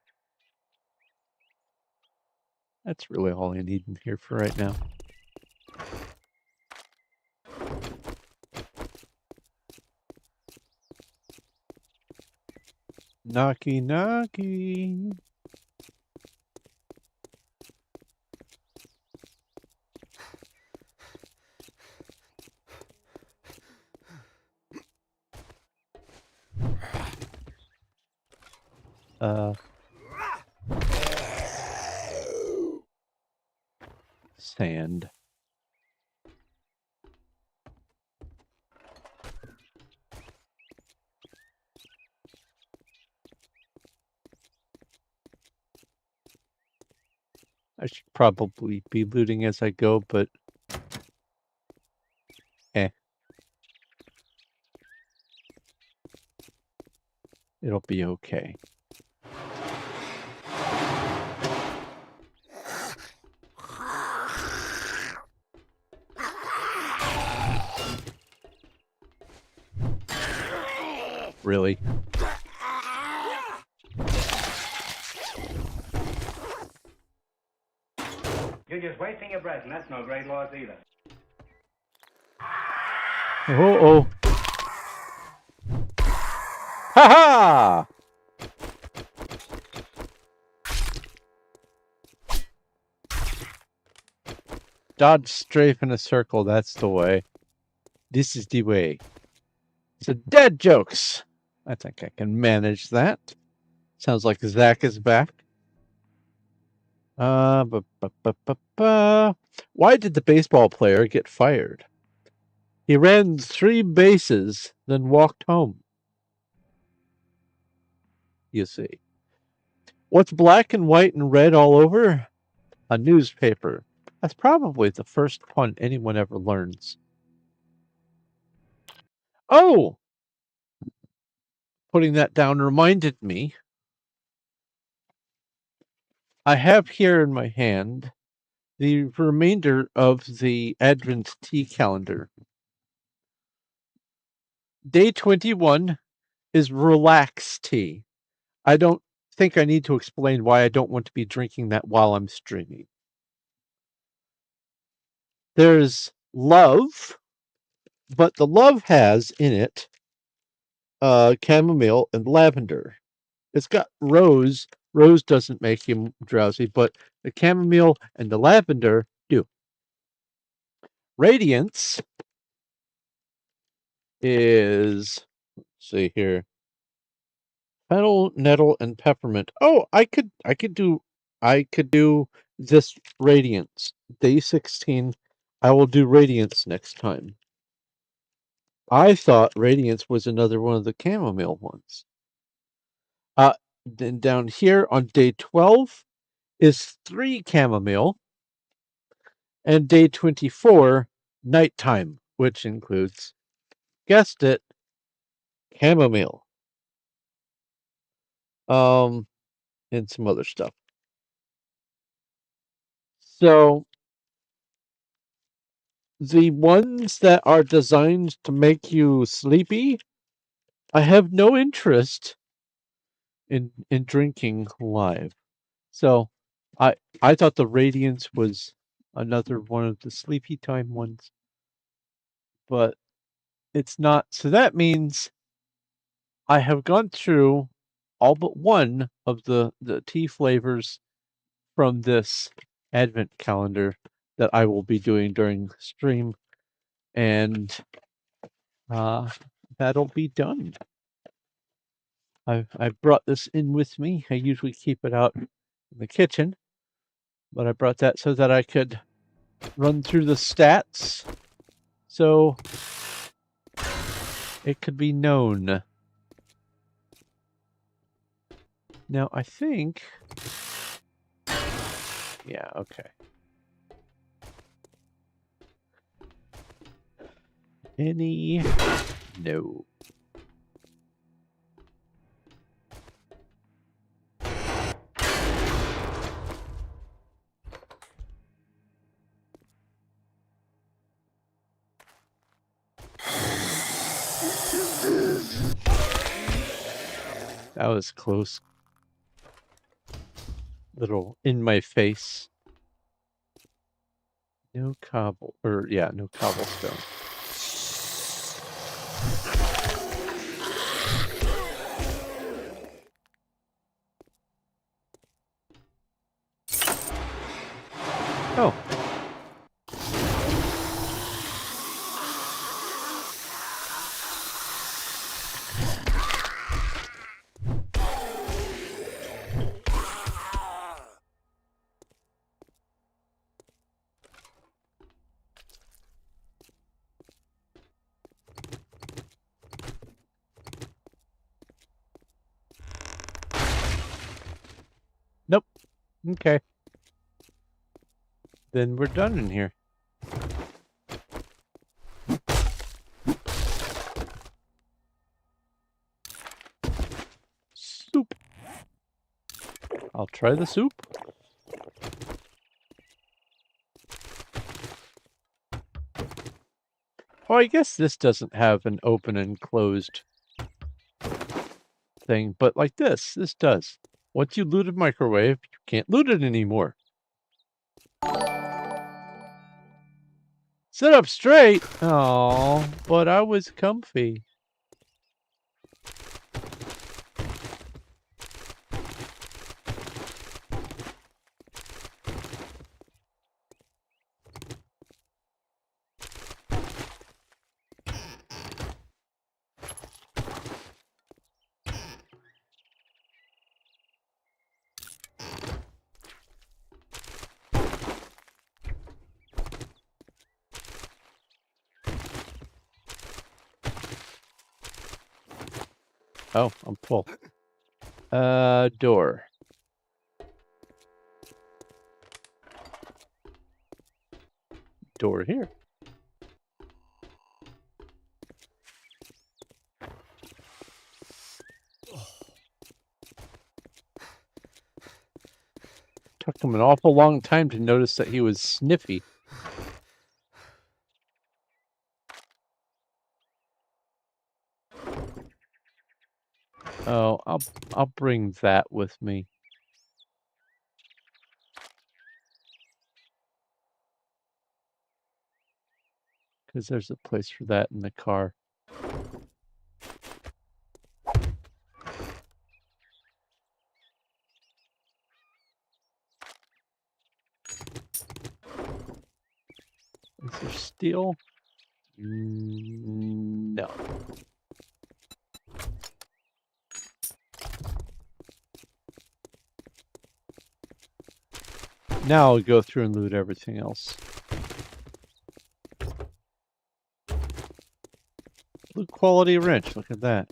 That's really all I need in here for right now. Knocky, knocky. Sand. I should probably be looting as I go, but it'll be okay. Really?
You're just wasting your breath, and that's no great loss either.
Oh. Ha ha! Dodge strafe in a circle, that's the way. This is the way. So dad jokes. I think I can manage that. Sounds like Zach is back. Why did the baseball player get fired? He ran 3 bases, then walked home. You see. What's black and white and red all over? A newspaper. That's probably the first pun anyone ever learns. Oh! Putting that down reminded me. I have here in my hand the remainder of the Advent tea calendar. Day 21 is relax tea. I don't think I need to explain why I don't want to be drinking that while I'm streaming. There's love, but the love has in it chamomile and lavender. It's got rose. Rose doesn't make him drowsy, but the chamomile and the lavender do. Radiance is, let's see here, fennel, nettle, and peppermint. Oh, I could do this radiance. Day 16. I will do radiance next time. I thought radiance was another one of the chamomile ones. Then down here on day 12 is 3 chamomile, and day 24 nighttime, which includes, guessed it, chamomile. And some other stuff. So the ones that are designed to make you sleepy, I have no interest in drinking live. So I thought the Radiance was another one of the sleepy time ones, but it's not. So that means I have gone through all but one of the tea flavors from this Advent calendar that I will be doing during the stream, and that'll be done. I brought this in with me. I usually keep it out in the kitchen, but I brought that so that I could run through the stats, so it could be known. Now, I think... Yeah, okay. Any... No. That was close. Little in my face. No no cobblestone. Oh. Nope. Okay. Then we're done in here. Soup. I'll try the soup. Oh, I guess this doesn't have an open and closed thing, but like this does. Once you loot a microwave, you can't loot it anymore. Sit up straight. Oh, but I was comfy. Oh, I'm full. Door. Door here. Took him an awful long time to notice that he was sniffy. Oh, I'll bring that with me. Because there's a place for that in the car. Is there steel? No. Now I'll go through and loot everything else. Blue quality wrench, look at that.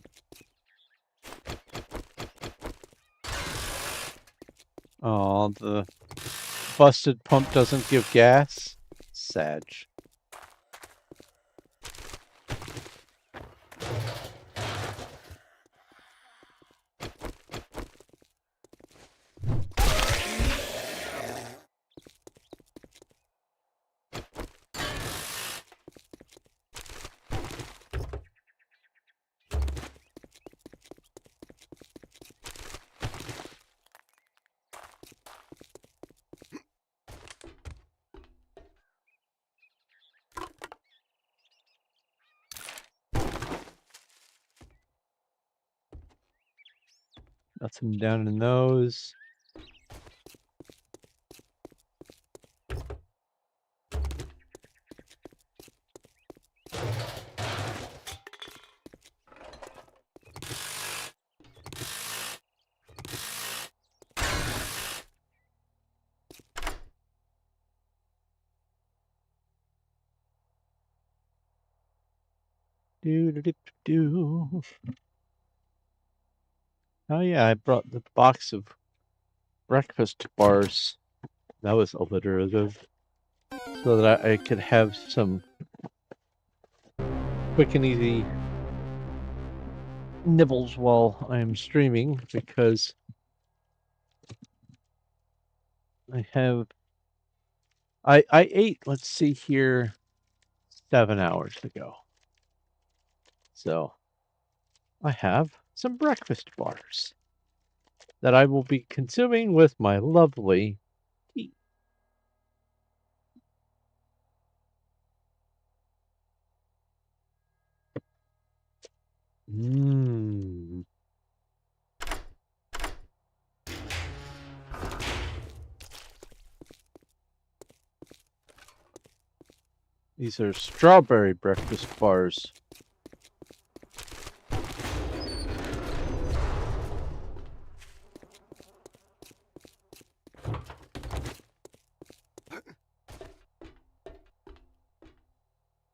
Oh, the busted pump doesn't give gas? Sad. Nothing down in those. Do. Oh yeah, I brought the box of breakfast bars. That was alliterative. So that I could have some quick and easy nibbles while I'm streaming, because I ate, let's see here, 7 hours ago. So I have some breakfast bars that I will be consuming with my lovely tea. Mmm. These are strawberry breakfast bars.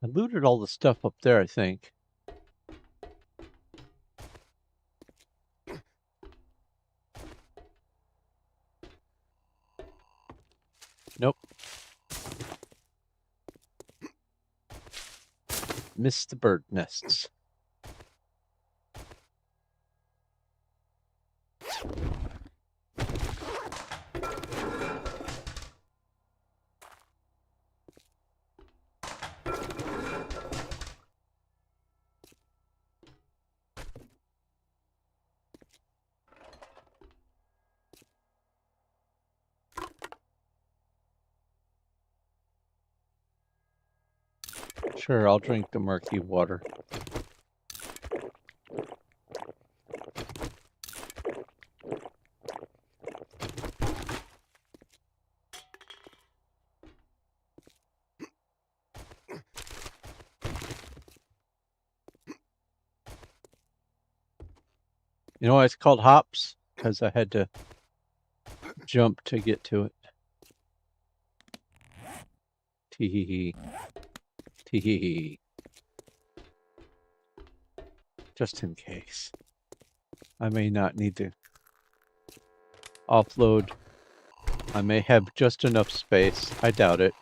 I looted all the stuff up there, I think. Nope. Missed the bird nests. Sure, I'll drink the murky water. You know why it's called hops? Because I had to jump to get to it. Tee-hee-hee. Tee-hee-hee. Just in case. I may not need to offload. I may have just enough space. I doubt it.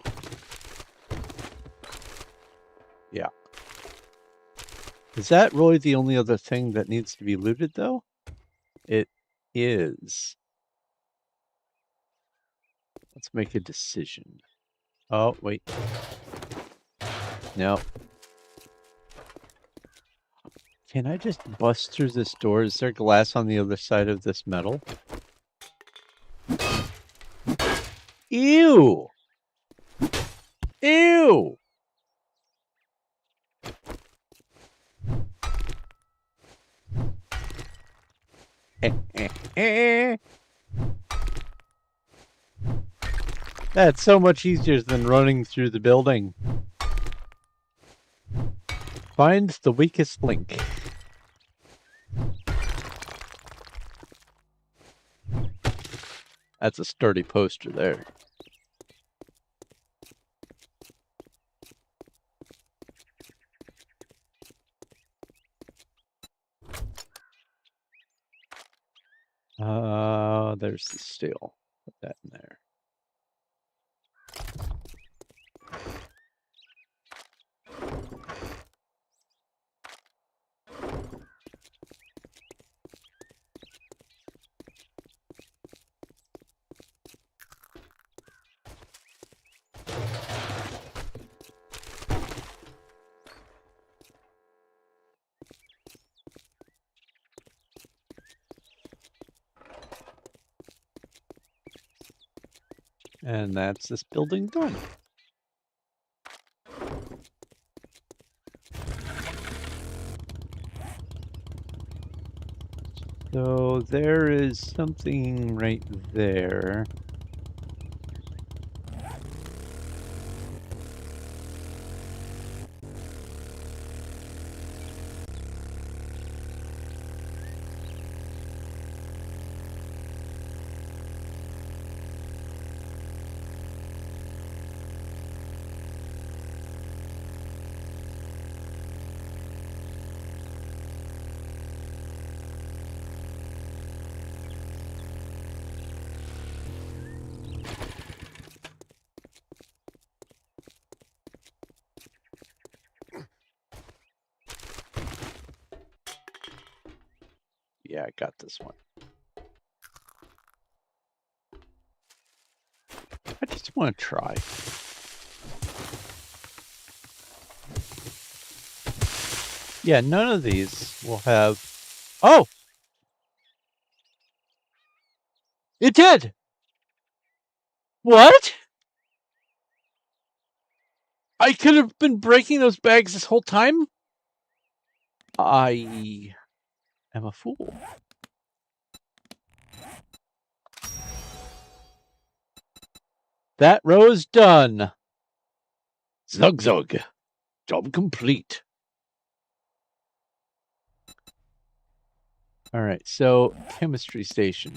Yeah. Is that really the only other thing that needs to be looted, though? It is. Let's make a decision. Oh, wait. No. Can I just bust through this door? Is there glass on the other side of this metal? Ew! Ew! That's so much easier than running through the building. Find the weakest link. That's a sturdy poster there. There's the steel. Put that in there. And that's this building done. So there is something right there. Yeah, I got this one. I just want to try. Yeah, none of these will have... Oh! It did! What? I could have been breaking those bags this whole time? I am a fool. That row's done. Zug zug. Job complete. All right, so chemistry station.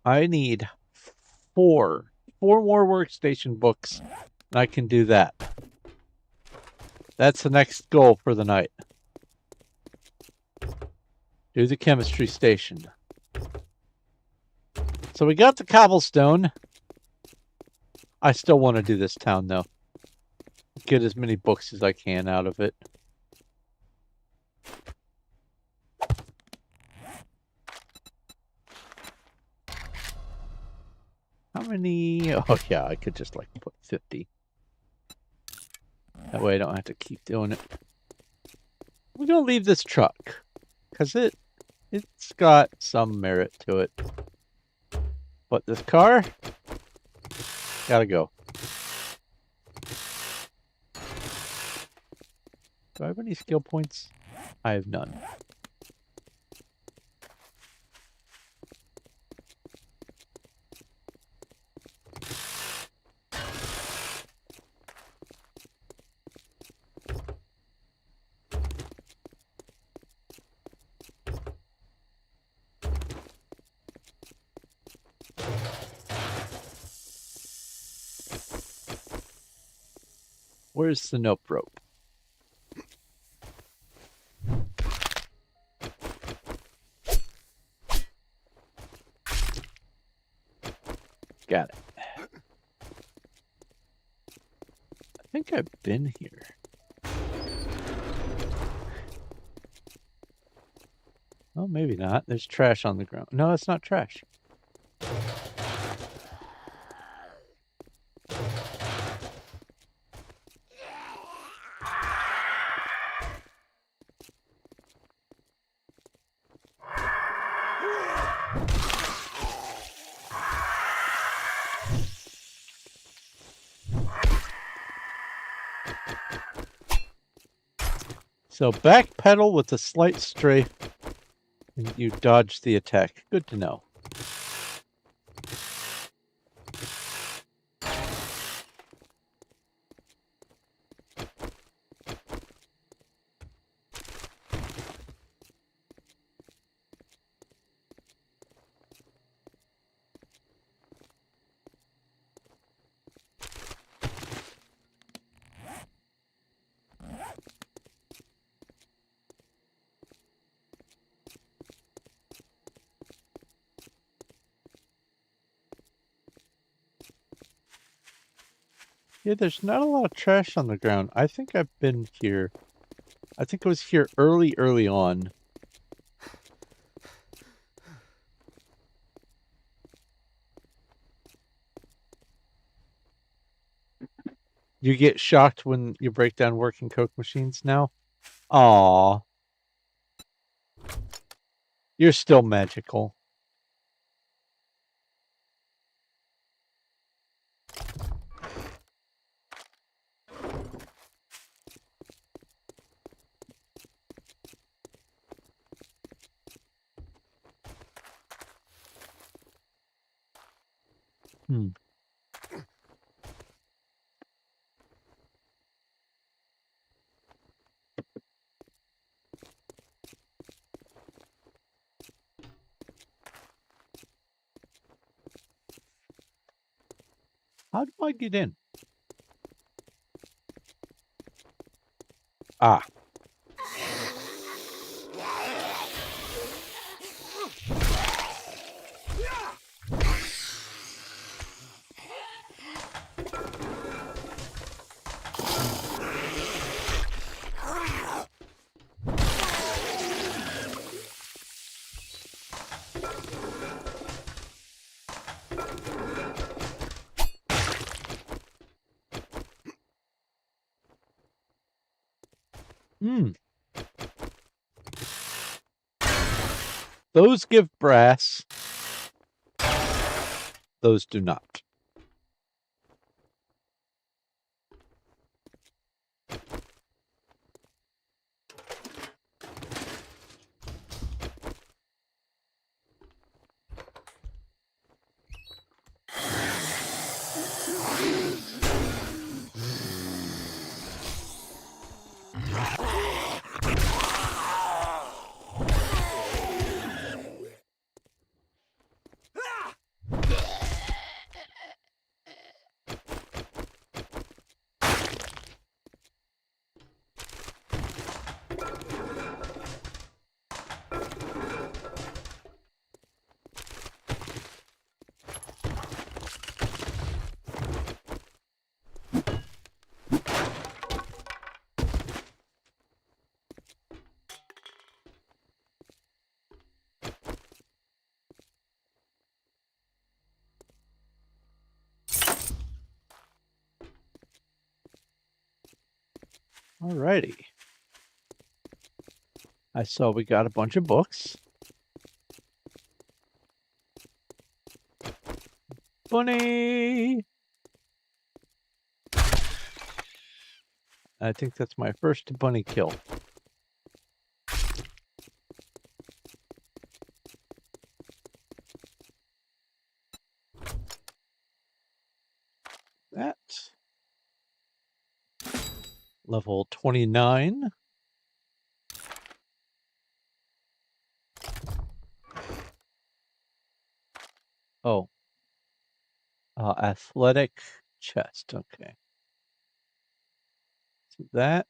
I need four more workstation books, and I can do that. That's the next goal for the night. Do the chemistry station. So we got the cobblestone. I still want to do this town, though. Get as many books as I can out of it. How many? Oh, yeah, I could just, like, put 50. That way I don't have to keep doing it. We're going to leave this truck. Because it's got some merit to it. But this car, gotta go. Do I have any skill points? I have none. Where's the nope rope? Got it. I think I've been here. Oh, maybe not. There's trash on the ground. No, it's not trash. So backpedal with a slight strafe, and you dodge the attack. Good to know. Yeah, there's not a lot of trash on the ground. I think I've been here. I think I was here early on. You get shocked when you break down working Coke machines now? Aw. You're still magical. Hmm. How do I get in? Ah. Hmm. Those give brass. Those do not. Alrighty. I saw we got a bunch of books. Bunny! I think that's my first bunny kill. That. Level 29. Oh. Athletic chest. Okay. So that.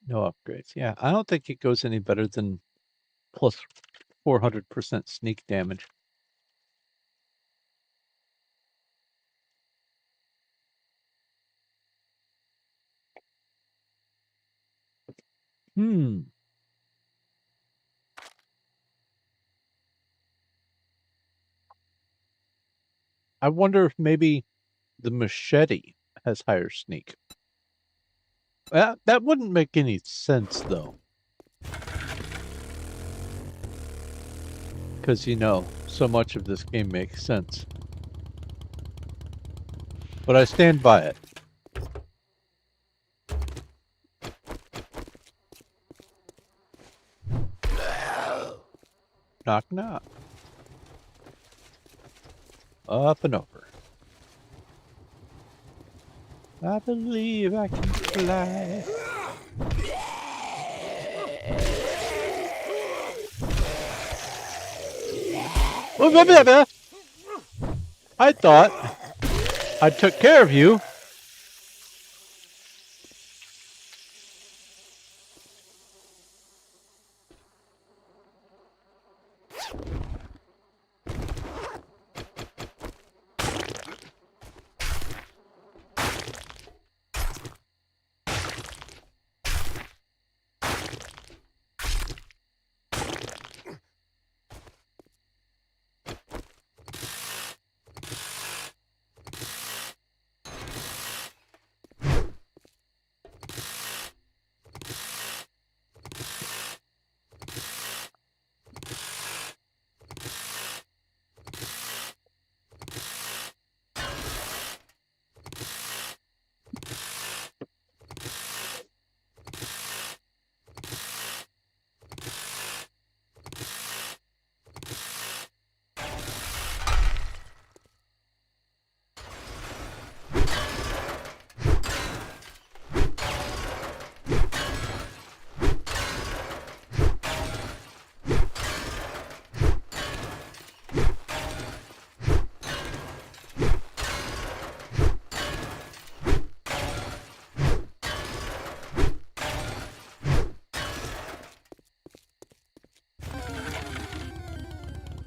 No upgrades. Yeah, I don't think it goes any better than plus 400% sneak damage. I wonder if maybe the machete has higher sneak. That wouldn't make any sense, though. Because, so much of this game makes sense. But I stand by it. Knock, knock. Up and over. I believe I can fly. I thought I took care of you.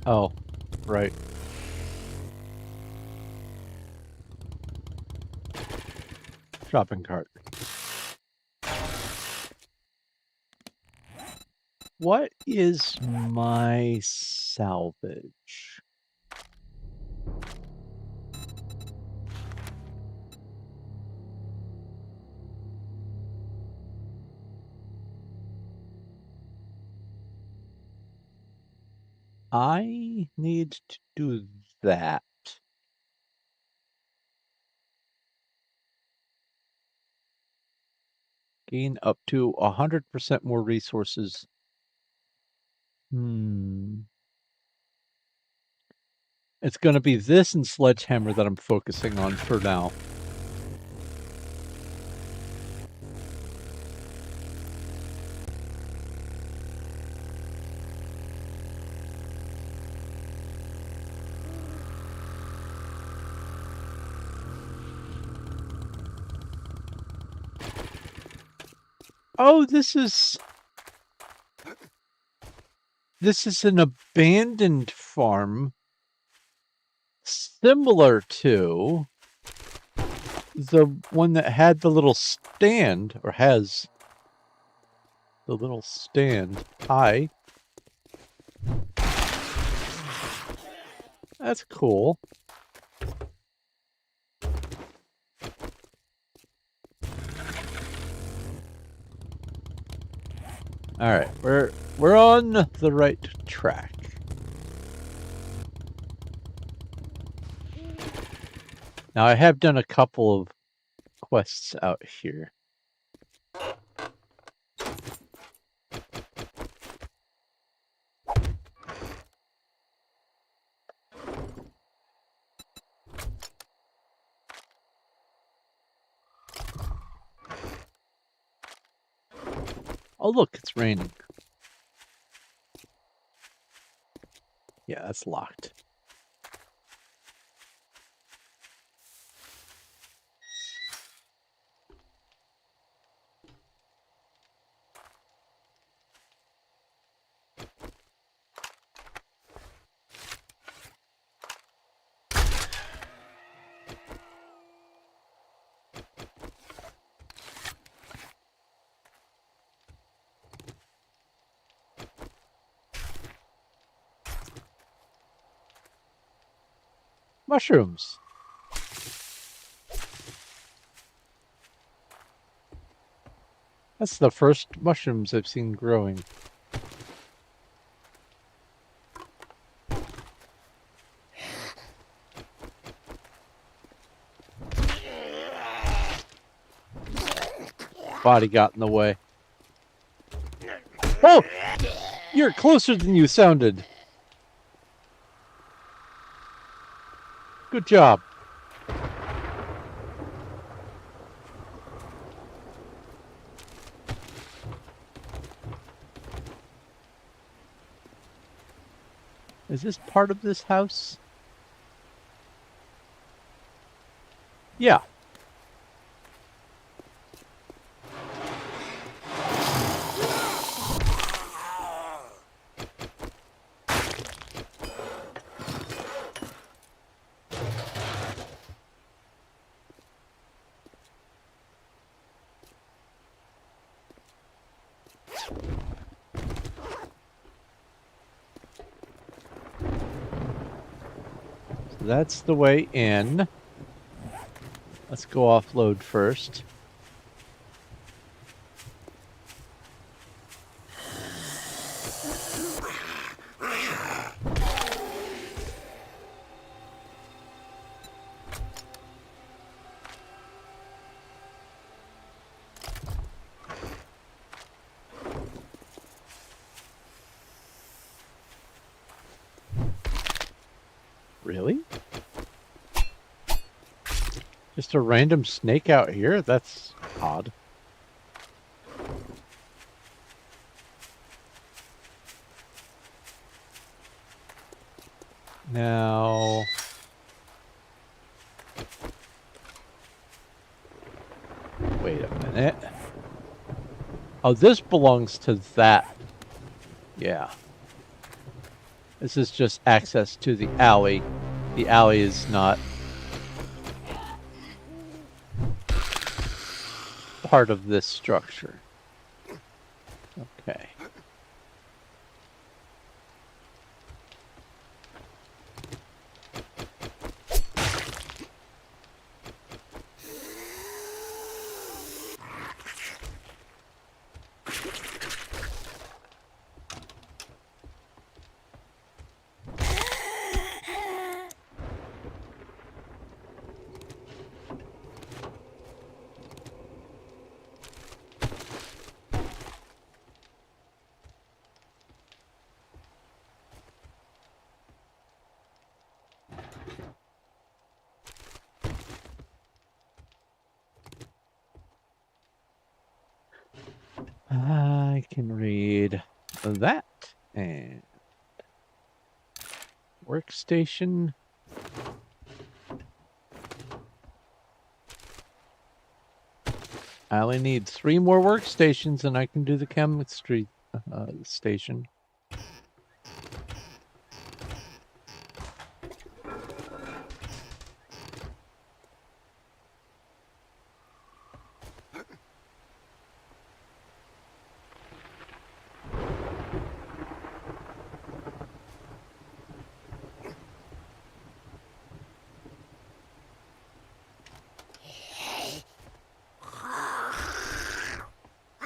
Oh, right. Shopping cart. What is my salvage? I need to do that. Gain up to 100% more resources. It's going to be this and Sledgehammer that I'm focusing on for now. Oh, this is an abandoned farm similar to the one that had the little stand, or has the little stand. Hi. That's cool. All right, we're on the right track. Now I have done a couple of quests out here. Oh, look, it's raining. Yeah, that's locked. Mushrooms. That's the first mushrooms I've seen growing. Body got in the way. Oh! You're closer than you sounded. Good job. Is this part of this house? Yeah. So that's the way in. Let's go offload first. Really? Just a random snake out here? That's odd. Now... wait a minute. Oh, this belongs to that. Yeah. This is just access to the alley. The alley is not part of this structure. Okay. I can read that and workstation. I only need 3 more workstations and I can do the chemistry station.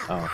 Oh.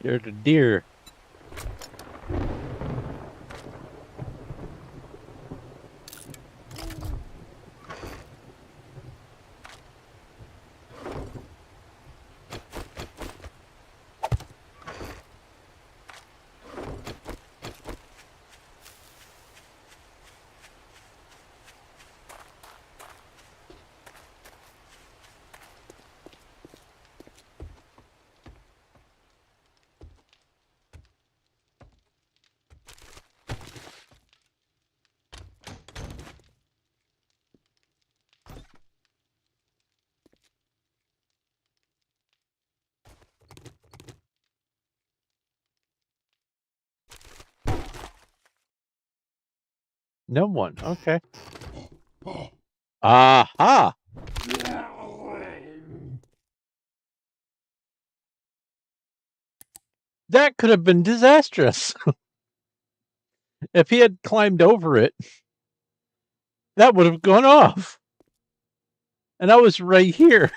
There's a deer. No one. Okay. Aha! That could have been disastrous. If he had climbed over it, that would have gone off. And I was right here.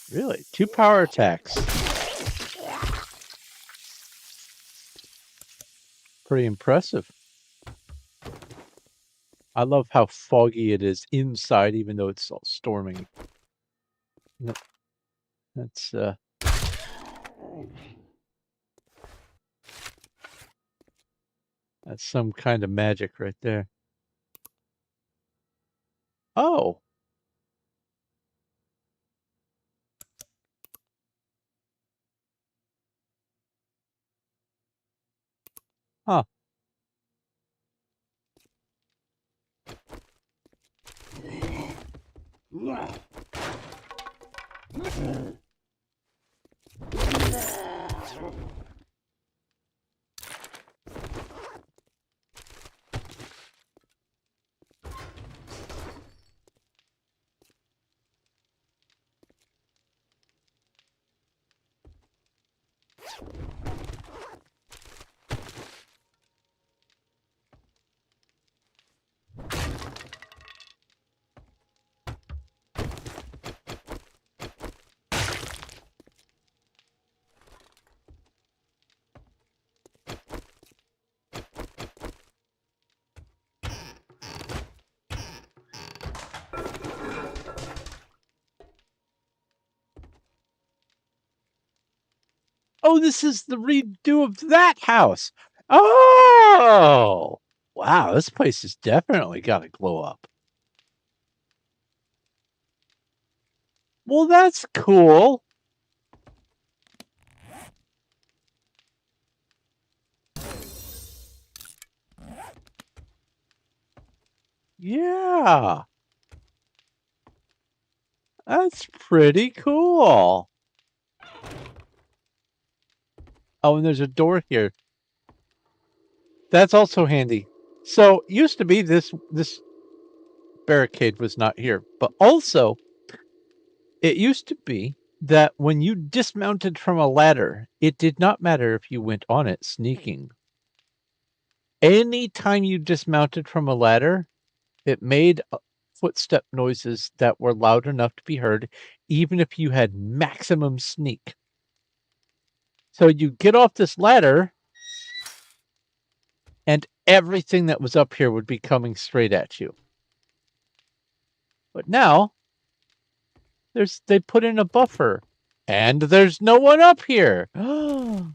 Really? 2 power attacks. Pretty impressive. I love how foggy it is inside, even though it's all storming. No, that's some kind of magic right there. Oh. Huh. Oh, this is the redo of that house. Oh! Wow, this place has definitely gotta glow up. Well, that's cool. Yeah. That's pretty cool. Oh, and there's a door here. That's also handy. So, used to be this barricade was not here, but also it used to be that when you dismounted from a ladder, it did not matter if you went on it sneaking. Anytime you dismounted from a ladder, it made footstep noises that were loud enough to be heard, even if you had maximum sneak. So you get off this ladder, and everything that was up here would be coming straight at you. But now, they put in a buffer, and there's no one up here. So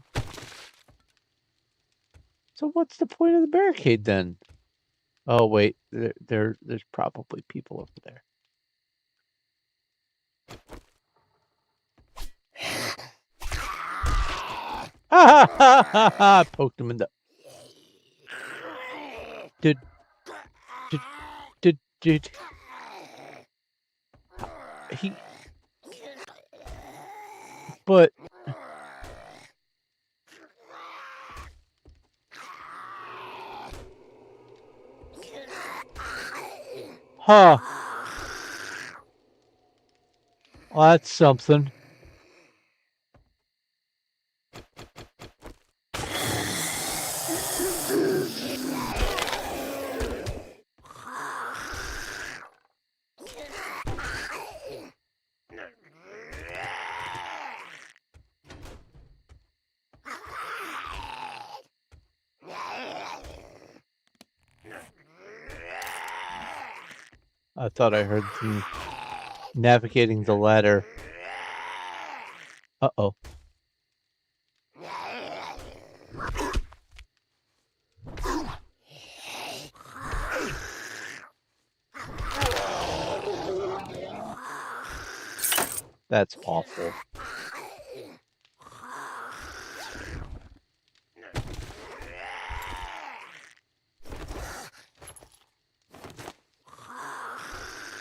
what's the point of the barricade then? Oh wait, there's probably people over there. Ha ha ha ha ha! I poked him in the. Did did he? But Huh. Well, that's something. I thought I heard them navigating the ladder. Uh-oh. That's awful.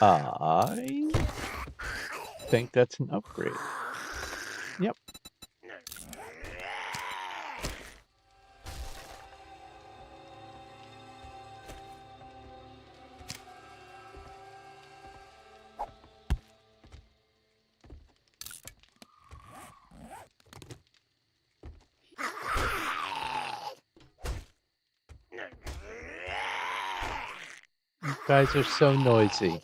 I think that's an upgrade. Yep. You guys are so noisy.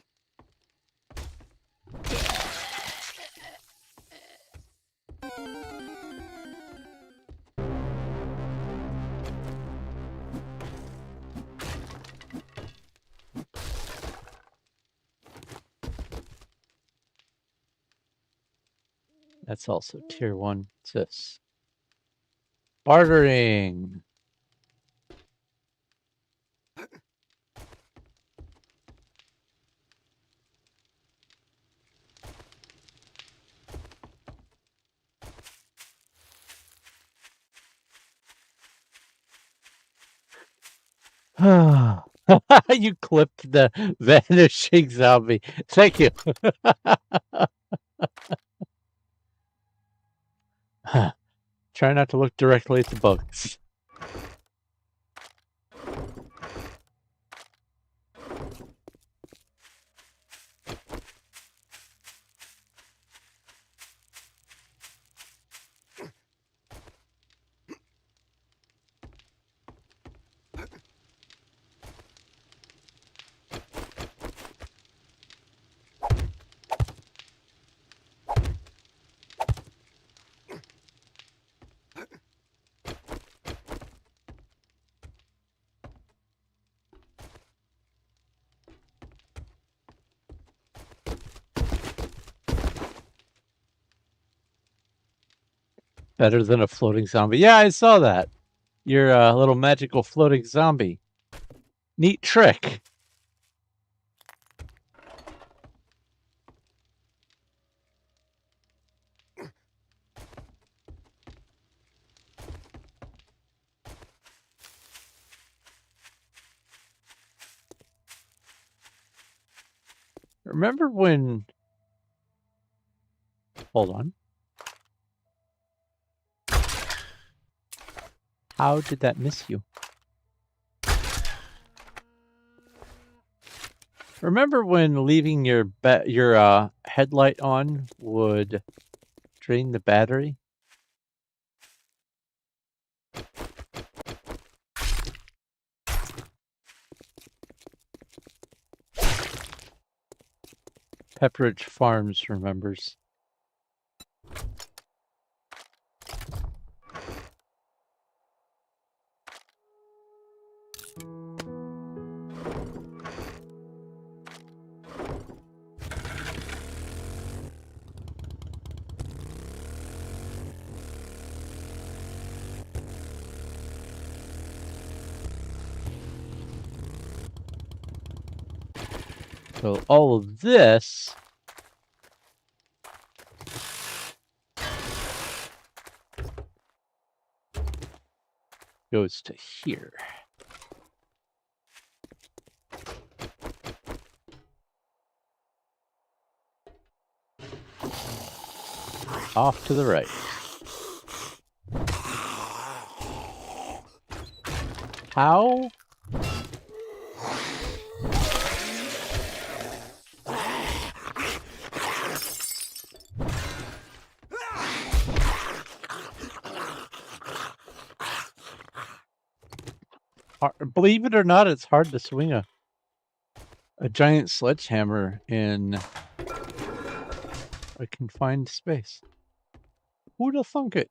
That's also tier 1. What's this? Bartering. You clipped the vanishing zombie. Thank you. Try not to look directly at the bugs. Better than a floating zombie. Yeah, I saw that. You're a little magical floating zombie. Neat trick. Remember when... Hold on. How did that miss you? Remember when leaving your headlight on would drain the battery? Pepperidge Farms remembers. So all of this goes to here. Off to the right. How? Believe it or not, it's hard to swing a giant sledgehammer in a confined space. Who'd have thunk it?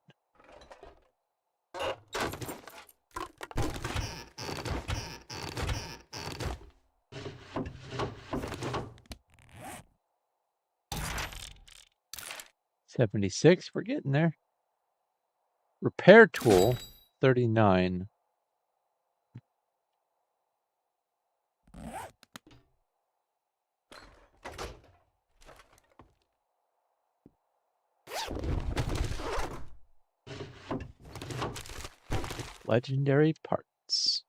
$76, we're getting there. Repair tool, $39. Legendary parts.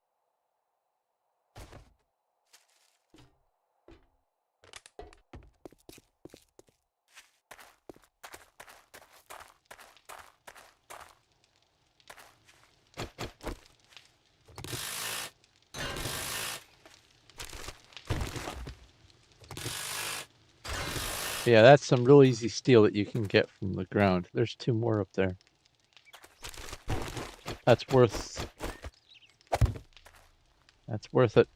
Yeah, that's some real easy steel that you can get from the ground. There's 2 more up there. That's worth it.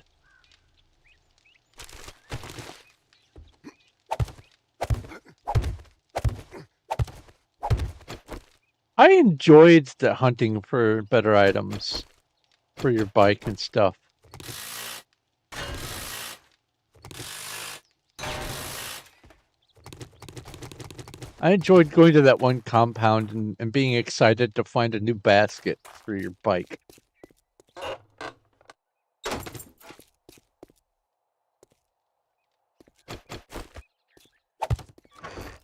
I enjoyed the hunting for better items for your bike and stuff. I enjoyed going to that one compound and being excited to find a new basket for your bike.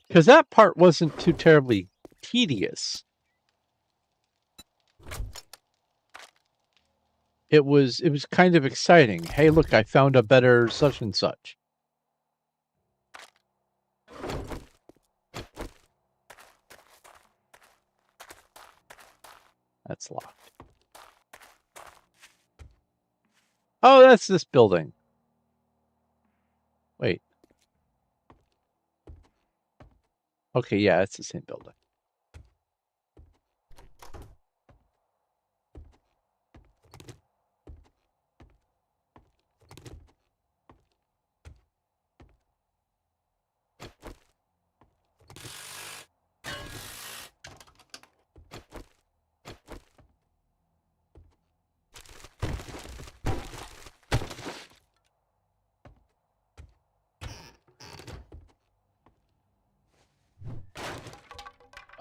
Because that part wasn't too terribly tedious. It was kind of exciting. Hey, look, I found a better such and such. That's locked. Oh, that's this building. Wait. Okay, yeah, it's the same building.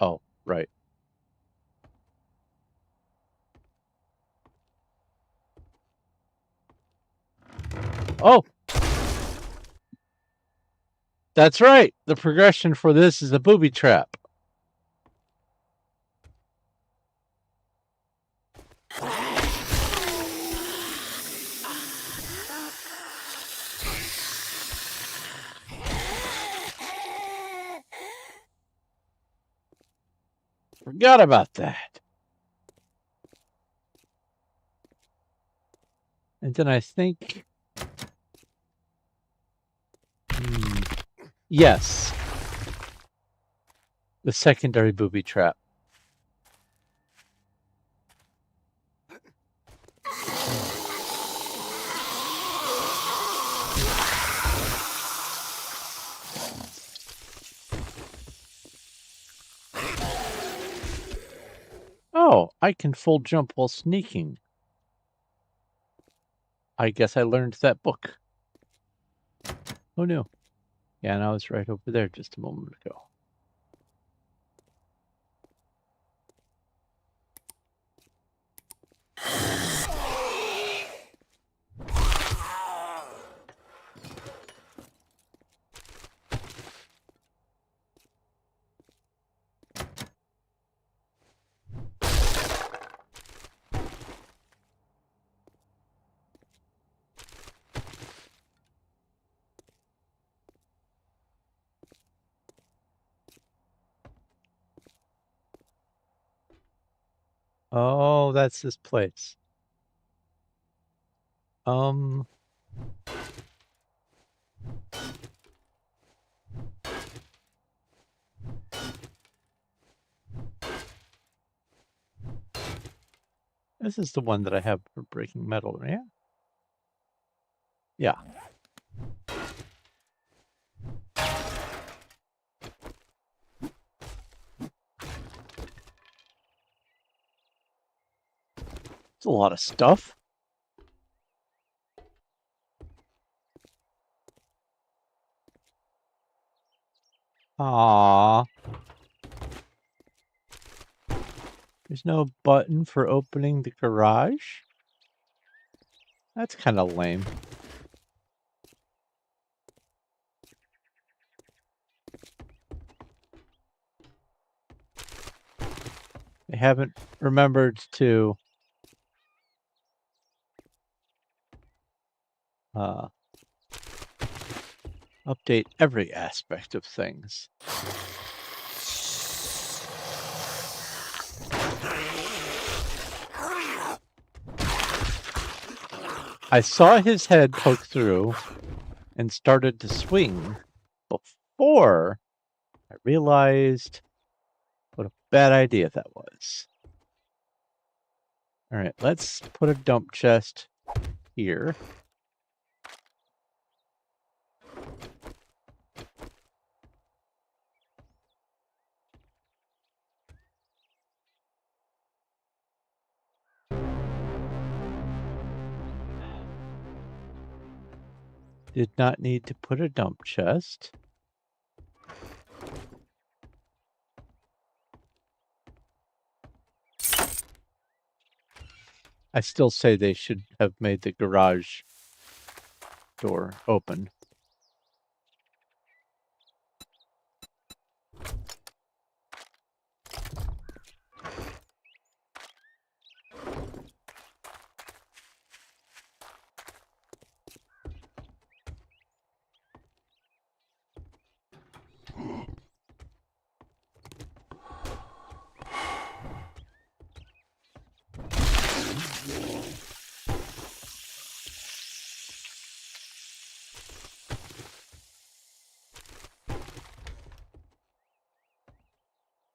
Oh, right. Oh! That's right! The progression for this is a booby trap. Forgot about that. And then I think... yes. The secondary booby trap. Oh, I can full jump while sneaking. I guess I learned that book. Who knew? Yeah, and I was right over there just a moment ago. Oh, that's this place. This is the one that I have for breaking metal, yeah? Yeah. It's a lot of stuff. Aww. There's no button for opening the garage? That's kind of lame. They haven't remembered to update every aspect of things. I saw his head poke through and started to swing before I realized what a bad idea that was. All right, let's put a dump chest here. Did not need to put a dump chest. I still say they should have made the garage door open.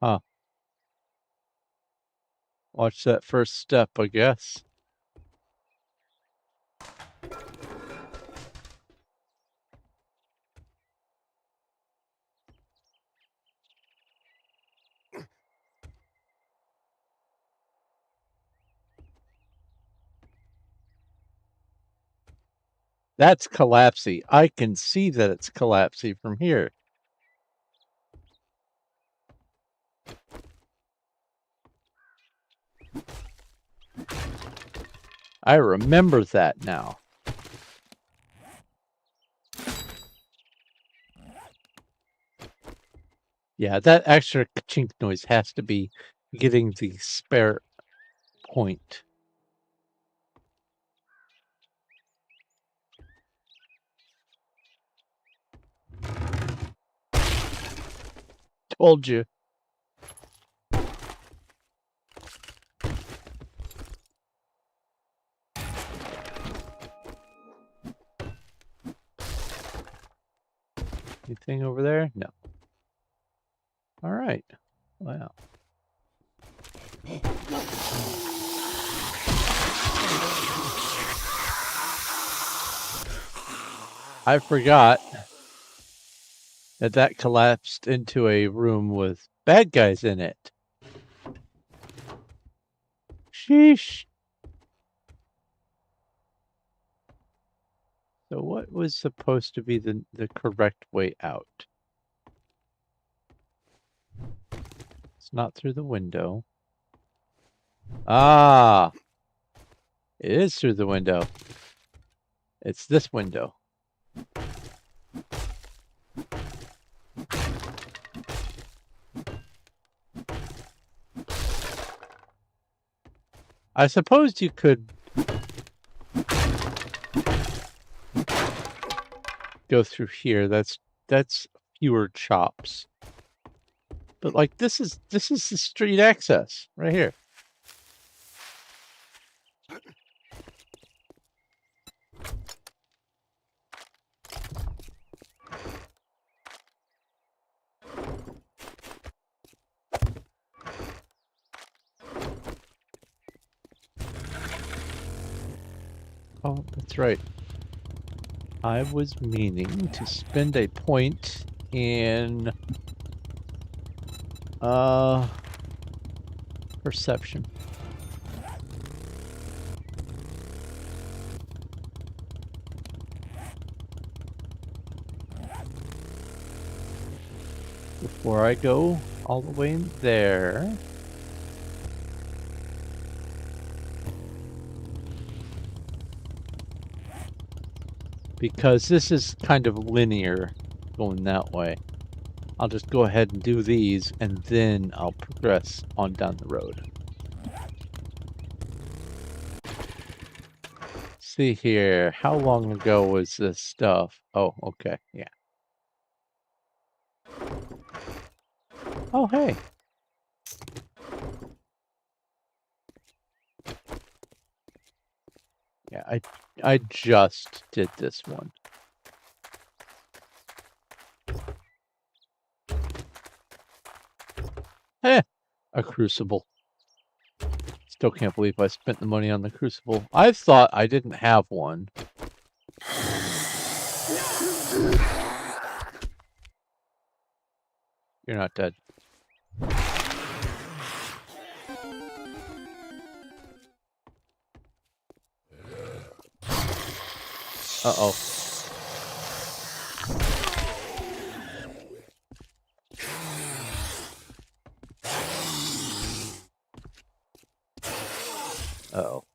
Huh. Watch that first step, I guess. That's collapsy. I can see that it's collapsy from here. I remember that now. Yeah, that extra chink noise has to be getting the spare point. Told you. Anything over there? No. All right. Wow. I forgot that collapsed into a room with bad guys in it. Sheesh. So what was supposed to be the correct way out? It's not through the window. Ah, it is through the window. It's this window. I suppose you could go through here. That's fewer chops. But like this is the street access right here. Oh, that's right. I was meaning to spend a point in perception. Before I go all the way in there. Because this is kind of linear going that way. I'll just go ahead and do these and then I'll progress on down the road. See here, how long ago was this stuff? Oh, okay, yeah. Oh, hey. Yeah, I just did this one. A crucible. Still can't believe I spent the money on the crucible. I thought I didn't have one. You're not dead. Uh-oh. Uh-oh.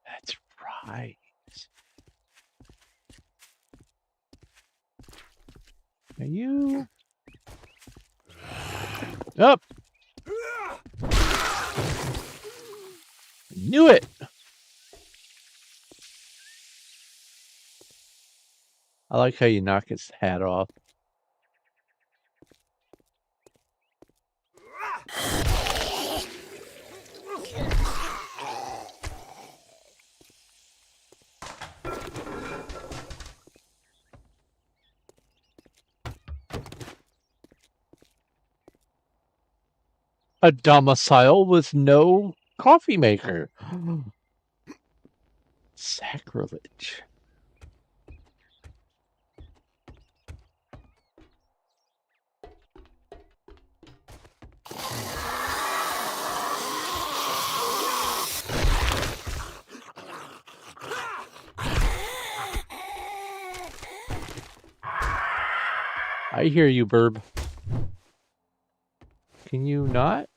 That's right. Are you... Up! Knew it! I like how you knock his hat off. A domicile with no coffee maker. Sacrilege. I hear you, Burb. Can you not?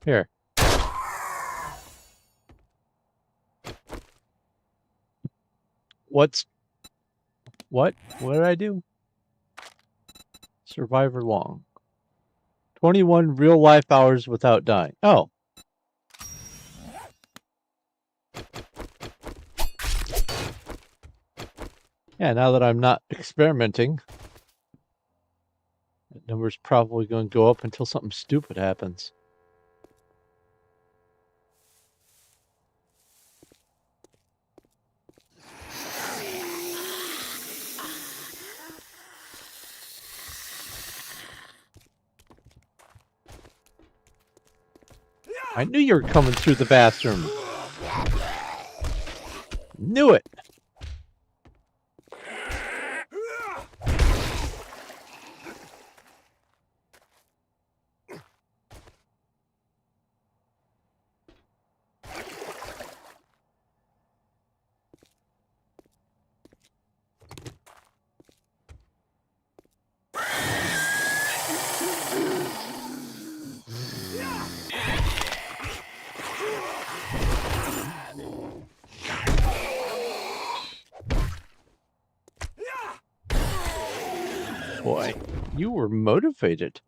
Here. What? What did I do? Survivor long. 21 real life hours without dying. Oh. Yeah, now that I'm not experimenting, that number's probably going to go up until something stupid happens. I knew you were coming through the bathroom. Knew it. Boy, you were motivated.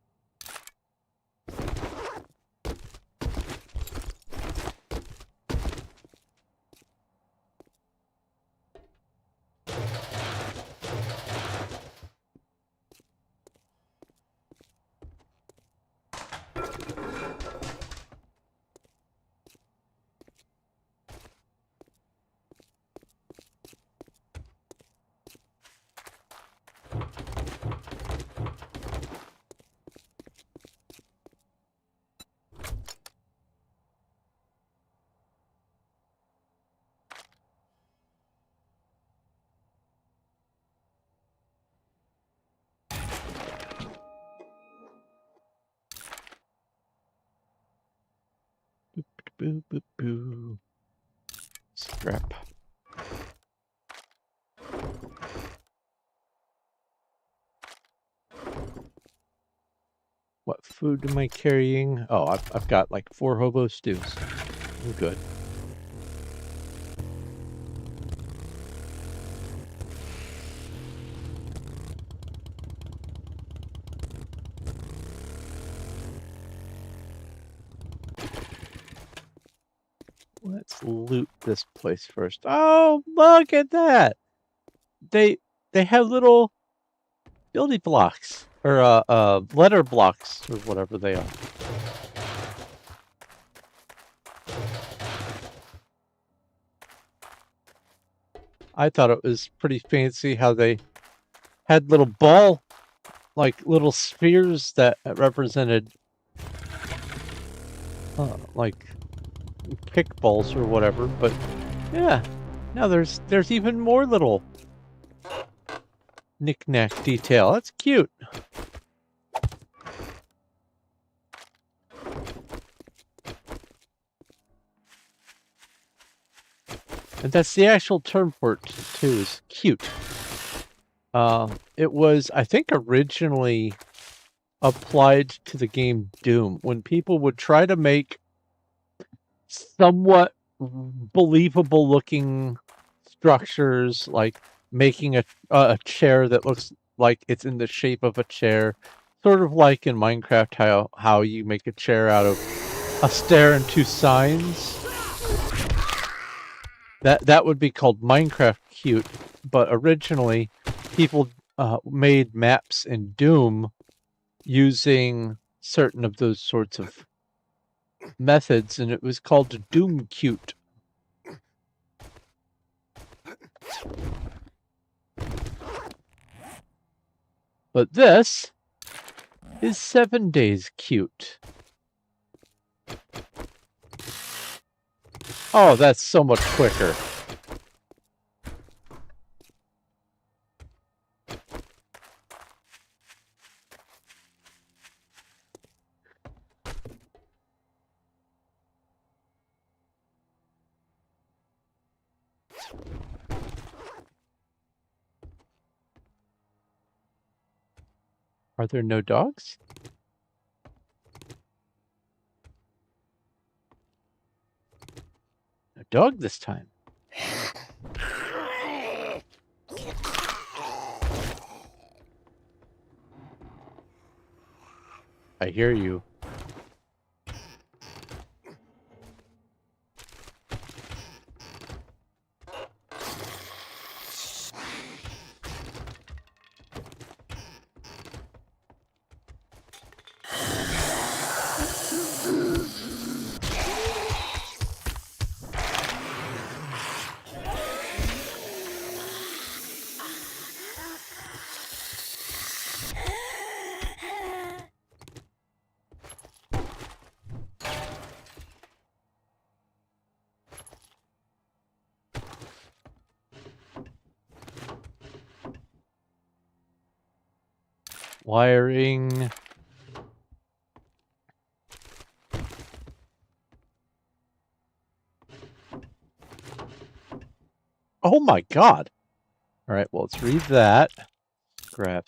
Boo, boo, boo. Scrap. What food am I carrying? Oh, I've got like 4 hobo stews. I'm good. Let's loot this place first. Oh, look at that! They have little building blocks or letter blocks or whatever they are. I thought it was pretty fancy how they had little ball, like little spheres that represented like kickballs or whatever. But yeah, now there's even more little knick-knack detail. That's cute. And that's the actual term for it too, is cute. It was, I think, originally applied to the game Doom when people would try to make somewhat believable looking structures, like making a chair that looks like it's in the shape of a chair, sort of like in Minecraft how you make a chair out of a stair and 2 signs. That would be called Minecraft cute, but originally people made maps in Doom using certain of those sorts of methods, and it was called Doom cute. But this is 7 days cute. Oh, that's so much quicker. Are there no dogs? No dog this time. I hear you. Wiring. Oh my god. All right, well, let's read that. Scrap.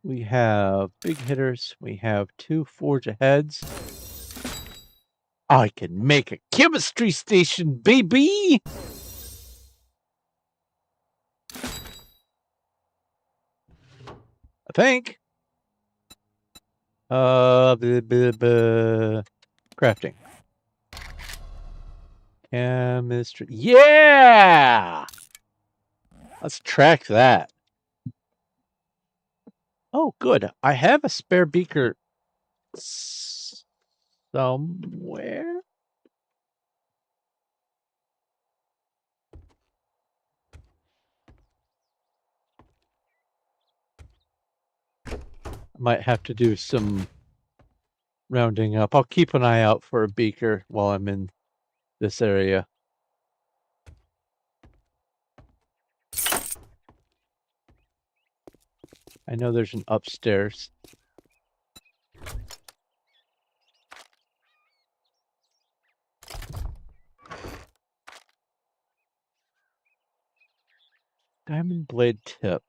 We have big hitters. We have 2 forge aheads. I can make a chemistry station, baby! I think. Crafting. Chemistry. Yeah! Let's track that. Oh, good. I have a spare beaker somewhere. I might have to do some rounding up. I'll keep an eye out for a beaker while I'm in this area. I know there's an upstairs. Diamond blade tip.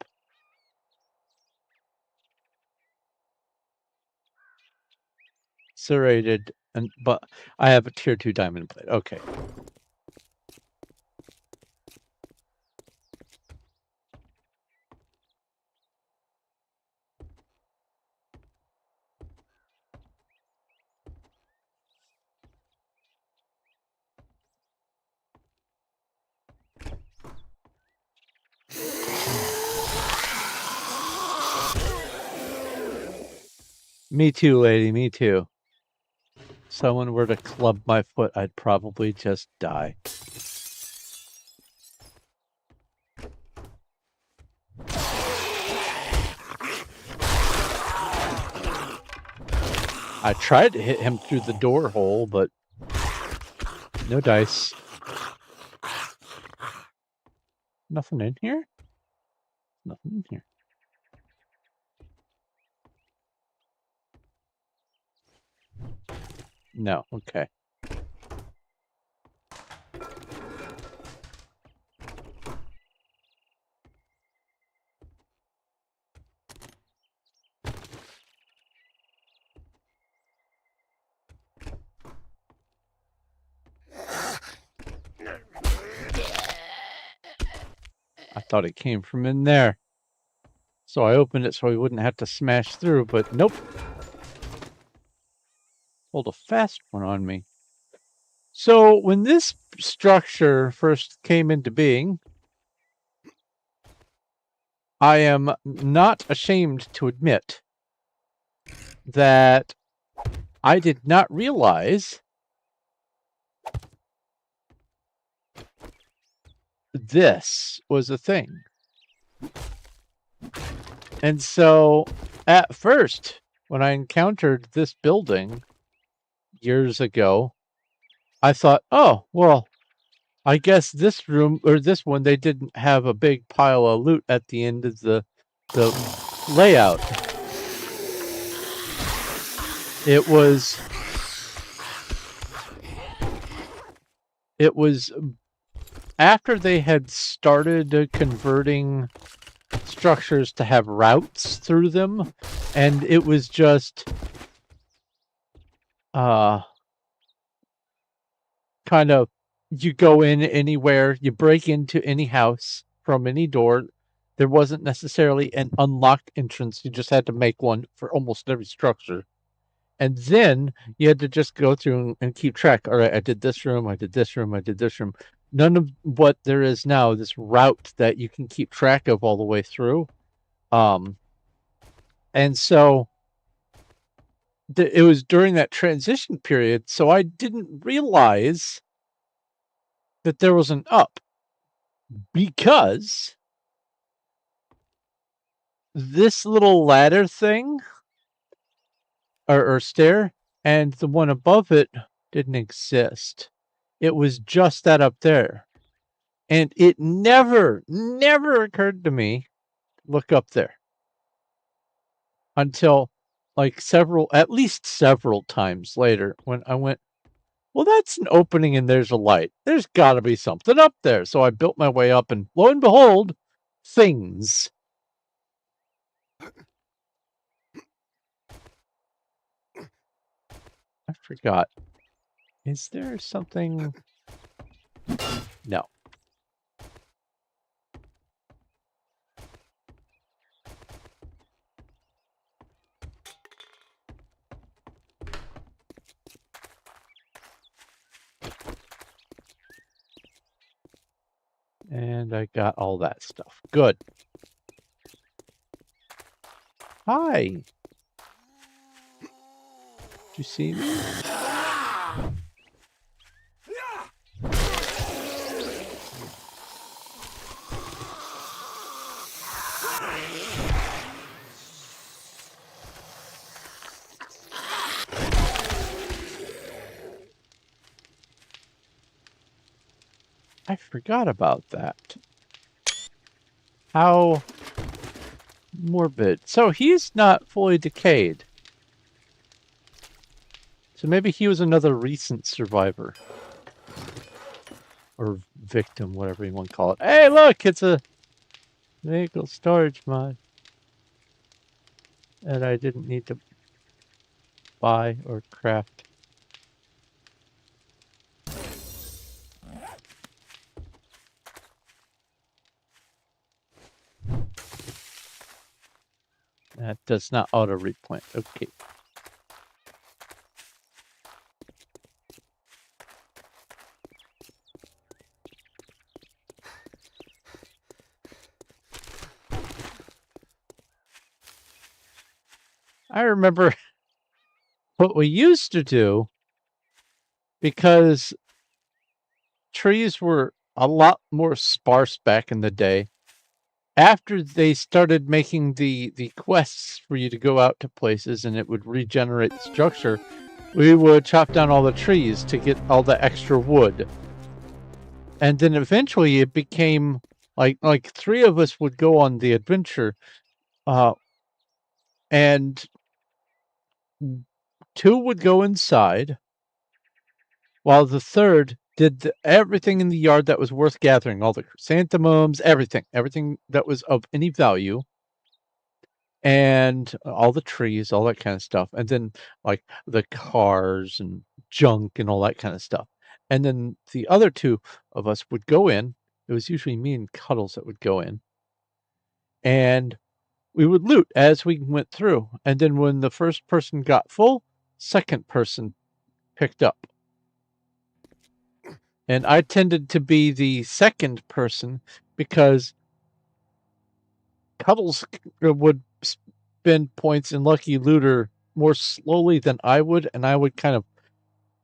Serrated, but I have a tier 2 diamond blade. Okay. Me too, lady. Me too. Someone were to club my foot, I'd probably just die. I tried to hit him through the door hole, but no dice. Nothing in here? Nothing in here. No, okay. I thought it came from in there. So I opened it so I wouldn't have to smash through, but nope. Pulled a fast one on me. So when this structure first came into being, I am not ashamed to admit that I did not realize this was a thing. And so at first, when I encountered this building years ago, I thought, oh, well, I guess this room or this one, they didn't have a big pile of loot at the end of the layout. It was after they had started converting structures to have routes through them, and it was just kind of, you go in anywhere, you break into any house from any door. There wasn't necessarily an unlocked entrance. You just had to make one for almost every structure. And then you had to just go through and keep track. All right, I did this room, I did this room, I did this room. None of what there is now, this route that you can keep track of all the way through. And so it was during that transition period, so I didn't realize that there was an up, because this little ladder thing or stair and the one above it didn't exist. It was just that up there. And it never occurred to me to look up there until like at least several times later, when I went, well, that's an opening and there's a light. There's got to be something up there. So I built my way up, and lo and behold, things. I forgot. Is there something? No. And I got all that stuff. Good. Hi. Did you see me? I forgot about that. How morbid. So he's not fully decayed. So maybe he was another recent survivor. Or victim, whatever you want to call it. Hey, look, it's a Vehicle storage mod. That I didn't need to buy or craft. That does not auto replant. Okay. I remember what we used to do, because trees were a lot more sparse back in the day. After they started making the quests for you to go out to places and it would regenerate the structure, we would chop down all the trees to get all the extra wood. And then eventually it became like three of us would go on the adventure, and two would go inside, while the third did everything in the yard that was worth gathering, all the chrysanthemums, everything that was of any value, and all the trees, all that kind of stuff, and then like the cars and junk and all that kind of stuff. And then the other two of us would go in. It was usually me and Cuddles that would go in, and we would loot as we went through. And then when the first person got full, second person picked up. And I tended to be the second person because Cuddles would spend points in Lucky Looter more slowly than I would, and I would kind of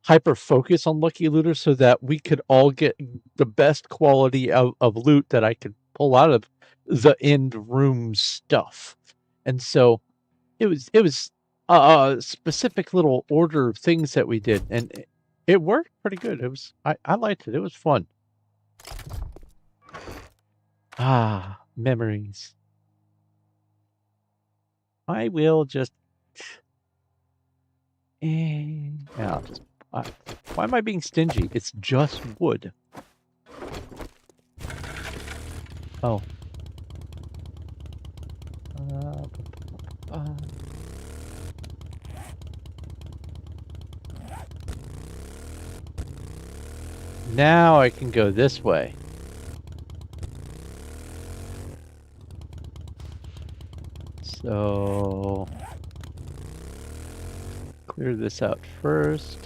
hyper focus on Lucky Looter so that we could all get the best quality of loot that I could pull out of the end room stuff. And so it was a specific little order of things that we did, and it worked pretty good. I liked it. It was fun. Ah, memories. I will just. Yeah, I'll just. Why am I being stingy? It's just wood. Oh. Uh, Now I can go this way. So clear this out first.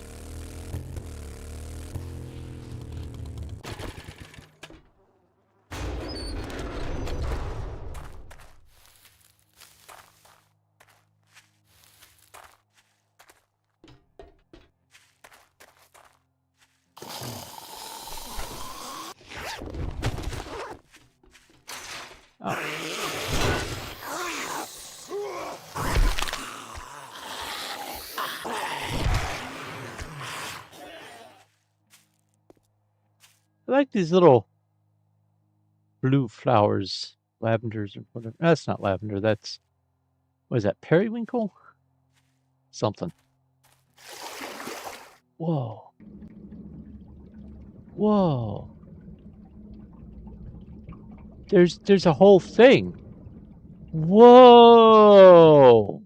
I like these little blue flowers, lavenders or whatever. That's not lavender. That's, what is that, periwinkle? Something. Whoa. Whoa. There's a whole thing. Whoa.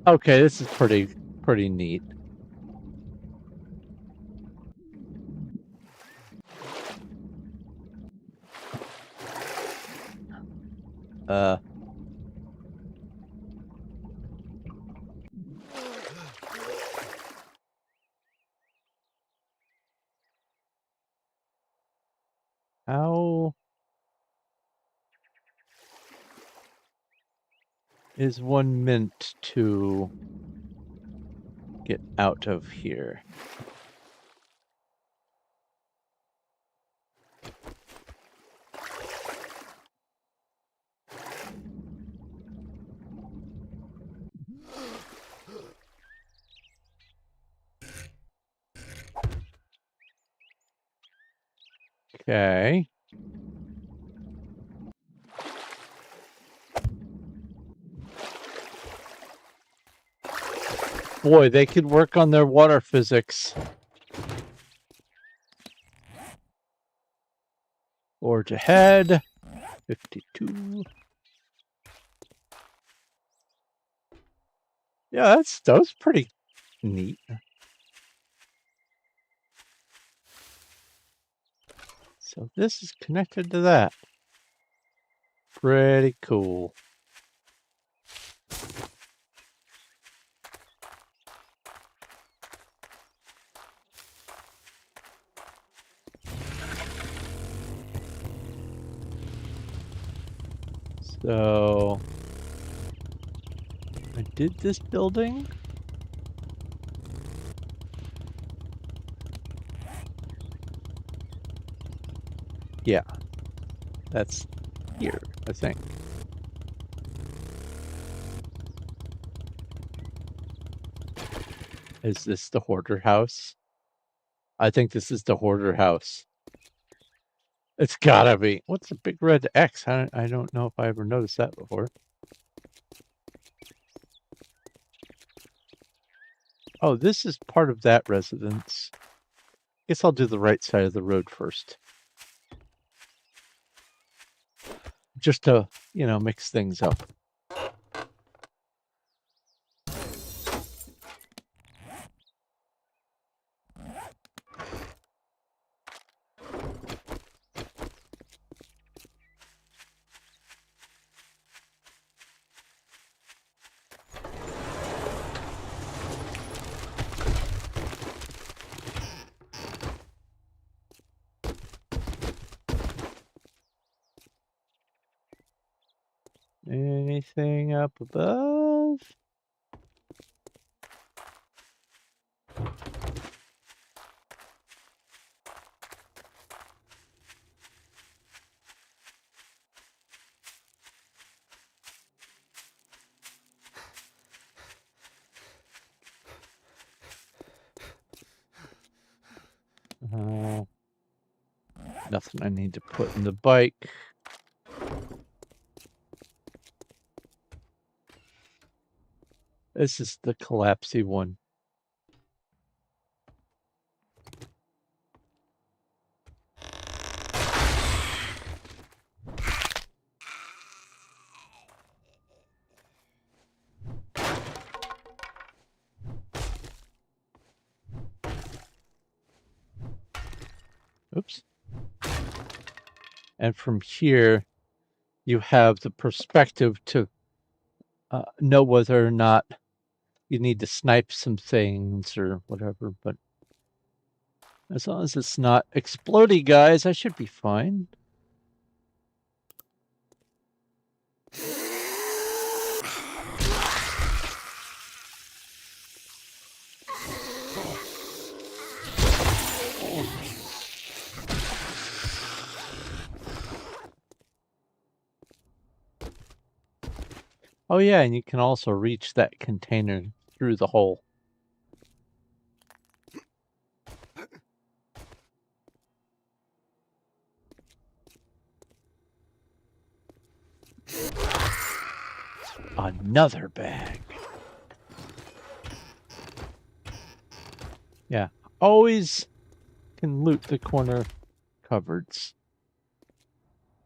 Okay, this is pretty neat. How is one meant to get out of here? Okay. Boy, they could work on their water physics. Forge ahead. 52. Yeah, that was pretty neat. So this is connected to that. Pretty cool. So I did this building. Yeah, that's here, I think. Is this the hoarder house? I think this is the hoarder house. It's gotta be. What's the big red X? I don't know if I ever noticed that before. Oh, this is part of that residence. Guess I'll do the right side of the road first. Just to, mix things up. Anything up above? Nothing I need to put in the bike. This is the collapsy one. Oops. And from here, you have the perspective to know whether or not you need to snipe some things or whatever. But as long as it's not explodey, guys, I should be fine. Oh yeah, and you can also reach that container through the hole. Another bag. Yeah, always can loot the corner cupboards.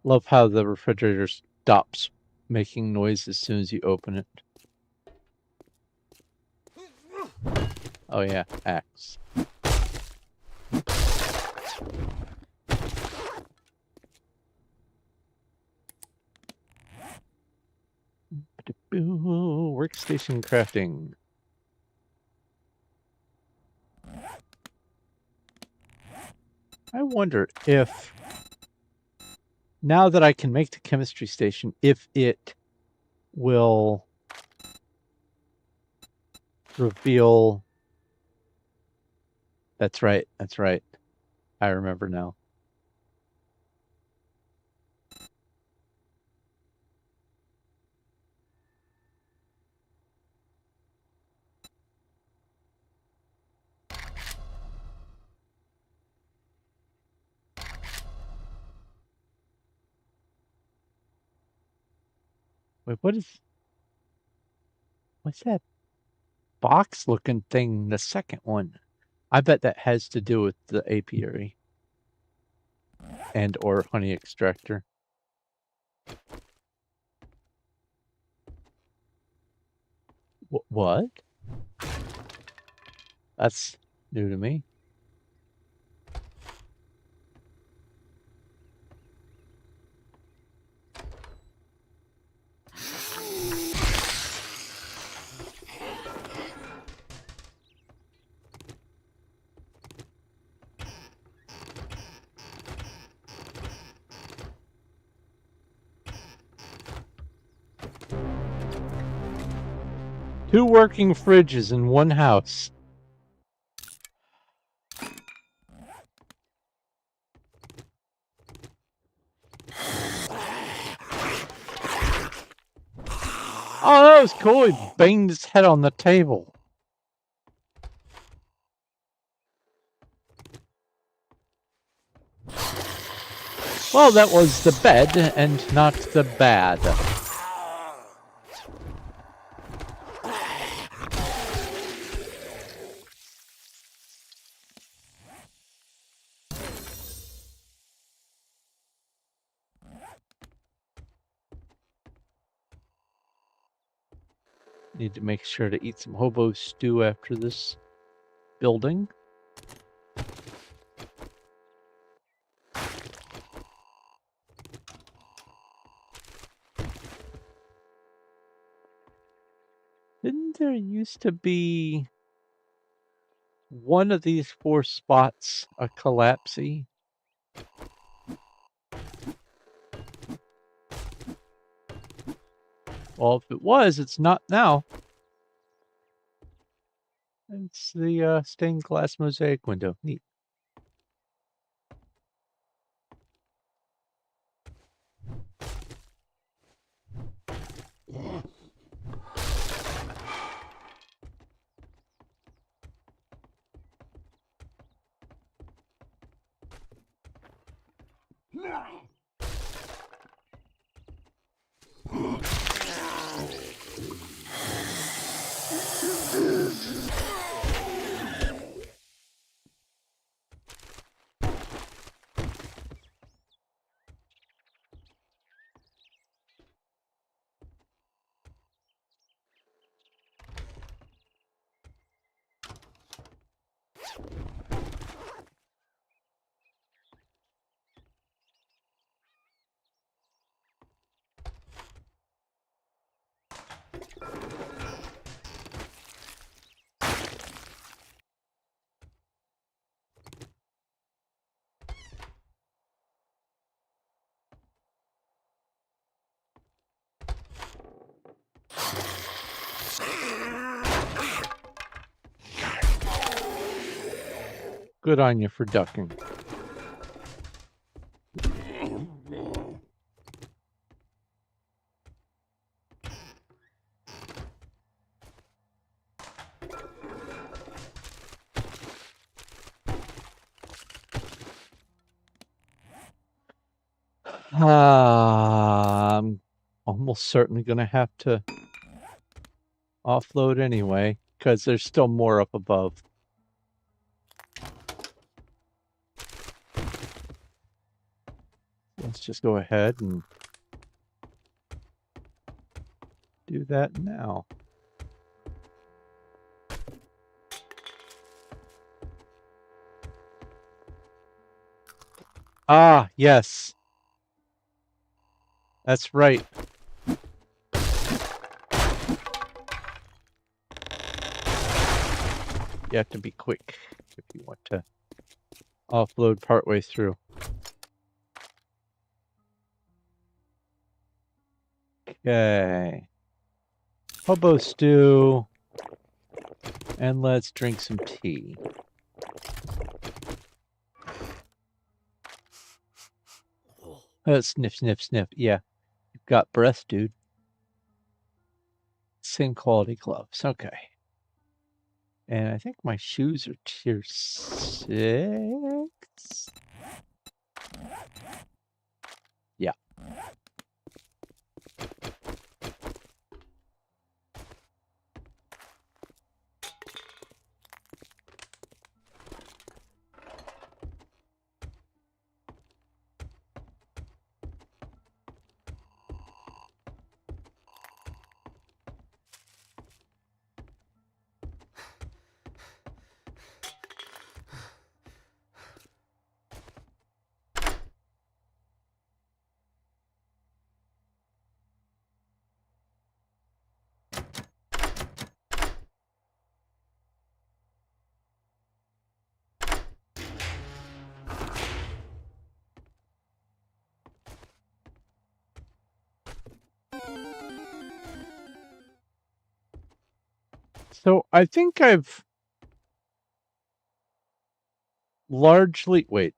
Love how the refrigerator stops making noise as soon as you open it. Oh yeah, axe. Workstation crafting. I wonder if, now that I can make the chemistry station, if it will reveal. That's right. That's right. I remember now. Wait, what's that box-looking thing, the second one? I bet that has to do with the apiary and or honey extractor. What? That's new to me. Two working fridges in one house. Oh, that was cool. He banged his head on the table. Well, that was the bed and not the bad. Need to make sure to eat some hobo stew after this building. Didn't there used to be one of these 4 spots a collapsey? Well, if it was, it's not now. It's the stained glass mosaic window. Neat. Good on you for ducking. I'm almost certainly going to have to offload anyway, because there's still more up above. Let's just go ahead and do that now. Ah, yes. That's right. You have to be quick if you want to offload partway through. Okay. Hobo stew. And let's drink some tea. Sniff, sniff, sniff. Yeah. You've got breath, dude. Same quality gloves. Okay. And I think my shoes are tier 6. Yeah. So I think I've largely wait.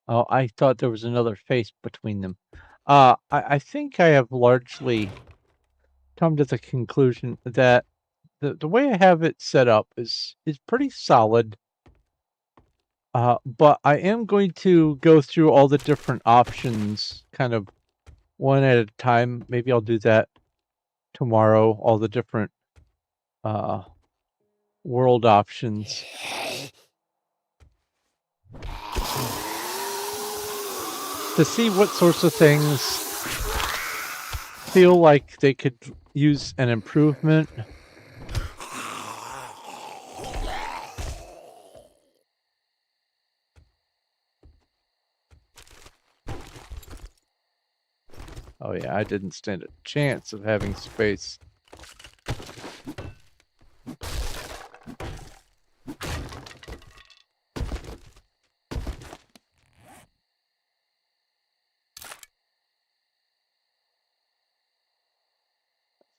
Oh, I thought there was another face between them. I think I have largely come to the conclusion that the way I have it set up is pretty solid. But I am going to go through all the different options kind of one at a time. Maybe I'll do that tomorrow, all the different uh world options to see what sorts of things feel like they could use an improvement. Oh yeah, I didn't stand a chance of having space.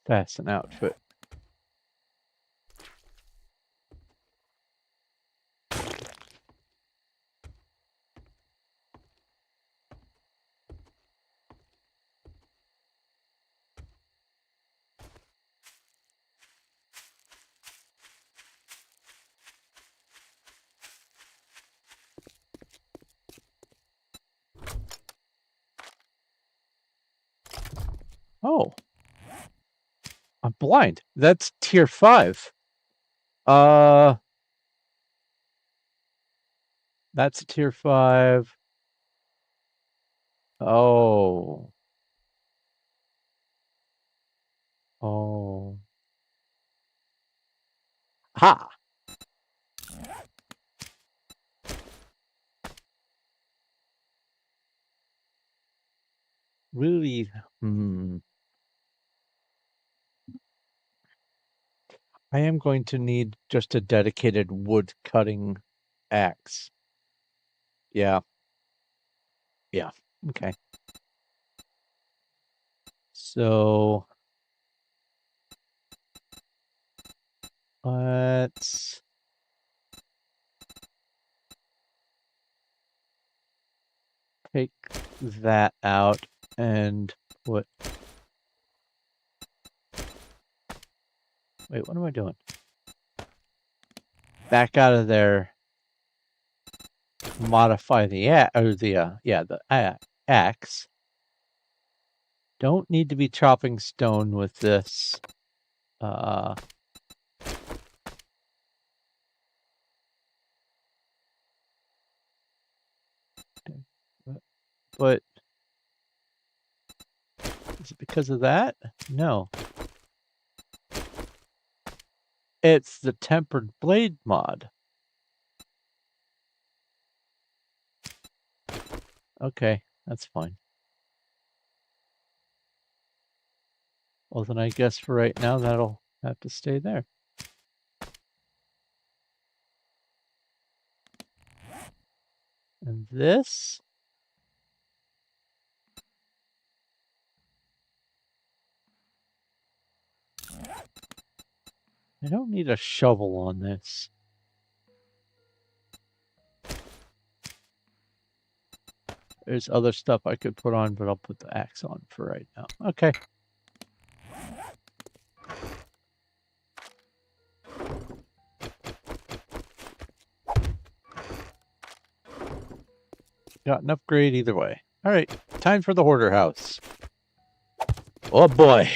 That's an outfit. Oh, I'm blind. That's tier 5. Uh, that's a tier 5. Oh. Oh. Ha! Really? Hmm. I am going to need just a dedicated wood cutting axe. Yeah. Yeah. Okay. So let's take that out and put. Wait, what am I doing? Back out of there. Modify the axe. Don't need to be chopping stone with this. Uh, but is it because of that? No. It's the tempered blade mod. Okay, that's fine. Well, then I guess for right now that'll have to stay there. And this? I don't need a shovel on this. There's other stuff I could put on, but I'll put the axe on for right now. Okay. Got an upgrade either way. All right, time for the hoarder house. Oh boy.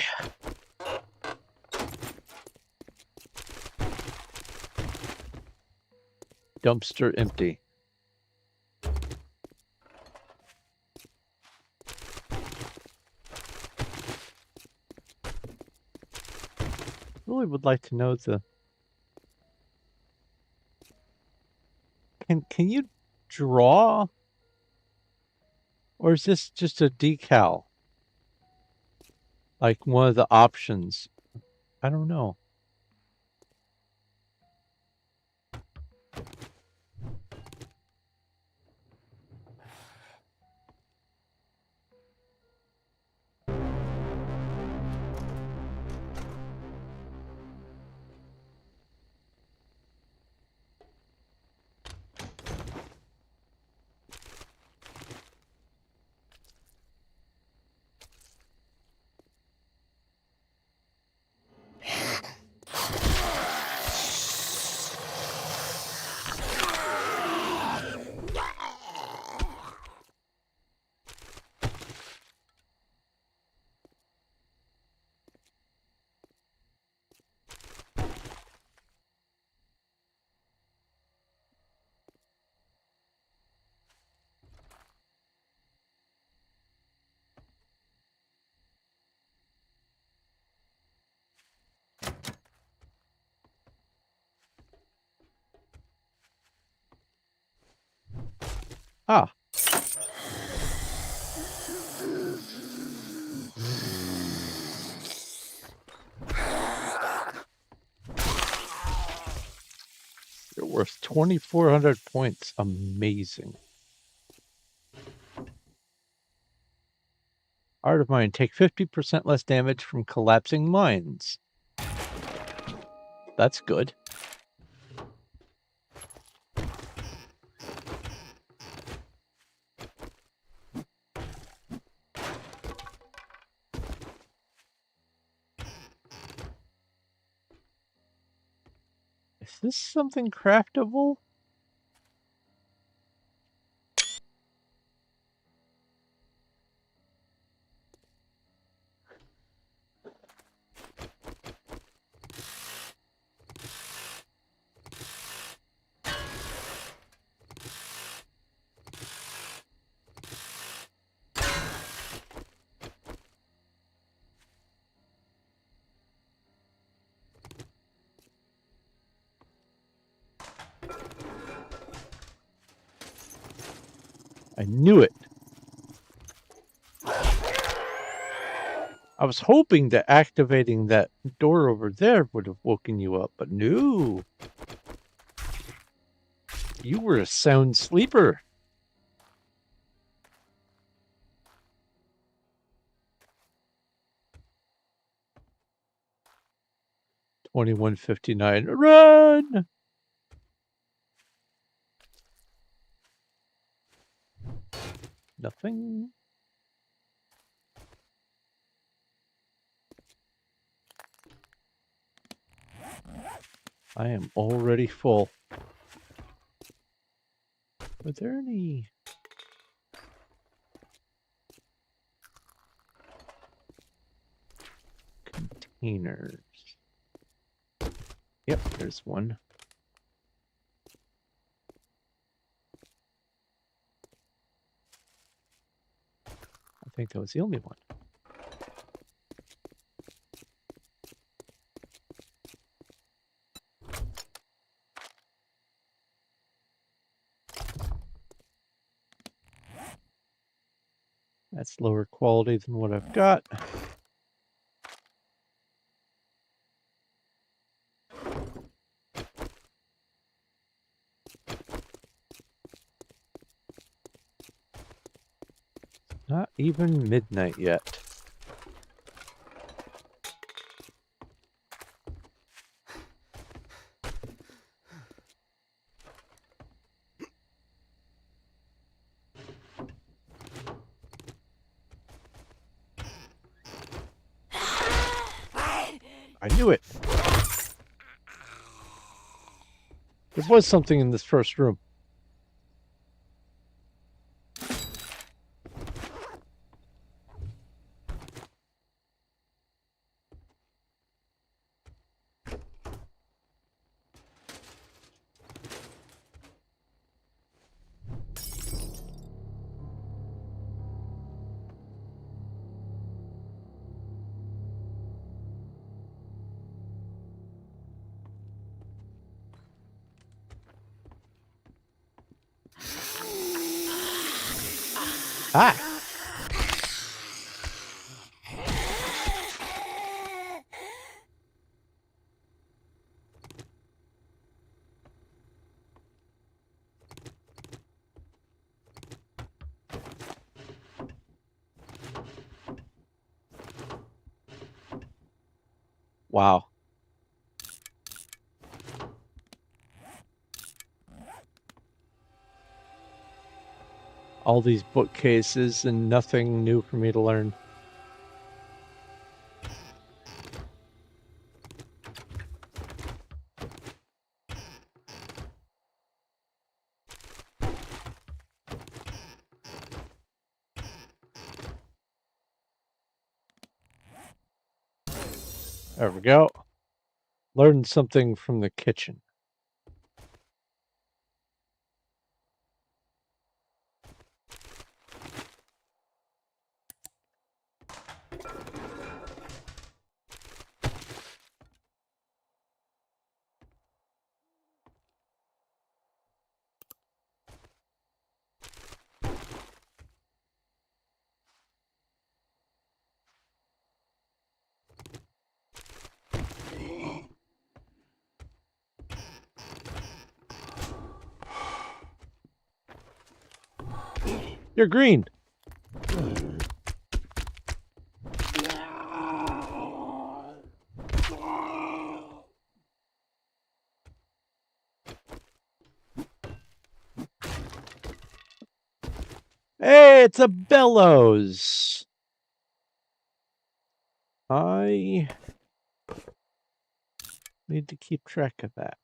Dumpster empty. Really would like to know the. Can you draw? Or is this just a decal? Like one of the options? I don't know. Ah. You're worth 2,400 points. Amazing. Art of Mine. Take 50% less damage from collapsing mines. That's good. Is this something craftable? I knew it. I was hoping that activating that door over there would have woken you up, but no. You were a sound sleeper. $21.59. Run! Nothing. I am already full. Are there any... containers? Yep, there's one. I think that was the only one. That's lower quality than what I've got. Not even midnight yet. I knew it. There was something in this first room. Ah! Wow. All these bookcases and nothing new for me to learn. There we go. Learned something from the kitchen. You're green. Hey, it's a bellows. I need to keep track of that.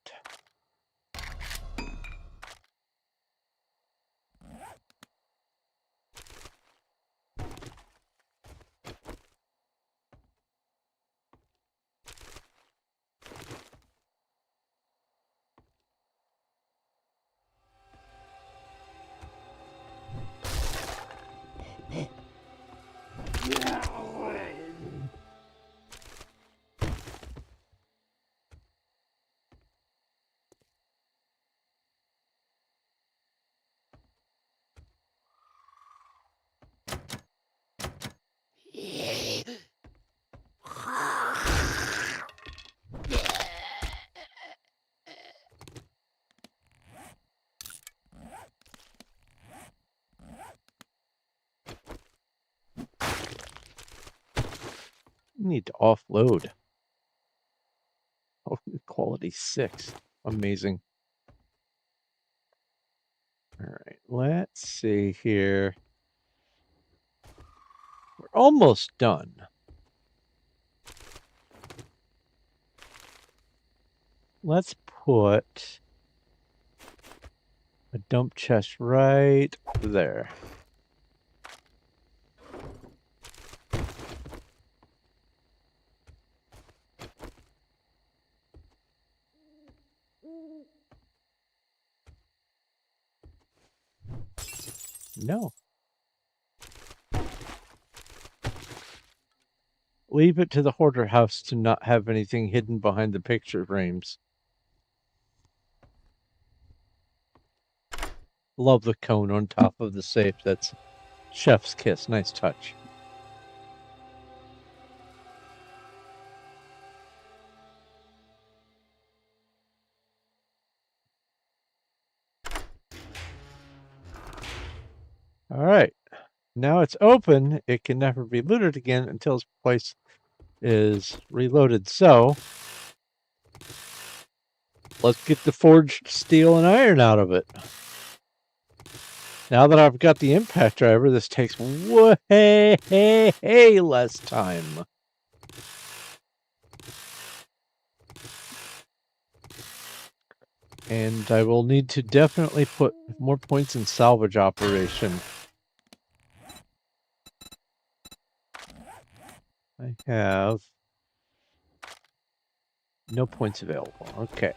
Need to offload. Oh, quality 6. Amazing. All right, let's see here. We're almost done. Let's put a dump chest right there. No. Leave it to the hoarder house to not have anything hidden behind the picture frames. Love the cone on top of the safe. That's chef's kiss. Nice touch. All right. Now it's open. It can never be looted again until its place is reloaded. So let's get the forged steel and iron out of it. Now that I've got the impact driver, this takes way less time. And I will need to definitely put more points in salvage operation. I have no points available. Okay.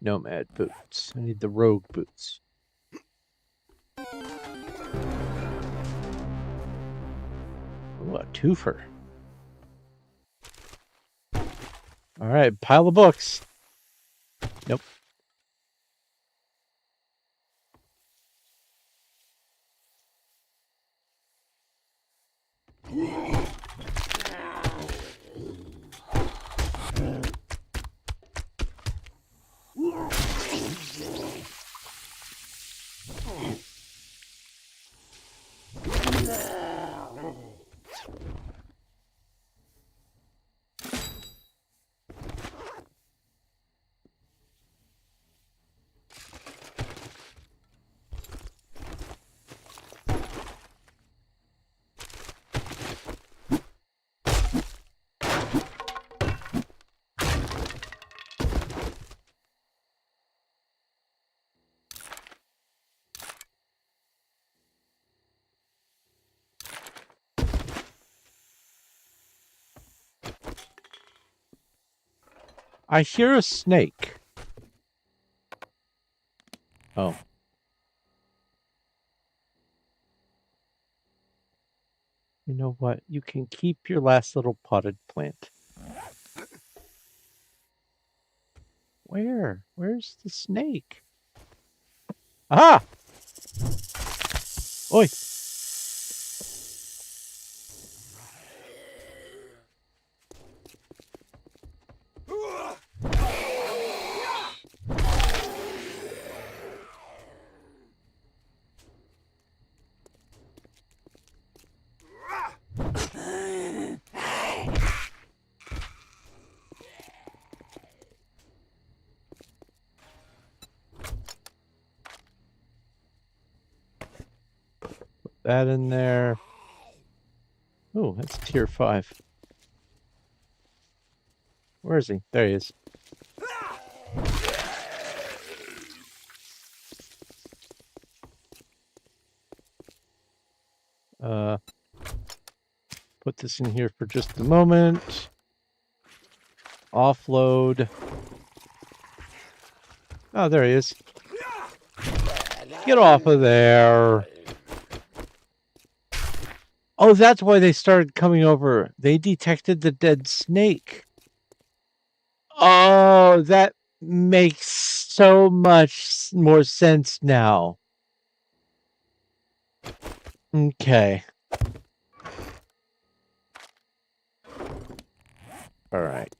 Nomad boots. I need the rogue boots. Ooh, a twofer. All right, pile of books. Nope. I hear a snake. Oh. You know what? You can keep your last little potted plant. Where? Where's the snake? Ah! Oi! That in there. Oh, that's tier 5. Where is he? There he is. Put this in here for just a moment. Offload. Oh, there he is. Get off of there. Oh, that's why they started coming over. They detected the dead snake. Oh, that makes so much more sense now. Okay. All right.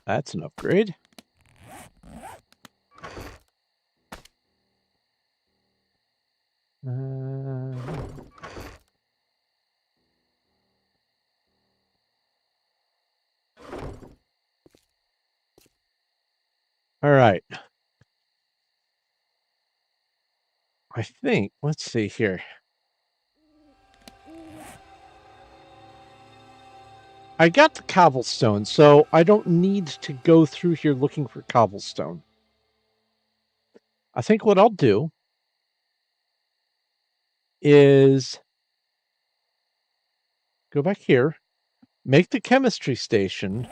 That's an upgrade. All right. I think, let's see here. I got the cobblestone, so I don't need to go through here looking for cobblestone. I think what I'll do is go back here, make the chemistry station.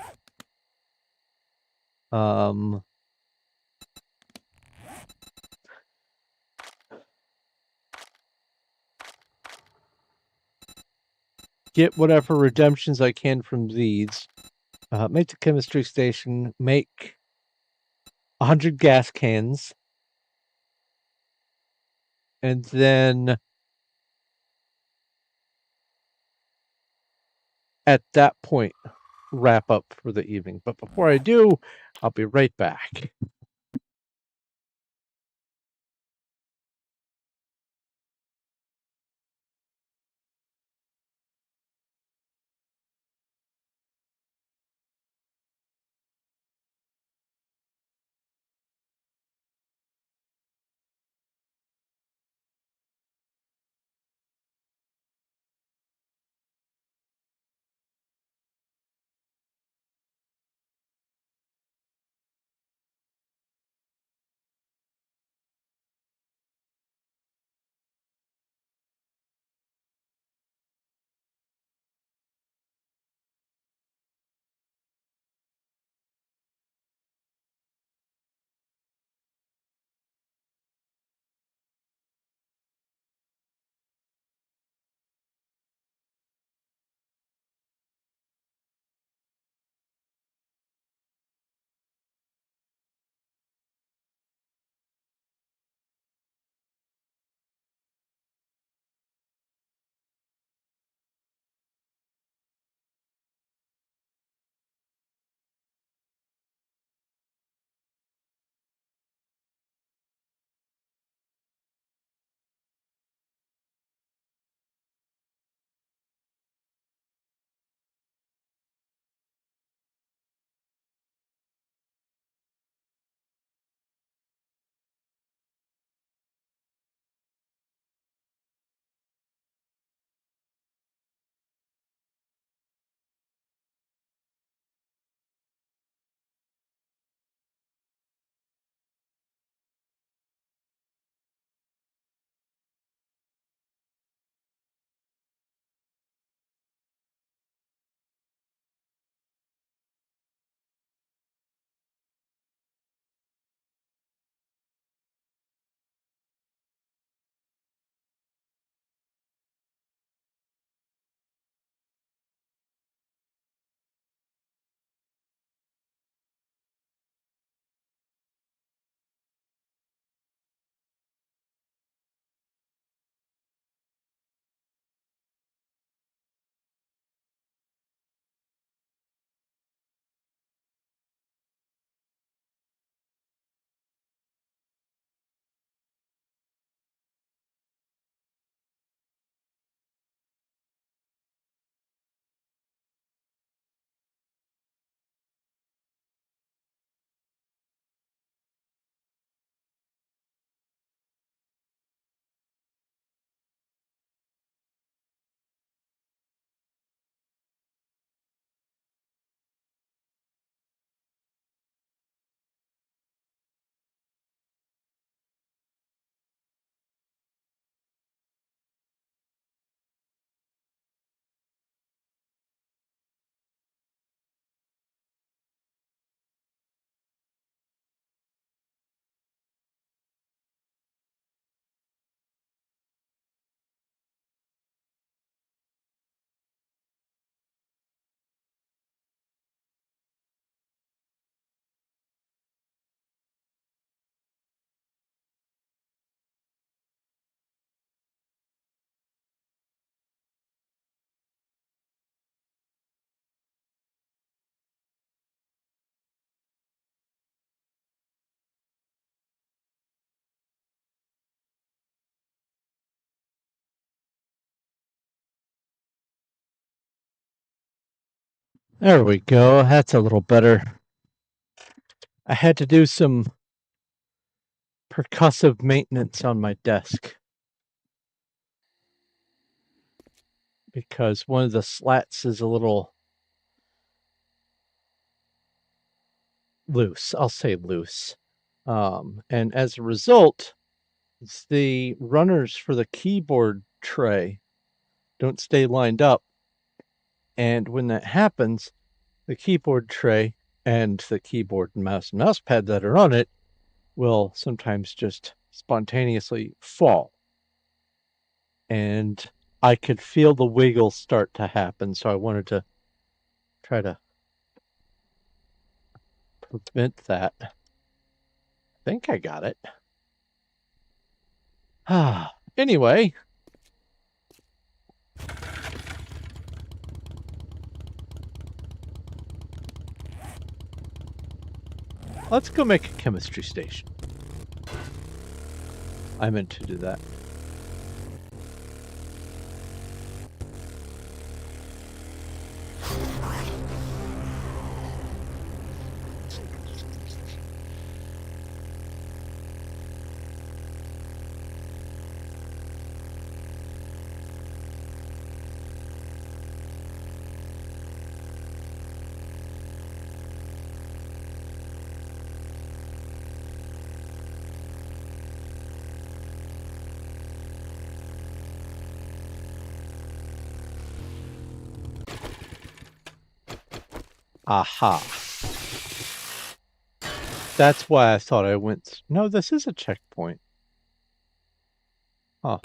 Get whatever redemptions I can from these. Make the chemistry station. Make 100 gas cans. And then at that point, wrap up for the evening. But before I do, I'll be right back. There we go. That's a little better. I had to do some percussive maintenance on my desk because one of the slats is a little loose. I'll say loose. And as a result, the runners for the keyboard tray don't stay lined up. And when that happens, the keyboard tray and the keyboard and mouse pad that are on it will sometimes just spontaneously fall. And I could feel the wiggle start to happen, so I wanted to try to prevent that. I think I got it. Anyway. Let's go make a chemistry station. I meant to do that. Aha. That's why I thought I went... No, this is a checkpoint. Huh.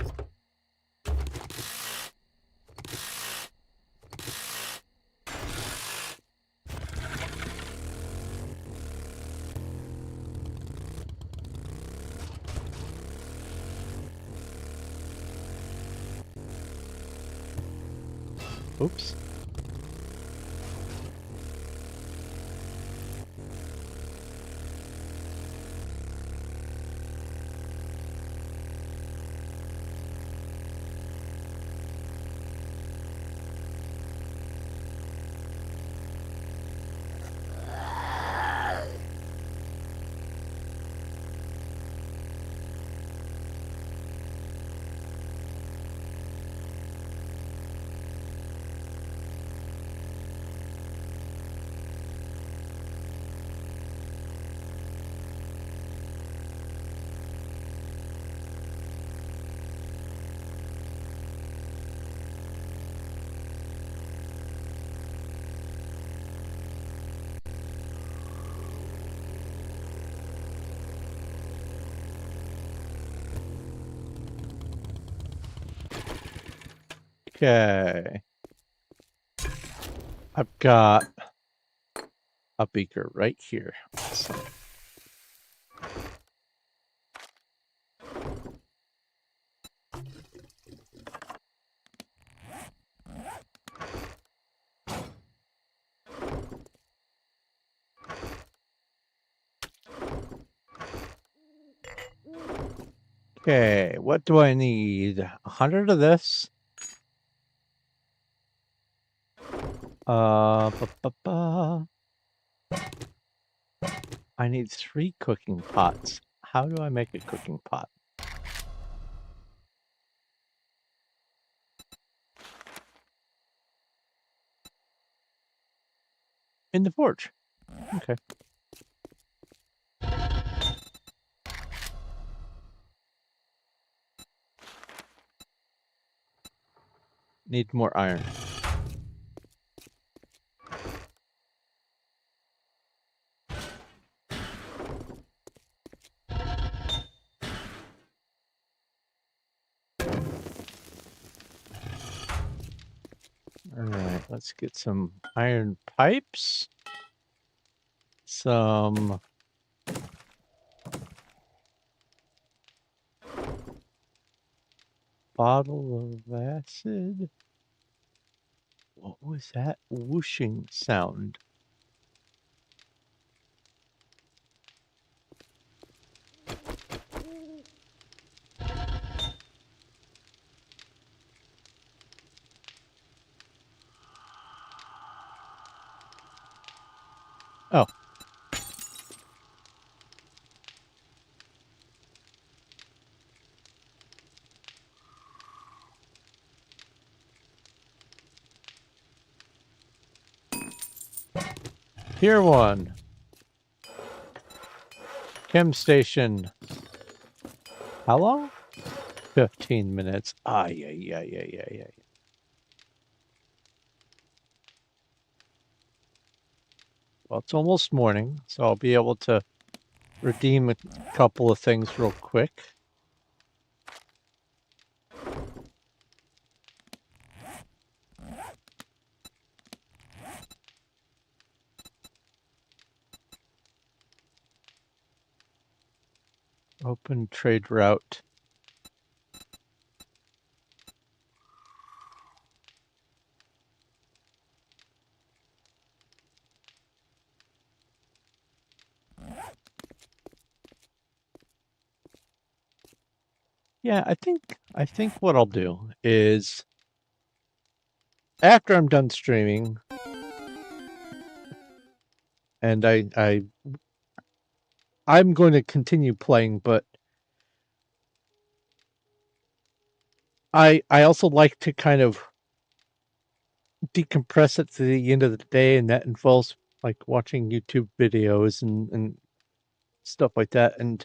Oops. Okay. I've got a beaker right here. So. Okay, what do I need? 100 of this. I need 3 cooking pots. How do I make a cooking pot? In the forge. Okay. Need more iron. Alright, let's get some iron pipes. Some bottle of acid. What was that whooshing sound? Oh. Pier 1. Chem station. How long? 15 minutes. Yeah. Well, it's almost morning, so I'll be able to redeem a couple of things real quick. Open trade route. Yeah, I think what I'll do is after I'm done streaming and I'm going to continue playing, but I also like to kind of decompress at the end of the day, and that involves like watching YouTube videos and stuff like that. And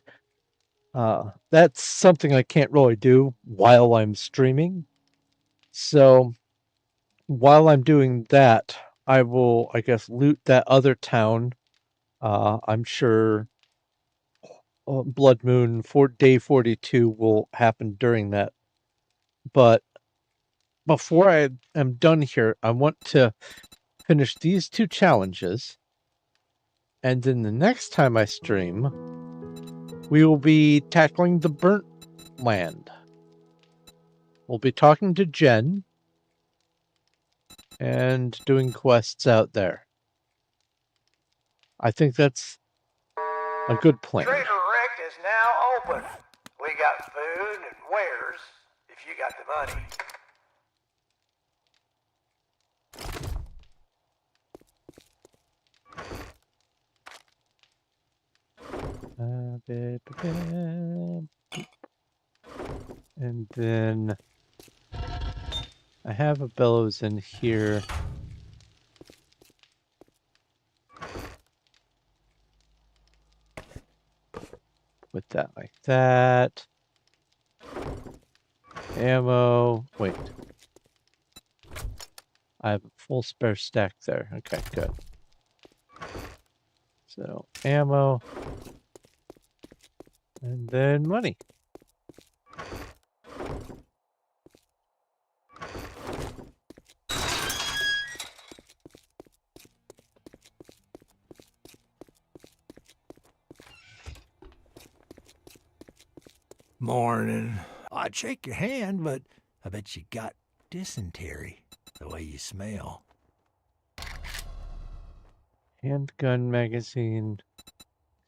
that's something I can't really do while I'm streaming. So while I'm doing that, I will, I guess, loot that other town. I'm sure Blood Moon for day 42 will happen during that. But before I am done here, I want to finish these 2 challenges. And then the next time I stream, we will be tackling the Burnt Land. We'll be talking to Jen and doing quests out there. I think that's a good plan.
Trader Rect is now open. We got food and wares if you got the money.
And then I have a bellows in here. Put that like that. Ammo. Wait. I have a full spare stack there. Okay, good. So, ammo. And then money.
Morning. I'd shake your hand, but I bet you got dysentery, the way you smell.
Handgun magazine.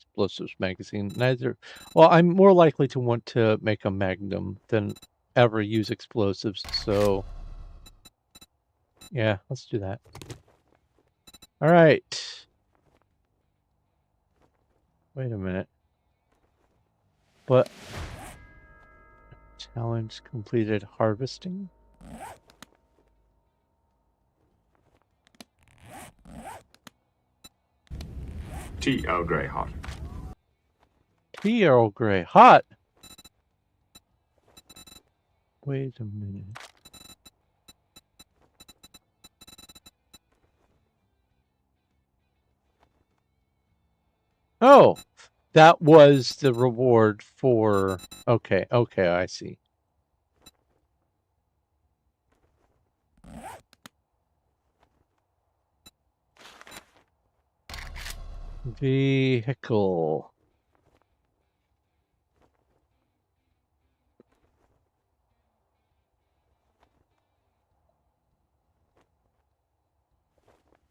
Explosives magazine. Neither. Well, I'm more likely to want to make a magnum than ever use explosives, so yeah, let's do that. All right. Wait a minute. But challenge completed harvesting?
Tea Earl Grey hot.
Tea Earl Grey hot. Wait a minute. Oh, that was the reward for... Okay, I see. Vehicle.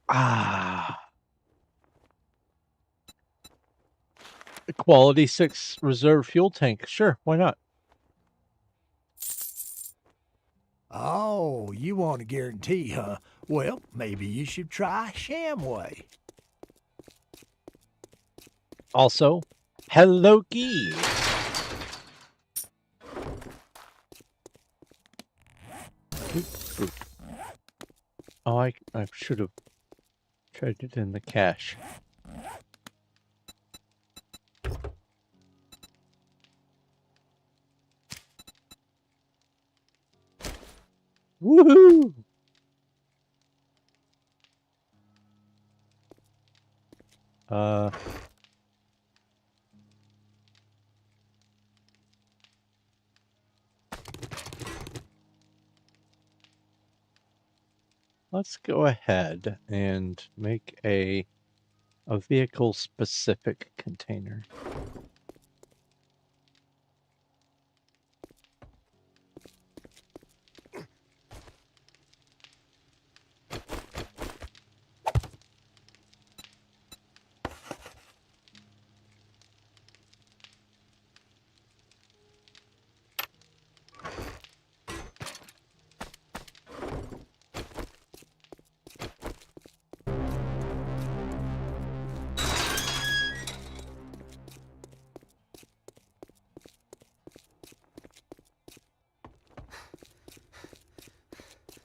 Ah. Quality 6 reserve fuel tank. Sure, why not?
Oh, you want a guarantee, huh? Well, maybe you should try Shamway.
Also, hello geese. Boop, boop. Oh, I should have tried it in the cache. Woohoo! Let's go ahead and make a vehicle specific container.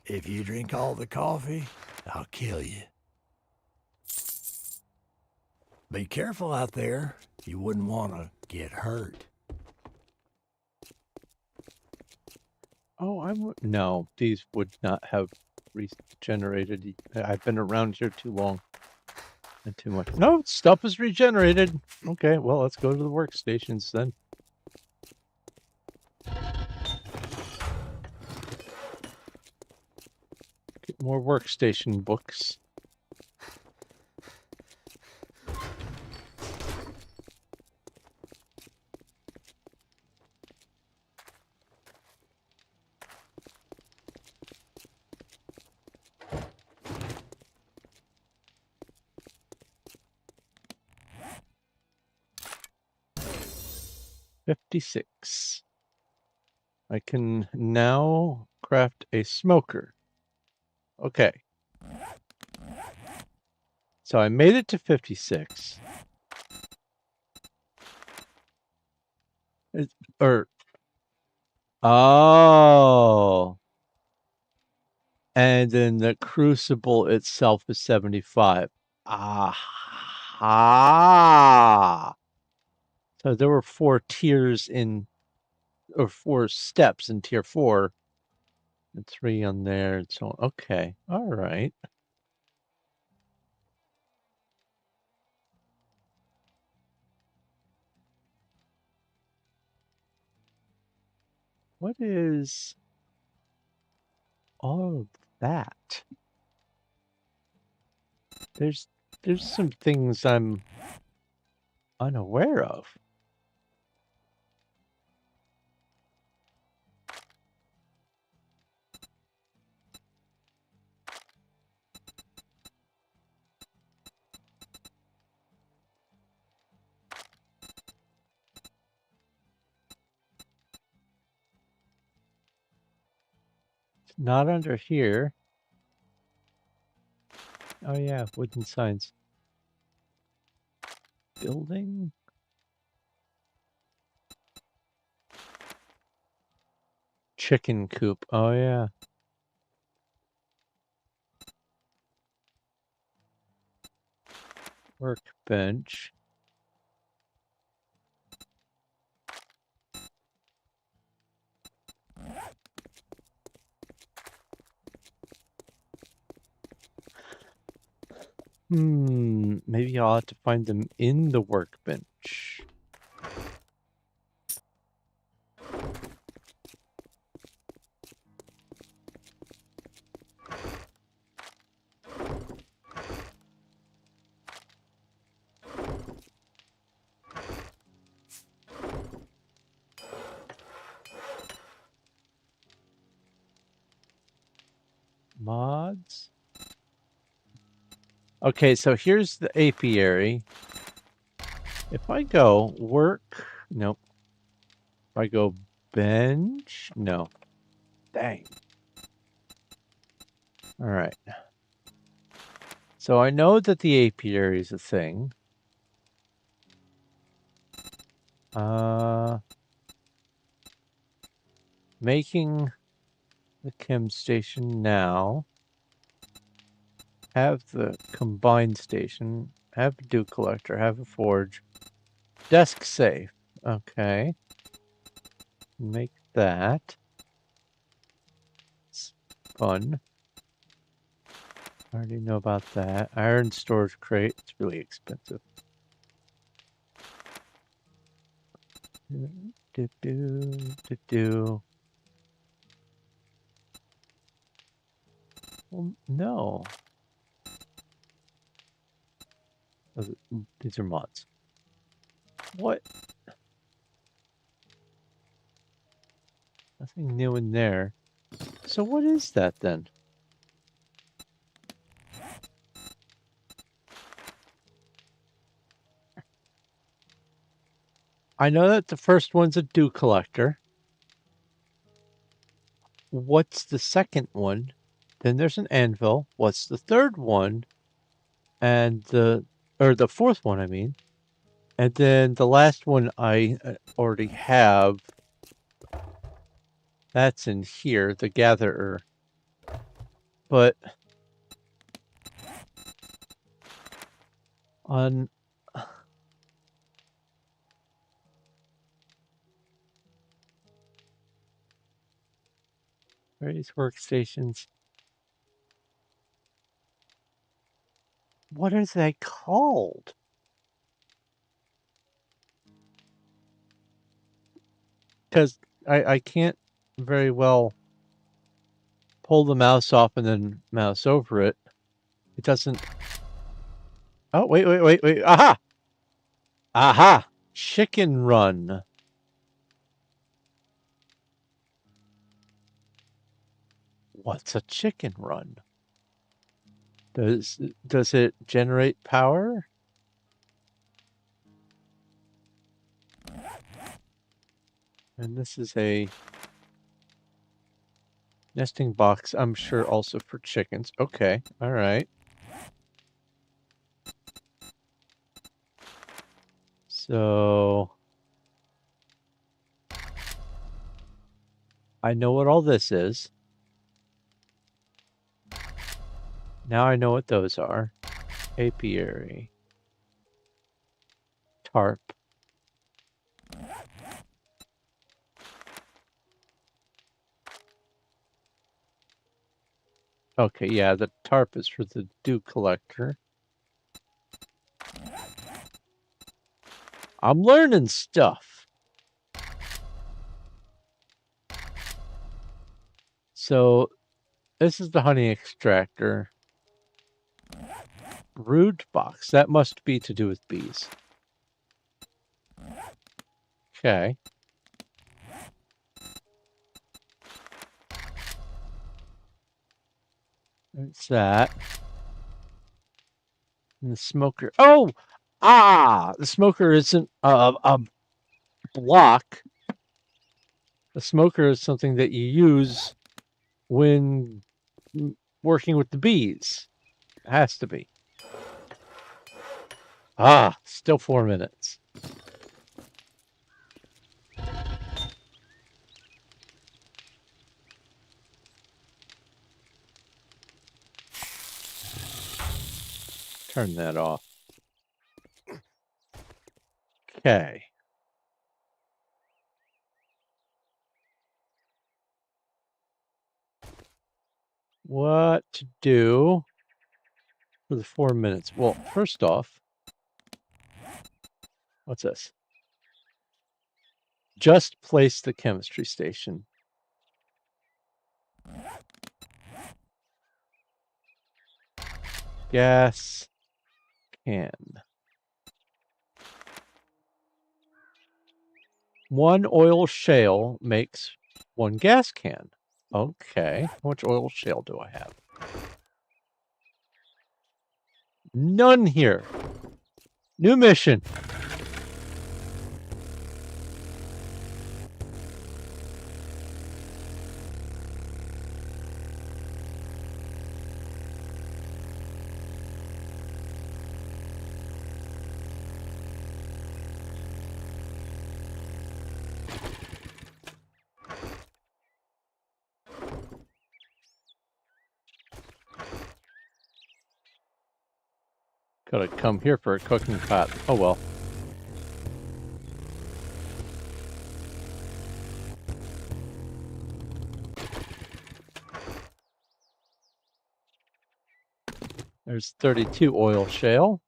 If you drink all the coffee, I'll kill you. Be careful out there. You wouldn't want to get hurt.
Oh, no, these would not have regenerated. I've been around here too long and too much. No, stuff is regenerated. Okay, well, let's go to the workstations then. Get more workstation books. $56. I can now craft a smoker. Okay. So I made it to 56. Oh. And then the crucible itself is 75. Aha. So there were 4 tiers or 4 steps in tier 4 and 3 on there and so on. Okay. All right. What is all of that? There's some things I'm unaware of. It's not under here. Oh yeah, wooden signs. Building? Chicken coop. Oh yeah. Workbench. Maybe I'll have to find them in the workbench. Mods. Okay, so here's the apiary. If I go work, nope. If I go bench, no. Dang. All right. So I know that the apiary is a thing. Making the chem station now. Have the combined station. Have a dew collector. Have a forge. Desk safe. Okay. Make that. It's fun. I already know about that. Iron storage crate. It's really expensive. Well, no. These are mods. What? Nothing new in there. So what is that then? I know that the first one's a dew collector. What's the second one? Then there's an anvil. What's the third one? And the fourth one, I mean. And then the last one I already have. That's in here, the gatherer. But on various workstations. What are they called? Because I can't very well pull the mouse off and then mouse over it. It doesn't. Oh, wait. Aha! Aha! Chicken run. What's a chicken run? Does it generate power? And this is a nesting box, I'm sure also for chickens. Okay, all right. So I know what all this is. Now I know what those are. Apiary. Tarp. Okay, yeah, the tarp is for the dew collector. I'm learning stuff. So this is the honey extractor. Brood box. That must be to do with bees. Okay. There's that. And the smoker. Oh! Ah! The smoker isn't a block. The smoker is something that you use when working with the bees. It has to be. Ah, still 4 minutes. Turn that off. Okay. What to do for the 4 minutes? Well, first off, what's this? Just place the chemistry station. Gas can. One oil shale makes one gas can. Okay. How much oil shale do I have? None here. New mission. Gotta come here for a cooking pot. Oh well. There's 32 oil shale.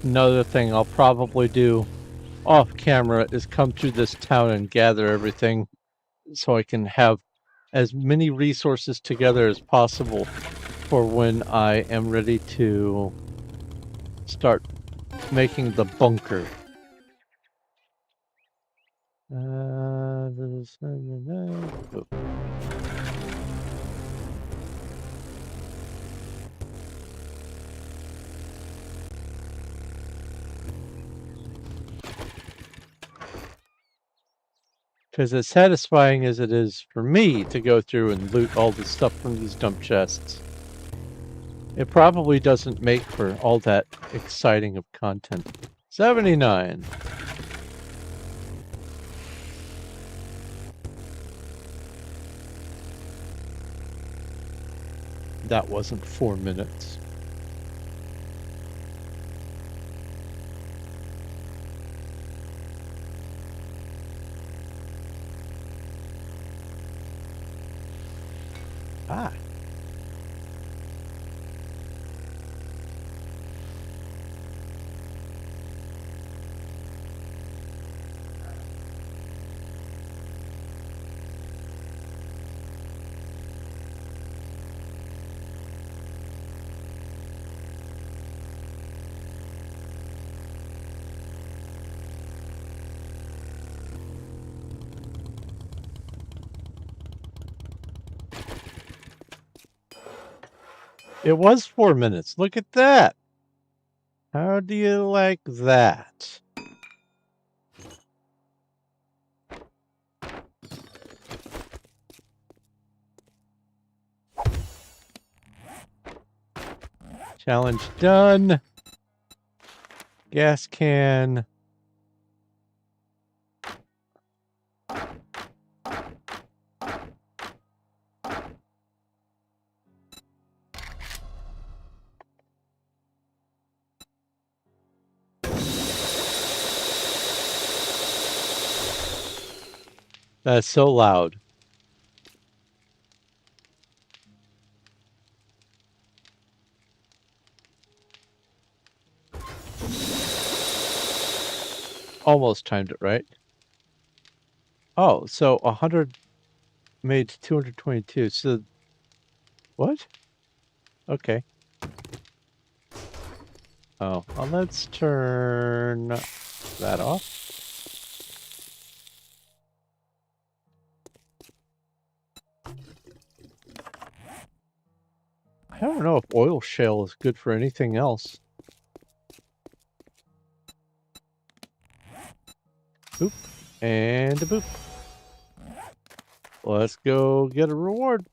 Another thing I'll probably do off camera is come through this town and gather everything so I can have as many resources together as possible for when I am ready to start making the bunker. Because as satisfying as it is for me to go through and loot all the stuff from these dump chests, it probably doesn't make for all that exciting of content. 79. That wasn't 4 minutes. Ah. It was 4 minutes. Look at that. How do you like that? Challenge done. Gas can. That's so loud. Almost timed it right. Oh, so 100 made 222. So what? Okay. Oh, well, let's turn that off. I don't know if oil shale is good for anything else. Boop. And a boop. Let's go get a reward.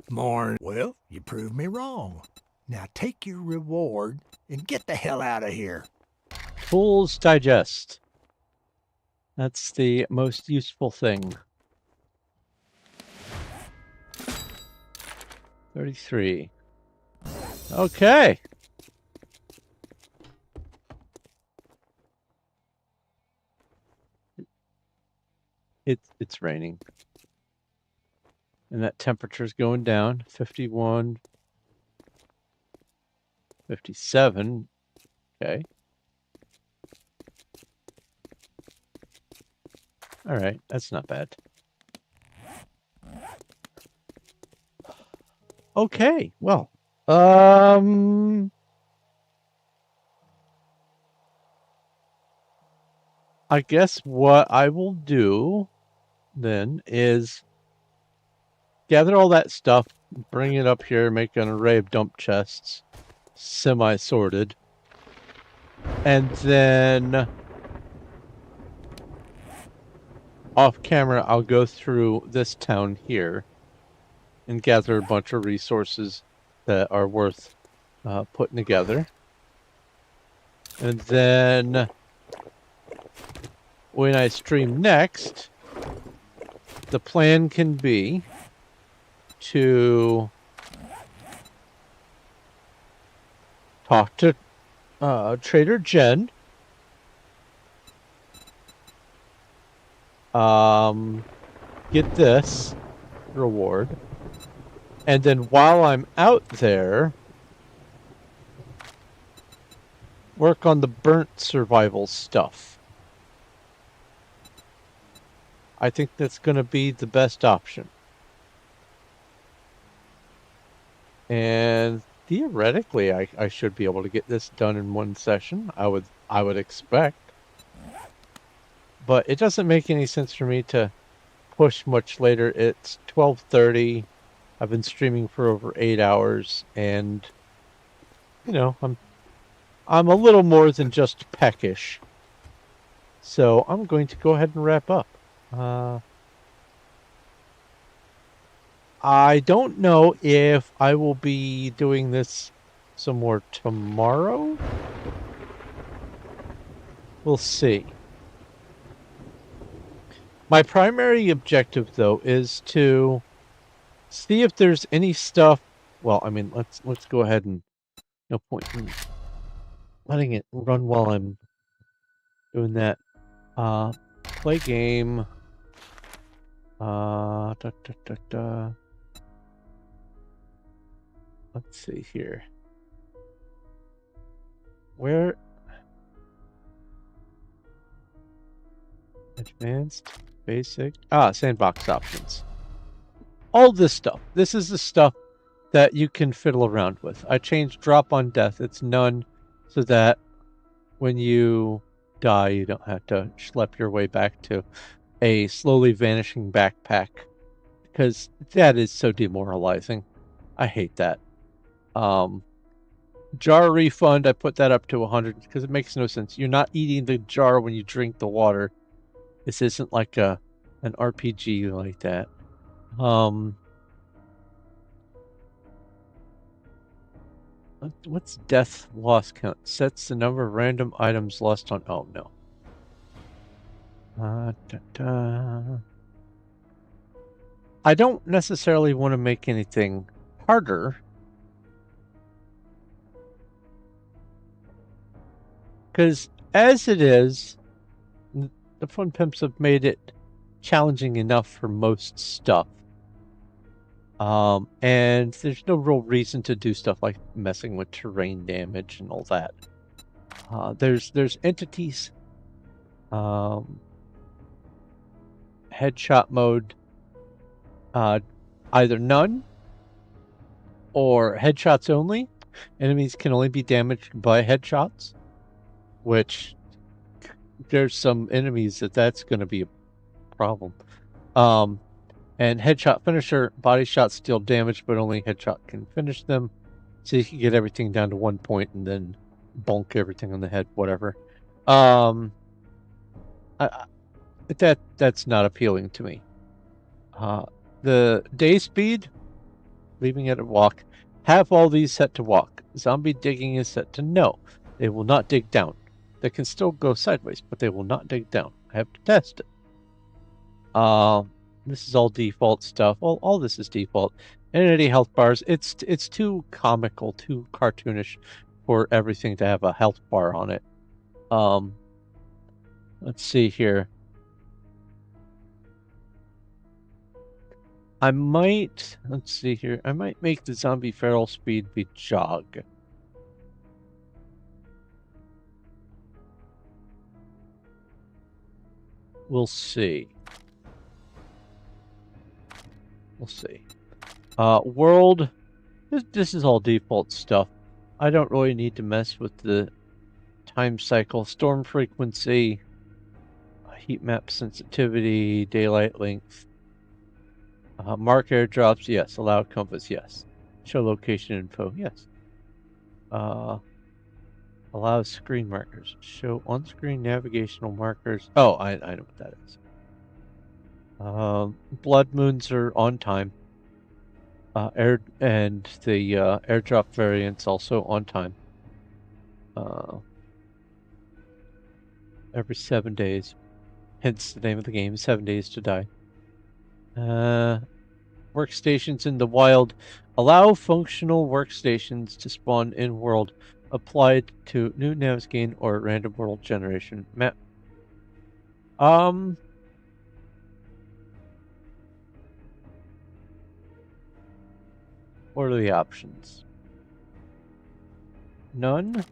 Well, you proved me wrong. Now take your reward and get the hell out of here.
Tools digest. That's the most useful thing. 33. Okay. It's raining. And that temperature's going down. 51. 57. Okay. All right, that's not bad. Okay, well, I guess what I will do then is gather all that stuff, bring it up here, make an array of dump chests, semi-sorted. And then off camera, I'll go through this town here and gather a bunch of resources that are worth putting together. And then when I stream next, the plan can be to talk to Trader Jen, get this reward, and then while I'm out there, work on the burnt survival stuff. I think that's going to be the best option. And theoretically, I should be able to get this done in one session. I would expect. But it doesn't make any sense for me to push much later. It's 12:30. I've been streaming for over 8 hours, and you know, I'm a little more than just peckish. So I'm going to go ahead and wrap up. I don't know if I will be doing this some more tomorrow. We'll see. My primary objective, though, is to see if there's any stuff. Well, I mean, let's go ahead and no point in letting it run while I'm doing that. Play game. Let's see here. Where? Advanced, basic. Sandbox options. All this stuff. This is the stuff that you can fiddle around with. I changed drop on death. It's none, so that when you die, you don't have to schlep your way back to a slowly vanishing backpack, because that is so demoralizing. I hate that. Jar refund, I put that up to 100 because it makes no sense. You're not eating the jar when you drink the water. This isn't like an RPG like that. What's death loss count? Sets the number of random items lost on. Oh no. I don't necessarily want to make anything harder. Because as it is, the Fun Pimps have made it challenging enough for most stuff. And there's no real reason to do stuff like messing with terrain damage and all that. There's entities. Headshot mode. Either none or headshots only. Enemies can only be damaged by headshots, which there's some enemies that's going to be a problem. And headshot finisher, body shots deal damage, but only headshot can finish them. So you can get everything down to 1 point and then bonk everything on the head, whatever. That's not appealing to me. The day speed, leaving it at walk. Have all these set to walk. Zombie digging is set to no. They will not dig down. They can still go sideways, but they will not dig down. I have to test it. This is all default stuff. All this is default. Entity health bars. It's too comical, too cartoonish for everything to have a health bar on it. Let's see here. Let's see here. I might make the zombie feral speed be jog. We'll see. We'll see. World. This is all default stuff. I don't really need to mess with the time cycle, storm frequency, heat map sensitivity, daylight length. Mark airdrops, yes. Allow compass, yes. Show location info, yes. Allow screen markers. Show on-screen navigational markers. Oh, I know what that is. Blood moons are on time. Air and the airdrop variant's also on time. Every 7 days. Hence the name of the game, 7 Days to Die. Workstations in the wild. Allow functional workstations to spawn in world. Applied to new Navsgain or random world generation map. What are the options? None?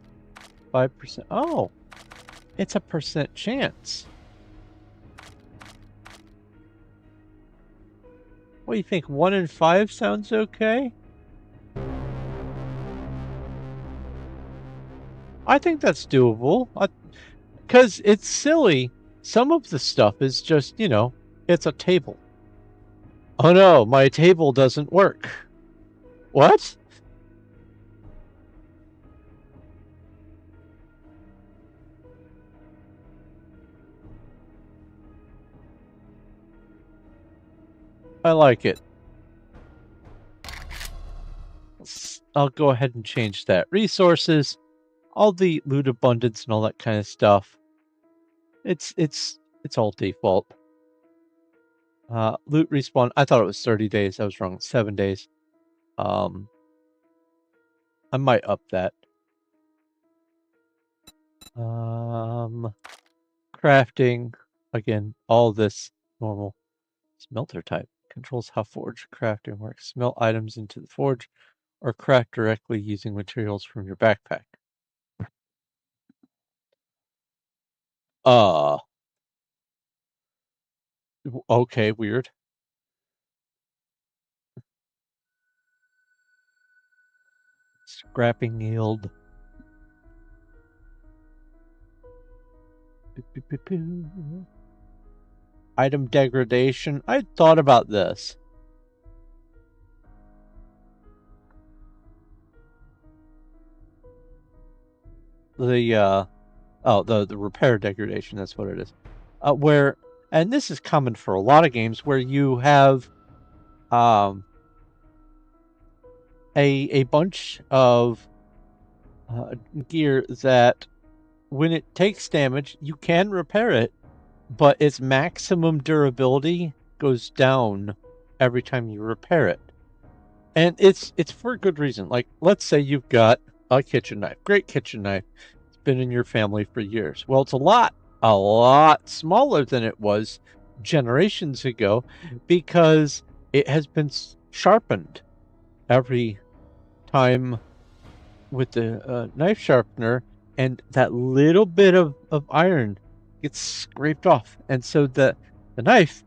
5%. Oh, it's a percent chance. What do you think? 1 in 5 sounds okay? I think that's doable. Because it's silly. Some of the stuff is just, it's a table. Oh no, my table doesn't work. What? I like it. I'll go ahead and change that. Resources, all the loot abundance and all that kind of stuff. It's all default. Loot respawn. I thought it was 30 days. I was wrong. 7 days. I might up that. Crafting. Again, all this normal. Smelter type controls how forge crafting works. Smelt items into the forge or craft directly using materials from your backpack. Okay, weird. Scrapping yield. Item degradation. I thought about this. The repair degradation, that's what it is. And this is common for a lot of games where you have a bunch of gear that when it takes damage, you can repair it, but its maximum durability goes down every time you repair it. And it's for a good reason. Like, let's say you've got a kitchen knife. Great kitchen knife. It's been in your family for years. Well, it's a lot smaller than it was generations ago because it has been sharpened every time with the knife sharpener, and that little bit of iron gets scraped off. And so the knife,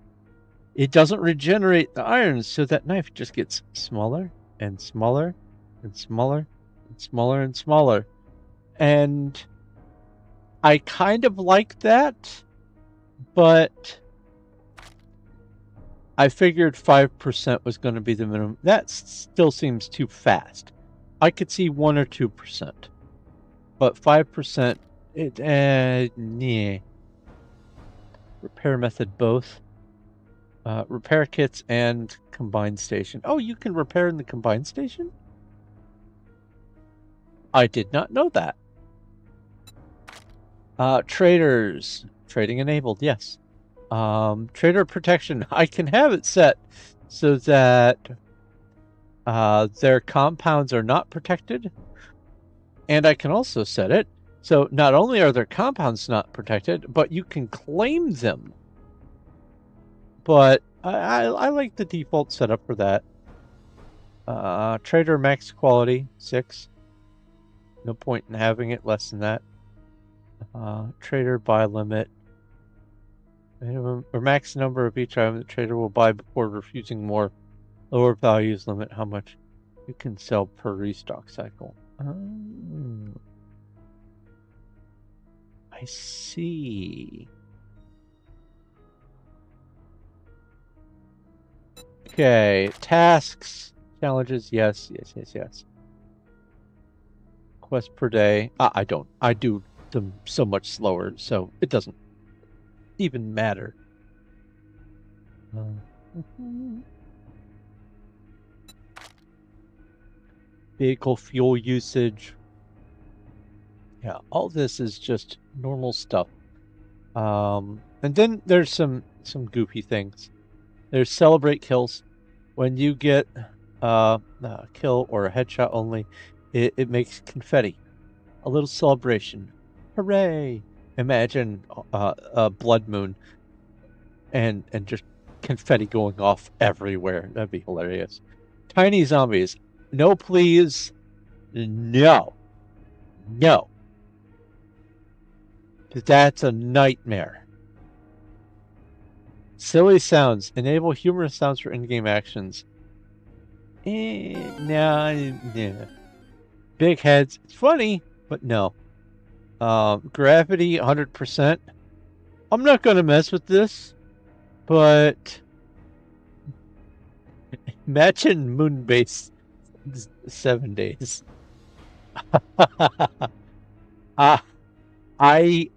it doesn't regenerate the iron, so that knife just gets smaller and smaller and smaller and smaller and smaller. And I kind of like that, but I figured 5% was going to be the minimum. That still seems too fast. I could see 1 or 2%, but 5%, yeah. Repair method both. Repair kits and combined station. Oh, you can repair in the combined station? I did not know that. Traders. Trading enabled, yes. Trader protection. I can have it set so that their compounds are not protected. And I can also set it so not only are their compounds not protected, but you can claim them. But I like the default setup for that. Trader max quality, 6. No point in having it less than that. Trader buy limit. Minimum or max number of each item the trader will buy before refusing more. Lower values limit how much you can sell per restock cycle. I see. Okay, tasks, challenges, yes. Quest per day. I don't. I do them so much slower, so it doesn't even matter. Vehicle fuel usage. Yeah, all this is just normal stuff. And then there's some goofy things. There's celebrate kills. When you get a kill or a headshot only, it makes confetti. A little celebration. Hooray! Imagine a blood moon and just confetti going off everywhere. That'd be hilarious. Tiny zombies. No, please. No. That's a nightmare. Silly sounds. Enable humorous sounds for in-game actions. Nah. Big heads. It's funny, but no. Gravity, 100%. I'm not going to mess with this, but imagine moon base 7 days. I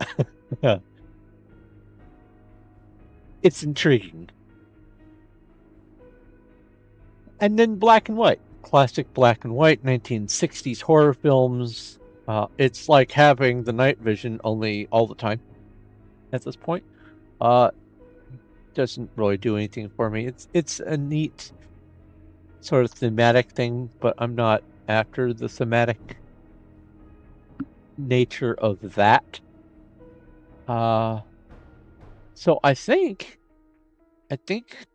it's intriguing. And then black and white. Classic black and white 1960s horror films. It's like having the night vision only all the time at this point. Doesn't really do anything for me. It's a neat sort of thematic thing, but I'm not after the thematic nature of that. So I think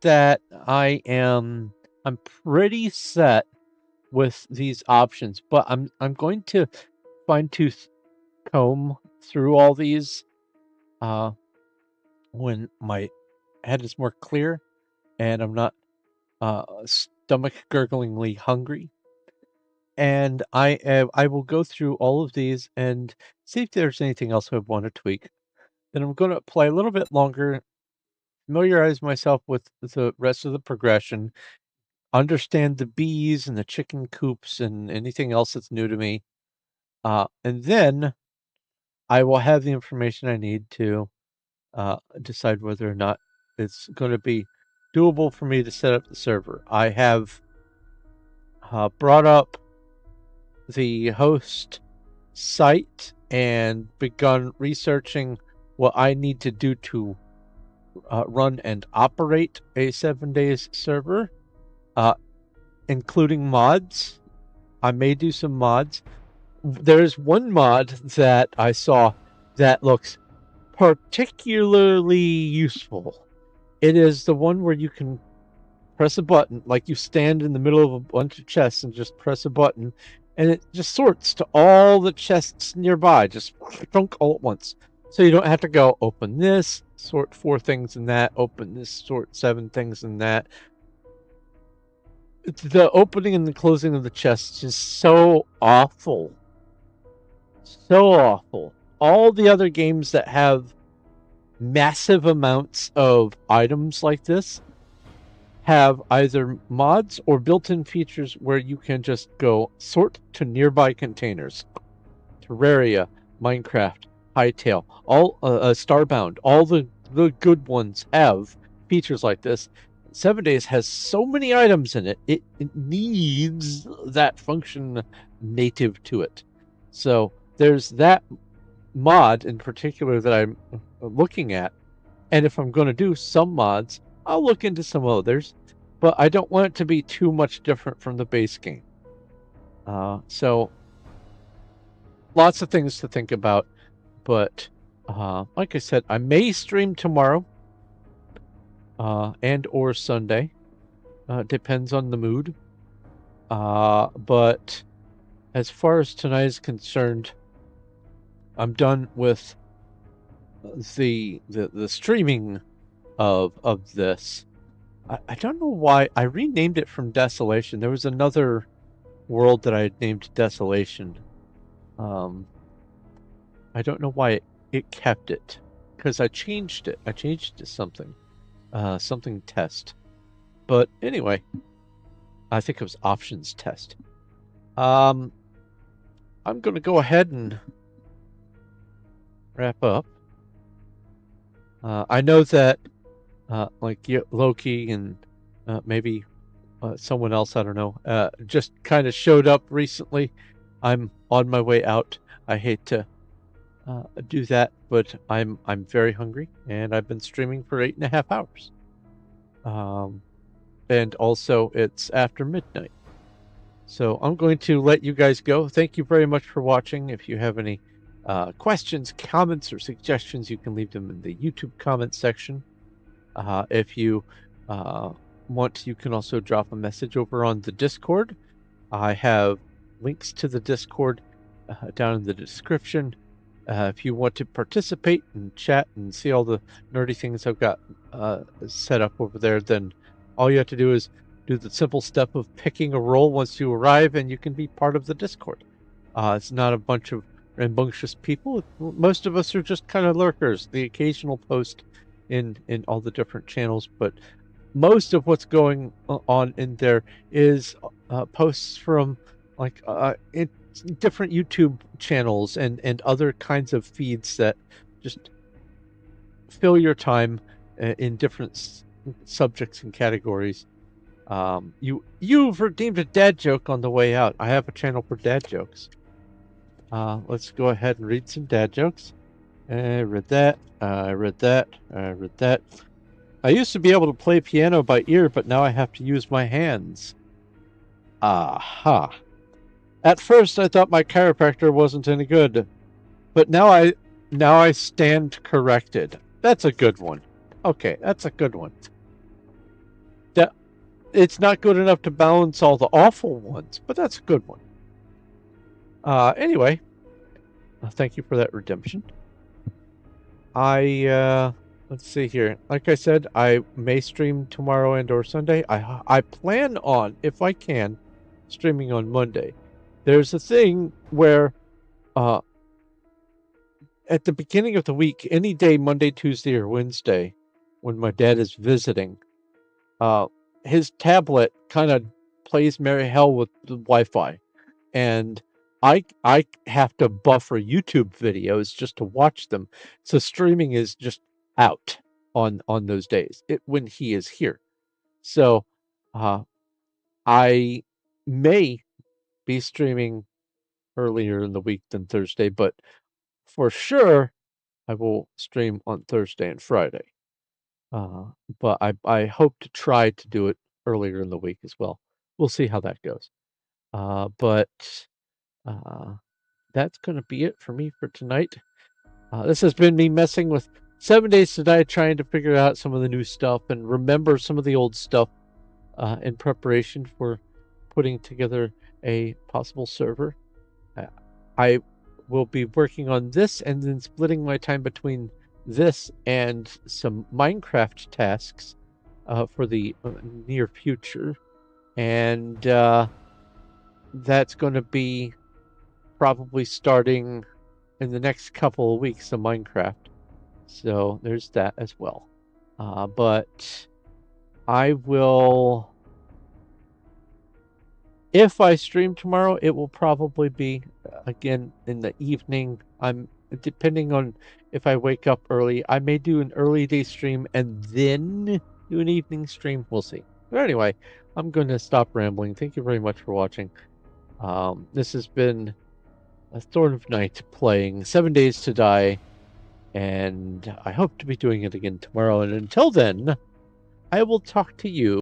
that I'm pretty set with these options, but I'm going to fine tooth comb through all these when my head is more clear and I'm not stomach gurglingly hungry. And I will go through all of these and see if there's anything else I want to tweak. Then I'm going to play a little bit longer, familiarize myself with the rest of the progression, understand the bees and the chicken coops and anything else that's new to me. And then I will have the information I need to decide whether or not it's going to be doable for me to set up the server. I have brought up the host site and begun researching what I need to do to run and operate a 7 days server, including mods. I may do some mods. There's one mod that I saw that looks particularly useful. It is the one where you can press a button, like you stand in the middle of a bunch of chests and just press a button, and it just sorts to all the chests nearby, just chunk all at once. So you don't have to go open this, sort 4 things in that, open this, sort 7 things in that. The opening and the closing of the chests is so awful. So awful. All the other games that have massive amounts of items like this have either mods or built-in features where you can just go sort to nearby containers. Terraria, Minecraft, Hytale, all Starbound, all the good ones have features like this. 7 Days has so many items in it, it needs that function native to it. So there's that mod in particular that I'm looking at. And if I'm going to do some mods, I'll look into some others, but I don't want it to be too much different from the base game. So lots of things to think about, but like I said, I may stream tomorrow and or Sunday. Depends on the mood. But as far as tonight is concerned, I'm done with the streaming of this. I don't know why I renamed it from Desolation. There was another world that I had named Desolation. I don't know why it kept it, because I changed it. I changed it to something, something test. But anyway, I think it was options test. I'm going to go ahead and wrap up. I know that like Loki and maybe someone else, I don't know, just kind of showed up recently. I'm on my way out. I hate to do that, but I'm very hungry, and I've been streaming for 8.5 hours. And also it's after midnight. So I'm going to let you guys go. Thank you very much for watching. If you have any questions, comments, or suggestions, you can leave them in the YouTube comment section. If you want, you can also drop a message over on the Discord. I have links to the Discord down in the description. If you want to participate and chat and see all the nerdy things I've got set up over there, then all you have to do is do the simple step of picking a role once you arrive, and you can be part of the Discord. It's not a bunch of rambunctious people. Most of us are just kind of lurkers, the occasional post in all the different channels, but most of what's going on in there is posts from like different YouTube channels and other kinds of feeds that just fill your time in different subjects and categories. You've redeemed a dad joke on the way out. I have a channel for dad jokes. Let's go ahead and read some dad jokes. I read that. I read that. I read that. I used to be able to play piano by ear, but now I have to use my hands. Aha. At first, I thought my chiropractor wasn't any good, but now I stand corrected. That's a good one. Okay, that's a good one. It's not good enough to balance all the awful ones, but that's a good one. Anyway, thank you for that redemption. Let's see here. Like I said, I may stream tomorrow and or Sunday. I plan on, if I can, streaming on Monday. There's a thing where at the beginning of the week, any day, Monday, Tuesday, or Wednesday, when my dad is visiting, his tablet kind of plays merry hell with the Wi-Fi, and I have to buffer YouTube videos just to watch them. So streaming is just out on those days when he is here. So I may be streaming earlier in the week than Thursday, but for sure I will stream on Thursday and Friday. But I hope to try to do it earlier in the week as well. We'll see how that goes. But that's going to be it for me for tonight. This has been me messing with 7 Days to Die, trying to figure out some of the new stuff and remember some of the old stuff in preparation for putting together a possible server. I will be working on this and then splitting my time between this and some Minecraft tasks for the near future. And that's going to be probably starting in the next couple of weeks of Minecraft. So there's that as well. But I will... If I stream tomorrow, it will probably be, again, in the evening. Depending on if I wake up early, I may do an early day stream and then do an evening stream. We'll see. But anyway, I'm going to stop rambling. Thank you very much for watching. This has been a Thorn of Night playing 7 Days to Die, and I hope to be doing it again tomorrow. And until then, I will talk to you